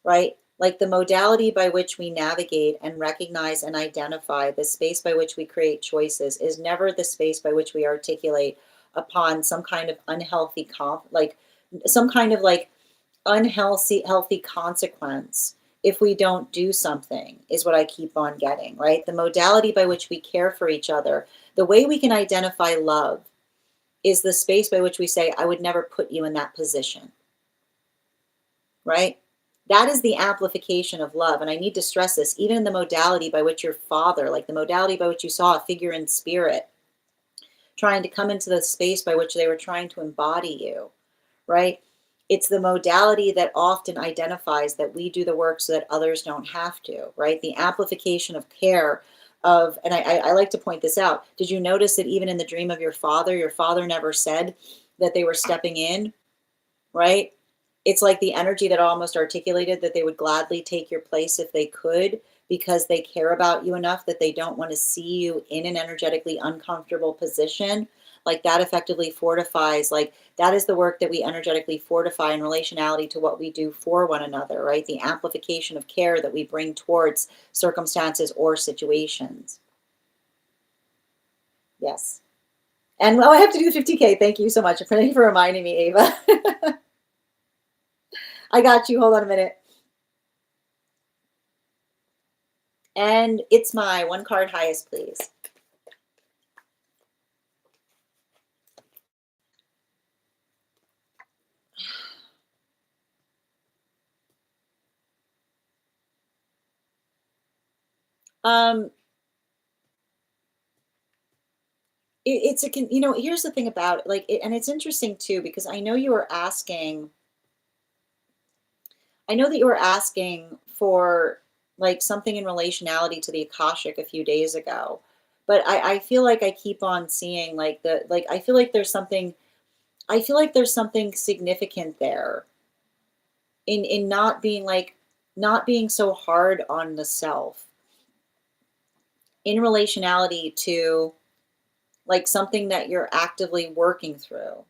A: right? Like the modality by which we navigate and recognize and identify the space by which we create choices is never the space by which we articulate upon some kind of unhealthy like some kind of like unhealthy consequence if we don't do something, is what I keep on getting, right? The modality by which we care for each other, the way we can identify love is the space by which we say, I would never put you in that position, right? That is the amplification of love. And I need to stress this, even in the modality by which your father, like the modality by which you saw a figure in spirit trying to come into the space by which they were trying to embody you, right? It's the modality that often identifies that we do the work so that others don't have to, right? The amplification of care of, and I like to point this out. Did you notice that even in the dream of your father never said that they were stepping in, right? It's like the energy that almost articulated that they would gladly take your place if they could, because they care about you enough that they don't want to see you in an energetically uncomfortable position. like that effectively fortifies, like that is the work that we energetically fortify in relationality to what we do for one another, right? The amplification of care that we bring towards circumstances or situations. Yes. And I have to do the 50K. Thank you so much. Thank you for reminding me, Ava. I got you. Hold on a minute. And it's my one card highest, please. Um, it's a, here's the thing about it, like, and it's interesting too, because I know you were asking, I know that you were asking for like something in relationality to the Akashic a few days ago, but I feel like I keep on seeing like I feel like there's something, I feel like there's something significant there in not being like, not being so hard on the self in relationality to like something that you're actively working through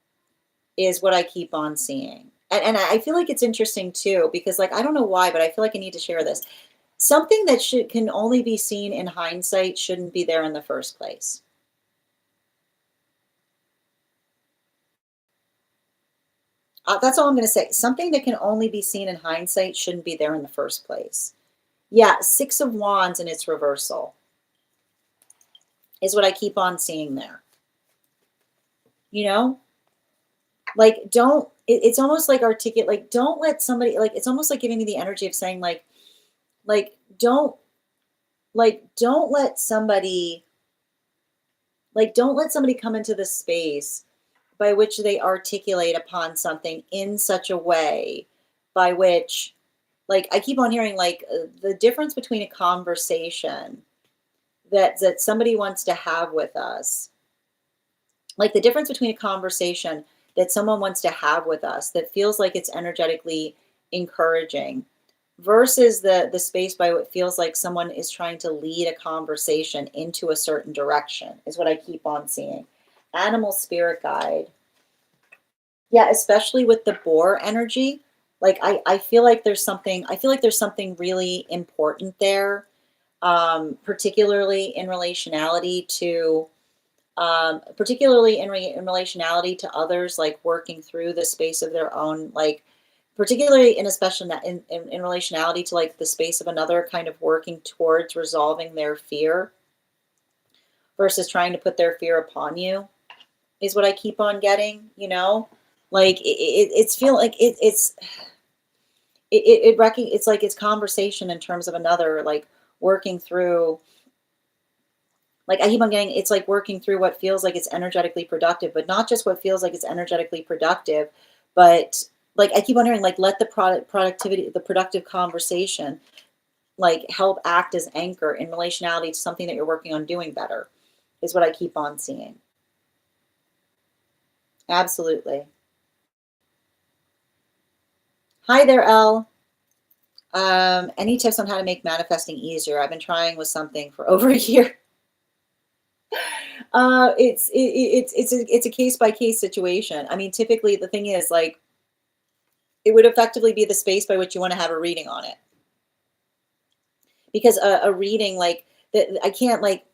A: is what I keep on seeing. And I feel like it's interesting too, because like, I don't know why, but I feel like I need to share this. Something that can only be seen in hindsight shouldn't be there in the first place. That's all I'm going to say. Something that can only be seen in hindsight shouldn't be there in the first place. Yeah, Six of Wands in its reversal is what I keep on seeing there. You know, like it's almost like articulate, like don't let somebody, like it's almost like giving me the energy of saying like don't, don't let somebody, like don't let somebody come into the space by which they articulate upon something in such a way by which, like I keep on hearing like the difference between a conversation that somebody wants to have with us, like the difference between a conversation that someone wants to have with us that feels like it's energetically encouraging versus the space by what feels like someone is trying to lead a conversation into a certain direction is what I keep on seeing. Animal spirit guide. Yeah, especially with the boar energy. Like I feel like there's something, I feel like there's something really important there, particularly in relationality to particularly in relationality to others, like working through the space of their own, like particularly in a special in relationality to like the space of another, kind of working towards resolving their fear versus trying to put their fear upon you is what I keep on getting, like it's feel like it's like it's conversation in terms of another, like working through, like I keep on getting, it's like working through what feels like it's energetically productive, but not just what feels like it's energetically productive, but like I keep on hearing, like let the productivity, the productive conversation, like help act as anchor in relationality to something that you're working on doing better, is what I keep on seeing. Absolutely. Hi there, Elle. Any tips on how to make manifesting easier? I've been trying with something for over a year. It's a case by case situation. I mean, typically the thing is like it would effectively be the space by which you want to have a reading on it, because a reading like that, I can't like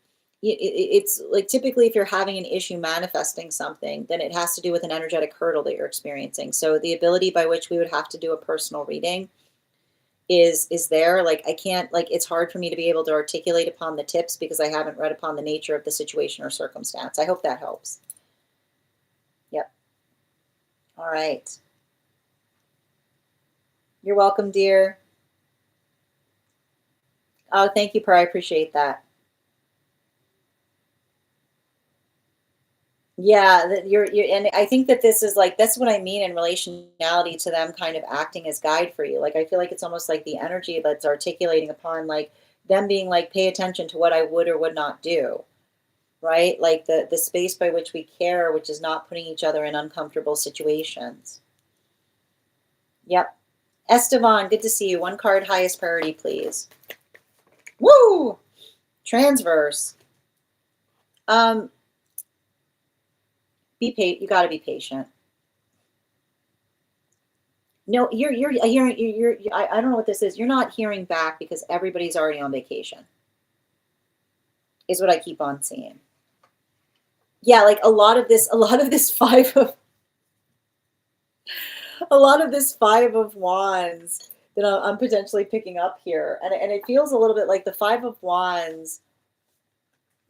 A: it's like typically if you're having an issue manifesting something, then it has to do with an energetic hurdle that you're experiencing. So the ability by which we would have to do a personal reading is there. Like I can't, like it's hard for me to be able to articulate upon the tips because I haven't read upon the nature of the situation or circumstance. I hope that helps. Yep. All right. You're welcome, dear. Oh, thank you, Per. I appreciate that. Yeah, that you're, and I think that this is like, that's what I mean in relationality to them kind of acting as guide for you. Like I feel like it's almost like the energy that's articulating upon like them being like, pay attention to what I would or would not do, right? Like the space by which we care, which is not putting each other in uncomfortable situations. Yep. Estevan, good to see you. One card, highest priority, please. Woo! Transverse. Um, You got to be patient. No, you're hearing I don't know what this is. You're not hearing back because everybody's already on vacation. Is what I keep on seeing. Yeah, like a lot of this five of a lot of this five of wands that I'm potentially picking up here, and it feels a little bit like the five of wands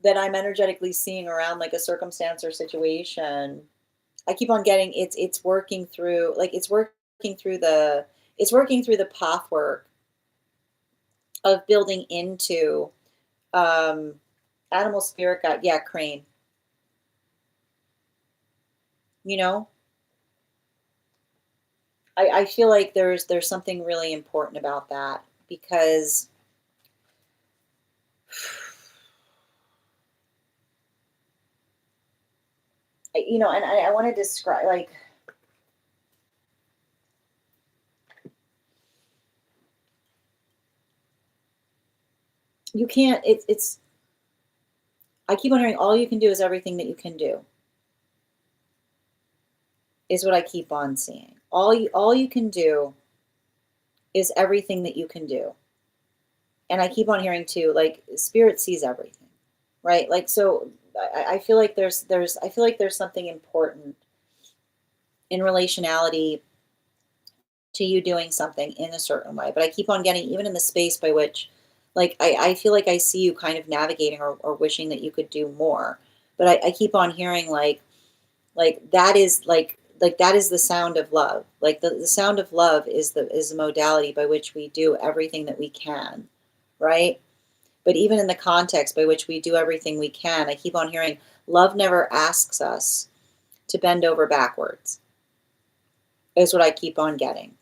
A: that I'm energetically seeing around like a circumstance or situation. I keep on getting it's working through like it's working through the path work of building into um animal spirit guide. Yeah, crane. You know, I feel like there's something really important about that because and I want to describe like you can't it's I keep on hearing all you can do is everything that you can do is what I keep on seeing. All you can do is everything that you can do. And I keep on hearing too, like spirit sees everything, right? Like so I feel like I feel like there's something important in relationality to you doing something in a certain way. But I keep on getting even in the space by which like I feel like I see you kind of navigating or wishing that you could do more. But I keep on hearing that is like that is the sound of love. Like the sound of love is the modality by which we do everything that we can, right? But even in the context by which we do everything we can, I keep on hearing love never asks us to bend over backwards, is what I keep on getting.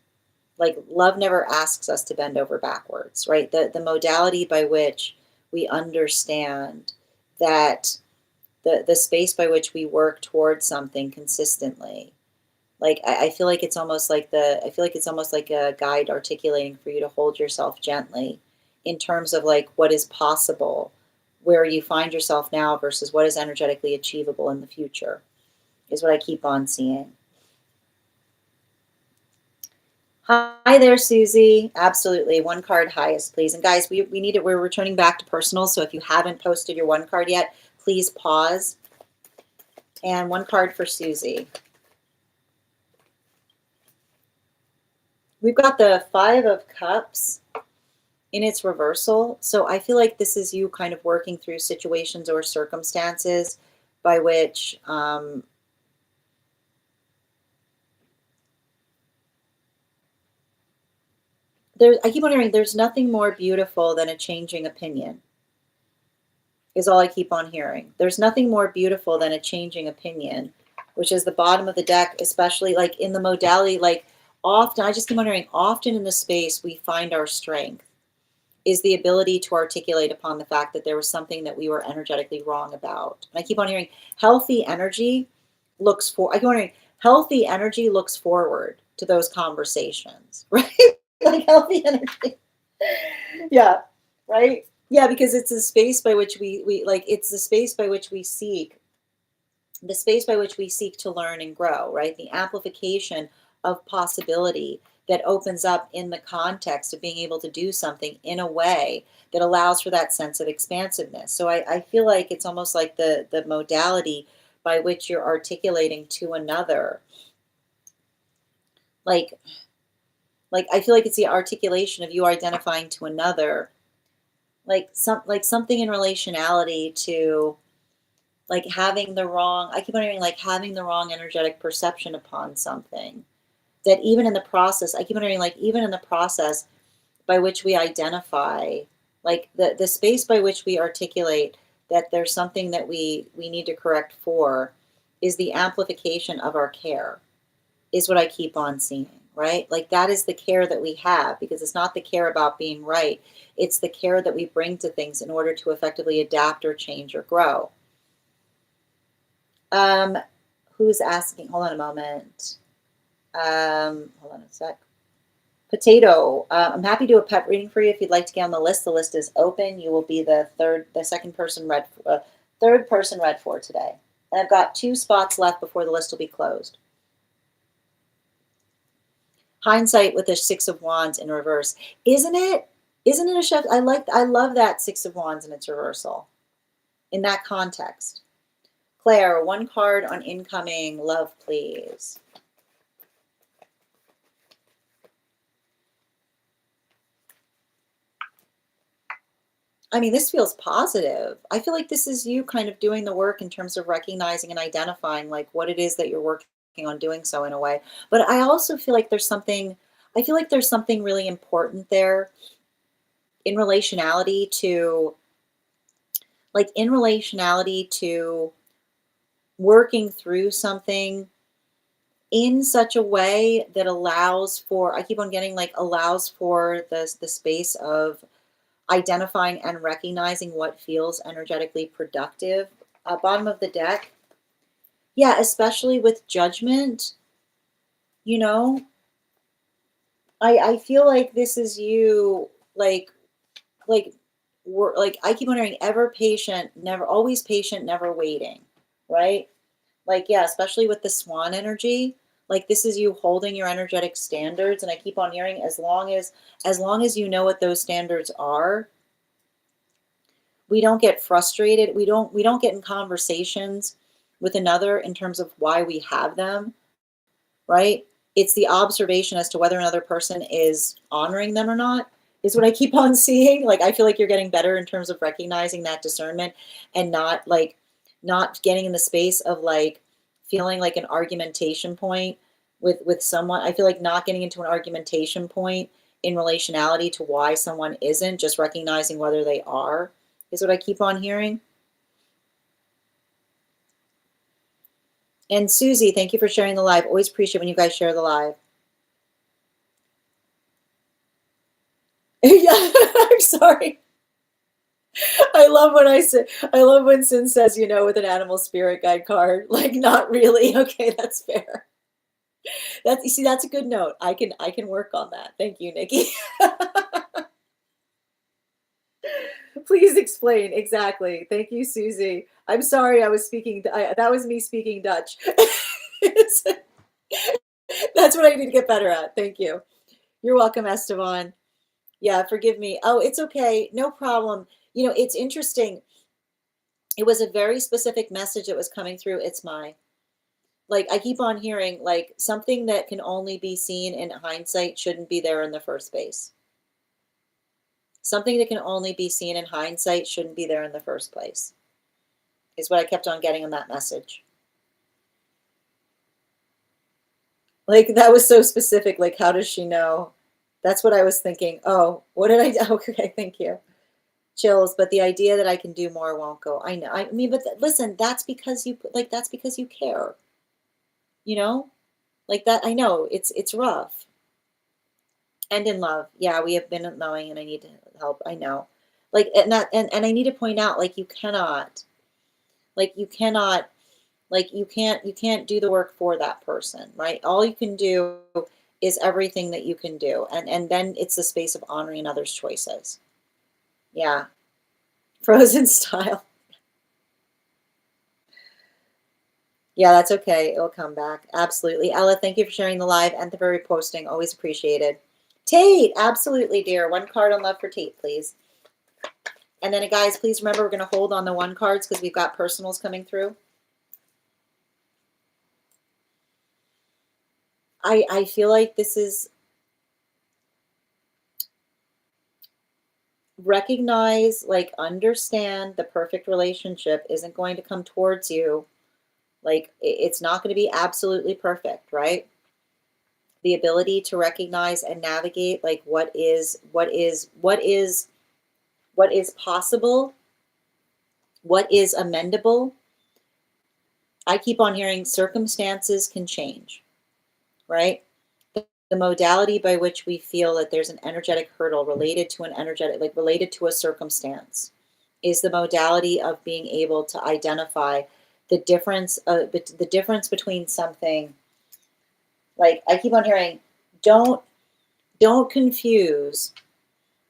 A: Like love never asks us to bend over backwards, right? The modality by which we understand that the space by which we work towards something consistently. Like I feel like it's almost like I feel like it's almost like a guide articulating for you to hold yourself gently in terms of like what is possible where you find yourself now versus what is energetically achievable in the future is what I keep on seeing. Hi there, Susie. Absolutely. One card highest, please. And guys, we need it. We're returning back to personal. So if you haven't posted your one card yet, please pause. And one card for Susie. We've got the Five of Cups in its reversal. So I feel like this is you kind of working through situations or circumstances by which I keep wondering, there's nothing more beautiful than a changing opinion, is all I keep on hearing. There's nothing more beautiful than a changing opinion, which is the bottom of the deck, especially like in the modality, like often, I just keep wondering, often in the space we find our strength is the ability to articulate upon the fact that there was something that we were energetically wrong about. And I keep on hearing healthy energy I keep wondering, healthy energy looks forward to those conversations, right? Like healthy energy. Yeah, right? Yeah, because it's the space by which we like it's the space by which we seek the space by which we seek to learn and grow, right? The amplification of possibility that opens up in the context of being able to do something in a way that allows for that sense of expansiveness. So I feel like it's almost like the modality by which you're articulating to another. Like I feel like it's the articulation of you identifying to another, like something in relationality to like having the wrong I keep wondering like having the wrong energetic perception upon something that even in the process I keep wondering like even in the process by which we identify like the space by which we articulate that there's something that we need to correct for is the amplification of our care, is what I keep on seeing, right? Like that is the care that we have because it's not the care about being right, it's the care that we bring to things in order to effectively adapt or change or grow. Um, who's asking? Hold on a moment. Hold on a sec. Potato. I'm happy to do a pet reading for you if you'd like to get on the list. The list is open. You will be the second person read, third person read for today. And I've got 2 spots left before the list will be closed. Hindsight with the 6 of Wands in reverse. Isn't it? Isn't it a chef? I love that 6 of Wands in its reversal in that context. Claire, 1 card on incoming love, please. I mean, this feels positive. I feel like this is you kind of doing the work in terms of recognizing and identifying like what it is that you're working on doing so in a way. But I also feel like I feel like there's something really important there in relationality to, working through something in such a way that allows for, I keep on getting like allows for the space of identifying and recognizing what feels energetically productive. Bottom of the deck. Yeah, especially with judgment, you know, I feel like this is you, like we're like, I keep wondering, ever patient, never, always patient, never waiting, right? Like, yeah, especially with the swan energy, like this is you holding your energetic standards. And I keep on hearing, as long as you know what those standards are, we don't get frustrated. We don't get in conversations with another in terms of why we have them, right? It's the observation as to whether another person is honoring them or not, is what I keep on seeing. Like, I feel like you're getting better in terms of recognizing that discernment and not getting in the space of like feeling like an argumentation point with someone. I feel like not getting into an argumentation point in relationality to why someone isn't, just recognizing whether they are, is what I keep on hearing. And Susie, thank you for sharing the live. Always appreciate when you guys share the live. Yeah, I'm sorry. I love when I love when Sin says, with an animal spirit guide card, like not really. Okay, that's fair. You see, that's a good note. I can work on that. Thank you, Nikki. Please explain exactly. Thank you, Susie. I'm sorry I was speaking. That was me speaking Dutch. That's what I need to get better at. Thank you. You're welcome, Esteban. Yeah, forgive me. Oh, it's okay. No problem. It's interesting. It was a very specific message that was coming through. It's like, I keep on hearing like something that can only be seen in hindsight shouldn't be there in the first place. Something that can only be seen in hindsight shouldn't be there in the first place, is what I kept on getting in that message. Like, that was so specific. Like, how does she know? That's what I was thinking. Oh, what did I do? Okay, thank you. Chills. But the idea that I can do more won't go. I know. I mean, but listen, that's because you care. Like that. I know it's rough. And in love, yeah, we have been knowing, and I need to help. I know. Like, and I need to point out, like, you cannot, like, you cannot, like, you can't do the work for that person, right? All you can do is everything that you can do, and then it's the space of honoring others' choices. Yeah, Frozen style. Yeah, that's okay. It'll come back. Absolutely. Ella, thank you for sharing the live and for reposting. Always appreciated. Tate, absolutely, dear. 1 card on love for Tate, please. And then, guys, please remember, we're going to hold on the 1 cards because we've got personals coming through. I feel like this is recognize, like, understand the perfect relationship isn't going to come towards you. Like, it's not going to be absolutely perfect, right? The ability to recognize and navigate, like, what is possible, what is amendable. I keep on hearing circumstances can change, right? The modality by which we feel that there's an energetic hurdle related to related to a circumstance is the modality of being able to identify the difference between something. Like, I keep on hearing, don't confuse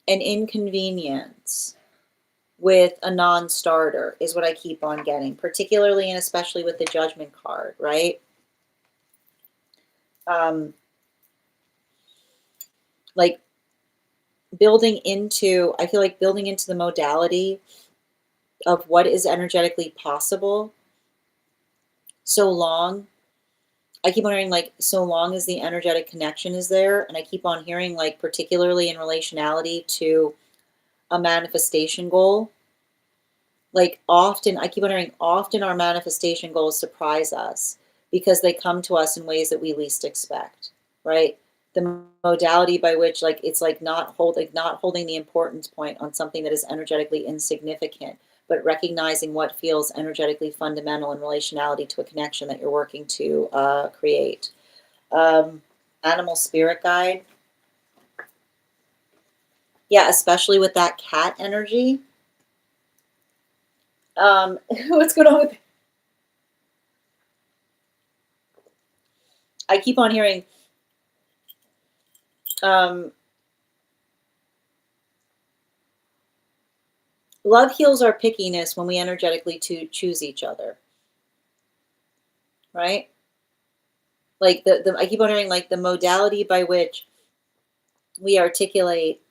A: an inconvenience with a non-starter is what I keep on getting, particularly and especially with the Judgment card, right? Like building into, I feel like building into the modality of what is energetically possible, so long, I keep on hearing like, so long as the energetic connection is there, and I keep on hearing like, particularly in relationality to a manifestation goal, like often, I keep on hearing often our manifestation goals surprise us because they come to us in ways that we least expect, right? The modality by which like it's like not holding the importance point on something that is energetically insignificant, but recognizing what feels energetically fundamental in relationality to a connection that you're working to create. Animal spirit guide. Yeah, especially with that cat energy. What's going on with, I keep on hearing love heals our pickiness when we energetically choose each other, right? Like the I keep on hearing like the modality by which we articulate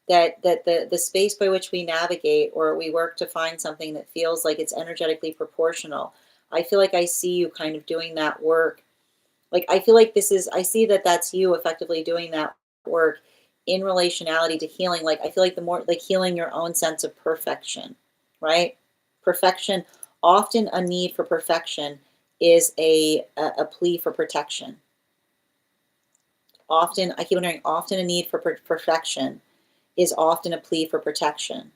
A: that the space by which we navigate or we work to find something that feels like it's energetically proportional. I feel like I see you kind of doing that work. Like I feel like this is, I see that that's you effectively doing that work in relationality to healing. Like I feel like the more like healing your own sense of perfection, right? Perfection, often a need for perfection is a plea for protection. Often, I keep wondering, often a need for perfection is often a plea for protection,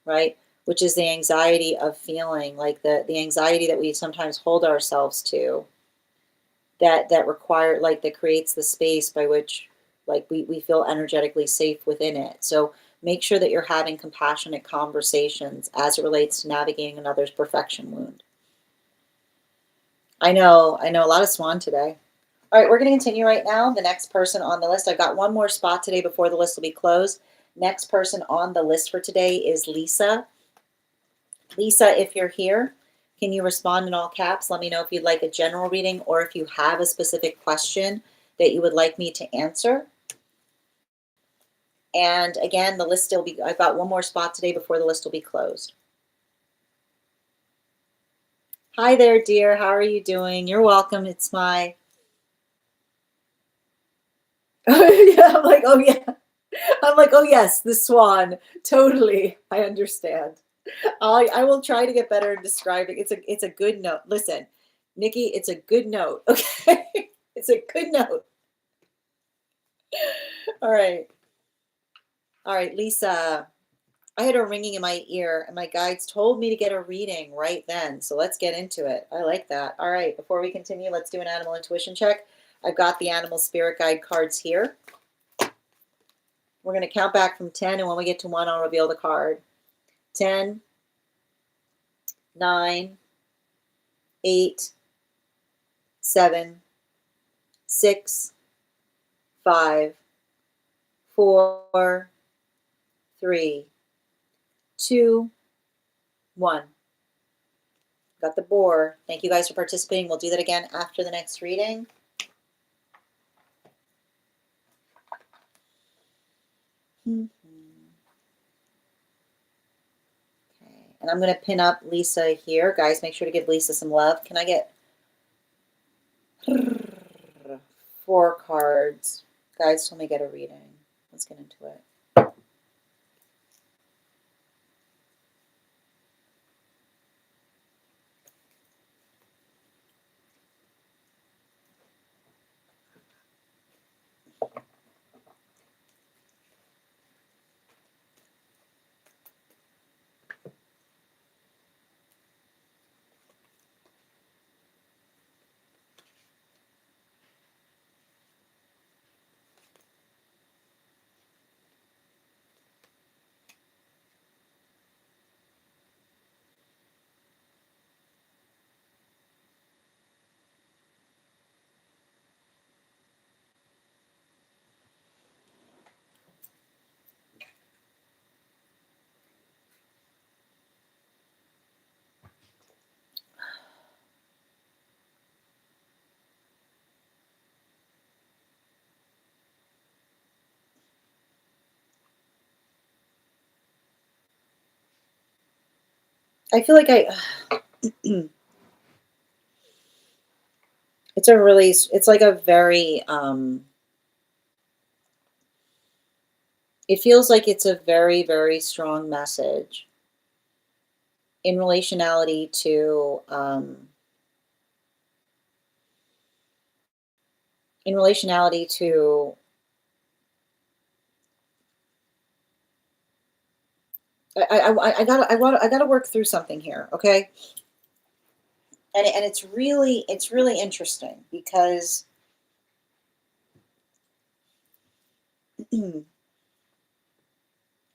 A: right? Which is the anxiety of feeling like the anxiety that we sometimes hold ourselves to, that require like that creates the space by which like we feel energetically safe within it. So make sure that you're having compassionate conversations as it relates to navigating another's perfection wound. I know a lot of swan today. All right, we're going to continue right now. The next person on the list, I've got one more spot today before the list will be closed. Next person on the list for today is Lisa. Lisa, if you're here, can you respond in all caps? Let me know if you'd like a general reading or if you have a specific question that you would like me to answer. And again, the list still be, I've got one more spot today before the list will be closed. Hi there, dear. How are you doing? You're welcome. It's my, yeah, I'm like, oh yeah. I'm like, oh yes, the swan. Totally. I understand. I will try to get better at describing. It's a good note. Listen, Nikki, it's a good note. Okay. It's a good note. All right. All right, Lisa. I had a ringing in my ear and my guides told me to get a reading right then. So let's get into it. I like that. All right, before we continue, let's do an animal intuition check. I've got the animal spirit guide cards here. We're going to count back from 10, and when we get to 1, I'll reveal the card. 10, 9, 8, 7, 6, 5, 4, 3, 2, 1. Got the boar. Thank you guys for participating. We'll do that again after the next reading. Okay. And I'm going to pin up Lisa here. Guys, make sure to give Lisa some love. Can I get 4 cards? Guys, told me to get a reading. Let's get into it. I feel like it's like a very, it feels like it's a very, very strong message in relationality to, in relationality to, I gotta work through something here, okay? And it's really interesting because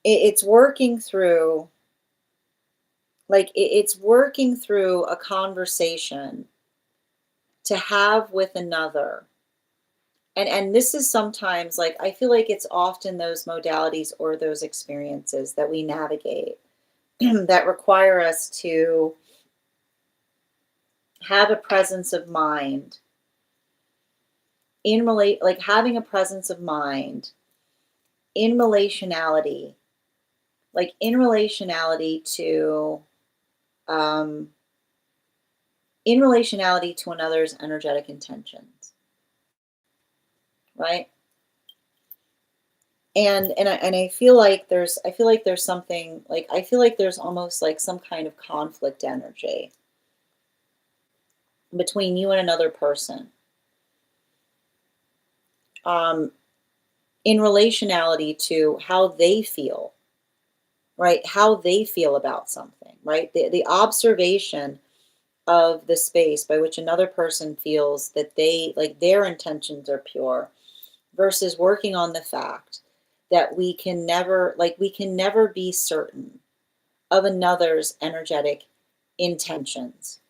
A: it's working through, like it's working through a conversation to have with another. And this is sometimes, like, I feel like it's often those modalities or those experiences that we navigate that require us to have a presence of mind in relate like having a presence of mind in relationality, like in relationality to, um in relationality to another's energetic intentions, right? And I feel like there's something, like I feel like there's almost like some kind of conflict energy between you and another person, um in relationality to how they feel, right? How they feel about something, right? The observation of the space by which another person feels that they, like their intentions are pure, versus working on the fact that we can never be certain of another's energetic intentions,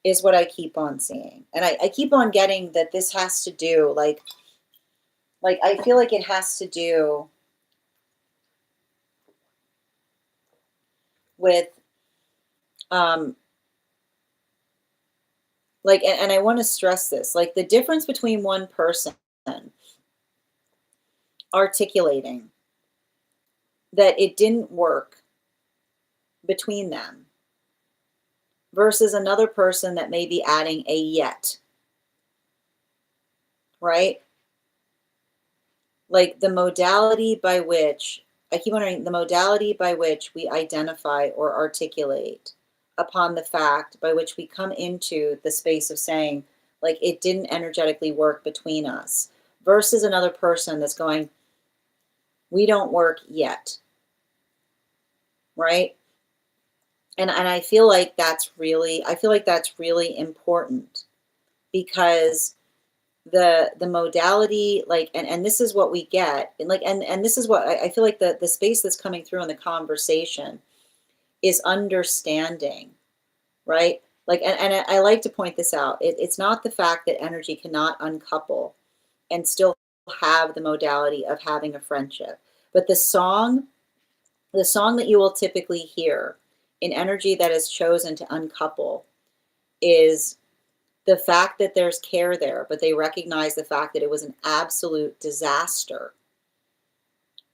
A: is what I keep on seeing. And I keep on getting that this has to do, like I feel like it has to do with, um like, and I want to stress this, like the difference between one person articulating that it didn't work between them versus another person that may be adding a yet, right? Like the modality by which, I keep wondering, the modality by which we identify or articulate upon the fact by which we come into the space of saying, like, it didn't energetically work between us, versus another person that's going, we don't work yet, right? And I feel like that's really important because the modality, like, and this is what we get, and like and this is what I feel like the space that's coming through in the conversation is understanding, right? Like, and I like to point this out, it's not the fact that energy cannot uncouple and still have the modality of having a friendship, but the song that you will typically hear in energy that is chosen to uncouple is the fact that there's care there, but they recognize the fact that it was an absolute disaster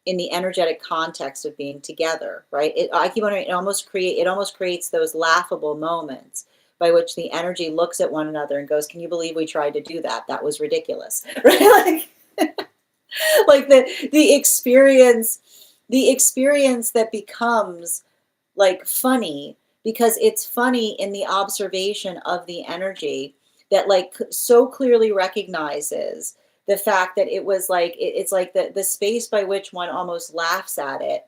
A: in the energetic context of being together, right? I keep wondering, it almost creates those laughable moments by which the energy looks at one another and goes, "Can you believe we tried to do that? That was ridiculous," right? Like the experience that becomes like funny because it's funny in the observation of the energy that like so clearly recognizes the fact that it was like it's like the space by which one almost laughs at it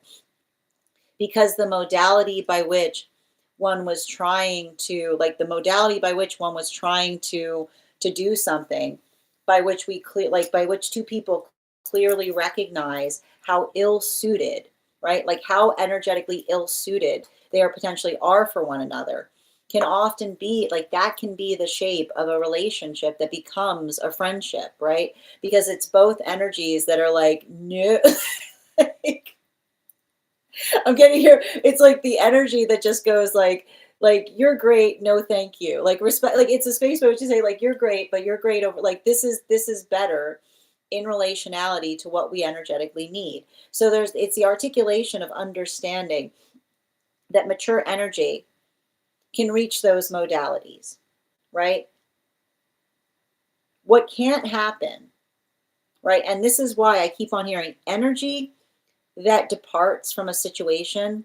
A: because the modality by which one was trying to, like the modality by which one was trying to do something by which we clear, like by which two people clearly recognize how ill suited, right, like how energetically ill suited they are potentially are for one another, can often be like that can be the shape of a relationship that becomes a friendship, right? Because it's both energies that are like no. Like, I'm getting here. It's like the energy that just goes like you're great, no thank you. Like respect, like it's a space by which you say like you're great, but you're great over, like this is better in relationality to what we energetically need. So it's the articulation of understanding that mature energy can reach those modalities, right? What can't happen, right? And this is why I keep on hearing energy that departs from a situation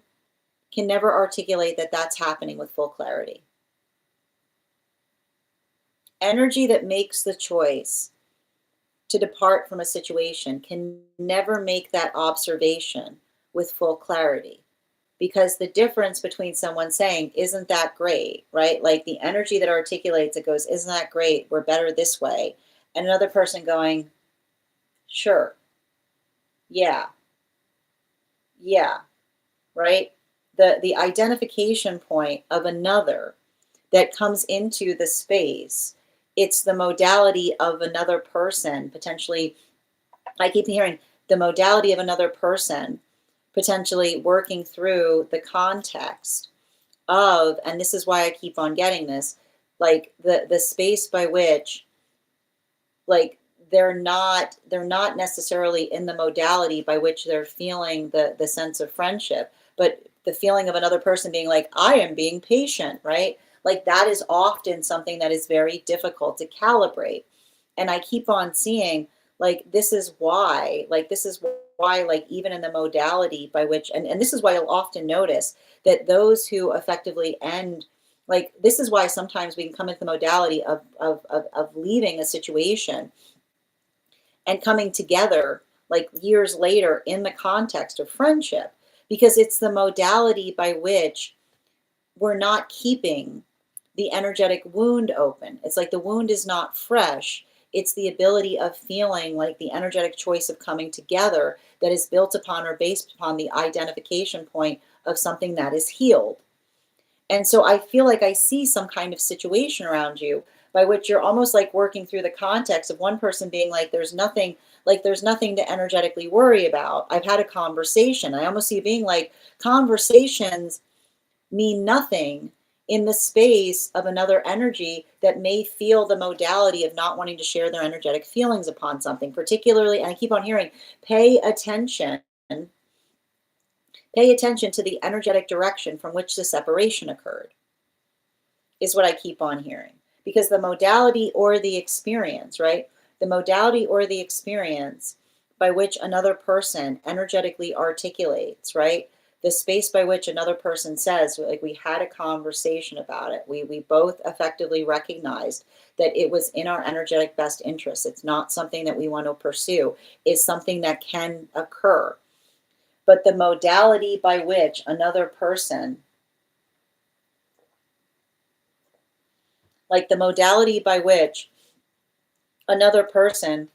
A: can never articulate that that's happening with full clarity. Energy that makes the choice to depart from a situation can never make that observation with full clarity. Because the difference between someone saying, isn't that great, right? Like the energy that articulates it goes, isn't that great? We're better this way. And another person going, sure, yeah, yeah, right? The identification point of another that comes into the space, it's the modality of another person, potentially. I keep hearing the modality of another person potentially working through the context of, and this is why I keep on getting this, like the space by which, like, they're not necessarily in the modality by which they're feeling the sense of friendship, but the feeling of another person being like, I am being patient, right? Like that is often something that is very difficult to calibrate. And I keep on seeing, like, this is why, like, even in the modality by which, and this is why you'll often notice that those who effectively end, like, this is why sometimes we can come into the modality of leaving a situation and coming together like years later in the context of friendship, because it's the modality by which we're not keeping the energetic wound open. It's like the wound is not fresh. It's the ability of feeling like the energetic choice of coming together that is built upon or based upon the identification point of something that is healed. And so I feel like I see some kind of situation around you by which you're almost like working through the context of one person being like there's nothing to energetically worry about. I've had a conversation. I almost see you being like, conversations mean nothing in the space of another energy that may feel the modality of not wanting to share their energetic feelings upon something, particularly, and I keep on hearing, pay attention pay attention to the energetic direction from which the separation occurred, is what I keep on hearing. Because the modality or the experience, right? The modality or the experience by which another person energetically articulates, right? The space by which another person says, like, we had a conversation about it. We both effectively recognized that it was in our energetic best interest. It's not something that we want to pursue, is something that can occur. But the modality by which another person, like the modality by which another person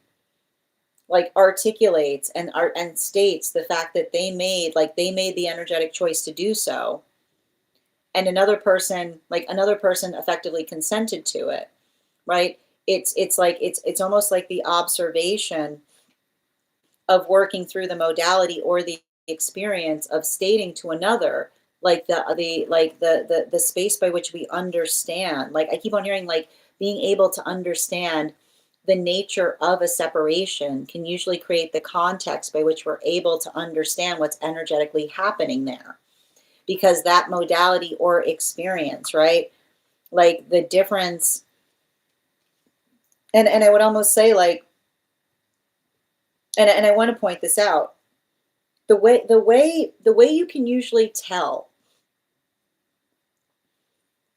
A: like articulates and states the fact that they made the energetic choice to do so, and another person effectively consented to it, right? It's almost like the observation of working through the modality or the experience of stating to another, like the space by which we understand, like I keep on hearing, like, being able to understand the nature of a separation can usually create the context by which we're able to understand what's energetically happening there, because that modality or experience, right? Like the difference, and I would almost say, like, and I want to point this out, the way you can usually tell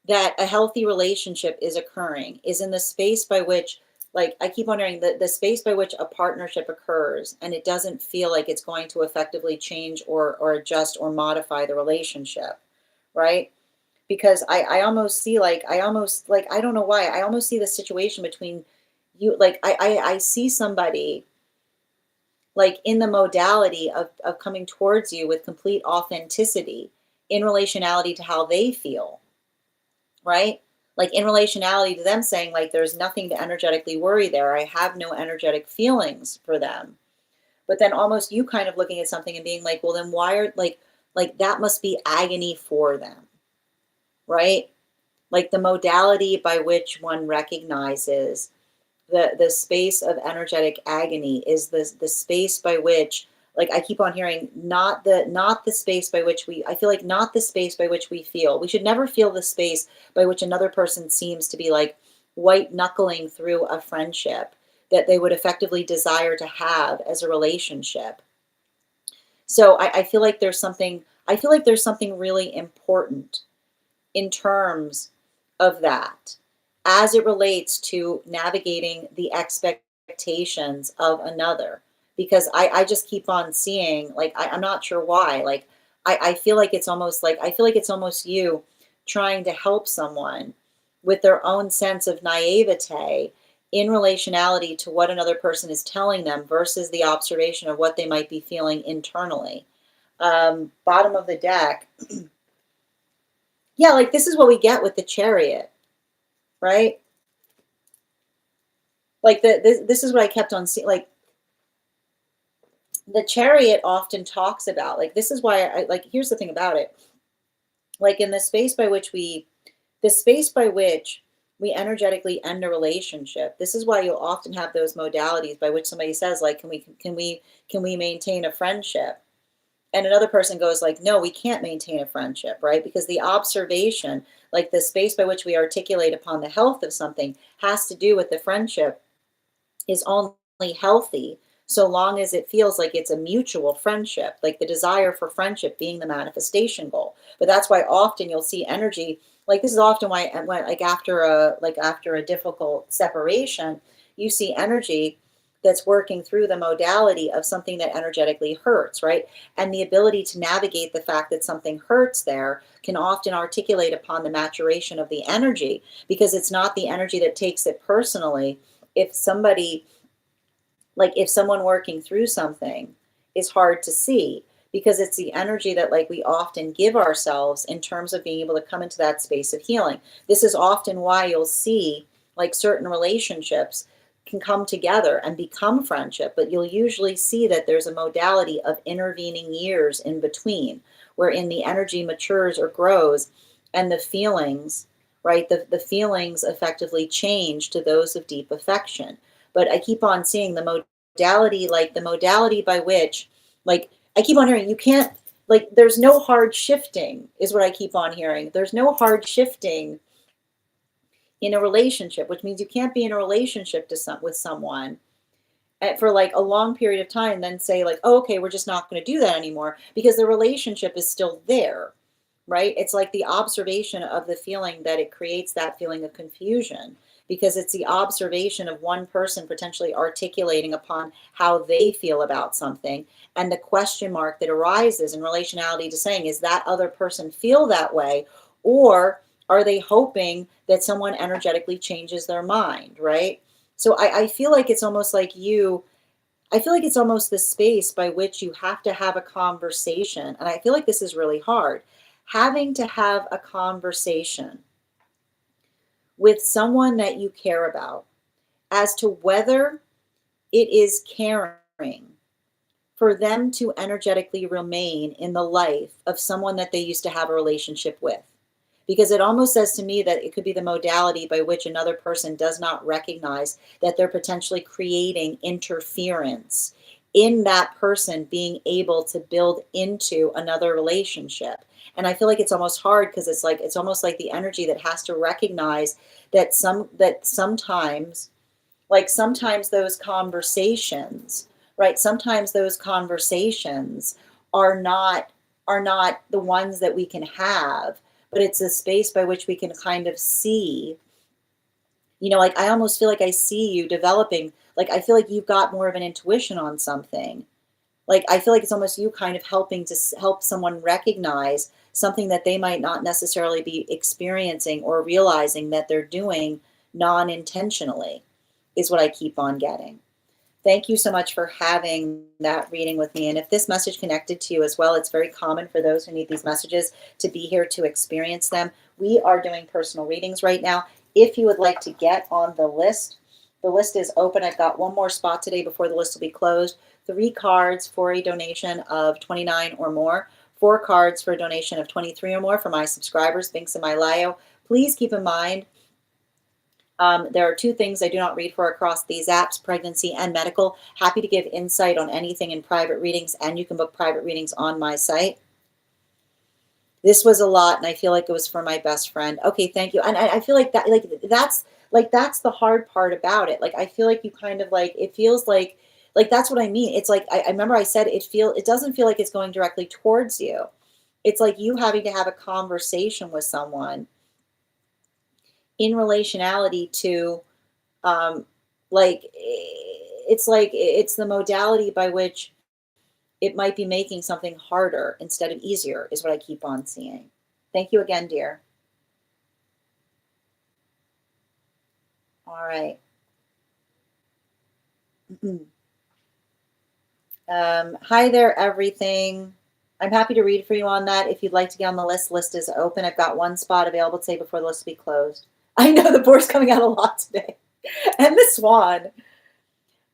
A: that a healthy relationship is occurring is in the space by which, like I keep wondering, the space by which a partnership occurs and it doesn't feel like it's going to effectively change or adjust or modify the relationship, right? Because I almost see, like, I don't know why, I almost see the situation between you, like I see somebody like in the modality of coming towards you with complete authenticity in relationality to how they feel, right? Like in relationality to them saying, like, there's nothing to energetically worry there. I have no energetic feelings for them. But then almost you kind of looking at something and being like, well, then why are, like that must be agony for them, right? Like the modality by which one recognizes the space of energetic agony is the space by which Like I keep on hearing, not the space by which I feel like not the space by which we feel. We should never feel the space by which another person seems to be like white knuckling through a friendship that they would effectively desire to have as a relationship. So I feel like there's something really important in terms of that as it relates to navigating the expectations of another. Because I just keep on seeing, like, I'm not sure why. Like, I feel like it's almost like, I feel like it's almost you trying to help someone with their own sense of naivete in relationality to what another person is telling them versus the observation of what they might be feeling internally. Bottom of the deck. Yeah, like this is what we get with the Chariot, right? Like this is what I kept on seeing. Like the Chariot often talks about, like, this is why I like, here's the thing about it. Like in the space by which we energetically end a relationship, this is why you'll often have those modalities by which somebody says, like, can we maintain a friendship? And another person goes like, no, we can't maintain a friendship, right? Because the observation, like the space by which we articulate upon the health of something, has to do with the friendship is only healthy so long as it feels like it's a mutual friendship, like the desire for friendship being the manifestation goal. But that's why often you'll see energy, like this is often why when, like after a difficult separation, you see energy that's working through the modality of something that energetically hurts, right? And the ability to navigate the fact that something hurts there can often articulate upon the maturation of the energy, because it's not the energy that takes it personally. If somebody, like if someone working through something is hard to see, because it's the energy that like we often give ourselves in terms of being able to come into that space of healing. This is often why you'll see like certain relationships can come together and become friendship, but you'll usually see that there's a modality of intervening years in between, wherein the energy matures or grows and the feelings, right, the feelings effectively change to those of deep affection. But I keep on seeing the modality, like the modality by which, like, I keep on hearing you can't, like, there's no hard shifting, is what I keep on hearing. There's no hard shifting in a relationship, which means you can't be in a relationship with someone for like a long period of time, then say like, oh, okay, we're just not going to do that anymore, because the relationship is still there, right? It's like the observation of the feeling that it creates that feeling of confusion, because it's the observation of one person potentially articulating upon how they feel about something, and the question mark that arises in relationality to saying, is that other person feel that way, or are they hoping that someone energetically changes their mind, right? So I feel like it's almost like I feel like it's almost the space by which you have to have a conversation. And I feel like this is really hard. Having to have a conversation with someone that you care about as to whether it is caring for them to energetically remain in the life of someone that they used to have a relationship with. Because it almost says to me that it could be the modality by which another person does not recognize that they're potentially creating interference in that person being able to build into another relationship. And I feel like it's almost hard, because it's like, it's almost like the energy that has to recognize that sometimes, like sometimes those conversations, right? Sometimes those conversations are not the ones that we can have, but it's a space by which we can kind of see, like I almost feel like I see you developing, like I feel like you've got more of an intuition on something. Like I feel like it's almost you kind of helping to help someone recognize something that they might not necessarily be experiencing or realizing that they're doing non-intentionally, is what I keep on getting. Thank you so much for having that reading with me. And if this message connected to you as well, it's very common for those who need these messages to be here to experience them. We are doing personal readings right now. If you would like to get on the list is open. I've got one more spot today before the list will be closed. 3 cards for a donation of $29 or more. 4 cards for a donation of $23 or more for my subscribers. Links in my bio. Please keep in mind, There are 2 things I do not read for across these apps, pregnancy and medical. Happy to give insight on anything in private readings, and you can book private readings on my site. This was a lot, and I feel like it was for my best friend. Okay, thank you. And I feel like that's the hard part about it. Like I feel like you kind of like it feels like that's what I mean. It's like I remember I said it doesn't feel like it's going directly towards you. It's like you having to have a conversation with someone in relationality to it's the modality by which it might be making something harder instead of easier is what I keep on seeing. Thank you again, dear. All right. Hi there, everything. I'm happy to read for you on that. If you'd like to get on the list is open. I've got 1 spot available today before the list will be closed. I know the board's coming out a lot today. And the swan.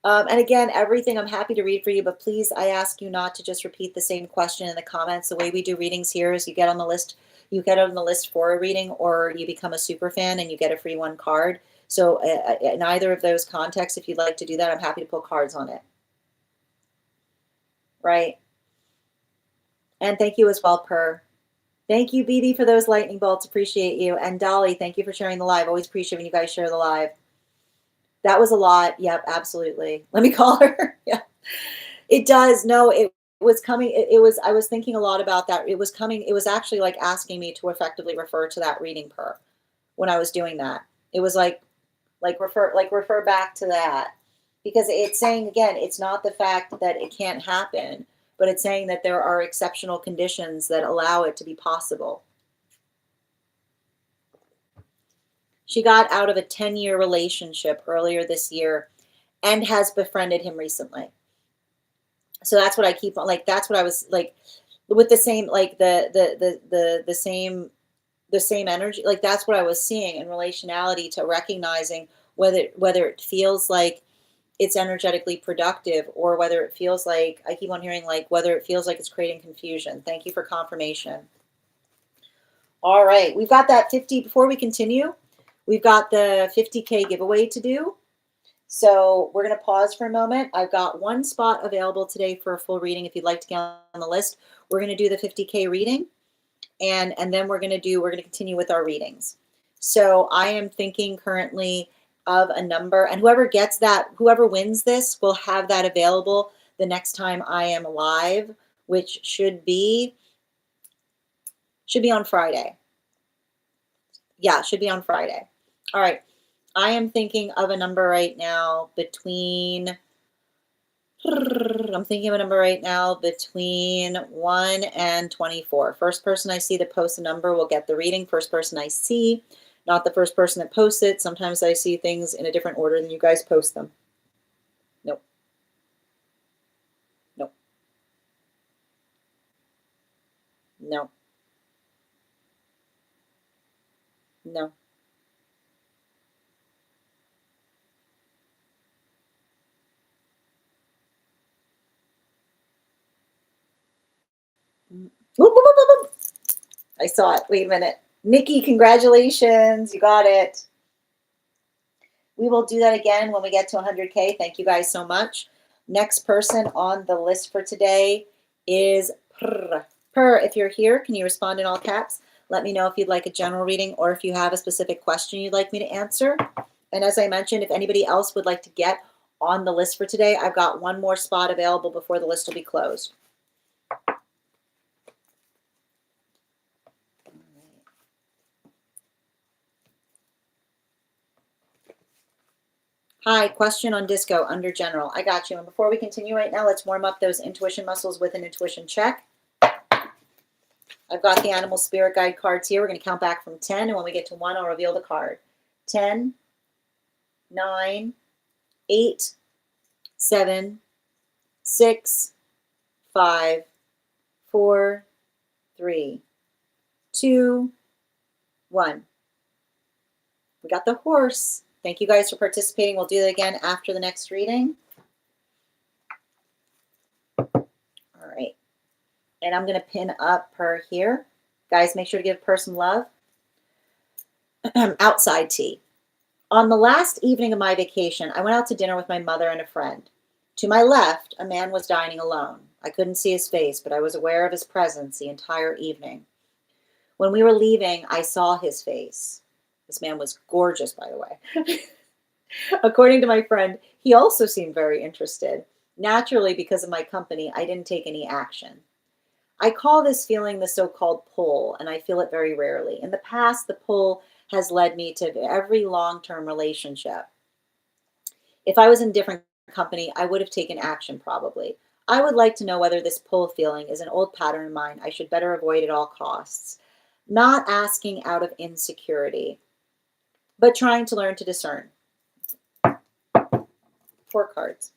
A: And again, everything I'm happy to read for you, but please, I ask you not to just repeat the same question in the comments. The way we do readings here is you get on the list for a reading, or you become a super fan and you get a free 1 card. So in either of those contexts, if you'd like to do that, I'm happy to pull cards on it. Right. And thank you as well, Per. Thank you, BB, for those lightning bolts. Appreciate you. And Dolly, thank you for sharing the live. Always appreciate when you guys share the live. That was a lot. Yep, absolutely. Let me call her. Yeah. It does. No, it was coming. It was, I was thinking a lot about that. It was coming. It was actually like asking me to effectively refer to that reading, Per, when I was doing that. It was like refer back to that, because it's saying, again, it's not the fact that it can't happen, but it's saying that there are exceptional conditions that allow it to be possible. She got out of a 10-year relationship earlier this year and has befriended him recently. So that's what I keep on, like, that's what I was like, with the same, like the same energy. Like that's what I was seeing in relationality to recognizing whether it feels like it's energetically productive, or whether it feels like, I keep on hearing like whether it feels like it's creating confusion. Thank you for confirmation. All right, we've got that 50, before we continue, we've got the 50K giveaway to do. So we're going to pause for a moment. I've got 1 spot available today for a full reading. If you'd like to get on the list, we're going to do the 50K reading. And then we're going to continue with our readings. So I am thinking currently of a number, and whoever wins this will have that available the next time I am live, which should be on Friday. Yeah, should be on Friday. All right. I am thinking of a number right now between 1 and 24. First person I see that posts a number will get the reading. First person I see, not the first person that posts it. Sometimes I see things in a different order than you guys post them. Nope. Nope. No. No. Whoop, whoop, whoop, whoop, whoop. I saw it. Wait a minute. Nikki, congratulations. You got it. We will do that again when we get to 100K. Thank you guys so much. Next person on the list for today is Per. Per, if you're here, can you respond in all caps? Let me know if you'd like a general reading or if you have a specific question you'd like me to answer. And as I mentioned, if anybody else would like to get on the list for today, I've got 1 more spot available before the list will be closed. Hi, question on disco under general. I got you. And before we continue right now, let's warm up those intuition muscles with an intuition check. I've got the animal spirit guide cards here. We're going to count back from 10. And when we get to 1, I'll reveal the card. 10, 9, 8, 7, 6, 5, 4, 3, 2, 1. We got the horse. Thank you guys for participating. We'll do that again after the next reading. All right. And I'm going to pin up Per here. Guys, make sure to give Per some love. Outside tea. On the last evening of my vacation, I went out to dinner with my mother and a friend. To my left, a man was dining alone. I couldn't see his face, but I was aware of his presence the entire evening. When we were leaving, I saw his face. This man was gorgeous, by the way. According to my friend, he also seemed very interested. Naturally, because of my company, I didn't take any action. I call this feeling the so-called pull, and I feel it very rarely. In the past, the pull has led me to every long-term relationship. If I was in different company, I would have taken action probably. I would like to know whether this pull feeling is an old pattern of mine I should better avoid at all costs. Not asking out of insecurity, but trying to learn to discern. 4 cards.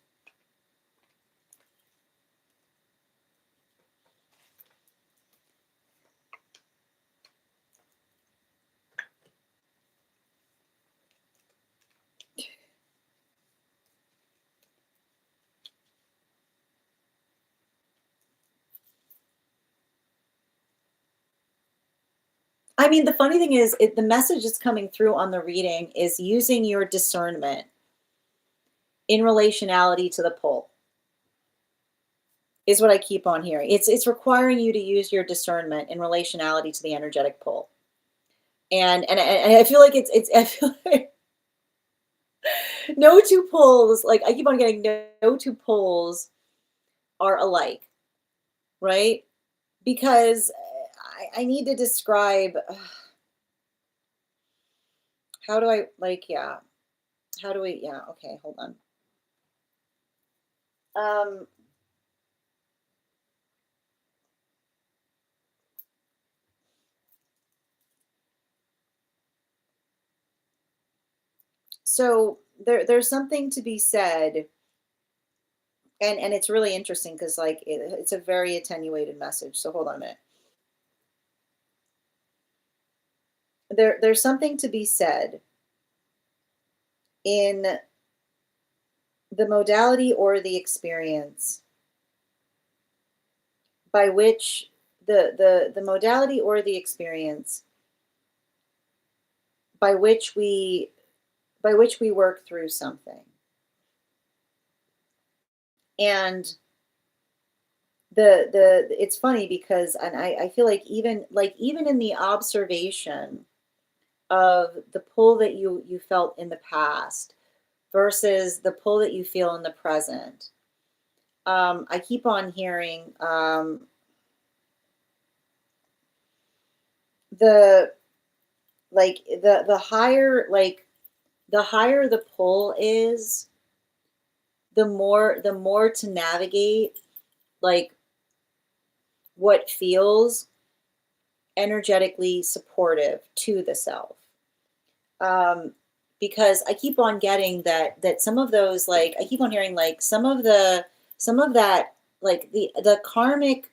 A: I mean, the funny thing is, the message that's coming through on the reading is using your discernment in relationality to the pull, is what I keep on hearing. It's requiring you to use your discernment in relationality to the energetic pull. And I feel like I feel like no two pulls, like I keep on getting no two pulls are alike, right? Because I need to describe how do I like, yeah, how do we, yeah, okay, hold on. Um, so there's something to be said, and it's really interesting because like it's a very attenuated message. So hold on a minute. There's something to be said in the modality or the experience by which the modality or the experience by which we work through something. And the it's funny because, and I feel like even in the observation of the pull that you felt in the past versus the pull that you feel in the present, I keep on hearing the the higher, like the higher the pull is, the more to navigate like what feels energetically supportive to the self. Um, because I keep on getting that some of those, like I keep on hearing like some of that, like the karmic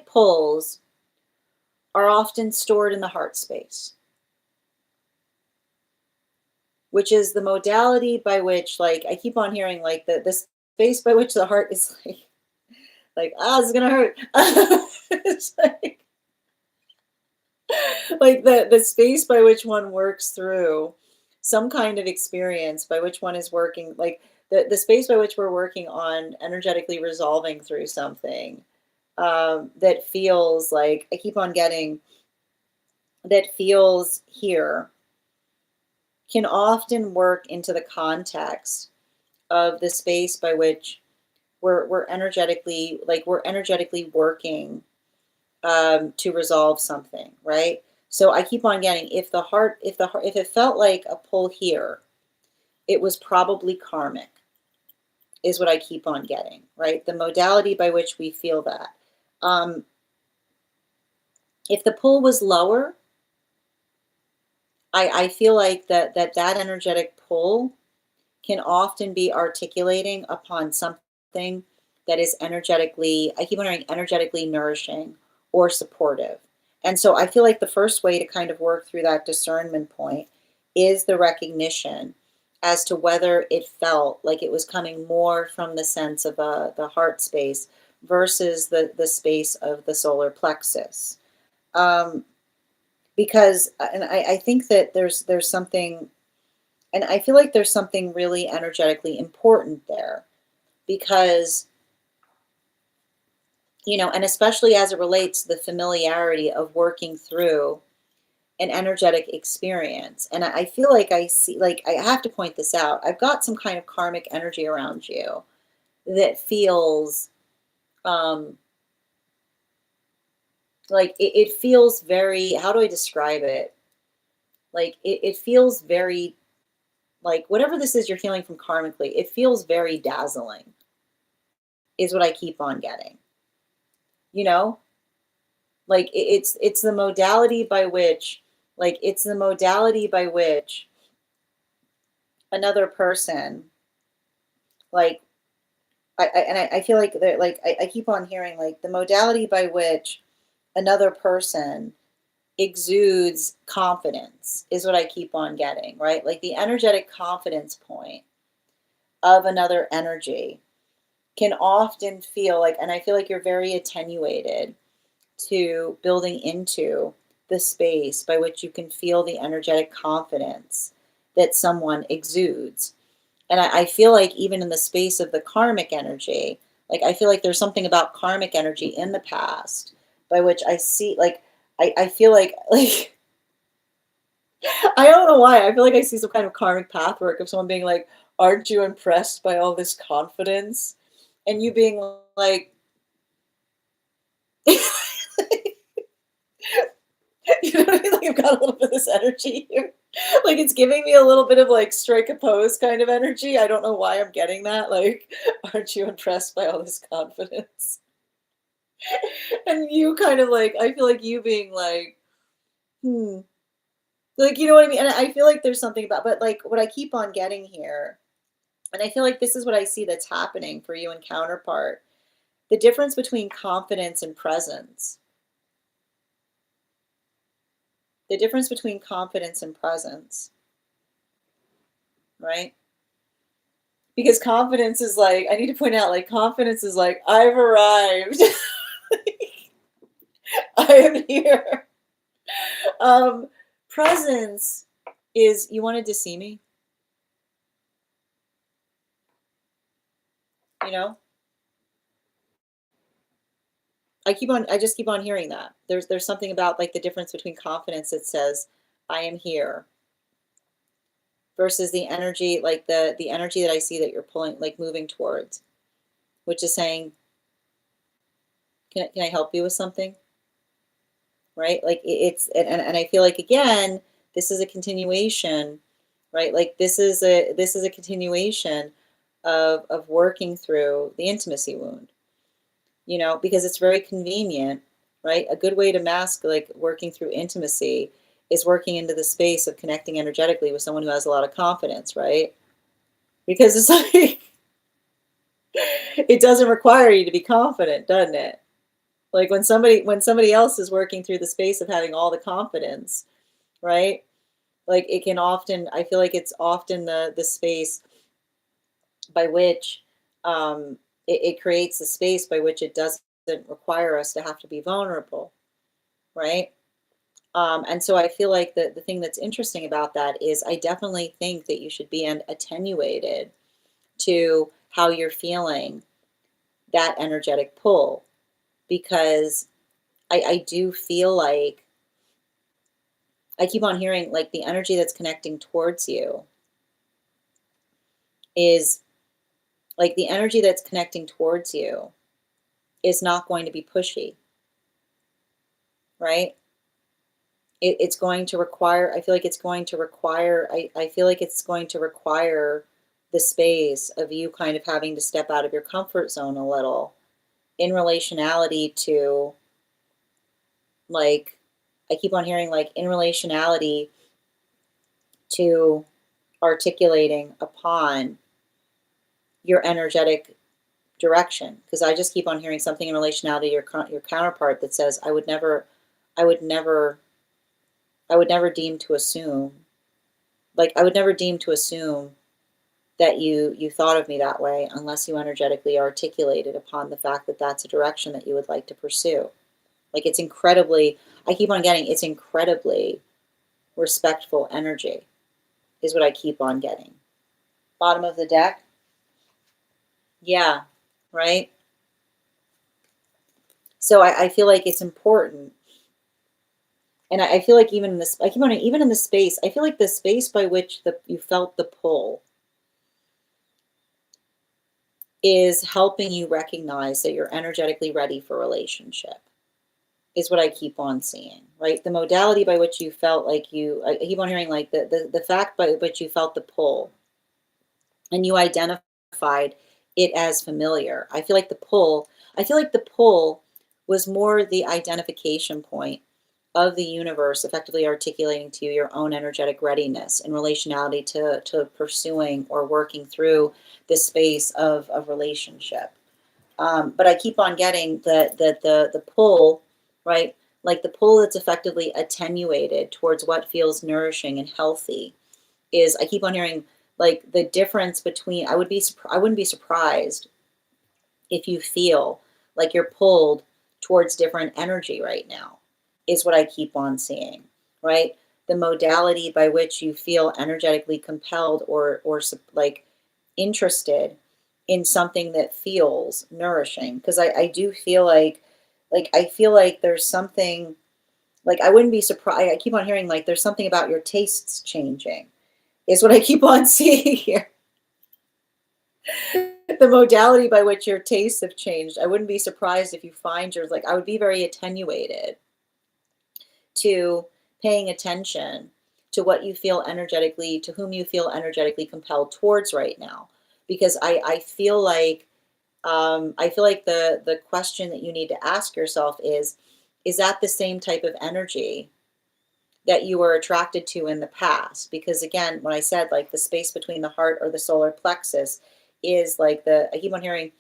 A: pulls are often stored in the heart space, which is the modality by which, like I keep on hearing like the space by which the heart is like, ah, this is gonna hurt. It's like the space by which one works through some kind of experience by which one is working, like the space by which we're working on energetically resolving through something, that feels like I keep on getting that feels here, can often work into the context of the space by which we're energetically, like we're energetically working to resolve something, right? So I keep on getting, if it felt like a pull here, it was probably karmic, is what I keep on getting, right? The modality by which we feel that. Um, if the pull was lower, I feel like that energetic pull can often be articulating upon something that is energetically, I keep wondering, energetically nourishing or supportive. And so I feel like the first way to kind of work through that discernment point is the recognition as to whether it felt like it was coming more from the sense of the heart space versus the space of the solar plexus. Um, because and I think that there's something, and I feel like there's something really energetically important there, because and especially as it relates to the familiarity of working through an energetic experience. And I feel like I see, like, I have to point this out. I've got some kind of karmic energy around you that feels um like it feels very, how do I describe it? Like it feels very, like whatever this is you're feeling from karmically, it feels very dazzling, is what I keep on getting. You know? Like it's the modality by which, it's the modality by which another person, like I feel like that, like I keep on hearing like the modality by which another person exudes confidence is what I keep on getting, right? Like the energetic confidence point of another energy can often feel like, and I feel like you're very attenuated to building into the space by which you can feel the energetic confidence that someone exudes. And I feel like even in the space of the karmic energy, like I feel like there's something about karmic energy in the past by which I see, like, I feel like I don't know why. I feel like I see some kind of karmic path work of someone being like, aren't you impressed by all this confidence? And you being like, you know what I mean? Like I've got a little bit of this energy here. Like it's giving me a little bit of like strike a pose kind of energy. I don't know why I'm getting that. Like, aren't you impressed by all this confidence? And you kind of like, I feel like you being like, hmm. Like, you know what I mean? And I feel like there's something about, but like what I keep on getting here, and I feel like this is what I see that's happening for you and counterpart, the difference between confidence and presence. The difference between confidence and presence, right? Because confidence is like, I need to point out, like, confidence is like, I've arrived. I am here. Um, Presence is, you wanted to see me, you know? I just keep on hearing that. There's something about like the difference between confidence that says, I am here, versus the energy, like the energy that I see that you're pulling, like moving towards, which is saying, can I help you with something? Right? Like it's, and I feel like again, this is a continuation, right? Like this is a continuation of working through the intimacy wound, because it's very convenient, right? A good way to mask like working through intimacy is working into the space of connecting energetically with someone who has a lot of confidence, right? Because it's like it doesn't require you to be confident, doesn't it? Like when somebody else is working through the space of having all the confidence, right? Like it can often, I feel like it's often the space by which it creates a space by which it doesn't require us to have to be vulnerable, right? And so I feel like the thing that's interesting about that is I definitely think that you should be attenuated to how you're feeling that energetic pull, because I do feel like I keep on hearing like the energy that's connecting towards you is like the energy that's connecting towards you is not going to be pushy, right? It's going to require, I feel like it's going to require, I feel like it's going to require the space of you kind of having to step out of your comfort zone a little in relationality to, like, I keep on hearing like in relationality to articulating upon your energetic direction, because I just keep on hearing something in relationality to your counterpart that says I would never I would never deem to assume, like I would never deem to assume that you thought of me that way unless you energetically articulated upon the fact that that's a direction that you would like to pursue. Like it's incredibly, I keep on getting it's incredibly respectful energy is what I keep on getting. Bottom of the deck. Yeah, right? So I feel like it's important. And I feel like even in this, I keep on, even in the space, I feel like the space by which you felt the pull is helping you recognize that you're energetically ready for relationship, is what I keep on seeing, right? The modality by which you felt like I keep on hearing like the fact by which you felt the pull and you identified it as familiar. I feel like the pull was more the identification point of the universe effectively articulating to you your own energetic readiness in relationality to pursuing or working through this space of relationship. But I keep on getting the pull, right? Like the pull that's effectively attenuated towards what feels nourishing and healthy is I keep on hearing like the difference between I wouldn't be surprised if you feel like you're pulled towards different energy right now is what I keep on seeing, right? The modality by which you feel energetically compelled or like interested in something that feels nourishing because I do feel like I feel like there's something like I wouldn't be surprised. I keep on hearing like there's something about your tastes changing is what I keep on seeing here. The modality by which your tastes have changed. I wouldn't be surprised if you find yours like I would be very attenuated to paying attention to what you feel energetically, to whom you feel energetically compelled towards right now. Because I feel like the question that you need to ask yourself is that the same type of energy that you were attracted to in the past? Because again, when I said like the space between the heart or the solar plexus is like I keep on hearing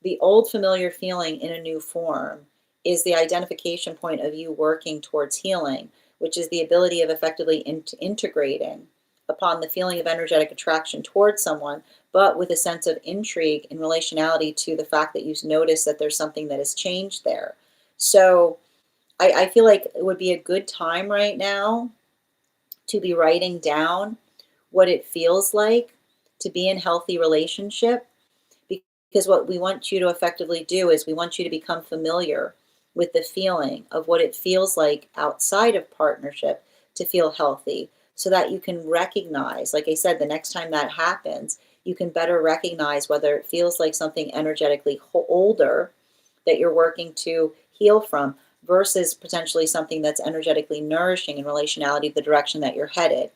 A: the old familiar feeling in a new form is the identification point of you working towards healing, which is the ability of effectively integrating upon the feeling of energetic attraction towards someone, but with a sense of intrigue in relationality to the fact that you notice that there's something that has changed there. So I feel like it would be a good time right now to be writing down what it feels like to be in healthy relationship because what we want you to effectively do is we want you to become familiar with the feeling of what it feels like outside of partnership to feel healthy so that you can recognize, like I said, the next time that happens, you can better recognize whether it feels like something energetically older that you're working to heal from versus potentially something that's energetically nourishing in relationality to the direction that you're headed.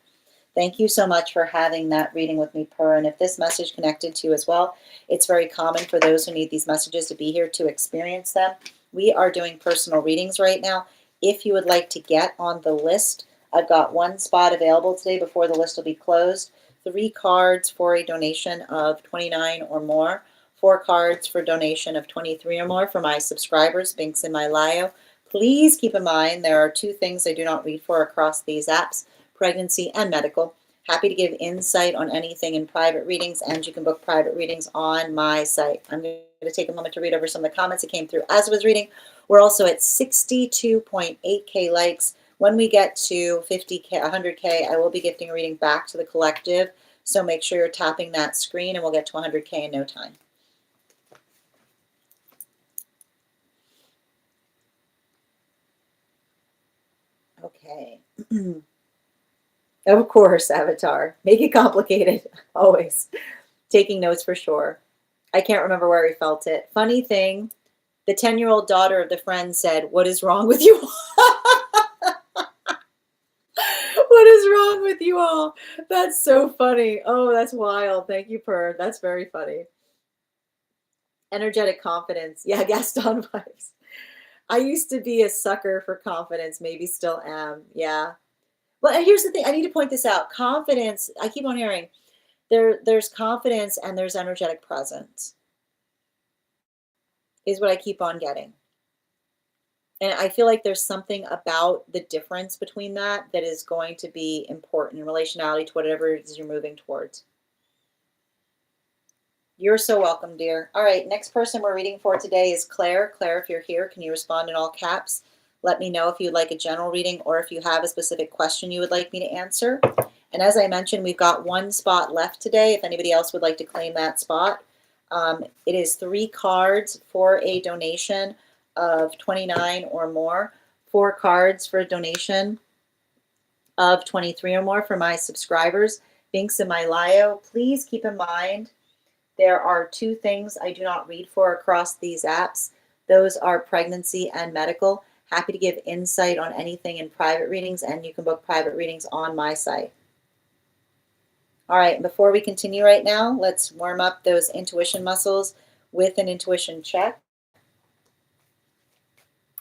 A: Thank you so much for having that reading with me, Per. And if this message connected to you as well, it's very common for those who need these messages to be here to experience them. We are doing personal readings right now. If you would like to get on the list, I've got one spot available today before the list will be closed. 3 cards for a donation of $29 or more. 4 cards for donation of $23 or more for my subscribers. Links in my bio. Please keep in mind there are 2 things I do not read for across these apps: pregnancy and medical. Happy to give insight on anything in private readings, and you can book private readings on my site. I'm going to take a moment to read over some of the comments that came through as I was reading. We're also at 62.8K likes. When we get to 50K, 100K, I will be gifting a reading back to the collective. So make sure you're tapping that screen and we'll get to 100K in no time. Okay. Of course, Avatar. Make it complicated. Always. Taking notes for sure. I can't remember where he felt it. Funny thing, the 10-year-old daughter of the friend said, "What is wrong with you?" What is wrong with you all? That's so funny. Oh, that's wild. Thank you, Per. That's very funny. Energetic confidence. Yeah, Gaston vibes. I used to be a sucker for confidence, maybe still am. Yeah. Well, here's the thing. I need to point this out. Confidence, I keep on hearing there's confidence and there's energetic presence is what I keep on getting. And I feel like there's something about the difference between that is going to be important in relationality to whatever it is you're moving towards. You're so welcome, dear. All right, next person we're reading for today is Claire. Claire, if you're here, can you respond in all caps? Let me know if you'd like a general reading or if you have a specific question you would like me to answer. And as I mentioned, we've got one spot left today if anybody else would like to claim that spot. It is 3 cards for a donation of $29 or more, 4 cards for a donation of $23 or more for my subscribers. Links in my bio. Please keep in mind there are 2 things I do not read for across these apps. Those are pregnancy and medical. Happy to give insight on anything in private readings, and you can book private readings on my site. All right, before we continue right now, let's warm up those intuition muscles with an intuition check.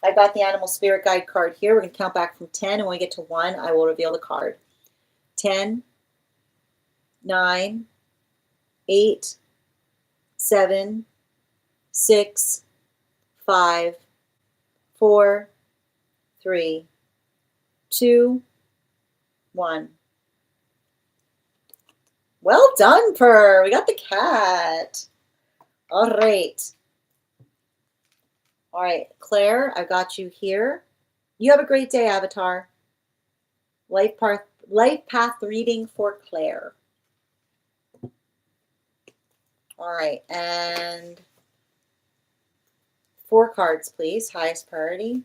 A: I've got the animal spirit guide card here. We're going to count back from 10, and when we get to 1, I will reveal the card. 10, 9, 8, 7, 6, 5, 4, 3, 2, 1. Well done, Purr. We got the cat. All right. All right, Claire, I've got you here. You have a great day, Avatar. Life path reading for Claire. All right, and 4 cards, please. Highest priority.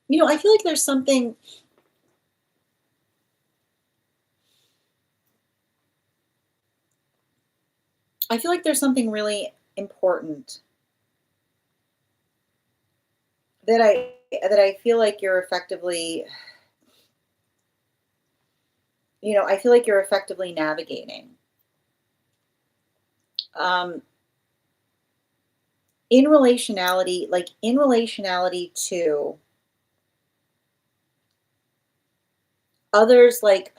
A: You know, I feel like there's something really important that I feel like you're effectively, I feel like you're effectively navigating. In relationality to others, like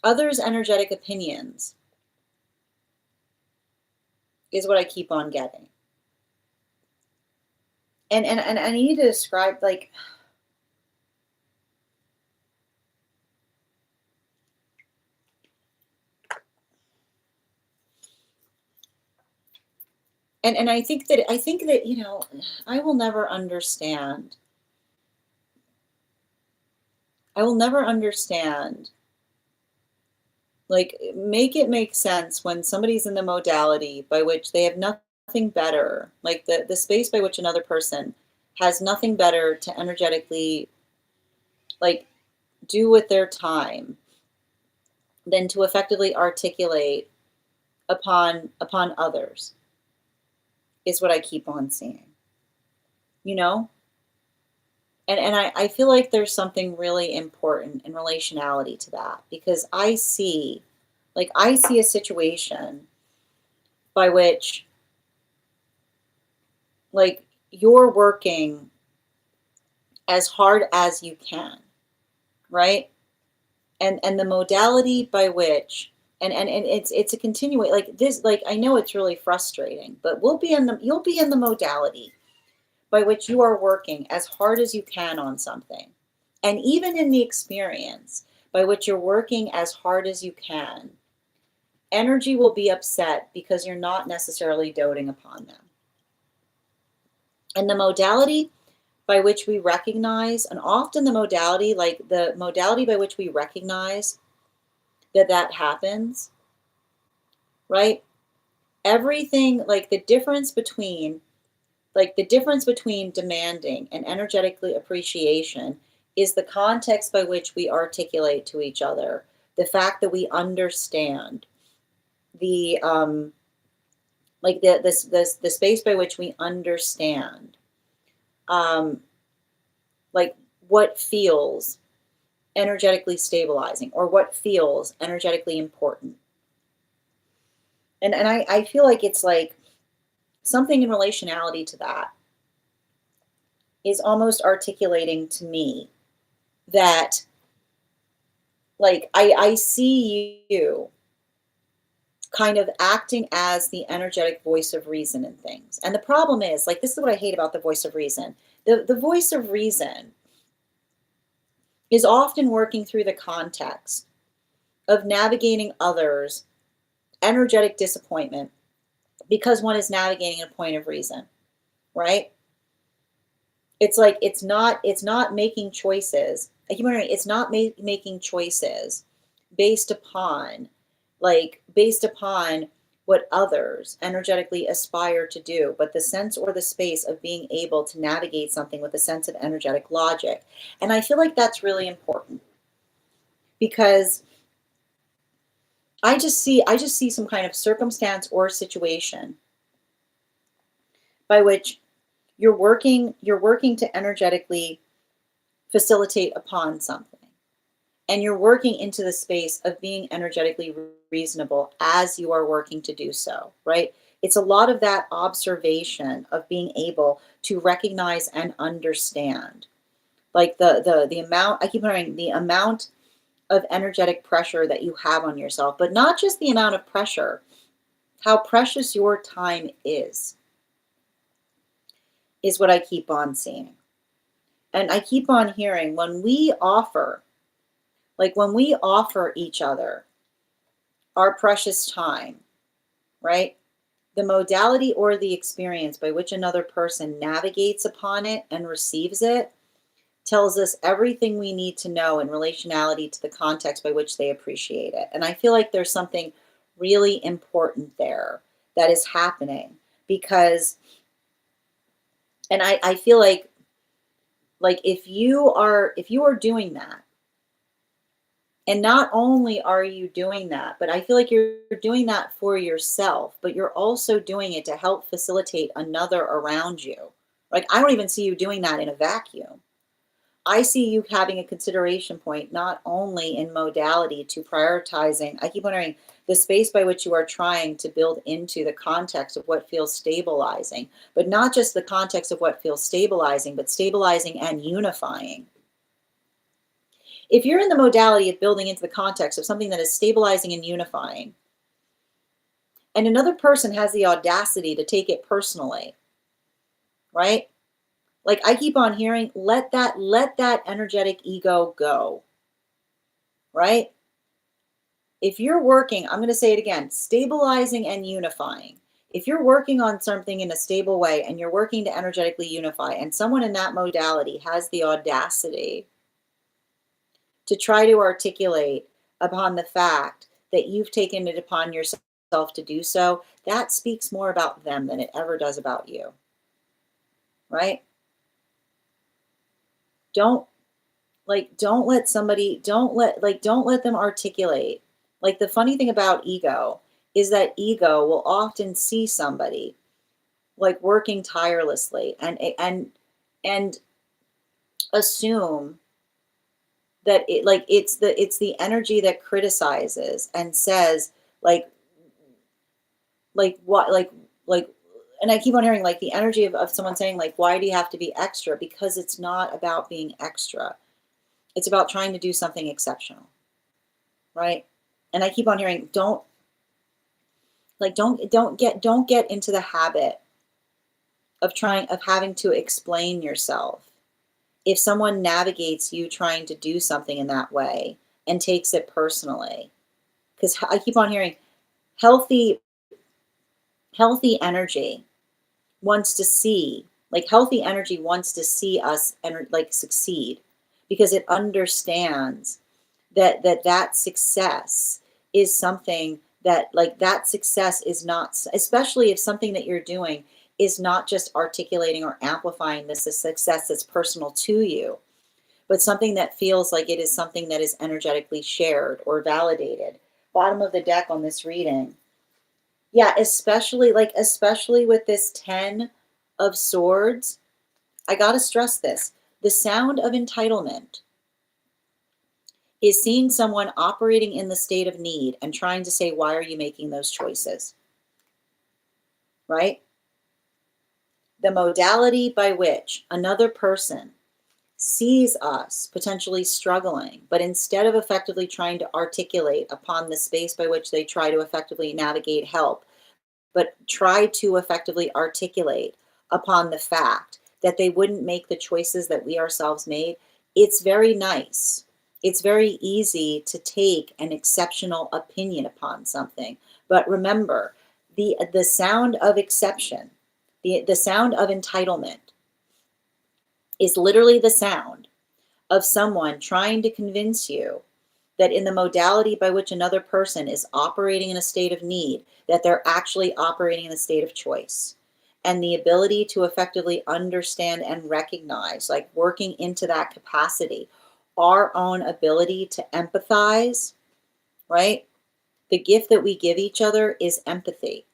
A: others' energetic opinions is what I keep on getting. And I need to describe, like, and I think that I will never understand. Like, make it make sense when somebody's in the modality by which they have nothing better, like the space by which another person has nothing better to energetically, like, do with their time than to effectively articulate upon others, is what I keep on seeing. And I feel like there's something really important in relationality to that, because I see a situation by which, like, you're working as hard as you can, right? And the modality by which, and it's a continuation, like this, like, I know it's really frustrating, but you'll be in the modality by which you are working as hard as you can on something. And even in the experience by which you're working as hard as you can, energy will be upset because you're not necessarily doting upon them. And the modality by which we recognize, and often the modality by which we recognize that happens, right? Everything, like the difference between Like the difference between demanding and energetically appreciation is the context by which we articulate to each other, the fact that we understand the like the space by which we understand um like what feels energetically stabilizing or what feels energetically important. And I feel like it's like something in relationality to that is almost articulating to me that like I see you kind of acting as the energetic voice of reason in things. And the problem is, like, this is what I hate about the voice of reason. The voice of reason is often working through the context of navigating others' energetic disappointment because one is navigating a point of reason, right? It's like it's not making choices. I keep wondering, it's not making choices based upon based upon what others energetically aspire to do, but the sense or the space of being able to navigate something with a sense of energetic logic. And I feel like that's really important because I just see some kind of circumstance or situation by which you're working to energetically facilitate upon something. And you're working into the space of being energetically reasonable as you are working to do so, right? It's a lot of that observation of being able to recognize and understand. Like the amount, I keep hearing the amount of energetic pressure that you have on yourself, but not just the amount of pressure, how precious your time is what I keep on seeing. And I keep on hearing when we offer each other our precious time, right? The modality or the experience by which another person navigates upon it and receives it tells us everything we need to know in relationality to the context by which they appreciate it. And I feel like there's something really important there that is happening because, and I feel like if you are doing that, and not only are you doing that, but I feel like you're doing that for yourself, but you're also doing it to help facilitate another around you. Like, I don't even see you doing that in a vacuum. I see you having a consideration point, not only in modality to prioritizing, I keep wondering the space by which you are trying to build into the context of what feels stabilizing, but not just the context of what feels stabilizing, but stabilizing and unifying. If you're in the modality of building into the context of something that is stabilizing and unifying, and another person has the audacity to take it personally, right? Like I keep on hearing, let that energetic ego go, right? If you're working, I'm going to say it again, stabilizing and unifying. If you're working on something in a stable way and you're working to energetically unify, and someone in that modality has the audacity to try to articulate upon the fact that you've taken it upon yourself to do so, that speaks more about them than it ever does about you, right? Don't don't let somebody don't let them articulate. Like the funny thing about ego is that ego will often see somebody like working tirelessly and assume that it's the energy that criticizes and says like what like and I keep on hearing like the energy of someone saying like, why do you have to be extra? Because it's not about being extra. It's about trying to do something exceptional, right? And I keep on hearing, don't get into the habit of having to explain yourself. If someone navigates you trying to do something in that way and takes it personally, because I keep on hearing healthy healthy energy wants to see healthy energy wants to see us and succeed because it understands that success is something that that success is not, especially if something that you're doing is not just articulating or amplifying this success that's personal to you, but something that feels like it is something that is energetically shared or validated. Bottom of the deck on this reading. Yeah, especially with this 10 of Swords, I got to stress this. The sound of entitlement is seeing someone operating in the state of need and trying to say, why are you making those choices? Right? The modality by which another person sees us potentially struggling, but instead of effectively trying to articulate upon the space by which they try to effectively navigate help, but try to effectively articulate upon the fact that they wouldn't make the choices that we ourselves made, it's very nice. It's very easy to take an exceptional opinion upon something. But remember, the sound of exception, the sound of entitlement is literally the sound of someone trying to convince you that in the modality by which another person is operating in a state of need, that they're actually operating in a state of choice. And the ability to effectively understand and recognize, like working into that capacity, our own ability to empathize, right? The gift that we give each other is empathy.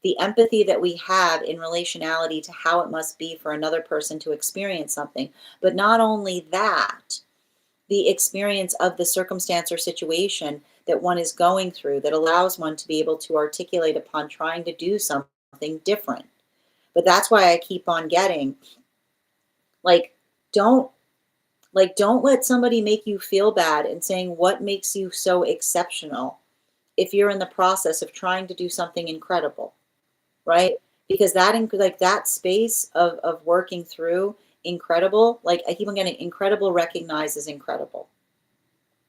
A: The empathy that we have in relationality to how it must be for another person to experience something. But not only that, the experience of the circumstance or situation that one is going through that allows one to be able to articulate upon trying to do something different. But that's why I keep on getting, like, don't don't let somebody make you feel bad and saying what makes you so exceptional if you're in the process of trying to do something incredible, right? Because that space of working through incredible, like I keep on getting incredible recognizes incredible,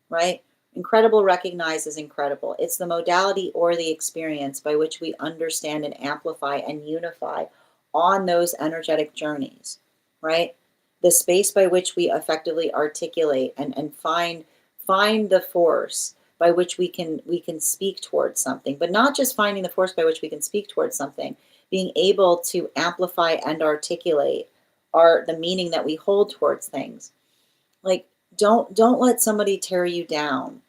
A: right? Incredible recognizes incredible. It's the modality or the experience by which we understand and amplify and unify on those energetic journeys, right? The space by which we effectively articulate and find the force by which we can speak towards something, but not just finding the force by which we can speak towards something, being able to amplify and articulate the meaning that we hold towards things. Like, don't let somebody tear you down,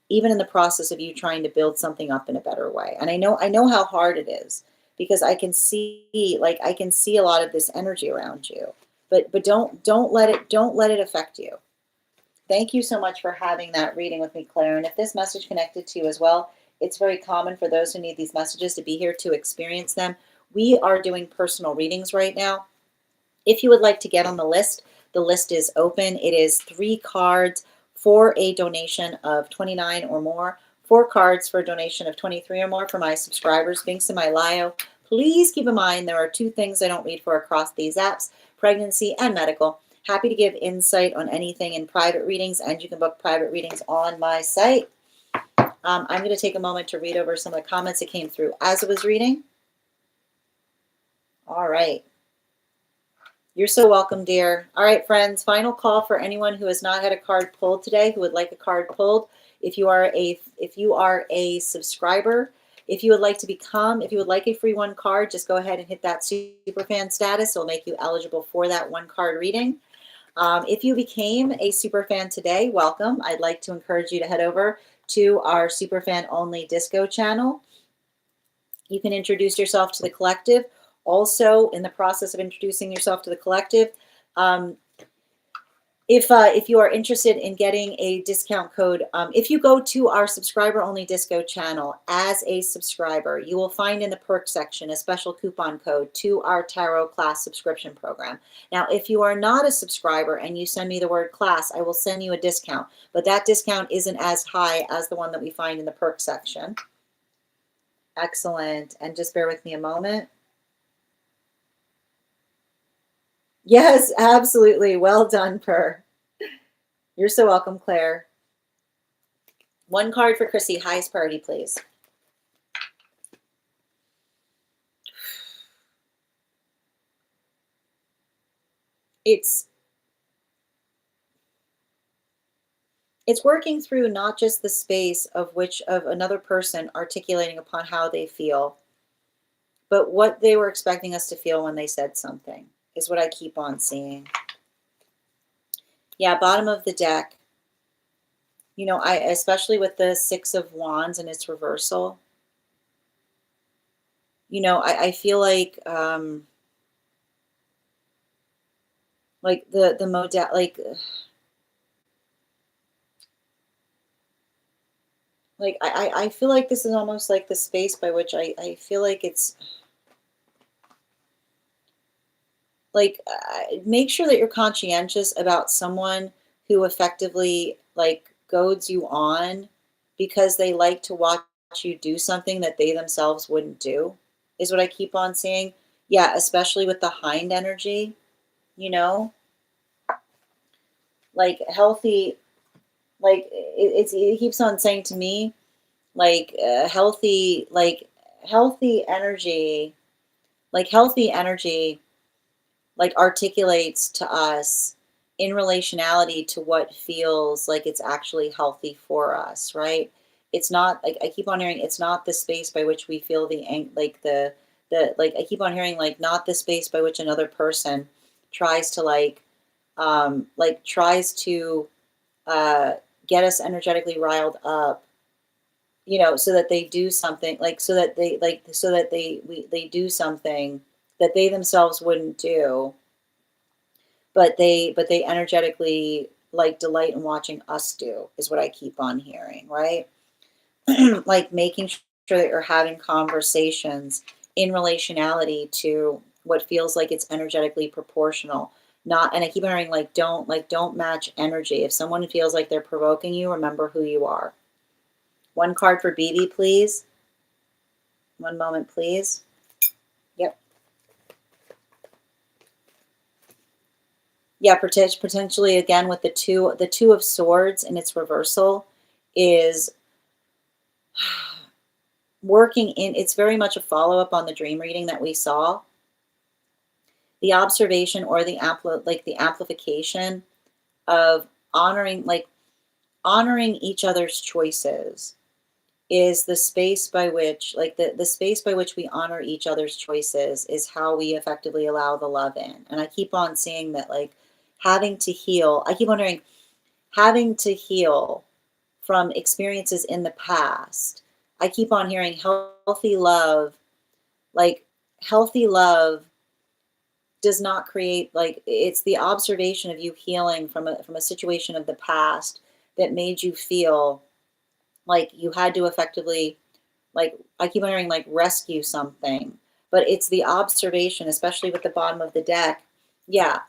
A: even in the process of you trying to build something up in a better way. And I know how hard it is, because I can see a lot of this energy around you. But don't let it affect you. Thank you so much for having that reading with me, Claire. And if this message connected to you as well, it's very common for those who need these messages to be here to experience them. We are doing personal readings right now. If you would like to get on the list is open. It is 3 cards for a donation of $29 or more, 4 cards for a donation of $23 or more for my subscribers. Links in my bio. Please keep in mind there are 2 things I don't read for across these apps: pregnancy and medical. Happy to give insight on anything in private readings, and you can book private readings on my site. I'm going to take a moment to read over some of the comments that came through as I was reading. All right. You're so welcome, dear. All right, friends, final call for anyone who has not had a card pulled today, who would like a card pulled. If you are a subscriber, if you would like a free 1 card, just go ahead and hit that superfan status. It'll make you eligible for that 1 card reading. If you became a superfan today, welcome. I'd like to encourage you to head over to our superfan only disco channel. You can introduce yourself to the collective. Also, in the process of introducing yourself to the collective, if you are interested in getting a discount code, if you go to our subscriber only disco channel as a subscriber, you will find in the perk section a special coupon code to our tarot class subscription program. Now, if you are not a subscriber and you send me the word class, I will send you a discount, but that discount isn't as high as the one that we find in the perk section. Excellent. And just bear with me a moment. Yes, absolutely. Well done, Per. You're so welcome, Claire. 1 card for Chrissy. Highest priority, please. It's working through not just the space of another person articulating upon how they feel, but what they were expecting us to feel when they said something is what I keep on seeing. Yeah, bottom of the deck. You know, I especially with the Six of Wands and its reversal, you know, I feel like the modal like I feel like this is almost like the space by which I feel like it's like make sure that you're conscientious about someone who effectively like goads you on because they like to watch you do something that they themselves wouldn't do, is what I keep on seeing. Yeah, especially with the hind energy, you know, like healthy, like it keeps on saying to me, like healthy energy, healthy energy like articulates to us in relationality to what feels like it's actually healthy for us, right? It's not like I keep on hearing it's not the space by which we feel the like I keep on hearing like not the space by which another person tries to tries to uh get us energetically riled up, you know, so that they do something so that they do something that they themselves wouldn't do, but they energetically like delight in watching us do, is what I keep on hearing, right? Like making sure that you're having conversations in relationality to what feels like it's energetically proportional. Not, and I keep hearing don't match energy. If someone feels like they're provoking you, remember who you are. One card for BB, please. One moment, please. Yep. Yeah, potentially again with the two of swords in its reversal is working in, it's very much a follow-up on the dream reading that we saw. The observation or the amplification of honoring each other's choices is the space by which the space by which we honor each other's choices is how we effectively allow the love in. And I keep on seeing that like having to heal, I keep wondering having to heal from experiences in the past. I keep on hearing like healthy love does not create like it's the observation of you healing from a situation of the past that made you feel like you had to effectively like I keep wondering like rescue something, but it's the observation, especially with the bottom of the deck. Yeah,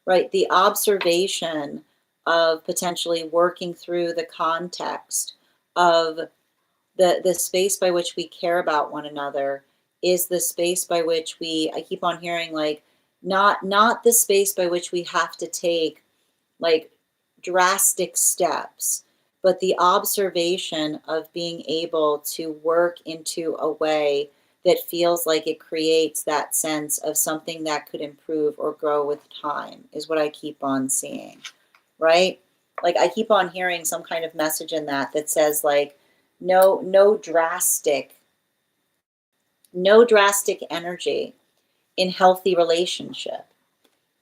A: right. The observation of potentially working through the context of the space by which we care about one another is the space by which we I keep on hearing like not the space by which we have to take like drastic steps, but the observation of being able to work into a way that feels like it creates that sense of something that could improve or grow with time is what I keep on seeing, right? Like I keep on hearing some kind of message in that says like no drastic energy in healthy relationship.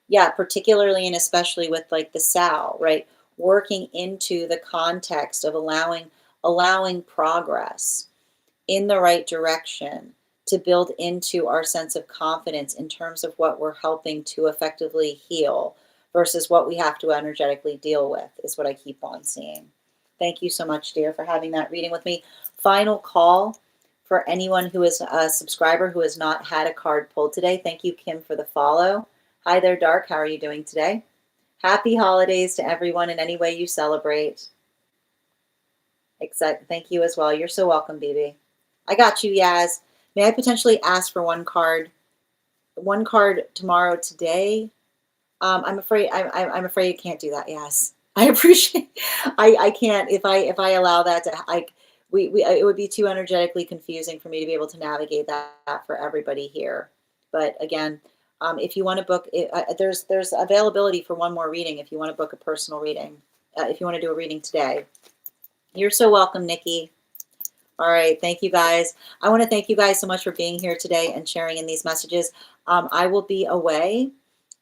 A: Yeah, particularly and especially with like the Sal, right? Working into the context of allowing progress in the right direction to build into our sense of confidence in terms of what we're helping to effectively heal versus what we have to energetically deal with is what I keep on seeing. Thank you so much, dear, for having that reading with me. Final call for anyone who is a subscriber who has not had a card pulled today. Thank you, Kim, for the follow. Hi there, Dark. How are you doing today? Happy holidays to everyone in any way you celebrate. Thank you as well. You're so welcome, BB. I got you, Yaz. May I potentially ask for one card tomorrow today? I'm afraid I'm afraid you can't do that. Yes, I appreciate. I can't if I allow that to we it would be too energetically confusing for me to be able to navigate that for everybody here. But again, if you want to book, there's availability for one more reading if you want to book a personal reading. If you want to do a reading today, you're so welcome, Nikki. All right. Thank you guys. I want to thank you guys so much for being here today and sharing in these messages. I will be away.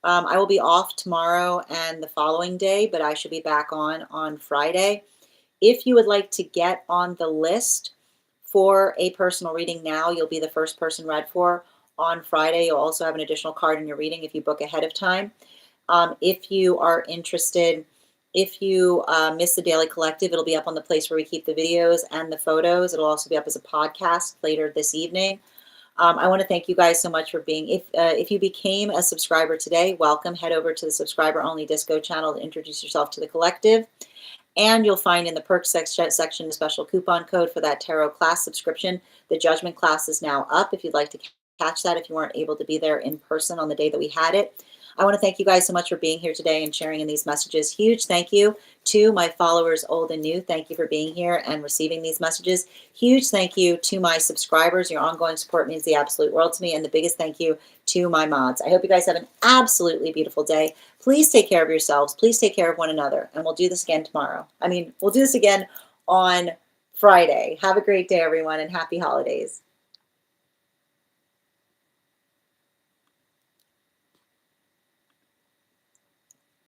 A: I will be off tomorrow and the following day, but I should be back on Friday. If you would like to get on the list for a personal reading now, you'll be the first person read for on Friday. You'll also have an additional card in your reading if you book ahead of time. If you are interested, if you miss the Daily Collective, it'll be up on the place where we keep the videos and the photos. It'll also be up as a podcast later this evening. I want to thank you guys so much for being. If you became a subscriber today, welcome. Head over to the subscriber only Disco channel to introduce yourself to the collective. And you'll find in the perks section a special coupon code for that tarot class subscription. The judgment class is now up if you'd like to catch that if you weren't able to be there in person on the day that we had it. I want to thank you guys so much for being here today and sharing in these messages. Huge thank you to my followers, old and new. Thank you for being here and receiving these messages. Huge thank you to my subscribers. Your ongoing support means the absolute world to me. And the biggest thank you to my mods. I hope you guys have an absolutely beautiful day. Please take care of yourselves. Please take care of one another. And we'll do this again tomorrow. We'll do this again on Friday. Have a great day, everyone, and happy holidays.